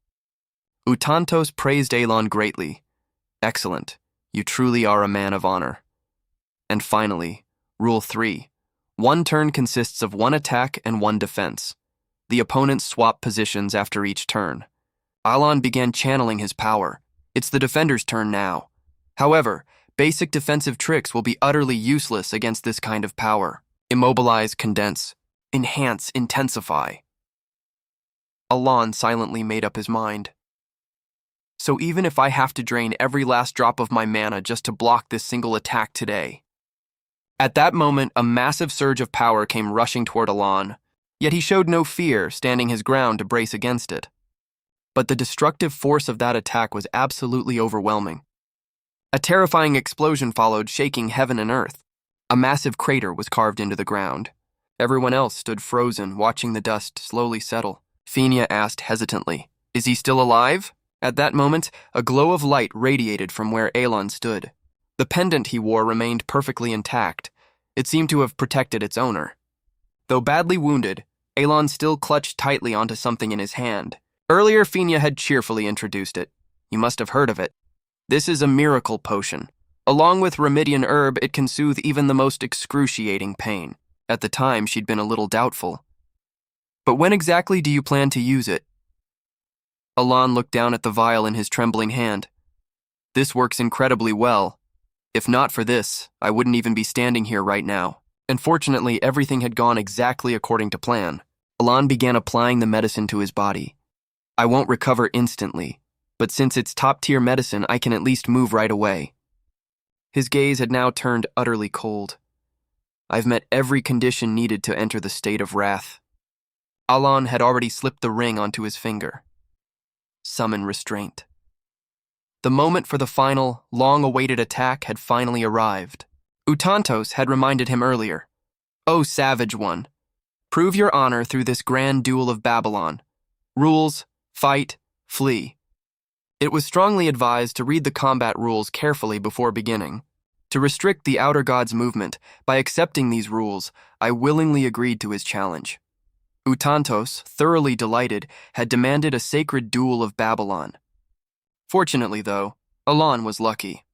Utantos praised Alan greatly. Excellent. You truly are a man of honor. And finally, Rule 3. One turn consists of one attack and one defense. The opponents swap positions after each turn. Alan began channeling his power. It's the defender's turn now. However, basic defensive tricks will be utterly useless against this kind of power. Immobilize, condense, enhance, intensify. Alan silently made up his mind. So even if I have to drain every last drop of my mana just to block this single attack today. At that moment, a massive surge of power came rushing toward Alan, yet he showed no fear, standing his ground to brace against it. But the destructive force of that attack was absolutely overwhelming. A terrifying explosion followed, shaking heaven and earth. A massive crater was carved into the ground. Everyone else stood frozen, watching the dust slowly settle. Fenya asked hesitantly, Is he still alive? At that moment, a glow of light radiated from where Alon stood. The pendant he wore remained perfectly intact. It seemed to have protected its owner. Though badly wounded, Alon still clutched tightly onto something in his hand. Earlier, Fina had cheerfully introduced it. You must have heard of it. This is a miracle potion. Along with Remedian herb, it can soothe even the most excruciating pain. At the time, she'd been a little doubtful. But when exactly do you plan to use it? Alon looked down at the vial in his trembling hand. This works incredibly well. If not for this, I wouldn't even be standing here right now. And fortunately, everything had gone exactly according to plan. Alon began applying the medicine to his body. I won't recover instantly, but since it's top-tier medicine, I can at least move right away. His gaze had now turned utterly cold. I've met every condition needed to enter the state of wrath. Alon had already slipped the ring onto his finger. Summon restraint. The moment for the final, long-awaited attack had finally arrived. Utantos had reminded him earlier. "O savage one, prove your honor through this grand duel of Babylon. Rules, fight, flee." It was strongly advised to read the combat rules carefully before beginning. To restrict the outer god's movement, by accepting these rules, I willingly agreed to his challenge. Utantos, thoroughly delighted, had demanded a sacred duel of Babylon. Fortunately, though, Alon was lucky.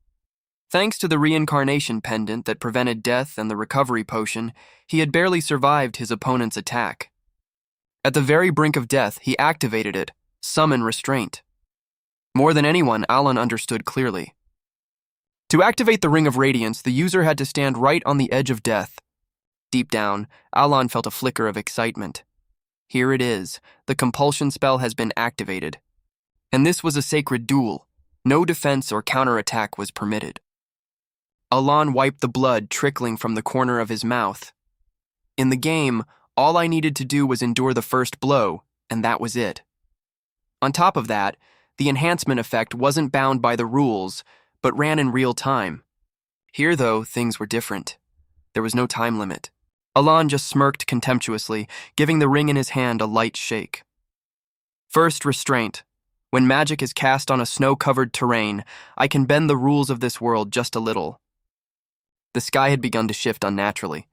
Thanks to the reincarnation pendant that prevented death and the recovery potion, he had barely survived his opponent's attack. At the very brink of death, he activated it, summon restraint. More than anyone, Alon understood clearly. To activate the Ring of Radiance, the user had to stand right on the edge of death. Deep down, Alon felt a flicker of excitement. Here it is, the compulsion spell has been activated. And this was a sacred duel. No defense or counterattack was permitted. Alon wiped the blood trickling from the corner of his mouth. In the game, all I needed to do was endure the first blow, and that was it. On top of that, the enhancement effect wasn't bound by the rules, but ran in real time. Here, though, things were different. There was no time limit. Alon just smirked contemptuously, giving the ring in his hand a light shake. First, restraint. When magic is cast on a snow-covered terrain, I can bend the rules of this world just a little. The sky had begun to shift unnaturally.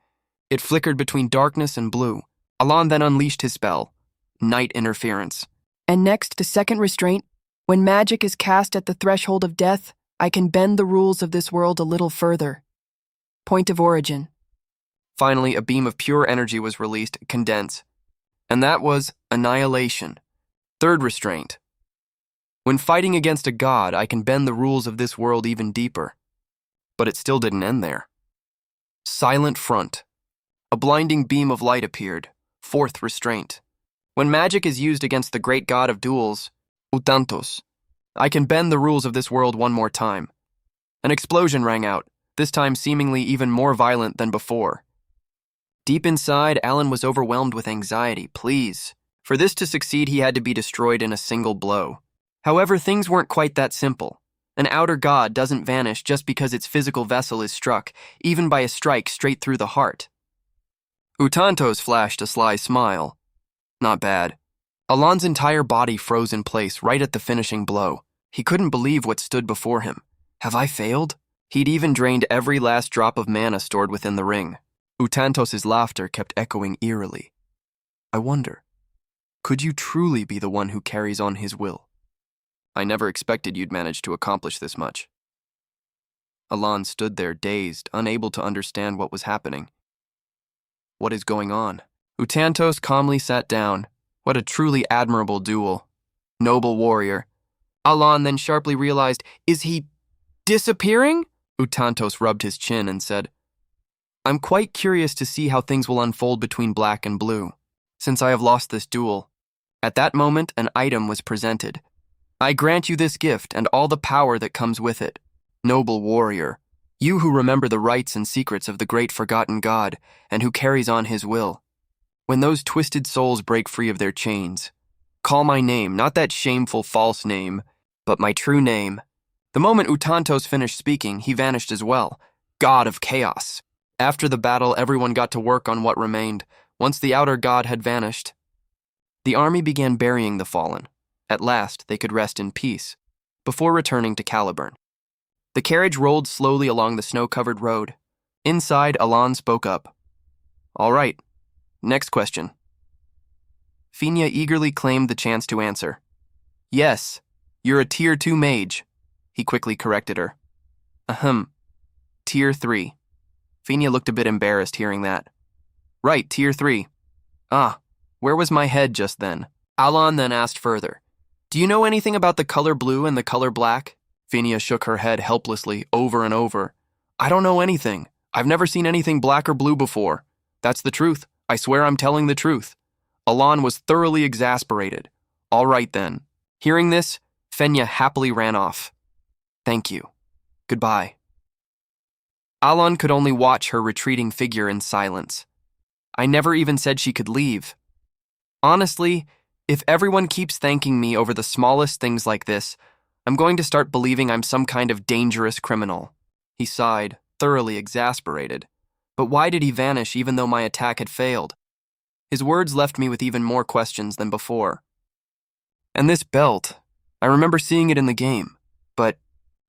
It flickered between darkness and blue. Alon then unleashed his spell, Night Interference. And next, the second restraint. When magic is cast at the threshold of death, I can bend the rules of this world a little further. Point of origin. Finally, a beam of pure energy was released, condense. And that was annihilation. Third restraint. When fighting against a god, I can bend the rules of this world even deeper. But it still didn't end there. Silent front. A blinding beam of light appeared. Fourth restraint. When magic is used against the great god of duels, Utantos, I can bend the rules of this world one more time. An explosion rang out, this time seemingly even more violent than before. Deep inside, Alon was overwhelmed with anxiety. Please. For this to succeed, he had to be destroyed in a single blow. However, things weren't quite that simple. An outer god doesn't vanish just because its physical vessel is struck, even by a strike straight through the heart. Utantos flashed a sly smile. Not bad. Alon's entire body froze in place right at the finishing blow. He couldn't believe what stood before him. Have I failed? He'd even drained every last drop of mana stored within the ring. Utantos' laughter kept echoing eerily. I wonder, could you truly be the one who carries on his will? I never expected you'd manage to accomplish this much. Alon stood there dazed, unable to understand what was happening. What is going on? Utantos calmly sat down. What a truly admirable duel. Noble warrior. Alon then sharply realized, is he disappearing? Utantos rubbed his chin and said, I'm quite curious to see how things will unfold between black and blue, since I have lost this duel. At that moment, an item was presented. I grant you this gift and all the power that comes with it. Noble warrior, you who remember the rites and secrets of the great forgotten god and who carries on his will. When those twisted souls break free of their chains, call my name, not that shameful false name, but my true name. The moment Utantos finished speaking, he vanished as well. God of chaos. After the battle, everyone got to work on what remained. Once the outer god had vanished, the army began burying the fallen. At last, they could rest in peace, before returning to Caliburn. The carriage rolled slowly along the snow-covered road. Inside, Alon spoke up. All right, next question. Fina eagerly claimed the chance to answer. Yes, you're a Tier 2 mage, he quickly corrected her. Ahem, Tier 3. Fina looked a bit embarrassed hearing that. Right, Tier 3. Ah, where was my head just then? Alon then asked further. Do you know anything about the color blue and the color black? Fina shook her head helplessly over and over. I don't know anything. I've never seen anything black or blue before. That's the truth. I swear I'm telling the truth. Alon was thoroughly exasperated. All right then. Hearing this, Fenya happily ran off. Thank you. Goodbye. Alon could only watch her retreating figure in silence. I never even said she could leave. Honestly, if everyone keeps thanking me over the smallest things like this, I'm going to start believing I'm some kind of dangerous criminal. He sighed, thoroughly exasperated. But why did he vanish even though my attack had failed? His words left me with even more questions than before. And this belt, I remember seeing it in the game, but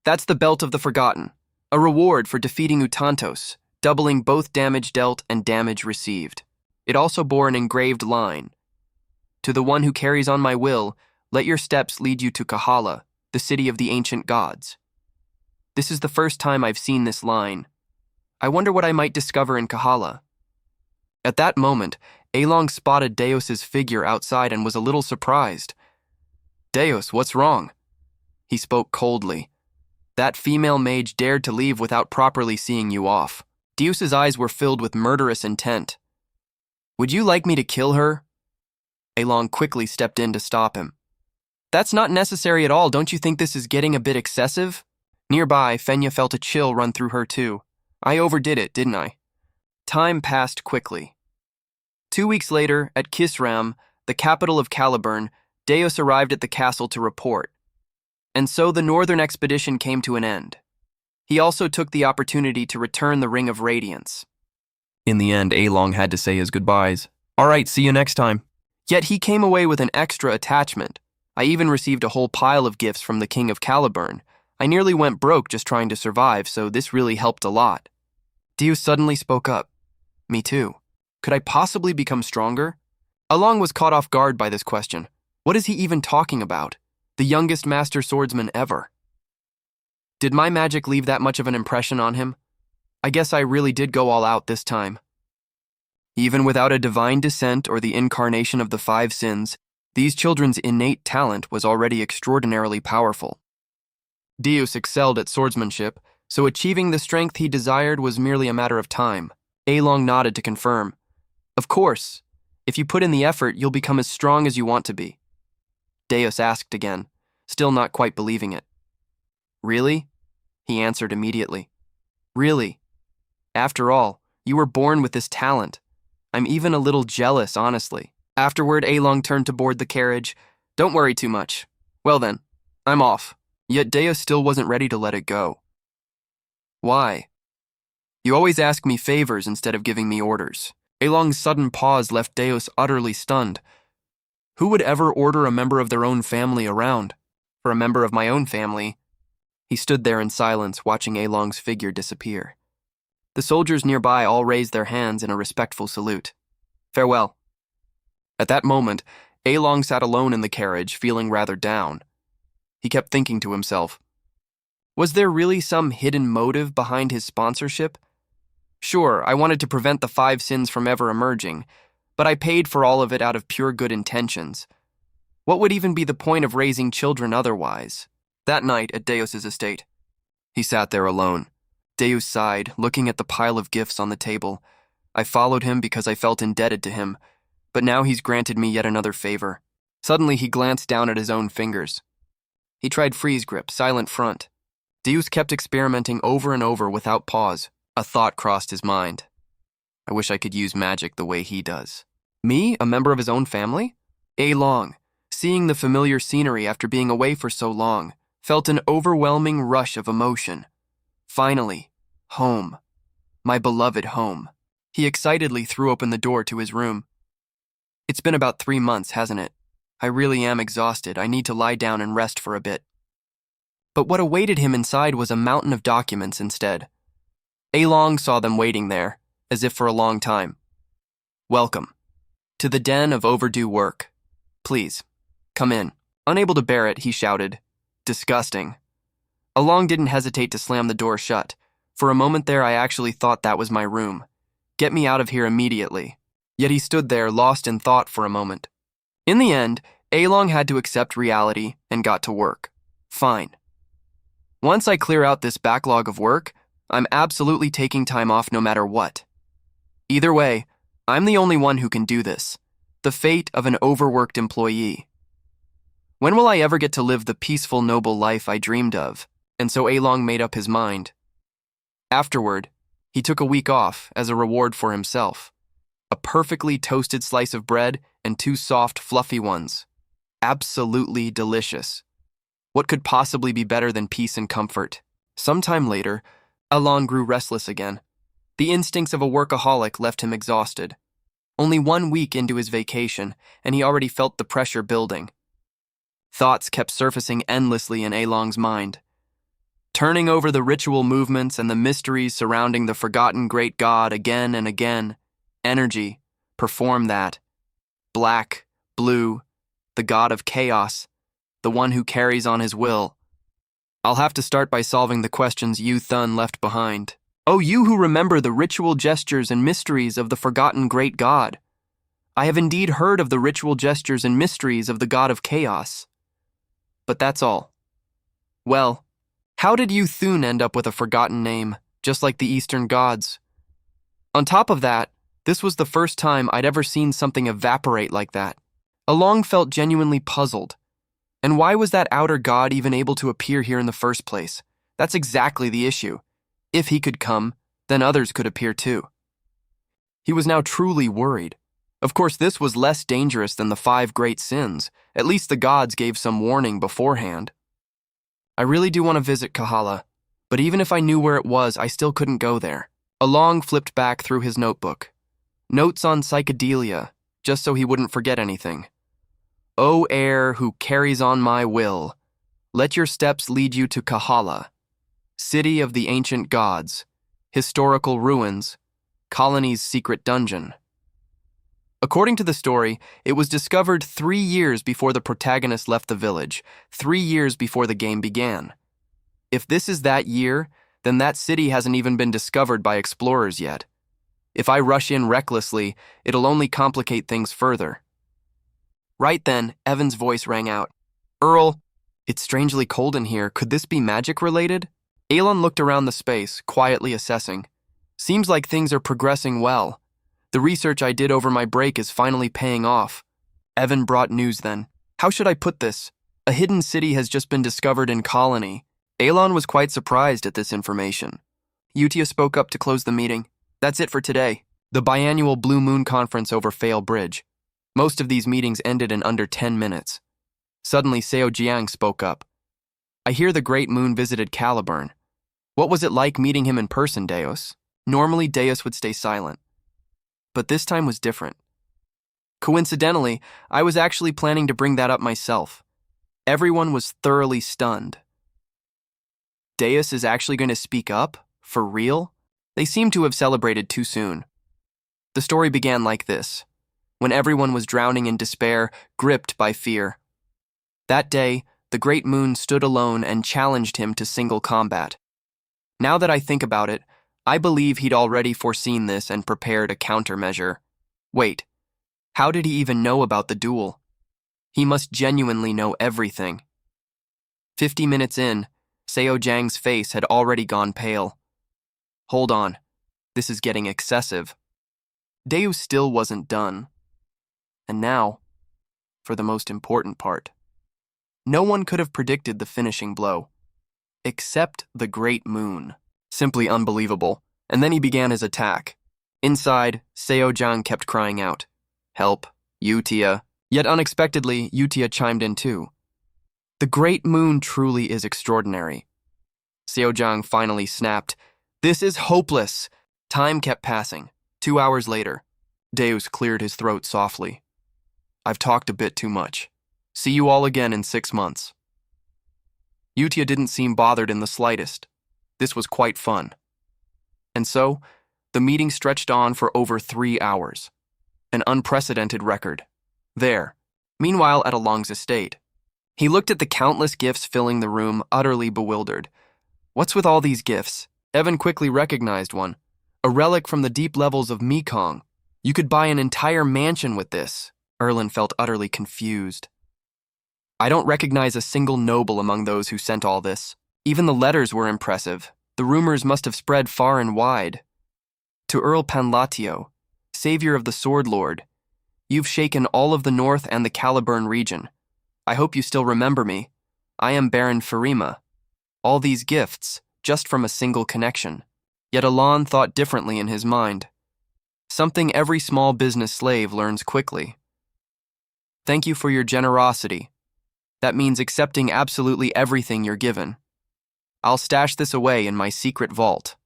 that's the Belt of the Forgotten, a reward for defeating Utantos, doubling both damage dealt and damage received. It also bore an engraved line. To the one who carries on my will, let your steps lead you to Kahala, the city of the ancient gods. This is the first time I've seen this line. I wonder what I might discover in Kahala. At that moment, Along spotted Deus's figure outside and was a little surprised. Deus, what's wrong? He spoke coldly. That female mage dared to leave without properly seeing you off. Deus's eyes were filled with murderous intent. Would you like me to kill her? Along quickly stepped in to stop him. That's not necessary at all. Don't you think this is getting a bit excessive? Nearby, Fenya felt a chill run through her too. I overdid it, didn't I? Time passed quickly. 2 weeks later, at Kisram, the capital of Caliburn, Deus arrived at the castle to report. And so the northern expedition came to an end. He also took the opportunity to return the Ring of Radiance. In the end, Along had to say his goodbyes. All right, see you next time. Yet he came away with an extra attachment. I even received a whole pile of gifts from the King of Caliburn. I nearly went broke just trying to survive, so this really helped a lot. Deus suddenly spoke up. Me too. Could I possibly become stronger? Along was caught off guard by this question. What is he even talking about? The youngest master swordsman ever. Did my magic leave that much of an impression on him? I guess I really did go all out this time. Even without a divine descent or the incarnation of the 5 sins, these children's innate talent was already extraordinarily powerful. Deus excelled at swordsmanship, so achieving the strength he desired was merely a matter of time. Along nodded to confirm. Of course, if you put in the effort, you'll become as strong as you want to be. Deus asked again, still not quite believing it. Really? He answered immediately. Really. After all, you were born with this talent. I'm even a little jealous, honestly. Afterward, Along turned to board the carriage. Don't worry too much. Well then, I'm off. Yet Deus still wasn't ready to let it go. Why? You always ask me favors instead of giving me orders. Along's sudden pause left Deus utterly stunned. Who would ever order a member of their own family around? For a member of my own family. He stood there in silence, watching Along's figure disappear. The soldiers nearby all raised their hands in a respectful salute. Farewell. At that moment, Along sat alone in the carriage, feeling rather down. He kept thinking to himself, was there really some hidden motive behind his sponsorship? Sure, I wanted to prevent the 5 sins from ever emerging, but I paid for all of it out of pure good intentions. What would even be the point of raising children otherwise? That night at Deus's estate, he sat there alone. Deus sighed, looking at the pile of gifts on the table. I followed him because I felt indebted to him, but now he's granted me yet another favor. Suddenly he glanced down at his own fingers. He tried freeze grip, silent front. Deus kept experimenting over and over without pause. A thought crossed his mind. I wish I could use magic the way he does. Me, a member of his own family? Along, seeing the familiar scenery after being away for so long, felt an overwhelming rush of emotion. Finally, home. My beloved home. He excitedly threw open the door to his room. It's been about 3 months, hasn't it? I really am exhausted. I need to lie down and rest for a bit. But what awaited him inside was a mountain of documents instead. Along saw them waiting there, as if for a long time. Welcome to the den of overdue work. Please, come in. Unable to bear it, he shouted. Disgusting. Along didn't hesitate to slam the door shut. For a moment there, I actually thought that was my room. Get me out of here immediately. Yet he stood there, lost in thought for a moment. In the end, Along had to accept reality and got to work. Fine. Once I clear out this backlog of work, I'm absolutely taking time off no matter what. Either way, I'm the only one who can do this. The fate of an overworked employee. When will I ever get to live the peaceful, noble life I dreamed of? And so Along made up his mind. Afterward, he took a week off as a reward for himself. A perfectly toasted slice of bread and 2 soft, fluffy ones. Absolutely delicious. What could possibly be better than peace and comfort? Sometime later, Along grew restless again. The instincts of a workaholic left him exhausted. Only 1 week into his vacation, and he already felt the pressure building. Thoughts kept surfacing endlessly in Along's mind, turning over the ritual movements and the mysteries surrounding the forgotten great god again and again. Energy, perform that. Black, blue, the god of chaos, the one who carries on his will. I'll have to start by solving the questions Yu Thun left behind. Oh, you who remember the ritual gestures and mysteries of the forgotten great god. I have indeed heard of the ritual gestures and mysteries of the god of chaos. But that's all. Well, how did Yu Thun end up with a forgotten name, just like the Eastern gods? On top of that, this was the first time I'd ever seen something evaporate like that. Along felt genuinely puzzled. And why was that outer god even able to appear here in the first place? That's exactly the issue. If he could come, then others could appear too. He was now truly worried. Of course, this was less dangerous than the 5 great sins. At least the gods gave some warning beforehand. I really do want to visit Kahala, but even if I knew where it was, I still couldn't go there. Along flipped back through his notebook. Notes on psychedelia, just so he wouldn't forget anything. O air who carries on my will, let your steps lead you to Kahala, city of the ancient gods, historical ruins, colony's secret dungeon. According to the story, it was discovered 3 years before the protagonist left the village, 3 years before the game began. If this is that year, then that city hasn't even been discovered by explorers yet. If I rush in recklessly, it'll only complicate things further. Right then, Evan's voice rang out. Earl, it's strangely cold in here. Could this be magic-related? Alon looked around the space, quietly assessing. Seems like things are progressing well. The research I did over my break is finally paying off. Evan brought news then. How should I put this? A hidden city has just been discovered in Colony. Alon was quite surprised at this information. Utia spoke up to close the meeting. That's it for today. The biannual Blue Moon Conference over Fail Bridge. Most of these meetings ended in under 10 minutes. Suddenly, Seo Jiang spoke up. I hear the Great Moon visited Caliburn. What was it like meeting him in person, Deus? Normally, Deus would stay silent. But this time was different. Coincidentally, I was actually planning to bring that up myself. Everyone was thoroughly stunned. Deus is actually going to speak up? For real? They seemed to have celebrated too soon. The story began like this, when everyone was drowning in despair, gripped by fear. That day, the Great Moon stood alone and challenged him to single combat. Now that I think about it, I believe he'd already foreseen this and prepared a countermeasure. Wait, how did he even know about the duel? He must genuinely know everything. 50 minutes in, Seo Jiang's face had already gone pale. Hold on, this is getting excessive. Deus still wasn't done. And now, for the most important part. No one could have predicted the finishing blow. Except the Great Moon. Simply unbelievable. And then he began his attack. Inside, Seo Jiang kept crying out, Help, Utia. Yet unexpectedly, Utia chimed in too. The Great Moon truly is extraordinary. Seo Jiang finally snapped, This is hopeless. Time kept passing. 2 hours later, Deus cleared his throat softly. I've talked a bit too much. See you all again in 6 months. Utia didn't seem bothered in the slightest. This was quite fun. And so, the meeting stretched on for over 3 hours. An unprecedented record. There, meanwhile at Along's estate. He looked at the countless gifts filling the room, utterly bewildered. What's with all these gifts? Evan quickly recognized one. A relic from the deep levels of Mekong. You could buy an entire mansion with this. Erlin felt utterly confused. I don't recognize a single noble among those who sent all this. Even the letters were impressive. The rumors must have spread far and wide. To Earl Panlatio, savior of the Sword Lord, you've shaken all of the North and the Caliburn region. I hope you still remember me. I am Baron Farima. All these gifts, just from a single connection. Yet Alon thought differently in his mind. Something every small business slave learns quickly. Thank you for your generosity. That means accepting absolutely everything you're given. I'll stash this away in my secret vault.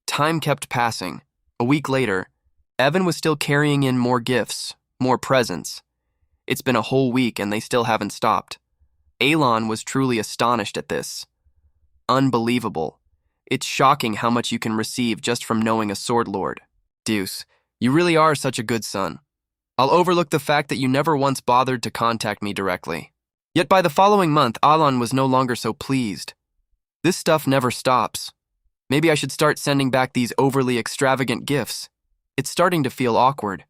Time kept passing. A week later, Evan was still carrying in more gifts, more presents. It's been a whole week and they still haven't stopped. Alon was truly astonished at this. Unbelievable. It's shocking how much you can receive just from knowing a sword lord. Deuce, you really are such a good son. I'll overlook the fact that you never once bothered to contact me directly. Yet by the following month, Alon was no longer so pleased. This stuff never stops. Maybe I should start sending back these overly extravagant gifts. It's starting to feel awkward.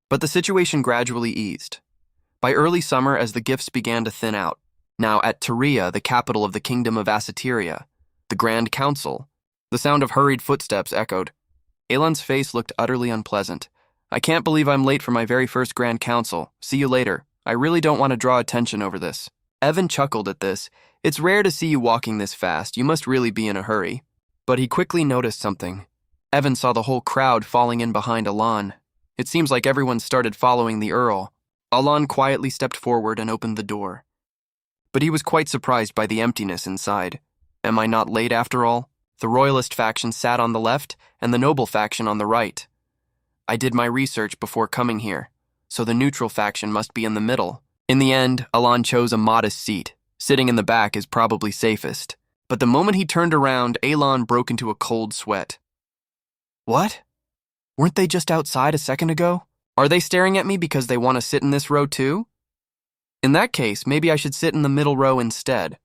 But the situation gradually eased. By early summer, as the gifts began to thin out, now at Tyria, the capital of the kingdom of Assyria, the Grand Council, the sound of hurried footsteps echoed. Alon's face looked utterly unpleasant. I can't believe I'm late for my very first Grand Council. See you later. I really don't want to draw attention over this. Evan chuckled at this. It's rare to see you walking this fast. You must really be in a hurry. But he quickly noticed something. Evan saw the whole crowd falling in behind Alon. It seems like everyone started following the Earl. Alon quietly stepped forward and opened the door. But he was quite surprised by the emptiness inside. Am I not late after all? The royalist faction sat on the left and the noble faction on the right. I did my research before coming here, so the neutral faction must be in the middle. In the end, Alon chose a modest seat. Sitting in the back is probably safest. But the moment he turned around, Alon broke into a cold sweat. What? Weren't they just outside a second ago? Are they staring at me because they want to sit in this row too? In that case, maybe I should sit in the middle row instead.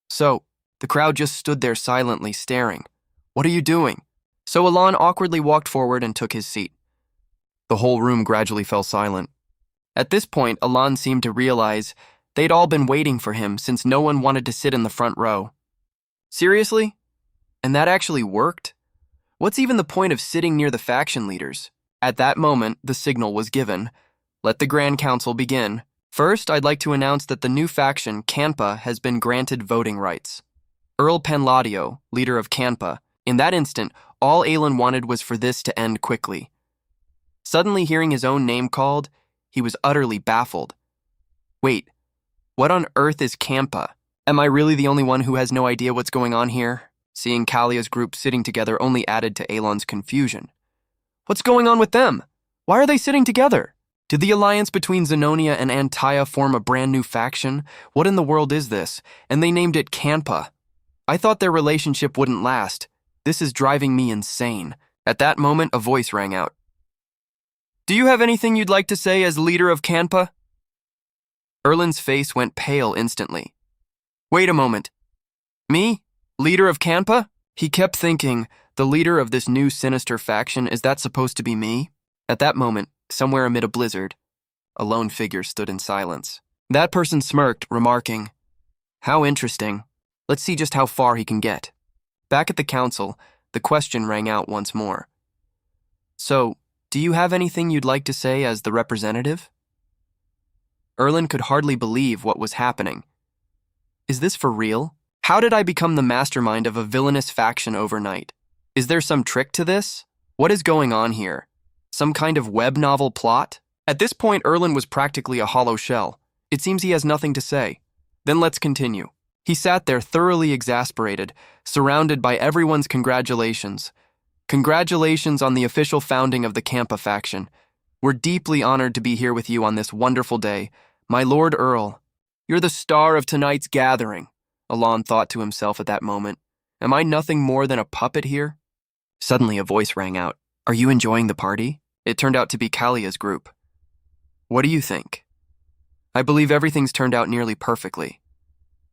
So, the crowd just stood there silently staring. What are you doing? So Alon awkwardly walked forward and took his seat. The whole room gradually fell silent. At this point, Alon seemed to realize they'd all been waiting for him since no one wanted to sit in the front row. Seriously? And that actually worked? What's even the point of sitting near the faction leaders? At that moment, the signal was given. Let the Grand Council begin. First, I'd like to announce that the new faction, Kanpa, has been granted voting rights. Earl Panlatio, leader of Kanpa. In that instant, all Aelin wanted was for this to end quickly. Suddenly hearing his own name called, he was utterly baffled. Wait, what on earth is Kanpa? Am I really the only one who has no idea what's going on here? Seeing Kalia's group sitting together only added to Aelon's confusion. What's going on with them? Why are they sitting together? Did the alliance between Zenonia and Antaya form a brand new faction? What in the world is this? And they named it Kanpa. I thought their relationship wouldn't last. This is driving me insane. At that moment, a voice rang out. Do you have anything you'd like to say as leader of Kanpa? Erlin's face went pale instantly. Wait a moment. Me? Leader of Kanpa? He kept thinking, the leader of this new sinister faction, is that supposed to be me? At that moment, somewhere amid a blizzard, a lone figure stood in silence. That person smirked, remarking, How interesting. Let's see just how far he can get. Back at the council, the question rang out once more. So, do you have anything you'd like to say as the representative? Erlin could hardly believe what was happening. Is this for real? How did I become the mastermind of a villainous faction overnight? Is there some trick to this? What is going on here? Some kind of web novel plot? At this point, Erlin was practically a hollow shell. It seems he has nothing to say. Then let's continue. He sat there thoroughly exasperated, surrounded by everyone's congratulations. Congratulations on the official founding of the Kanpa faction. We're deeply honored to be here with you on this wonderful day. My Lord Earl, you're the star of tonight's gathering, Alon thought to himself at that moment. Am I nothing more than a puppet here? Suddenly a voice rang out. Are you enjoying the party? It turned out to be Kalia's group. What do you think? I believe everything's turned out nearly perfectly.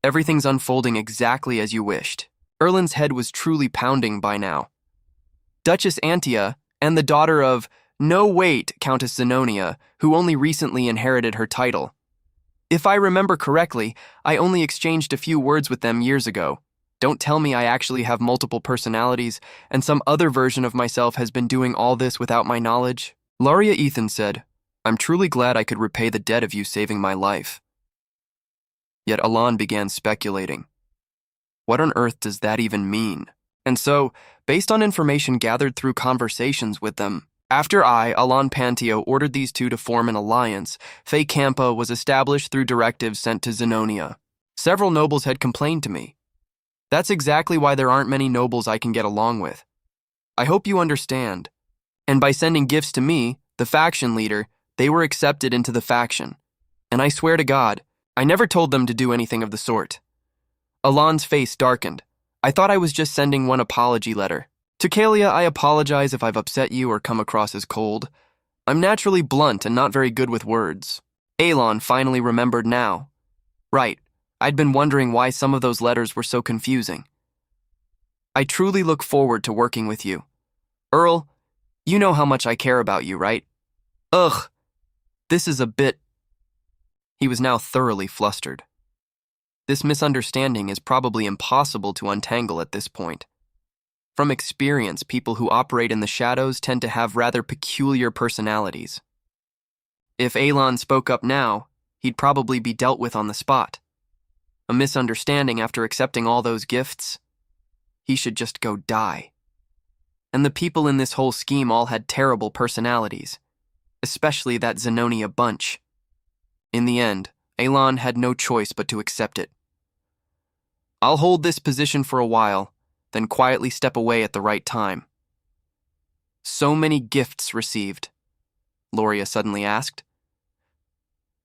Everything's unfolding exactly as you wished. Erlin's head was truly pounding by now. Duchess Antia and the daughter of, no wait, Countess Zenonia, who only recently inherited her title. If I remember correctly, I only exchanged a few words with them years ago. Don't tell me I actually have multiple personalities, and some other version of myself has been doing all this without my knowledge. Laria Ethan said, I'm truly glad I could repay the debt of you saving my life. Yet Alon began speculating. What on earth does that even mean? And so, based on information gathered through conversations with them, after Alon Pantio, ordered these two to form an alliance, Fe Campa was established through directives sent to Zenonia. Several nobles had complained to me. That's exactly why there aren't many nobles I can get along with. I hope you understand. And by sending gifts to me, the faction leader, they were accepted into the faction. And I swear to God, I never told them to do anything of the sort. Alon's face darkened. I thought I was just sending one apology letter. To Kalia, I apologize if I've upset you or come across as cold. I'm naturally blunt and not very good with words. Alon finally remembered now. Right, I'd been wondering why some of those letters were so confusing. I truly look forward to working with you. Earl, you know how much I care about you, right? Ugh, this is a bit... He was now thoroughly flustered. This misunderstanding is probably impossible to untangle at this point. From experience, people who operate in the shadows tend to have rather peculiar personalities. If Alon spoke up now, he'd probably be dealt with on the spot. A misunderstanding after accepting all those gifts? He should just go die. And the people in this whole scheme all had terrible personalities, especially that Zenonia bunch. In the end, Alon had no choice but to accept it. I'll hold this position for a while, then quietly step away at the right time. So many gifts received, Loria suddenly asked.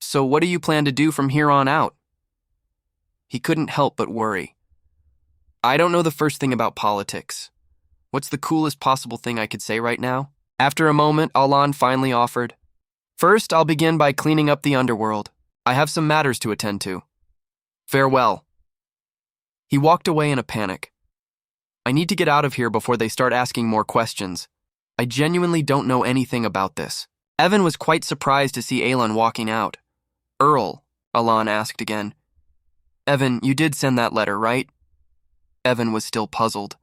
So what do you plan to do from here on out? He couldn't help but worry. I don't know the first thing about politics. What's the coolest possible thing I could say right now? After a moment, Alon finally offered. First, I'll begin by cleaning up the underworld. I have some matters to attend to. Farewell. He walked away in a panic. I need to get out of here before they start asking more questions. I genuinely don't know anything about this. Evan was quite surprised to see Alon walking out. Earl, Alon asked again. Evan, you did send that letter, right? Evan was still puzzled.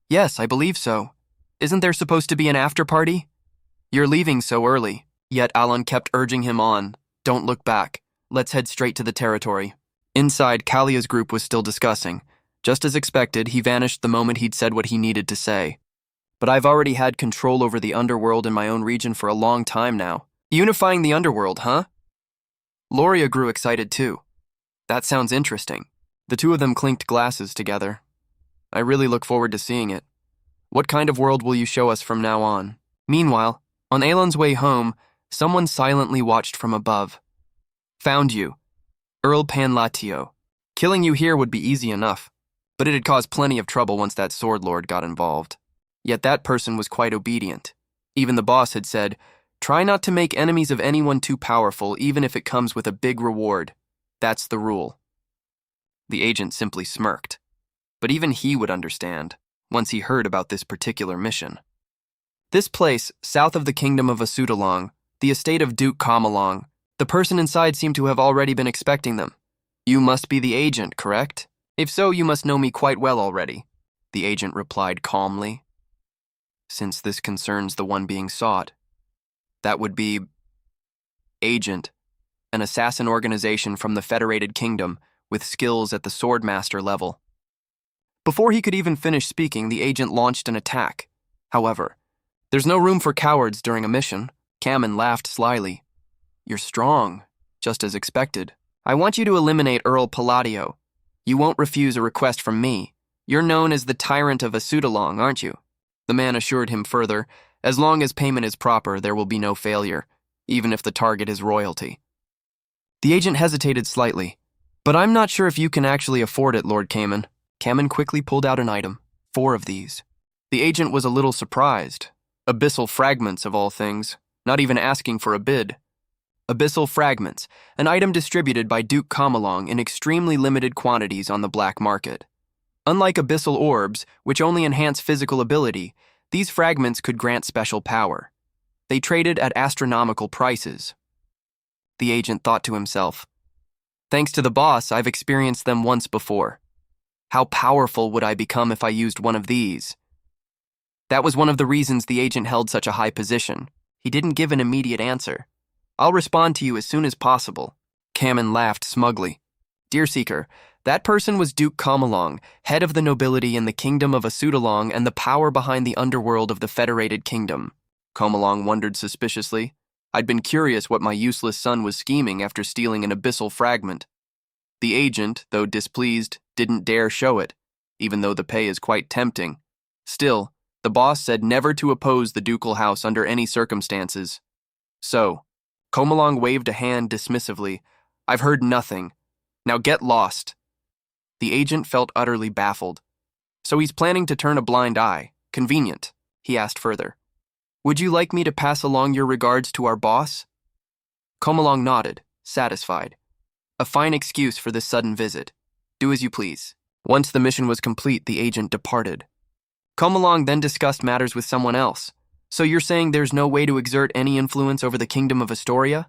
Yes, I believe so. Isn't there supposed to be an after-party? You're leaving so early. Yet Alon kept urging him on. Don't look back. Let's head straight to the territory. Inside, Kalia's group was still discussing. Just as expected, he vanished the moment he'd said what he needed to say. But I've already had control over the underworld in my own region for a long time now. Unifying the underworld, huh? Loria grew excited too. That sounds interesting. The two of them clinked glasses together. I really look forward to seeing it. What kind of world will you show us from now on? Meanwhile, on Alon's way home, someone silently watched from above. Found you. Earl Panlatio. Killing you here would be easy enough, but it'd cause plenty of trouble once that sword lord got involved. Yet that person was quite obedient. Even the boss had said, try not to make enemies of anyone too powerful, even if it comes with a big reward. That's the rule. The agent simply smirked. But even he would understand, once he heard about this particular mission. This place, south of the kingdom of Asudalong, the estate of Duke Kamalong, the person inside seemed to have already been expecting them. You must be the agent, correct? If so, you must know me quite well already, the agent replied calmly. Since this concerns the one being sought, that would be... Agent, an assassin organization from the Federated Kingdom with skills at the swordmaster level. Before he could even finish speaking, the agent launched an attack. However, there's no room for cowards during a mission. Kamen laughed slyly. You're strong, just as expected. I want you to eliminate Earl Palladio. You won't refuse a request from me. You're known as the Tyrant of Asudalong, aren't you? The man assured him further, as long as payment is proper, there will be no failure, even if the target is royalty. The agent hesitated slightly. But I'm not sure if you can actually afford it, Lord Kamen. Kamen quickly pulled out an item. 4 of these. The agent was a little surprised. Abyssal fragments, of all things. Not even asking for a bid. Abyssal fragments, an item distributed by Duke Kamalong in extremely limited quantities on the black market. Unlike abyssal orbs, which only enhance physical ability, these fragments could grant special power. They traded at astronomical prices. The agent thought to himself, thanks to the boss, I've experienced them once before. How powerful would I become if I used one of these? That was one of the reasons the agent held such a high position. He didn't give an immediate answer. I'll respond to you as soon as possible. Kamen laughed smugly. Dear Seeker, that person was Duke Kamalong, head of the nobility in the kingdom of Asutalong and the power behind the underworld of the Federated Kingdom. Kamalong wondered suspiciously. I'd been curious what my useless son was scheming after stealing an abyssal fragment. The agent, though displeased, didn't dare show it, even though the pay is quite tempting. Still, the boss said never to oppose the ducal house under any circumstances. So, Kamalong waved a hand dismissively. I've heard nothing. Now get lost. The agent felt utterly baffled. So he's planning to turn a blind eye. Convenient, he asked further. Would you like me to pass along your regards to our boss? Kamalong nodded, satisfied. A fine excuse for this sudden visit. Do as you please. Once the mission was complete, the agent departed. Kamalong then discussed matters with someone else. So you're saying there's no way to exert any influence over the kingdom of Astoria?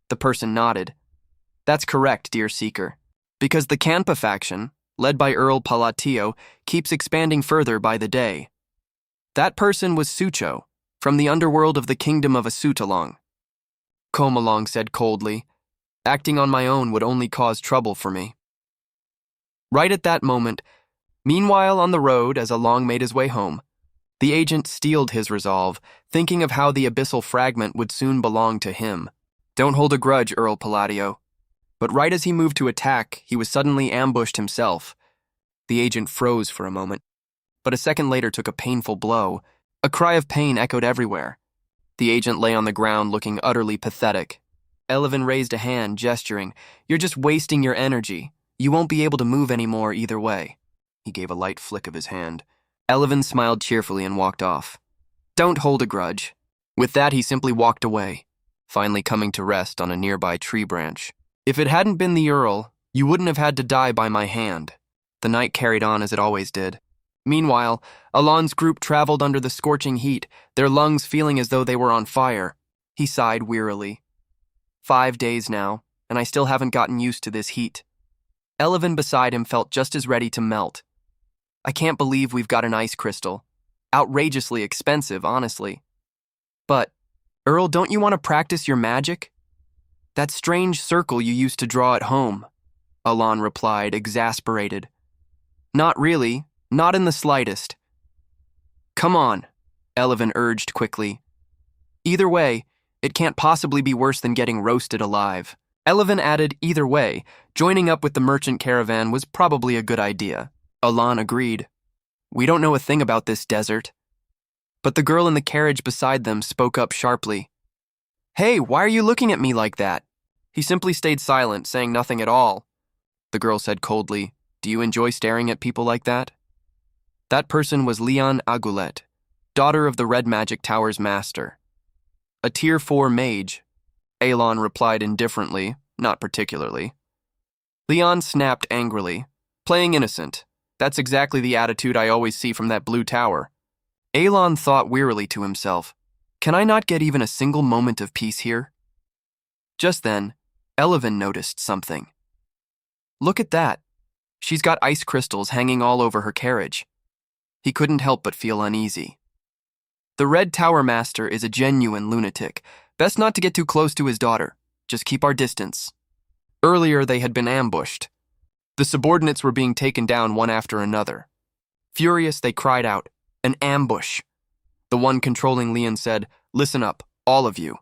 The person nodded. That's correct, dear Seeker. Because the Kanpa faction, led by Earl Palatio, keeps expanding further by the day. That person was Sucho, from the underworld of the kingdom of Asutalong. Kamalong said coldly, acting on my own would only cause trouble for me. Right at that moment, meanwhile on the road as Along made his way home, the agent steeled his resolve, thinking of how the abyssal fragment would soon belong to him. Don't hold a grudge, Earl Palladio. But right as he moved to attack, he was suddenly ambushed himself. The agent froze for a moment, but a second later took a painful blow. A cry of pain echoed everywhere. The agent lay on the ground looking utterly pathetic. Elevin raised a hand, gesturing, You're just wasting your energy. You won't be able to move anymore either way. He gave a light flick of his hand. Elevin smiled cheerfully and walked off. Don't hold a grudge. With that, he simply walked away, finally coming to rest on a nearby tree branch. If it hadn't been the Earl, you wouldn't have had to die by my hand. The night carried on as it always did. Meanwhile, Alon's group traveled under the scorching heat, their lungs feeling as though they were on fire. He sighed wearily. 5 days now, and I still haven't gotten used to this heat. Elevin beside him felt just as ready to melt. I can't believe we've got an ice crystal. Outrageously expensive, honestly. But, Earl, don't you want to practice your magic? That strange circle you used to draw at home, Alon replied, exasperated. Not really, not in the slightest. Come on, Elevin urged quickly. Either way, it can't possibly be worse than getting roasted alive. Elevin added, either way, joining up with the merchant caravan was probably a good idea. Alon agreed. We don't know a thing about this desert. But the girl in the carriage beside them spoke up sharply. Hey, why are you looking at me like that? He simply stayed silent, saying nothing at all. The girl said coldly, Do you enjoy staring at people like that? That person was Leon Agulet, daughter of the Red Magic Tower's master. A Tier 4 mage, Alon replied indifferently, not particularly. Leon snapped angrily, playing innocent. That's exactly the attitude I always see from that blue tower. Alon thought wearily to himself, Can I not get even a single moment of peace here? Just then, Elevin noticed something. Look at that. She's got ice crystals hanging all over her carriage. He couldn't help but feel uneasy. The Red Tower Master is a genuine lunatic. Best not to get too close to his daughter. Just keep our distance. Earlier, they had been ambushed. The subordinates were being taken down one after another. Furious, they cried out, An ambush. The one controlling Leon said, Listen up, all of you.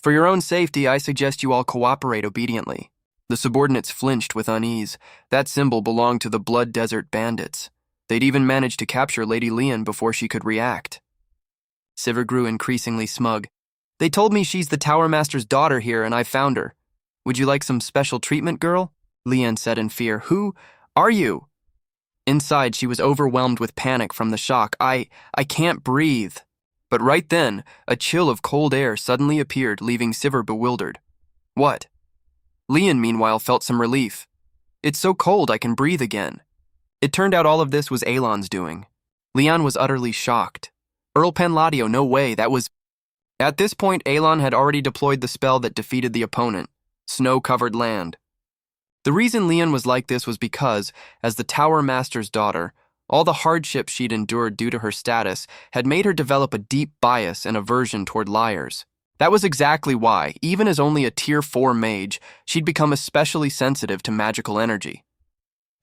For your own safety, I suggest you all cooperate obediently. The subordinates flinched with unease. That symbol belonged to the Blood Desert Bandits. They'd even managed to capture Lady Leon before she could react. Sivir grew increasingly smug. They told me she's the Tower Master's daughter here, and I found her. Would you like some special treatment, girl? Leanne said in fear. Who are you? Inside, she was overwhelmed with panic from the shock. I can't breathe. But right then, a chill of cold air suddenly appeared, leaving Sivir bewildered. What? Leon, meanwhile, felt some relief. It's so cold I can breathe again. It turned out all of this was Alon's doing. Leon was utterly shocked. Earl Penlatio, no way, that was... At this point, Alon had already deployed the spell that defeated the opponent, Snow-Covered Land. The reason Leon was like this was because, as the Tower Master's daughter, all the hardships she'd endured due to her status had made her develop a deep bias and aversion toward liars. That was exactly why, even as only a Tier 4 mage, she'd become especially sensitive to magical energy.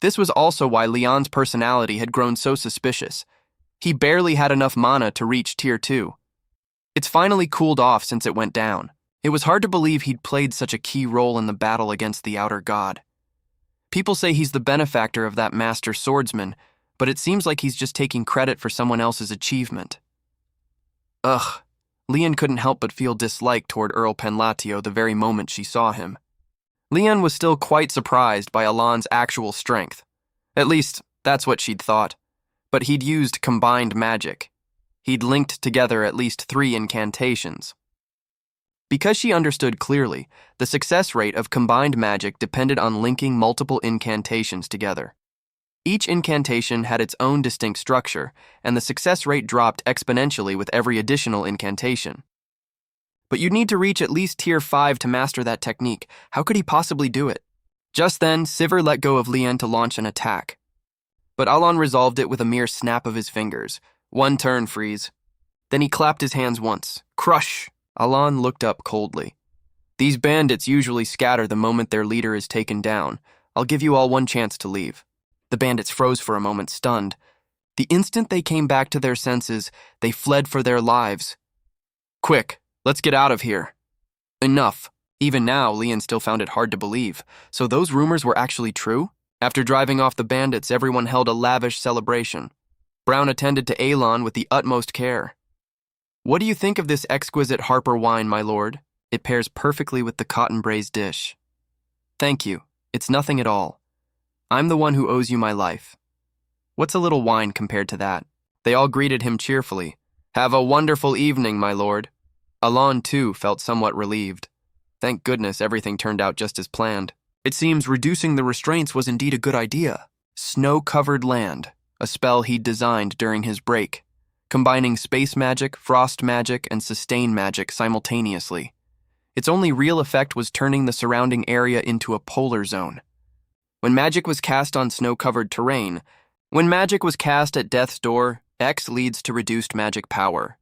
This was also why Leon's personality had grown so suspicious. He barely had enough mana to reach Tier 2. It's finally cooled off since it went down. It was hard to believe he'd played such a key role in the battle against the Outer God. People say he's the benefactor of that master swordsman, but it seems like he's just taking credit for someone else's achievement. Ugh, Leon couldn't help but feel dislike toward Earl Penlatio the very moment she saw him. Leon was still quite surprised by Alon's actual strength. At least, that's what she'd thought. But he'd used combined magic. He'd linked together at least 3 incantations. Because she understood clearly, the success rate of combined magic depended on linking multiple incantations together. Each incantation had its own distinct structure, and the success rate dropped exponentially with every additional incantation. But you'd need to reach at least Tier 5 to master that technique. How could he possibly do it? Just then, Sivir let go of Leon to launch an attack. But Alon resolved it with a mere snap of his fingers. One turn, freeze. Then he clapped his hands once. Crush! Alon looked up coldly. These bandits usually scatter the moment their leader is taken down. I'll give you all one chance to leave. The bandits froze for a moment, stunned. The instant they came back to their senses, they fled for their lives. Quick, let's get out of here. Enough. Even now, Leon still found it hard to believe. So those rumors were actually true? After driving off the bandits, everyone held a lavish celebration. Brown attended to Alon with the utmost care. What do you think of this exquisite Harper wine, my lord? It pairs perfectly with the cotton braised dish. Thank you. It's nothing at all. I'm the one who owes you my life. What's a little wine compared to that? They all greeted him cheerfully. Have a wonderful evening, my lord. Alon, too, felt somewhat relieved. Thank goodness everything turned out just as planned. It seems reducing the restraints was indeed a good idea. Snow-Covered Land, a spell he'd designed during his break, combining space magic, frost magic, and sustain magic simultaneously. Its only real effect was turning the surrounding area into a polar zone. When magic was cast on snow-covered terrain, when magic was cast at death's door, X leads to reduced magic power.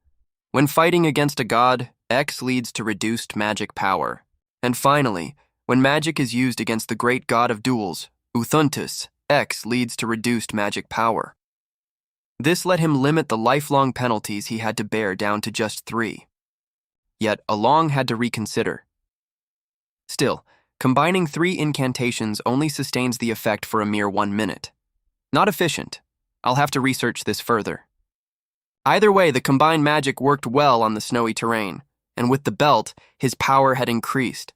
When fighting against a god, X leads to reduced magic power. And finally, when magic is used against the great god of duels, Uthuntus, X leads to reduced magic power. This let him limit the lifelong penalties he had to bear down to just 3. Yet Along had to reconsider. Still, combining 3 incantations only sustains the effect for a mere 1 minute. Not efficient. I'll have to research this further. Either way, the combined magic worked well on the snowy terrain, and with the belt, his power had increased.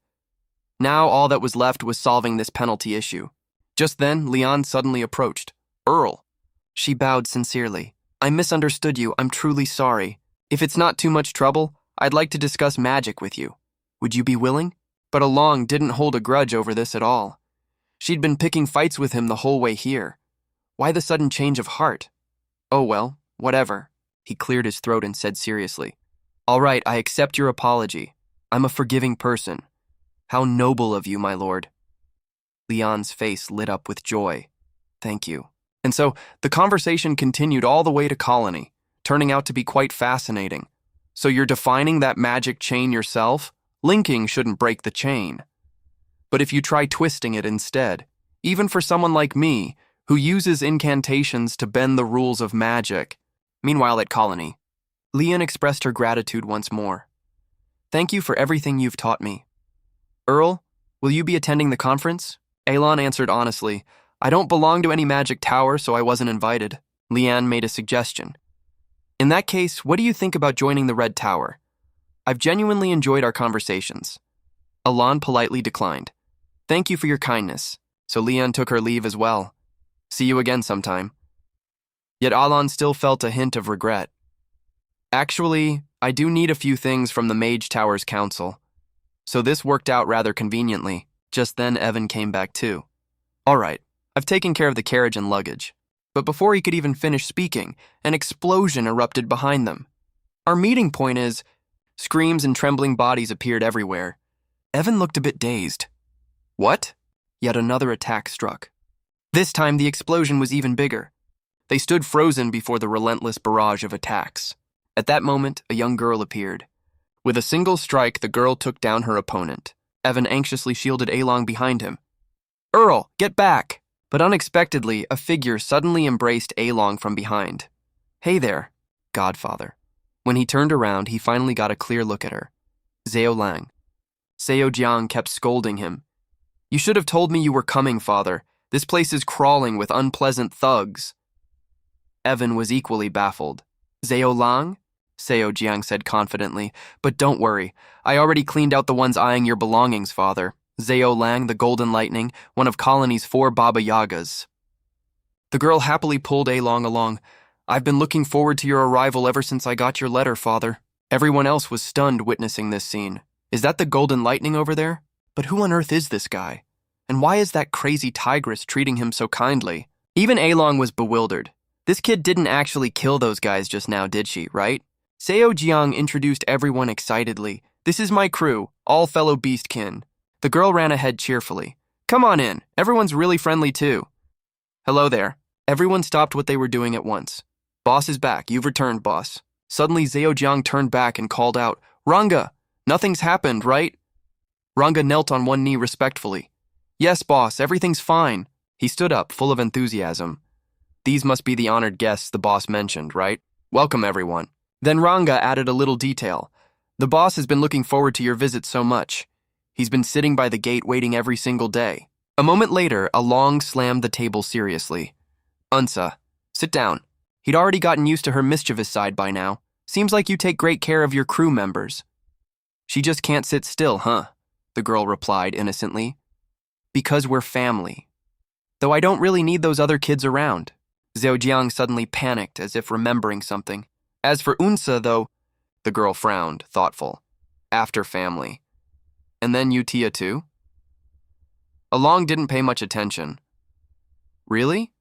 Now all that was left was solving this penalty issue. Just then, Leon suddenly approached. Earl. She bowed sincerely. I misunderstood you. I'm truly sorry. If it's not too much trouble, I'd like to discuss magic with you. Would you be willing? But Along didn't hold a grudge over this at all. She'd been picking fights with him the whole way here. Why the sudden change of heart? Oh well, whatever. He cleared his throat and said seriously. All right, I accept your apology. I'm a forgiving person. How noble of you, my lord. Leon's face lit up with joy. Thank you. And so, the conversation continued all the way to Colony, turning out to be quite fascinating. So you're defining that magic chain yourself? Linking shouldn't break the chain. But if you try twisting it instead, even for someone like me, who uses incantations to bend the rules of magic. Meanwhile at Colony, Leon expressed her gratitude once more. Thank you for everything you've taught me. Earl, will you be attending the conference? Alon answered honestly, I don't belong to any magic tower, so I wasn't invited. Leanne made a suggestion. In that case, what do you think about joining the Red Tower? I've genuinely enjoyed our conversations. Alon politely declined. Thank you for your kindness. So Leon took her leave as well. See you again sometime. Yet Alon still felt a hint of regret. Actually, I do need a few things from the Mage Tower's council. So this worked out rather conveniently. Just then Evan came back too. All right, I've taken care of the carriage and luggage. But before he could even finish speaking, an explosion erupted behind them. Our meeting point is... Screams and trembling bodies appeared everywhere. Evan looked a bit dazed. What? Yet another attack struck. This time the explosion was even bigger. They stood frozen before the relentless barrage of attacks. At that moment, a young girl appeared. With a single strike, the girl took down her opponent. Evan anxiously shielded Along behind him. Earl, get back! But unexpectedly, a figure suddenly embraced Along from behind. Hey there, Godfather. When he turned around, he finally got a clear look at her. Zhao Lang. Seo Jiang kept scolding him. You should have told me you were coming, Father. This place is crawling with unpleasant thugs. Evan was equally baffled. Zhao Lang? Seo Jiang said confidently. But don't worry, I already cleaned out the ones eyeing your belongings, Father. Zhao Lang, the Golden Lightning, one of Colony's 4 Baba Yagas. The girl happily pulled Along along. I've been looking forward to your arrival ever since I got your letter, Father. Everyone else was stunned witnessing this scene. Is that the Golden Lightning over there? But who on earth is this guy? And why is that crazy tigress treating him so kindly? Even Along was bewildered. This kid didn't actually kill those guys just now, did she, right? Seo Jiang introduced everyone excitedly. This is my crew, all fellow beastkin. The girl ran ahead cheerfully. Come on in, everyone's really friendly too. Hello there. Everyone stopped what they were doing at once. Boss is back, you've returned, boss. Suddenly Zhao Jiang turned back and called out, Ranga, nothing's happened, right? Ranga knelt on one knee respectfully. Yes, boss, everything's fine. He stood up, full of enthusiasm. These must be the honored guests the boss mentioned, right? Welcome, everyone. Then Ranga added a little detail. The boss has been looking forward to your visit so much. He's been sitting by the gate waiting every single day. A moment later, Along slammed the table seriously. Unsa, sit down. He'd already gotten used to her mischievous side by now. Seems like you take great care of your crew members. She just can't sit still, huh? The girl replied innocently. Because we're family. Though I don't really need those other kids around. Zhao Jiang suddenly panicked, as if remembering something. As for Unsa, though, the girl frowned, thoughtful. After family. And then Utia too? Along didn't pay much attention. Really?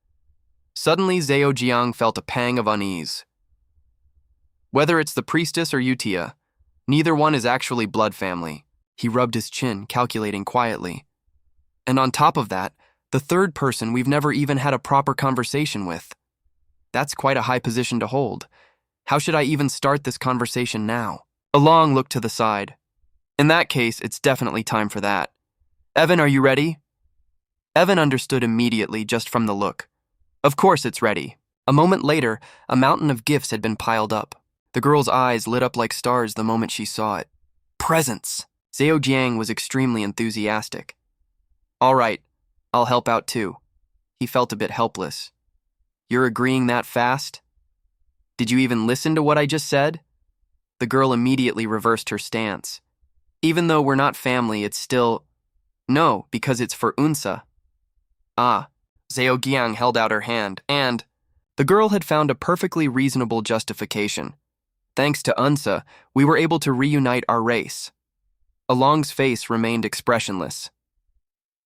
Suddenly, Zhao Jiang felt a pang of unease. Whether it's the priestess or Utia, neither one is actually blood family. He rubbed his chin, calculating quietly. And on top of that, the third person we've never even had a proper conversation with. That's quite a high position to hold. How should I even start this conversation now? Along looked to the side. In that case, it's definitely time for that. Evan, are you ready? Evan understood immediately just from the look. Of course it's ready. A moment later, a mountain of gifts had been piled up. The girl's eyes lit up like stars the moment she saw it. Presents! Zhao Jiang was extremely enthusiastic. All right, I'll help out too. He felt a bit helpless. You're agreeing that fast? Did you even listen to what I just said? The girl immediately reversed her stance. Even though we're not family, it's still... No, because it's for Unsa. Ah, Zhao Jiang held out her hand, and... The girl had found a perfectly reasonable justification. Thanks to Unsa, we were able to reunite our race. Along's face remained expressionless.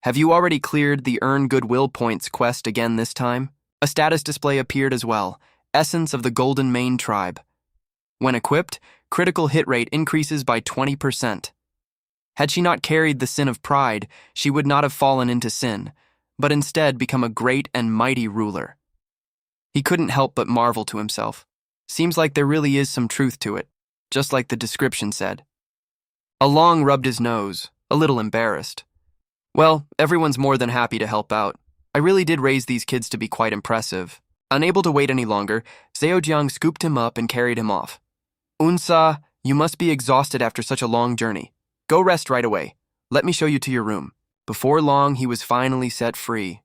Have you already cleared the Earn Goodwill Points quest again this time? A status display appeared as well. Essence of the Golden Mane Tribe. When equipped, critical hit rate increases by 20%. Had she not carried the sin of pride, she would not have fallen into sin, but instead become a great and mighty ruler. He couldn't help but marvel to himself. Seems like there really is some truth to it, just like the description said. Along rubbed his nose, a little embarrassed. Well, everyone's more than happy to help out. I really did raise these kids to be quite impressive. Unable to wait any longer, Zhao Jiang scooped him up and carried him off. Unsa, you must be exhausted after such a long journey. Go rest right away. Let me show you to your room. Before long, he was finally set free.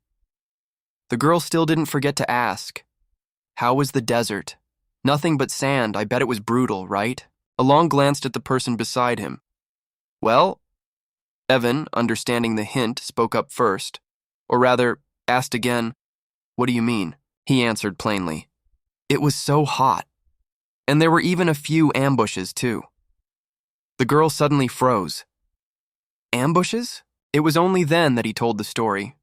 The girl still didn't forget to ask. How was the desert? Nothing but sand. I bet it was brutal, right? Along glanced at the person beside him. Well, Evan, understanding the hint, spoke up first, or rather, asked again, "What do you mean?" He answered plainly. It was so hot. And there were even a few ambushes, too. The girl suddenly froze. Ambushes? It was only then that he told the story.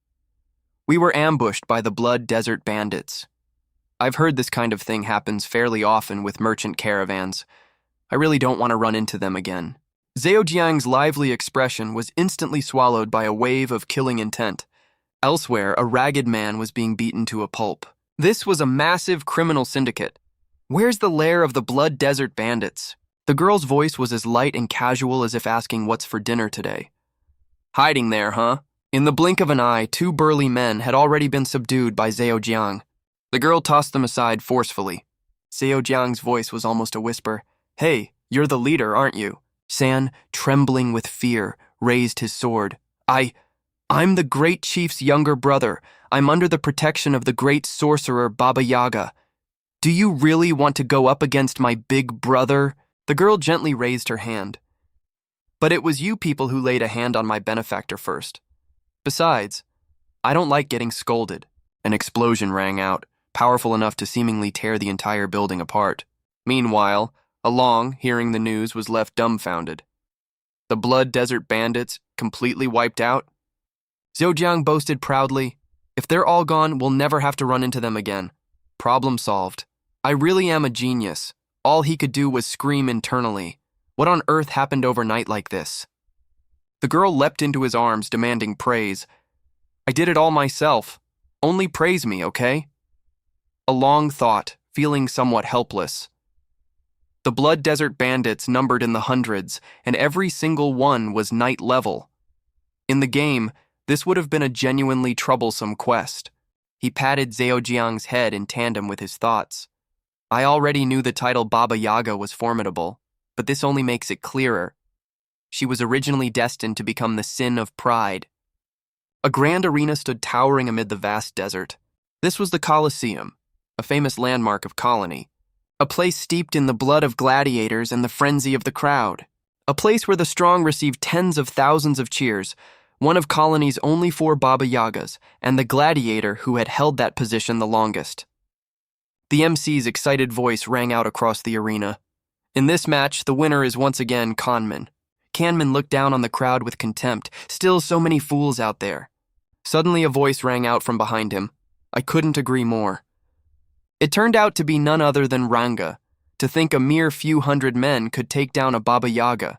We were ambushed by the Blood Desert Bandits. I've heard this kind of thing happens fairly often with merchant caravans. I really don't want to run into them again. Zheojiang's lively expression was instantly swallowed by a wave of killing intent. Elsewhere, a ragged man was being beaten to a pulp. This was a massive criminal syndicate. Where's the lair of the Blood Desert Bandits? The girl's voice was as light and casual as if asking what's for dinner today. Hiding there, huh? In the blink of an eye, two burly men had already been subdued by Zheojiang. The girl tossed them aside forcefully. Zheojiang's voice was almost a whisper. Hey, you're the leader, aren't you? San, trembling with fear, raised his sword. I'm the great chief's younger brother. I'm under the protection of the great sorcerer Baba Yaga. Do you really want to go up against my big brother? The girl gently raised her hand. But it was you people who laid a hand on my benefactor first. Besides, I don't like getting scolded. An explosion rang out, powerful enough to seemingly tear the entire building apart. Meanwhile, Along, hearing the news, was left dumbfounded. The Blood Desert Bandits completely wiped out? Zheojiang boasted proudly, if they're all gone, we'll never have to run into them again. Problem solved. I really am a genius. All he could do was scream internally. What on earth happened overnight like this? The girl leapt into his arms, demanding praise. I did it all myself. Only praise me, okay? Along thought, feeling somewhat helpless. The Blood Desert Bandits numbered in the hundreds, and every single one was night level. In the game, this would have been a genuinely troublesome quest. He patted Zheojiang's head in tandem with his thoughts. I already knew the title Baba Yaga was formidable, but this only makes it clearer. She was originally destined to become the sin of pride. A grand arena stood towering amid the vast desert. This was the Colosseum, a famous landmark of Colony. A place steeped in the blood of gladiators and the frenzy of the crowd. A place where the strong received tens of thousands of cheers, one of Colony's only 4 Baba Yagas, and the gladiator who had held that position the longest. The MC's excited voice rang out across the arena. In this match, the winner is once again Kanman. Kanman looked down on the crowd with contempt. Still so many fools out there. Suddenly a voice rang out from behind him. I couldn't agree more. It turned out to be none other than Ranga. To think a mere few hundred men could take down a Baba Yaga.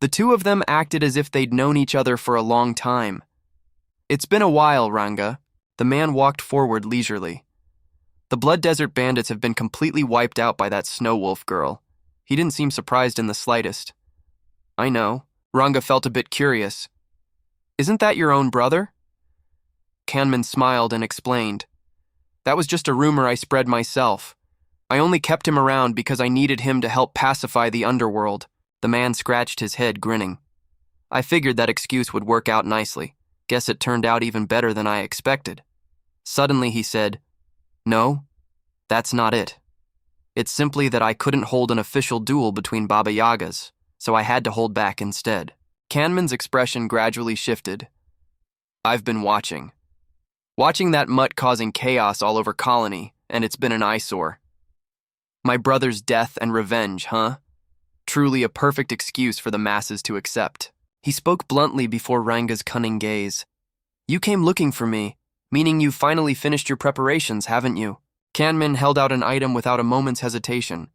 The two of them acted as if they'd known each other for a long time. It's been a while, Ranga. The man walked forward leisurely. The Blood Desert Bandits have been completely wiped out by that Snow Wolf girl. He didn't seem surprised in the slightest. I know. Ranga felt a bit curious. Isn't that your own brother? Kanman smiled and explained. That was just a rumor I spread myself. I only kept him around because I needed him to help pacify the underworld. The man scratched his head, grinning. I figured that excuse would work out nicely. Guess it turned out even better than I expected. Suddenly he said, No, that's not it. It's simply that I couldn't hold an official duel between Baba Yagas, so I had to hold back instead. Kanman's expression gradually shifted. I've been watching. Watching that mutt causing chaos all over Colony, and it's been an eyesore. My brother's death and revenge, huh? Truly a perfect excuse for the masses to accept. He spoke bluntly before Ranga's cunning gaze. You came looking for me, meaning you've finally finished your preparations, haven't you? Kanman held out an item without a moment's hesitation.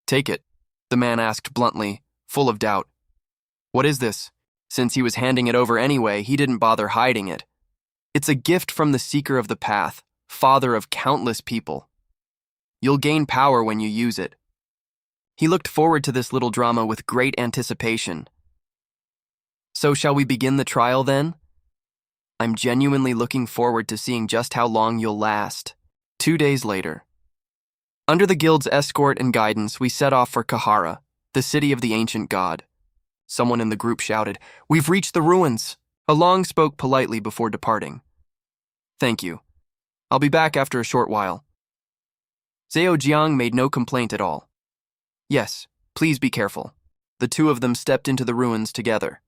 Take it, the man asked bluntly, full of doubt. What is this? Since he was handing it over anyway, he didn't bother hiding it. It's a gift from the Seeker of the Path, father of countless people. You'll gain power when you use it. He looked forward to this little drama with great anticipation. So shall we begin the trial then? I'm genuinely looking forward to seeing just how long you'll last. 2 days later. Under the guild's escort and guidance, we set off for Kahara, the city of the ancient god. Someone in the group shouted, We've reached the ruins! Along spoke politely before departing. Thank you. I'll be back after a short while. Zheojiang made no complaint at all. Yes, please be careful. The two of them stepped into the ruins together.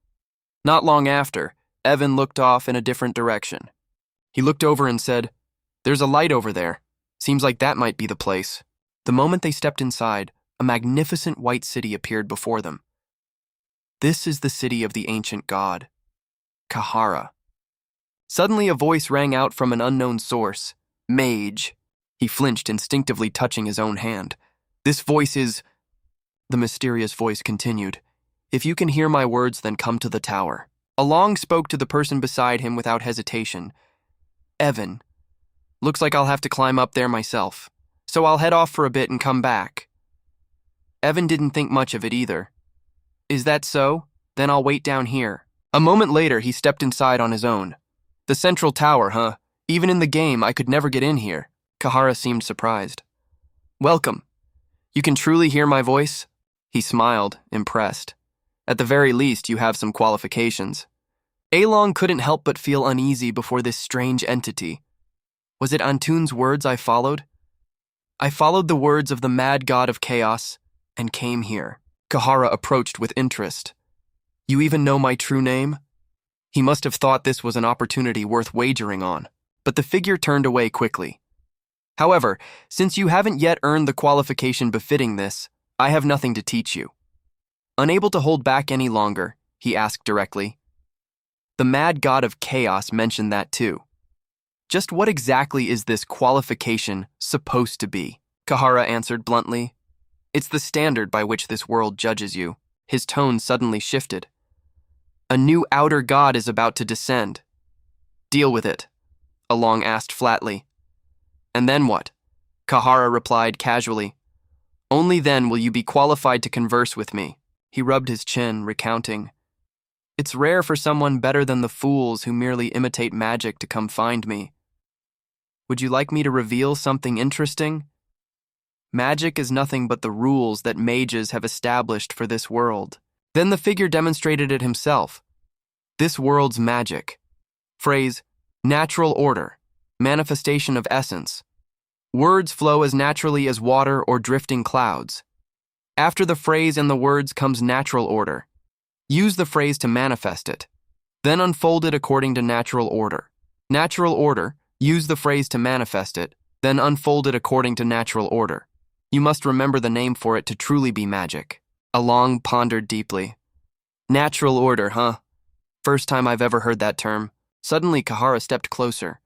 Not long after, Evan looked off in a different direction. He looked over and said, "There's a light over there. Seems like that might be the place." The moment they stepped inside, a magnificent white city appeared before them. This is the city of the ancient god, Kahara. Suddenly a voice rang out from an unknown source. "Mage." He flinched, instinctively touching his own hand. "This voice is..." The mysterious voice continued. "If you can hear my words, then come to the tower." Along spoke to the person beside him without hesitation. "Evan, looks like I'll have to climb up there myself, so I'll head off for a bit and come back." Evan didn't think much of it either. "Is that so? Then I'll wait down here." A moment later, he stepped inside on his own. "The central tower, huh? Even in the game, I could never get in here." Kahara seemed surprised. "Welcome. You can truly hear my voice?" He smiled, impressed. "At the very least, you have some qualifications." Along couldn't help but feel uneasy before this strange entity. Was it Antun's words I followed? "I followed the words of the mad god of chaos and came here." Kahara approached with interest. "You even know my true name?" He must have thought this was an opportunity worth wagering on, but the figure turned away quickly. "However, since you haven't yet earned the qualification befitting this, I have nothing to teach you." Unable to hold back any longer, he asked directly. "The mad god of chaos mentioned that too. Just what exactly is this qualification supposed to be?" Kahara answered bluntly. "It's the standard by which this world judges you." His tone suddenly shifted. "A new outer god is about to descend. Deal with it," Along asked flatly. "And then what?" Kahara replied casually. "Only then will you be qualified to converse with me." He rubbed his chin, recounting. "It's rare for someone better than the fools who merely imitate magic to come find me. Would you like me to reveal something interesting? Magic is nothing but the rules that mages have established for this world." Then the figure demonstrated it himself. This world's magic. Phrase, natural order, manifestation of essence. Words flow as naturally as water or drifting clouds. After the phrase and the words comes natural order. Use the phrase to manifest it. Then unfold it according to natural order. Natural order, use the phrase to manifest it, then unfold it according to natural order. You must remember the name for it to truly be magic. Along pondered deeply. Natural order, huh? First time I've ever heard that term. Suddenly, Kahara stepped closer.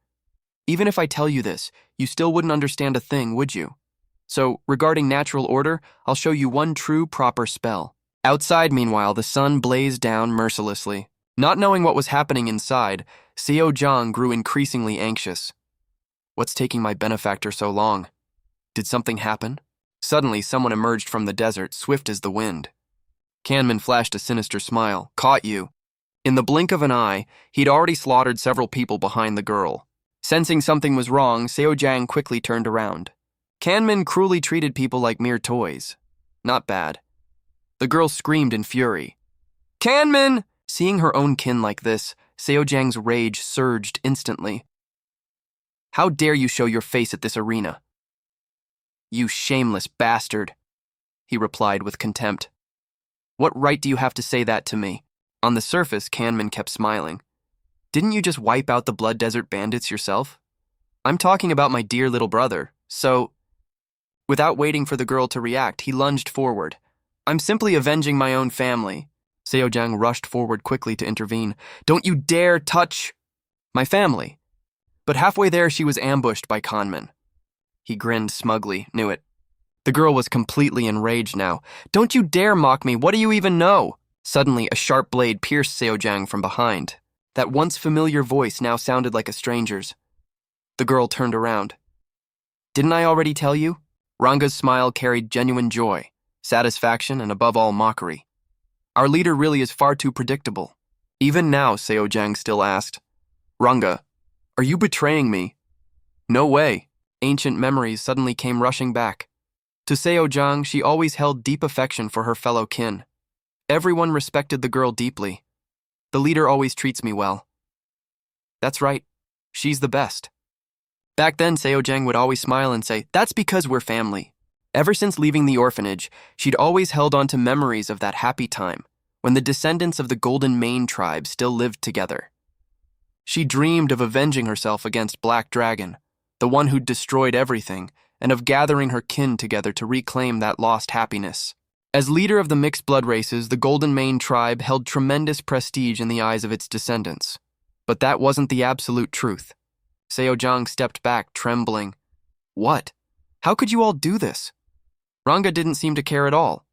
"Even if I tell you this, you still wouldn't understand a thing, would you? So, regarding natural order, I'll show you one true, proper spell." Outside, meanwhile, the sun blazed down mercilessly. Not knowing what was happening inside, Seo Jang grew increasingly anxious. What's taking my benefactor so long? Did something happen? Suddenly, someone emerged from the desert, swift as the wind. Kanman flashed a sinister smile. "Caught you." In the blink of an eye, he'd already slaughtered several people behind the girl. Sensing something was wrong, Seo Jang quickly turned around. Kanman cruelly treated people like mere toys. Not bad. The girl screamed in fury. "Kanman!" Seeing her own kin like this, Seo Jang's rage surged instantly. "How dare you show your face at this arena?" "You shameless bastard," he replied with contempt. "What right do you have to say that to me?" On the surface, Kanman kept smiling. "Didn't you just wipe out the Blood Desert bandits yourself? I'm talking about my dear little brother, so..." Without waiting for the girl to react, he lunged forward. "I'm simply avenging my own family." Seo Jang rushed forward quickly to intervene. "Don't you dare touch my family." But halfway there, she was ambushed by Kanman. He grinned smugly, knew it. The girl was completely enraged now. "Don't you dare mock me, what do you even know?" Suddenly, a sharp blade pierced Seo Jang from behind. That once familiar voice now sounded like a stranger's. The girl turned around. "Didn't I already tell you?" Ranga's smile carried genuine joy, satisfaction, and above all, mockery. "Our leader really is far too predictable." Even now, Seo Jang still asked, "Ranga, are you betraying me?" "No way." Ancient memories suddenly came rushing back. To Seo Jang, she always held deep affection for her fellow kin. Everyone respected the girl deeply. "The leader always treats me well." "That's right. She's the best." Back then, Seo Jang would always smile and say, "That's because we're family." Ever since leaving the orphanage, she'd always held on to memories of that happy time, when the descendants of the Golden Mane tribe still lived together. She dreamed of avenging herself against Black Dragon, the one who'd destroyed everything, and of gathering her kin together to reclaim that lost happiness. As leader of the mixed blood races, the Golden Mane tribe held tremendous prestige in the eyes of its descendants. But that wasn't the absolute truth. Seojang stepped back, trembling. What? How could you all do this? Ranga didn't seem to care at all.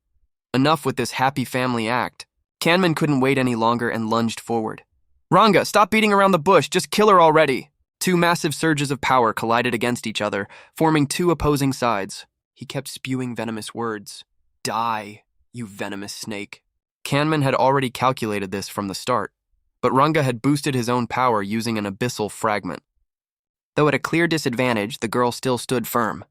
Enough with this happy family act. Kanman couldn't wait any longer and lunged forward. Ranga, stop beating around the bush, just kill her already. Two massive surges of power collided against each other, forming two opposing sides. He kept spewing venomous words. Die, you venomous snake. Kanman had already calculated this from the start, but Ranga had boosted his own power using an abyssal fragment. Though at a clear disadvantage, the girl still stood firm.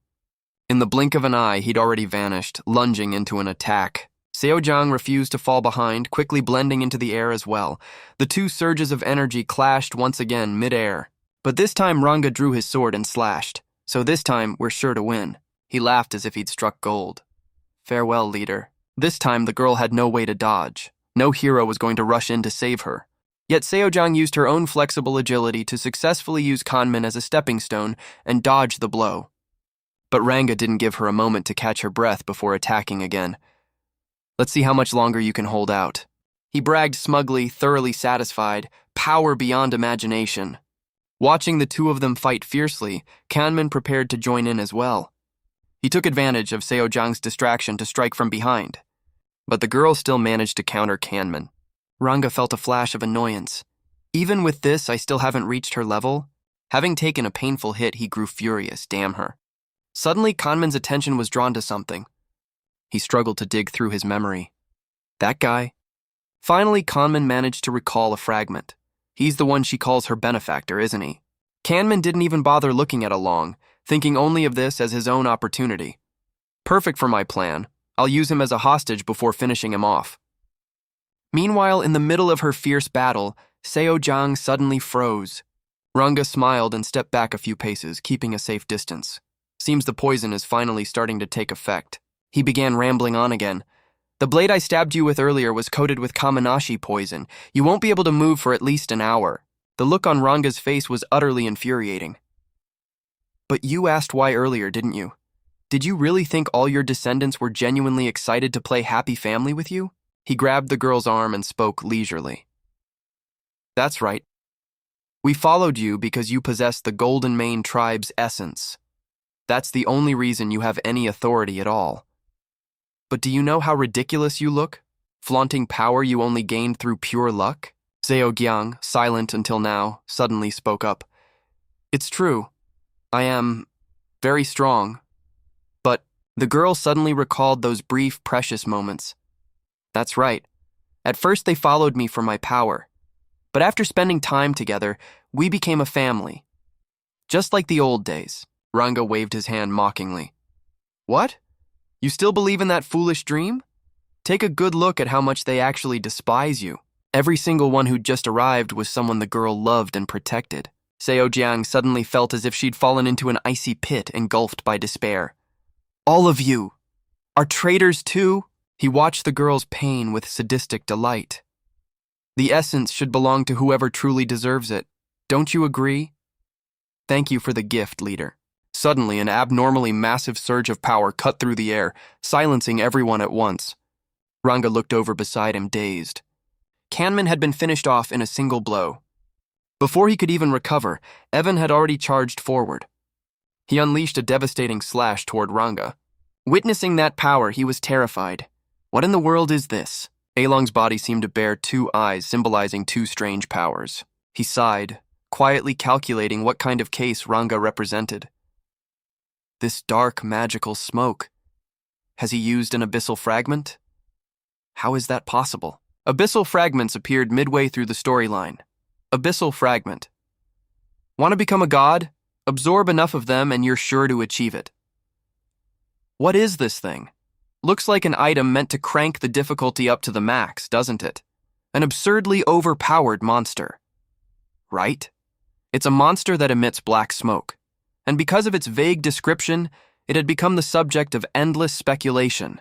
In the blink of an eye, he'd already vanished, lunging into an attack. Seojang refused to fall behind, quickly blending into the air as well. The two surges of energy clashed once again mid-air. But this time Ranga drew his sword and slashed. So this time, we're sure to win. He laughed as if he'd struck gold. Farewell, leader. This time the girl had no way to dodge. No hero was going to rush in to save her. Yet Seojang used her own flexible agility to successfully use Kanman as a stepping stone and dodge the blow. But Ranga didn't give her a moment to catch her breath before attacking again. Let's see how much longer you can hold out. He bragged smugly, thoroughly satisfied, power beyond imagination. Watching the two of them fight fiercely, Kanman prepared to join in as well. He took advantage of Seojang's distraction to strike from behind. But the girl still managed to counter Kanman. Ranga felt a flash of annoyance. Even with this, I still haven't reached her level. Having taken a painful hit, he grew furious, damn her. Suddenly, Kanman's attention was drawn to something. He struggled to dig through his memory. That guy? Finally, Kanman managed to recall a fragment. He's the one she calls her benefactor, isn't he? Kanman didn't even bother looking at Along, thinking only of this as his own opportunity. Perfect for my plan. I'll use him as a hostage before finishing him off. Meanwhile, in the middle of her fierce battle, Seojang suddenly froze. Ranga smiled and stepped back a few paces, keeping a safe distance. Seems the poison is finally starting to take effect. He began rambling on again. The blade I stabbed you with earlier was coated with Kamanashi poison. You won't be able to move for at least an hour. The look on Ranga's face was utterly infuriating. But you asked why earlier, didn't you? Did you really think all your descendants were genuinely excited to play happy family with you? He grabbed the girl's arm and spoke leisurely. That's right. We followed you because you possess the Golden Mane tribe's essence. That's the only reason you have any authority at all. But do you know how ridiculous you look? Flaunting power you only gained through pure luck? Seogyang, silent until now, suddenly spoke up. It's true. I am very strong. But the girl suddenly recalled those brief, precious moments. That's right. At first they followed me for my power. But after spending time together, we became a family. Just like the old days. Ranga waved his hand mockingly. What? You still believe in that foolish dream? Take a good look at how much they actually despise you. Every single one who'd just arrived was someone the girl loved and protected. Seojiang suddenly felt as if she'd fallen into an icy pit engulfed by despair. All of you are traitors too? He watched the girl's pain with sadistic delight. The essence should belong to whoever truly deserves it. Don't you agree? Thank you for the gift, leader. Suddenly, an abnormally massive surge of power cut through the air, silencing everyone at once. Ranga looked over beside him, dazed. Kanman had been finished off in a single blow. Before he could even recover, Evan had already charged forward. He unleashed a devastating slash toward Ranga. Witnessing that power, he was terrified. What in the world is this? Along's body seemed to bear two eyes, symbolizing two strange powers. He sighed, quietly calculating what kind of case Ranga represented. This dark, magical smoke. Has he used an abyssal fragment? How is that possible? Abyssal fragments appeared midway through the storyline. Abyssal fragment. Want to become a god? Absorb enough of them and you're sure to achieve it. What is this thing? Looks like an item meant to crank the difficulty up to the max, doesn't it? An absurdly overpowered monster. Right? It's a monster that emits black smoke. And because of its vague description, it had become the subject of endless speculation.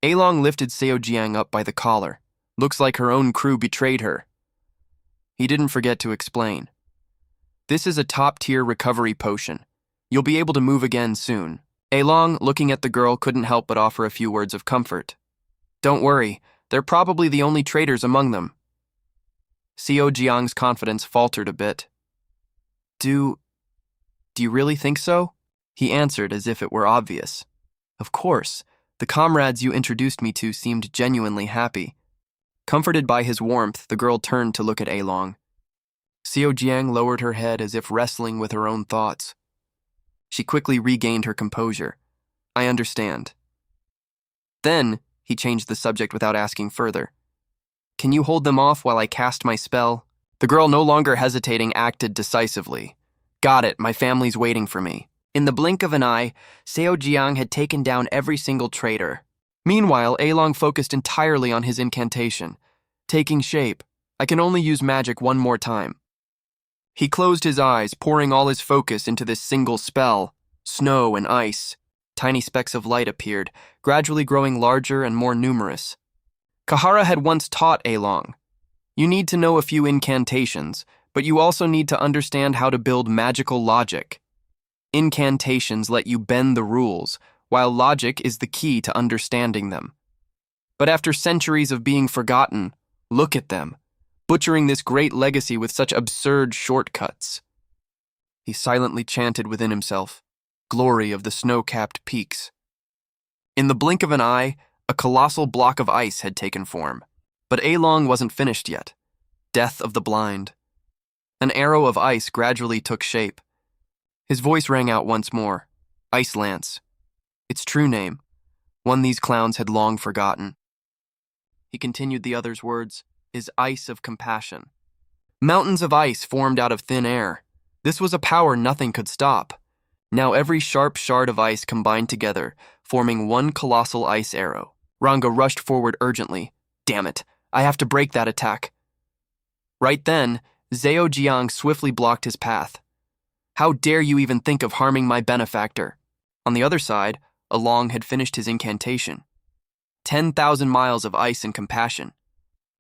Along lifted Seojiang up by the collar. Looks like her own crew betrayed her. He didn't forget to explain. This is a top-tier recovery potion. You'll be able to move again soon. Along, looking at the girl, couldn't help but offer a few words of comfort. Don't worry, they're probably the only traitors among them. Seo Jiang's confidence faltered a bit. Do you really think so? He answered as if it were obvious. Of course, the comrades you introduced me to seemed genuinely happy. Comforted by his warmth, the girl turned to look at Along. Seo Jiang lowered her head as if wrestling with her own thoughts. She quickly regained her composure. I understand. Then, he changed the subject without asking further. Can you hold them off while I cast my spell? The girl, no longer hesitating, acted decisively. Got it, my family's waiting for me. In the blink of an eye, Seo Jiang had taken down every single traitor. Meanwhile, Along focused entirely on his incantation. Taking shape, I can only use magic one more time. He closed his eyes, pouring all his focus into this single spell. Snow and ice. Tiny specks of light appeared, gradually growing larger and more numerous. Kahara had once taught Along. You need to know a few incantations, but you also need to understand how to build magical logic. Incantations let you bend the rules, while logic is the key to understanding them. But after centuries of being forgotten, look at them, butchering this great legacy with such absurd shortcuts. He silently chanted within himself, glory of the snow-capped peaks. In the blink of an eye, a colossal block of ice had taken form, but Along wasn't finished yet. Death of the blind. An arrow of ice gradually took shape. His voice rang out once more. Ice Lance. Its true name, one these clowns had long forgotten. He continued the other's words, is Ice of Compassion. Mountains of ice formed out of thin air. This was a power nothing could stop. Now every sharp shard of ice combined together, forming one colossal ice arrow. Ranga rushed forward urgently. Damn it, I have to break that attack. Right then, Seo Jiang swiftly blocked his path. How dare you even think of harming my benefactor? On the other side, Along had finished his incantation. 10,000 miles of ice and compassion.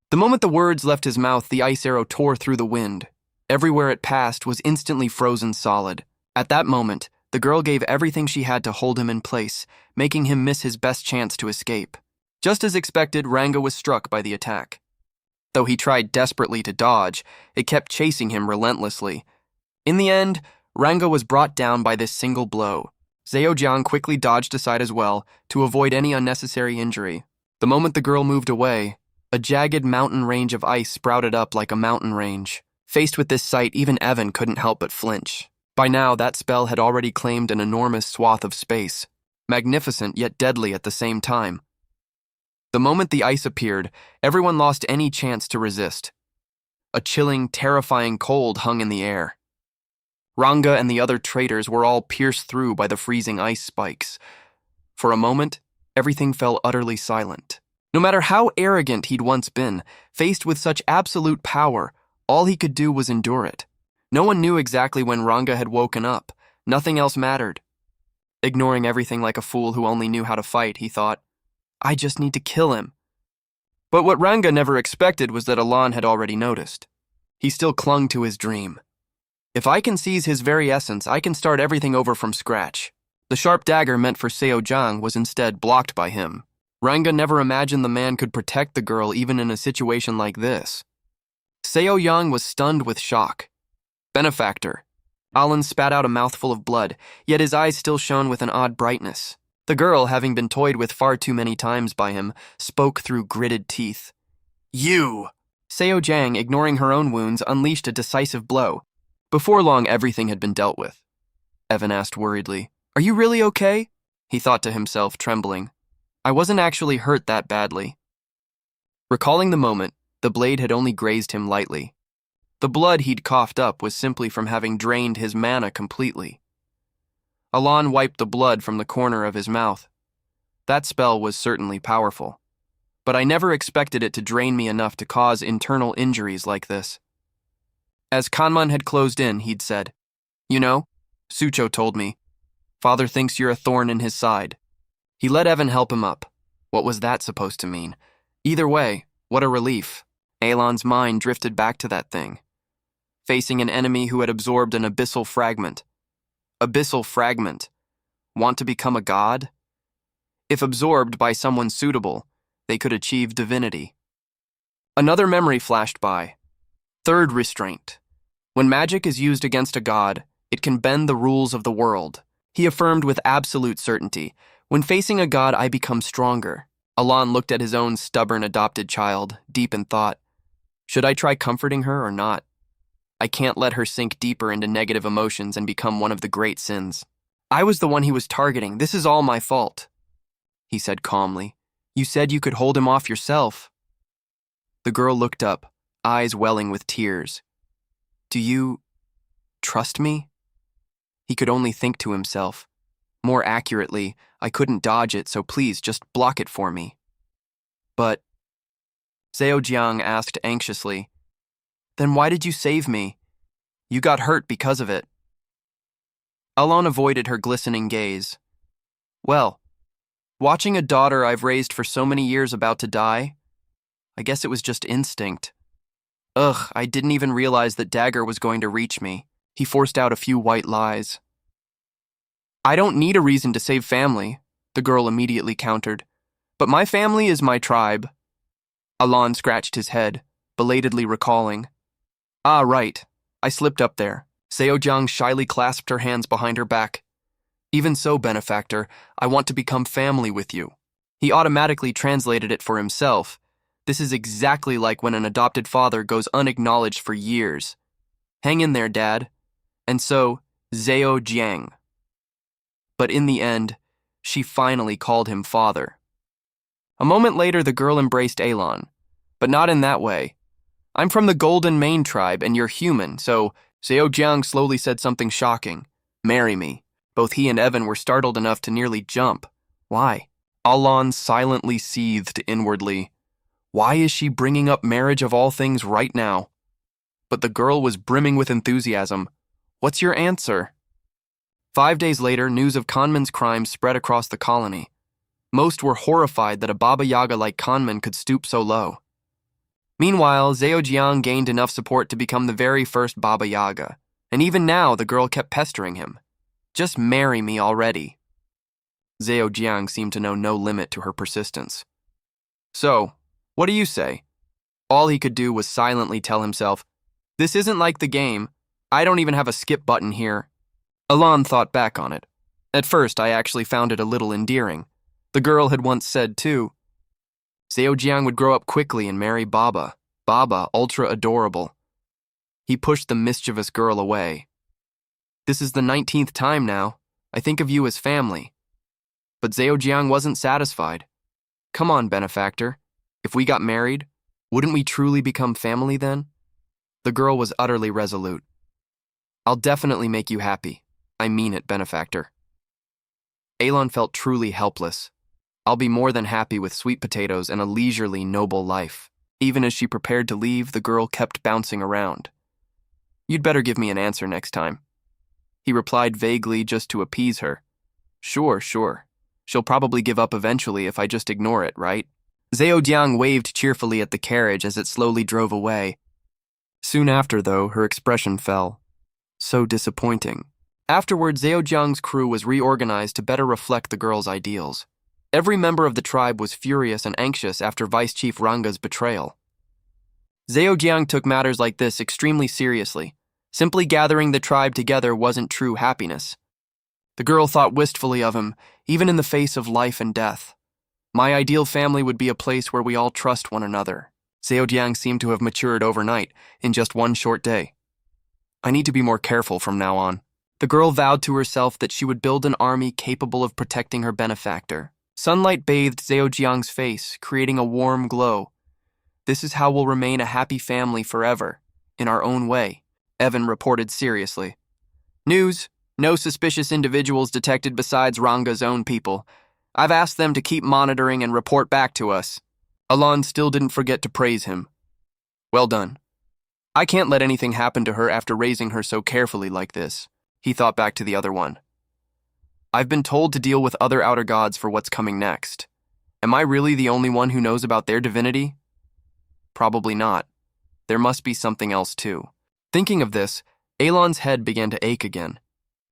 The moment the words left his mouth, the ice arrow tore through the wind. Everywhere it passed was instantly frozen solid. At that moment, the girl gave everything she had to hold him in place, making him miss his best chance to escape. Just as expected, Ranga was struck by the attack. Though he tried desperately to dodge, it kept chasing him relentlessly. In the end, Ranga was brought down by this single blow. Seo Jiang quickly dodged aside as well, to avoid any unnecessary injury. The moment the girl moved away, a jagged mountain range of ice sprouted up like a mountain range. Faced with this sight, even Evan couldn't help but flinch. By now, that spell had already claimed an enormous swath of space, magnificent yet deadly at the same time. The moment the ice appeared, everyone lost any chance to resist. A chilling, terrifying cold hung in the air. Ranga and the other traitors were all pierced through by the freezing ice spikes. For a moment, everything fell utterly silent. No matter how arrogant he'd once been, faced with such absolute power, all he could do was endure it. No one knew exactly when Ranga had woken up. Nothing else mattered. Ignoring everything like a fool who only knew how to fight, he thought, I just need to kill him. But what Ranga never expected was that Alan had already noticed. He still clung to his dream. If I can seize his very essence, I can start everything over from scratch. The sharp dagger meant for Seo Jiang was instead blocked by him. Ranga never imagined the man could protect the girl even in a situation like this. Seo Jiang was stunned with shock. Benefactor. Alan spat out a mouthful of blood, yet his eyes still shone with an odd brightness. The girl, having been toyed with far too many times by him, spoke through gritted teeth. You! Seo Jiang, ignoring her own wounds, unleashed a decisive blow. Before long, everything had been dealt with. Evan asked worriedly, Are you really okay? He thought to himself, trembling. I wasn't actually hurt that badly. Recalling the moment, the blade had only grazed him lightly. The blood he'd coughed up was simply from having drained his mana completely. Alan wiped the blood from the corner of his mouth. That spell was certainly powerful, but I never expected it to drain me enough to cause internal injuries like this. As Kanman had closed in, he'd said, You know, Sucho told me, Father thinks you're a thorn in his side. He let Evan help him up. What was that supposed to mean? Either way, What a relief. Alon's mind drifted back to that thing, facing an enemy who had absorbed an abyssal fragment. Abyssal fragment. Want to become a god? If absorbed by someone suitable, they could achieve divinity. Another memory flashed by. Third restraint. When magic is used against a god, it can bend the rules of the world. He affirmed with absolute certainty, when facing a god, I become stronger. Alon looked at his own stubborn adopted child, deep in thought. Should I try comforting her or not? I can't let her sink deeper into negative emotions and become one of the great sins. I was the one he was targeting. This is all my fault, he said calmly. You said you could hold him off yourself. The girl looked up, eyes welling with tears. Do you trust me? He could only think to himself. More accurately, I couldn't dodge it, so please just block it for me. But Zheojiang asked anxiously, then why did you save me? You got hurt because of it. Alon avoided her glistening gaze. Well, watching a daughter I've raised for so many years about to die, I guess it was just instinct. Ugh, I didn't even realize that dagger was going to reach me. He forced out a few white lies. I don't need a reason to save family, the girl immediately countered. But my family is my tribe. Alon scratched his head, belatedly recalling. Ah, right. I slipped up there. Zheojiang shyly clasped her hands behind her back. Even so, benefactor, I want to become family with you. He automatically translated it for himself. This is exactly like when an adopted father goes unacknowledged for years. Hang in there, Dad. And so, Zheojiang. But in the end, she finally called him father. A moment later, the girl embraced Alon, but not in that way. I'm from the Golden Mane tribe, and you're human, so Zheojiang slowly said something shocking. Marry me. Both he and Evan were startled enough to nearly jump. Why? Alon silently seethed inwardly. Why is she bringing up marriage of all things right now? But the girl was brimming with enthusiasm. What's your answer? 5 days later, news of Kanman's crimes spread across the colony. Most were horrified that a Baba Yaga like Kanman could stoop so low. Meanwhile, Zheojiang gained enough support to become the very first Baba Yaga, and even now the girl kept pestering him. Just marry me already. Zheojiang seemed to know no limit to her persistence. So, what do you say? All he could do was silently tell himself, this isn't like the game. I don't even have a skip button here. Alon thought back on it. At first, I actually found it a little endearing. The girl had once said, too, Zheojiang would grow up quickly and marry Baba. Baba, ultra adorable. He pushed the mischievous girl away. This is the 19th time now. I think of you as family. But Zheojiang wasn't satisfied. Come on, benefactor. If we got married, wouldn't we truly become family then? The girl was utterly resolute. I'll definitely make you happy. I mean it, benefactor. Alon felt truly helpless. I'll be more than happy with sweet potatoes and a leisurely, noble life. Even as she prepared to leave, the girl kept bouncing around. You'd better give me an answer next time. He replied vaguely just to appease her. Sure. She'll probably give up eventually if I just ignore it, right? Zheojiang waved cheerfully at the carriage as it slowly drove away. Soon after, though, her expression fell. So disappointing. Afterward, Zheojiang's crew was reorganized to better reflect the girl's ideals. Every member of the tribe was furious and anxious after Vice Chief Ranga's betrayal. Zheojiang took matters like this extremely seriously. Simply gathering the tribe together wasn't true happiness. The girl thought wistfully of him, even in the face of life and death. My ideal family would be a place where we all trust one another. Zheojiang seemed to have matured overnight, in just one short day. I need to be more careful from now on. The girl vowed to herself that she would build an army capable of protecting her benefactor. Sunlight bathed Zheojiang's face, creating a warm glow. This is how we'll remain a happy family forever, in our own way, Evan reported seriously. News: no suspicious individuals detected besides Ranga's own people. I've asked them to keep monitoring and report back to us. Alon still didn't forget to praise him. Well done. I can't let anything happen to her after raising her so carefully like this. He thought back to the other one. I've been told to deal with other outer gods for what's coming next. Am I really the only one who knows about their divinity? Probably not. There must be something else too. Thinking of this, Alon's head began to ache again,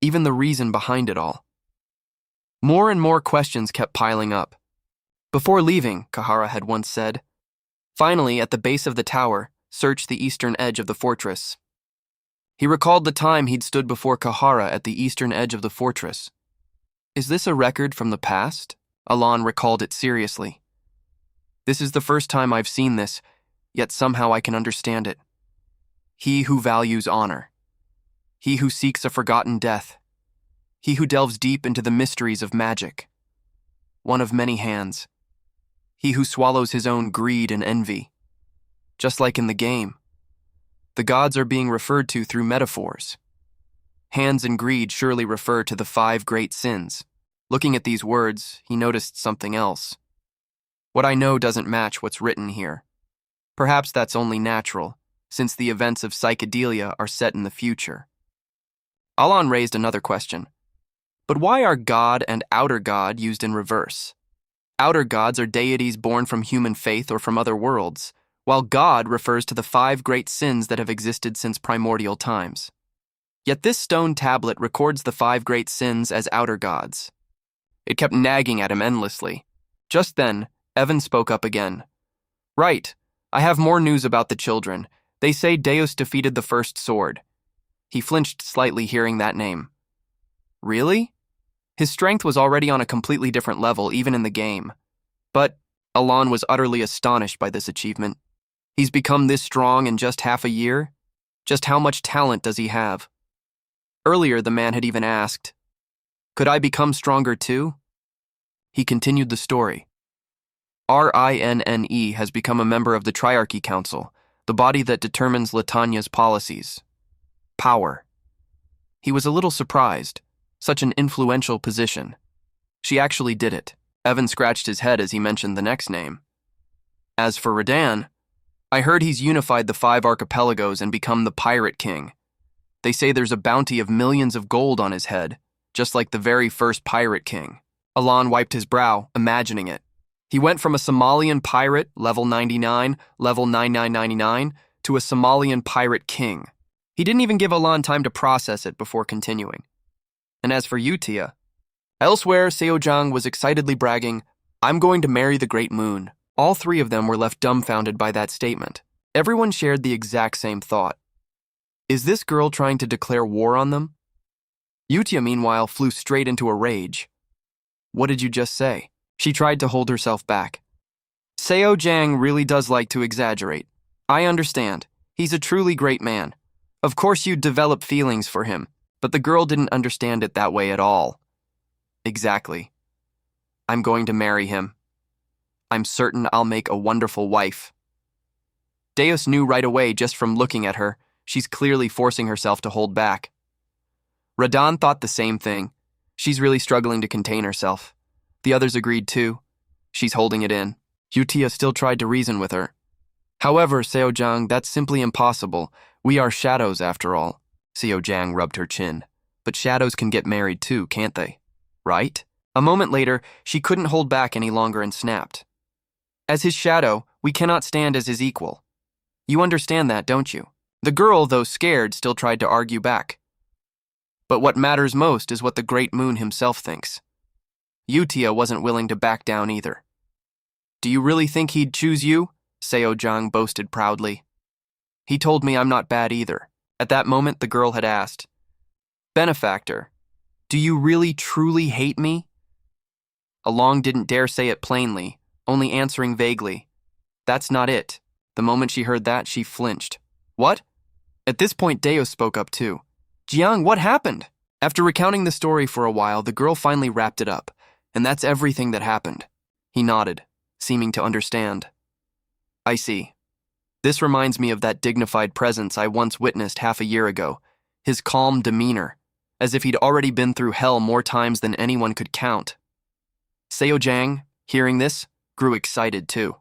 even the reason behind it all. More and more questions kept piling up. Before leaving, Kahara had once said, "Finally, at the base of the tower, search the eastern edge of the fortress." He recalled the time he'd stood before Kahara at the eastern edge of the fortress. Is this a record from the past? Alon recalled it seriously. This is the first time I've seen this, yet somehow I can understand it. He who values honor. He who seeks a forgotten death. He who delves deep into the mysteries of magic. One of many hands. He who swallows his own greed and envy. Just like in the game. The gods are being referred to through metaphors. Hands and greed surely refer to the 5 great sins. Looking at these words, he noticed something else. What I know doesn't match what's written here. Perhaps that's only natural, since the events of psychedelia are set in the future. Alon raised another question. But why are God and outer God used in reverse? Outer gods are deities born from human faith or from other worlds, while God refers to the 5 great sins that have existed since primordial times. Yet this stone tablet records the 5 great sins as outer gods. It kept nagging at him endlessly. Just then, Evan spoke up again. Right, I have more news about the children. They say Deus defeated the first sword. He flinched slightly hearing that name. Really? His strength was already on a completely different level, even in the game. But Alon was utterly astonished by this achievement. He's become this strong in just half a year? Just how much talent does he have? Earlier, the man had even asked, "Could I become stronger too?" He continued the story. Rinne has become a member of the Triarchy Council, the body that determines Latania's policies. Power. He was a little surprised. Such an influential position. She actually did it. Evan scratched his head as he mentioned the next name. As for Radan, I heard he's unified the 5 archipelagos and become the Pirate King. They say there's a bounty of millions of gold on his head, just like the very first Pirate King. Alon wiped his brow, imagining it. He went from a Somalian pirate, level 99, level 9999, to a Somalian Pirate King. He didn't even give Alon time to process it before continuing. And as for you, Tia, elsewhere, Seojang was excitedly bragging, "I'm going to marry the Great Moon." All 3 of them were left dumbfounded by that statement. Everyone shared the exact same thought. Is this girl trying to declare war on them? Yutia, meanwhile, flew straight into a rage. What did you just say? She tried to hold herself back. Seojang really does like to exaggerate. I understand. He's a truly great man. Of course you'd develop feelings for him. But the girl didn't understand it that way at all. Exactly. I'm going to marry him. I'm certain I'll make a wonderful wife. Deus knew right away just from looking at her, she's clearly forcing herself to hold back. Radan thought the same thing. She's really struggling to contain herself. The others agreed too. She's holding it in. Yutia still tried to reason with her. However, Seojang, that's simply impossible. We are shadows after all. Seojang rubbed her chin. But shadows can get married too, can't they? Right? A moment later, she couldn't hold back any longer and snapped. As his shadow, we cannot stand as his equal. You understand that, don't you? The girl, though scared, still tried to argue back. But what matters most is what the Great Moon himself thinks. Yutia wasn't willing to back down either. Do you really think he'd choose you? Seojang boasted proudly. He told me I'm not bad either. At that moment, the girl had asked, Benefactor, do you really truly hate me? Along didn't dare say it plainly, only answering vaguely. That's not it. The moment she heard that, she flinched. What? At this point, Deo spoke up too. Jiang, what happened? After recounting the story for a while, the girl finally wrapped it up, and that's everything that happened. He nodded, seeming to understand. I see. This reminds me of that dignified presence I once witnessed half a year ago, his calm demeanor, as if he'd already been through hell more times than anyone could count. Seojang, hearing this, grew excited too.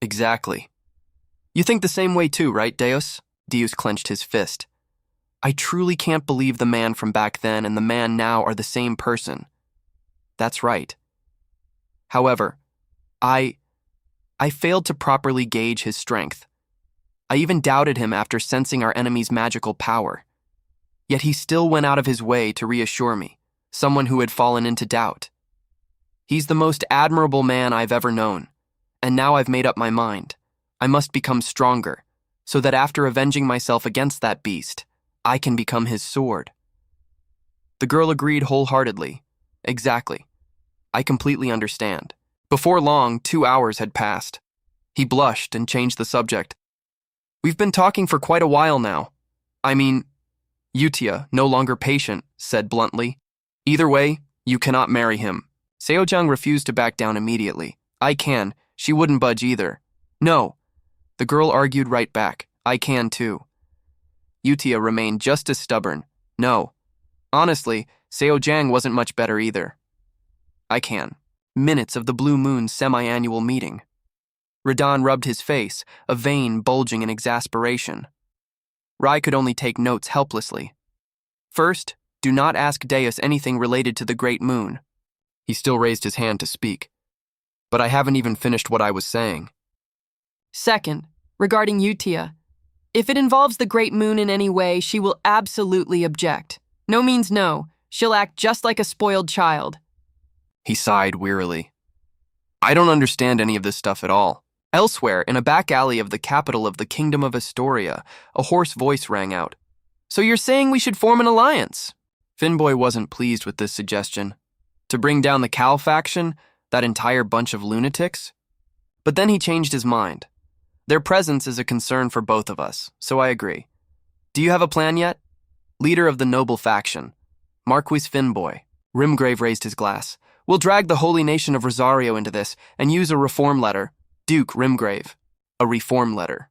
Exactly. You think the same way too, right, Deus? Deus clenched his fist. I truly can't believe the man from back then and the man now are the same person. That's right. However, I failed to properly gauge his strength. I even doubted him after sensing our enemy's magical power. Yet he still went out of his way to reassure me, someone who had fallen into doubt. He's the most admirable man I've ever known, and now I've made up my mind. I must become stronger, so that after avenging myself against that beast, I can become his sword. The girl agreed wholeheartedly. Exactly. I completely understand. Before long, 2 hours had passed. He blushed and changed the subject. We've been talking for quite a while now. I mean, Yutia, no longer patient, said bluntly. Either way, you cannot marry him. Seojang refused to back down immediately. I can. She wouldn't budge either. No. The girl argued right back. I can too. Yutia remained just as stubborn. No. Honestly, Seojang wasn't much better either. I can. Minutes of the Blue Moon's semi-annual meeting. Radan rubbed his face, a vein bulging in exasperation. Rai could only take notes helplessly. First, do not ask Deus anything related to the Great Moon. He still raised his hand to speak. But I haven't even finished what I was saying. Second, regarding Yutia, if it involves the Great Moon in any way, she will absolutely object. No means no. She'll act just like a spoiled child. He sighed wearily. I don't understand any of this stuff at all. Elsewhere, in a back alley of the capital of the Kingdom of Astoria, a hoarse voice rang out. So you're saying we should form an alliance? Finboy wasn't pleased with this suggestion. To bring down the Cal faction, that entire bunch of lunatics? But then he changed his mind. Their presence is a concern for both of us, so I agree. Do you have a plan yet? Leader of the noble faction, Marquis Finboy. Rimgrave raised his glass. We'll drag the holy nation of Rosario into this and use a reform letter. Duke Rimgrave. A reform letter.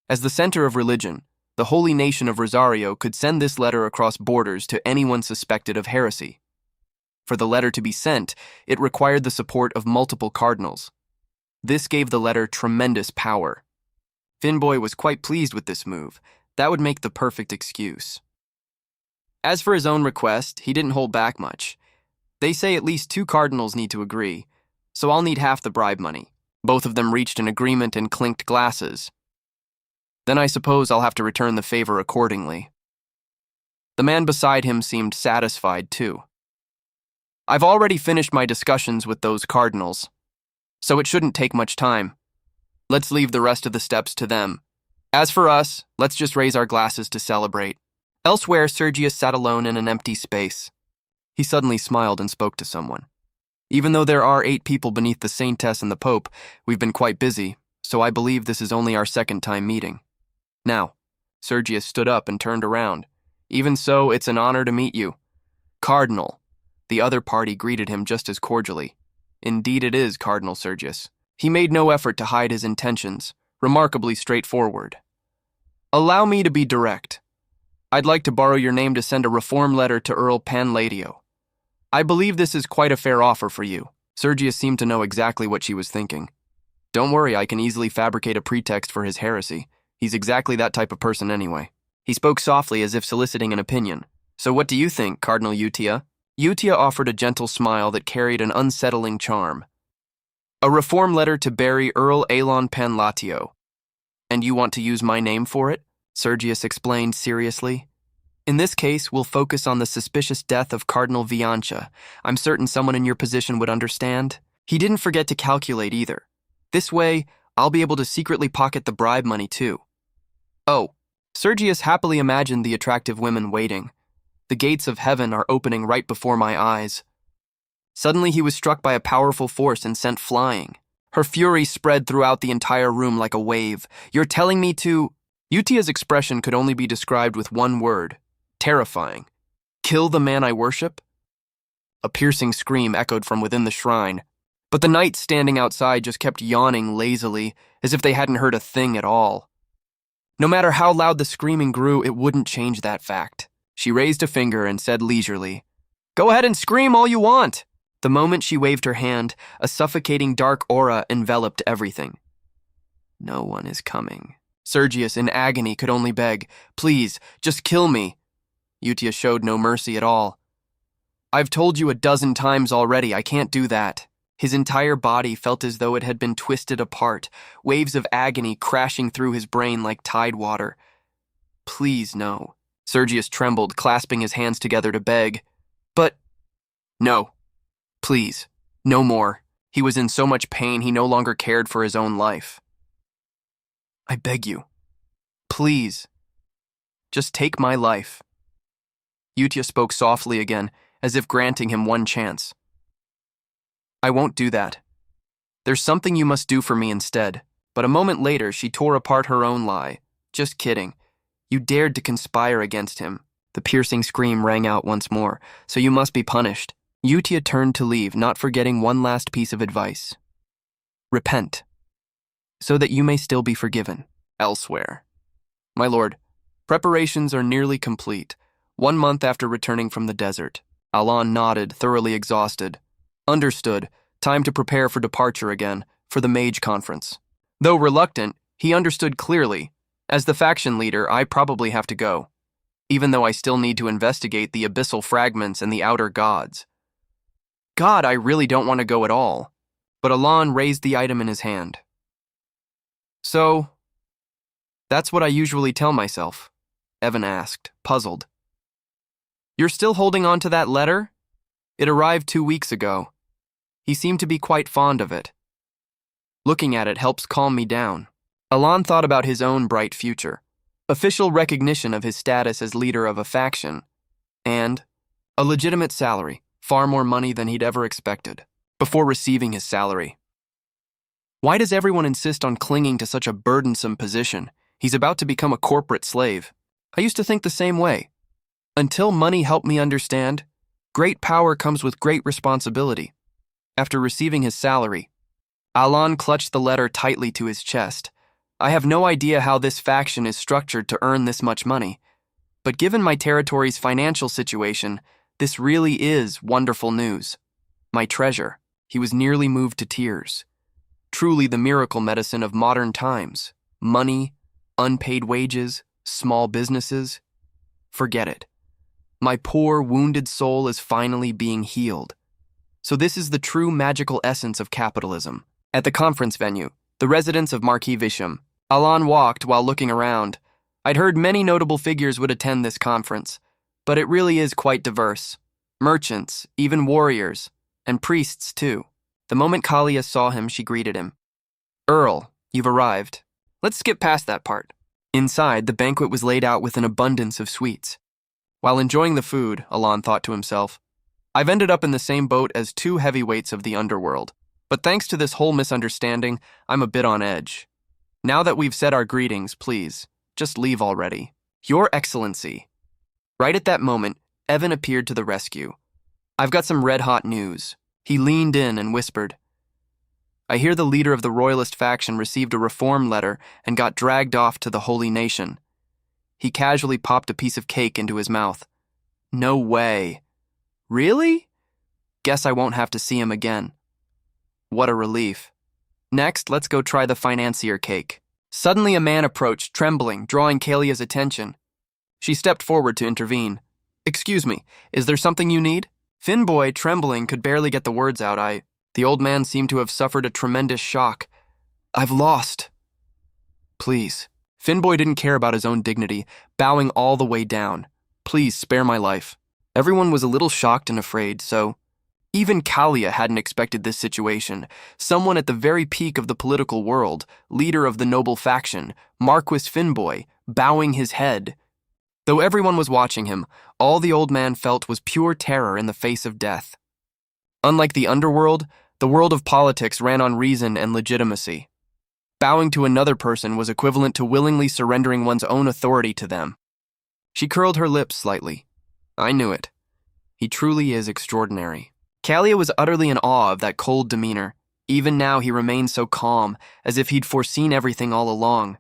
As the center of religion, the holy nation of Rosario could send this letter across borders to anyone suspected of heresy. For the letter to be sent, it required the support of multiple cardinals. This gave the letter tremendous power. Finboy was quite pleased with this move. That would make the perfect excuse. As for his own request, he didn't hold back much. They say at least 2 cardinals need to agree, so I'll need half the bribe money. Both of them reached an agreement and clinked glasses. Then I suppose I'll have to return the favor accordingly. The man beside him seemed satisfied too. I've already finished my discussions with those cardinals, so it shouldn't take much time. Let's leave the rest of the steps to them. As for us, let's just raise our glasses to celebrate. Elsewhere, Sergius sat alone in an empty space. He suddenly smiled and spoke to someone. Even though there are 8 people beneath the Saintess and the Pope, we've been quite busy, so I believe this is only our second time meeting. Now, Sergius stood up and turned around. Even so, it's an honor to meet you. Cardinal. The other party greeted him just as cordially. Indeed it is, Cardinal Sergius. He made no effort to hide his intentions, remarkably straightforward. Allow me to be direct. I'd like to borrow your name to send a reform letter to Earl Panladio. I believe this is quite a fair offer for you. Sergius seemed to know exactly what she was thinking. Don't worry, I can easily fabricate a pretext for his heresy. He's exactly that type of person anyway. He spoke softly as if soliciting an opinion. So what do you think, Cardinal Yutia? Yutia offered a gentle smile that carried an unsettling charm. A reform letter to bury Earl Alon Panlatio. And you want to use my name for it? Sergius explained seriously. In this case, we'll focus on the suspicious death of Cardinal Viancha. I'm certain someone in your position would understand. He didn't forget to calculate either. This way, I'll be able to secretly pocket the bribe money too. Oh, Sergius happily imagined the attractive women waiting. The gates of heaven are opening right before my eyes. Suddenly he was struck by a powerful force and sent flying. Her fury spread throughout the entire room like a wave. You're telling me to... Yutia's expression could only be described with one word. Terrifying. Kill the man I worship? A piercing scream echoed from within the shrine, but the knights standing outside just kept yawning lazily, as if they hadn't heard a thing at all. No matter how loud the screaming grew, it wouldn't change that fact. She raised a finger and said leisurely, "Go ahead and scream all you want." The moment she waved her hand, a suffocating dark aura enveloped everything. No one is coming. Sergius, in agony, could only beg, "Please, just kill me." Yutia showed no mercy at all. "I've told you 12 times already, I can't do that." His entire body felt as though it had been twisted apart, waves of agony crashing through his brain like tide water. Please, no. Sergius trembled, clasping his hands together to beg. But, no. Please, no more. He was in so much pain he no longer cared for his own life. I beg you. Please. Just take my life. Yutia spoke softly again, as if granting him one chance. I won't do that. There's something you must do for me instead. But a moment later, she tore apart her own lie. Just kidding. You dared to conspire against him. The piercing scream rang out once more. So you must be punished. Yutia turned to leave, not forgetting one last piece of advice. Repent, so that you may still be forgiven elsewhere. My lord, preparations are nearly complete. 1 month after returning from the desert. Alon nodded, thoroughly exhausted. Understood. Time to prepare for departure again, for the mage conference. Though reluctant, he understood clearly. As the faction leader, I probably have to go, even though I still need to investigate the abyssal fragments and the outer gods. God, I really don't want to go at all. But Alon raised the item in his hand. So, that's what I usually tell myself, Evan asked, puzzled. You're still holding on to that letter? It arrived 2 weeks ago. He seemed to be quite fond of it. Looking at it helps calm me down. Alon thought about his own bright future, official recognition of his status as leader of a faction, and a legitimate salary, far more money than he'd ever expected, before receiving his salary. Why does everyone insist on clinging to such a burdensome position? He's about to become a corporate slave. I used to think the same way. Until money helped me understand, great power comes with great responsibility. After receiving his salary, Alon clutched the letter tightly to his chest. I have no idea how this faction is structured to earn this much money, but given my territory's financial situation, this really is wonderful news. My treasure. He was nearly moved to tears. Truly the miracle medicine of modern times. Money, unpaid wages, small businesses. Forget it. My poor, wounded soul is finally being healed. So this is the true magical essence of capitalism. At the conference venue, the residence of Marquis Visham, Alon walked while looking around. I'd heard many notable figures would attend this conference, but it really is quite diverse. Merchants, even warriors, and priests too. The moment Kalia saw him, she greeted him. Earl, you've arrived. Let's skip past that part. Inside, the banquet was laid out with an abundance of sweets. While enjoying the food, Alon thought to himself, I've ended up in the same boat as 2 heavyweights of the underworld. But thanks to this whole misunderstanding, I'm a bit on edge. Now that we've said our greetings, please, just leave already. Your Excellency. Right at that moment, Evan appeared to the rescue. I've got some red-hot news. He leaned in and whispered. I hear the leader of the royalist faction received a reform letter and got dragged off to the Holy Nation. He casually popped a piece of cake into his mouth. No way. Really? Guess I won't have to see him again. What a relief. Next, let's go try the financier cake. Suddenly a man approached, trembling, drawing Kalia's attention. She stepped forward to intervene. Excuse me, is there something you need? Finboy, trembling, could barely get the words out. The old man seemed to have suffered a tremendous shock. I've lost. Please. Finboy didn't care about his own dignity, bowing all the way down. Please spare my life. Everyone was a little shocked and afraid, so even Kalia hadn't expected this situation. Someone at the very peak of the political world, leader of the noble faction, Marquis Finboy, bowing his head. Though everyone was watching him, all the old man felt was pure terror in the face of death. Unlike the underworld, the world of politics ran on reason and legitimacy. Bowing to another person was equivalent to willingly surrendering one's own authority to them. She curled her lips slightly. I knew it. He truly is extraordinary. Kalia was utterly in awe of that cold demeanor. Even now he remained so calm, as if he'd foreseen everything all along.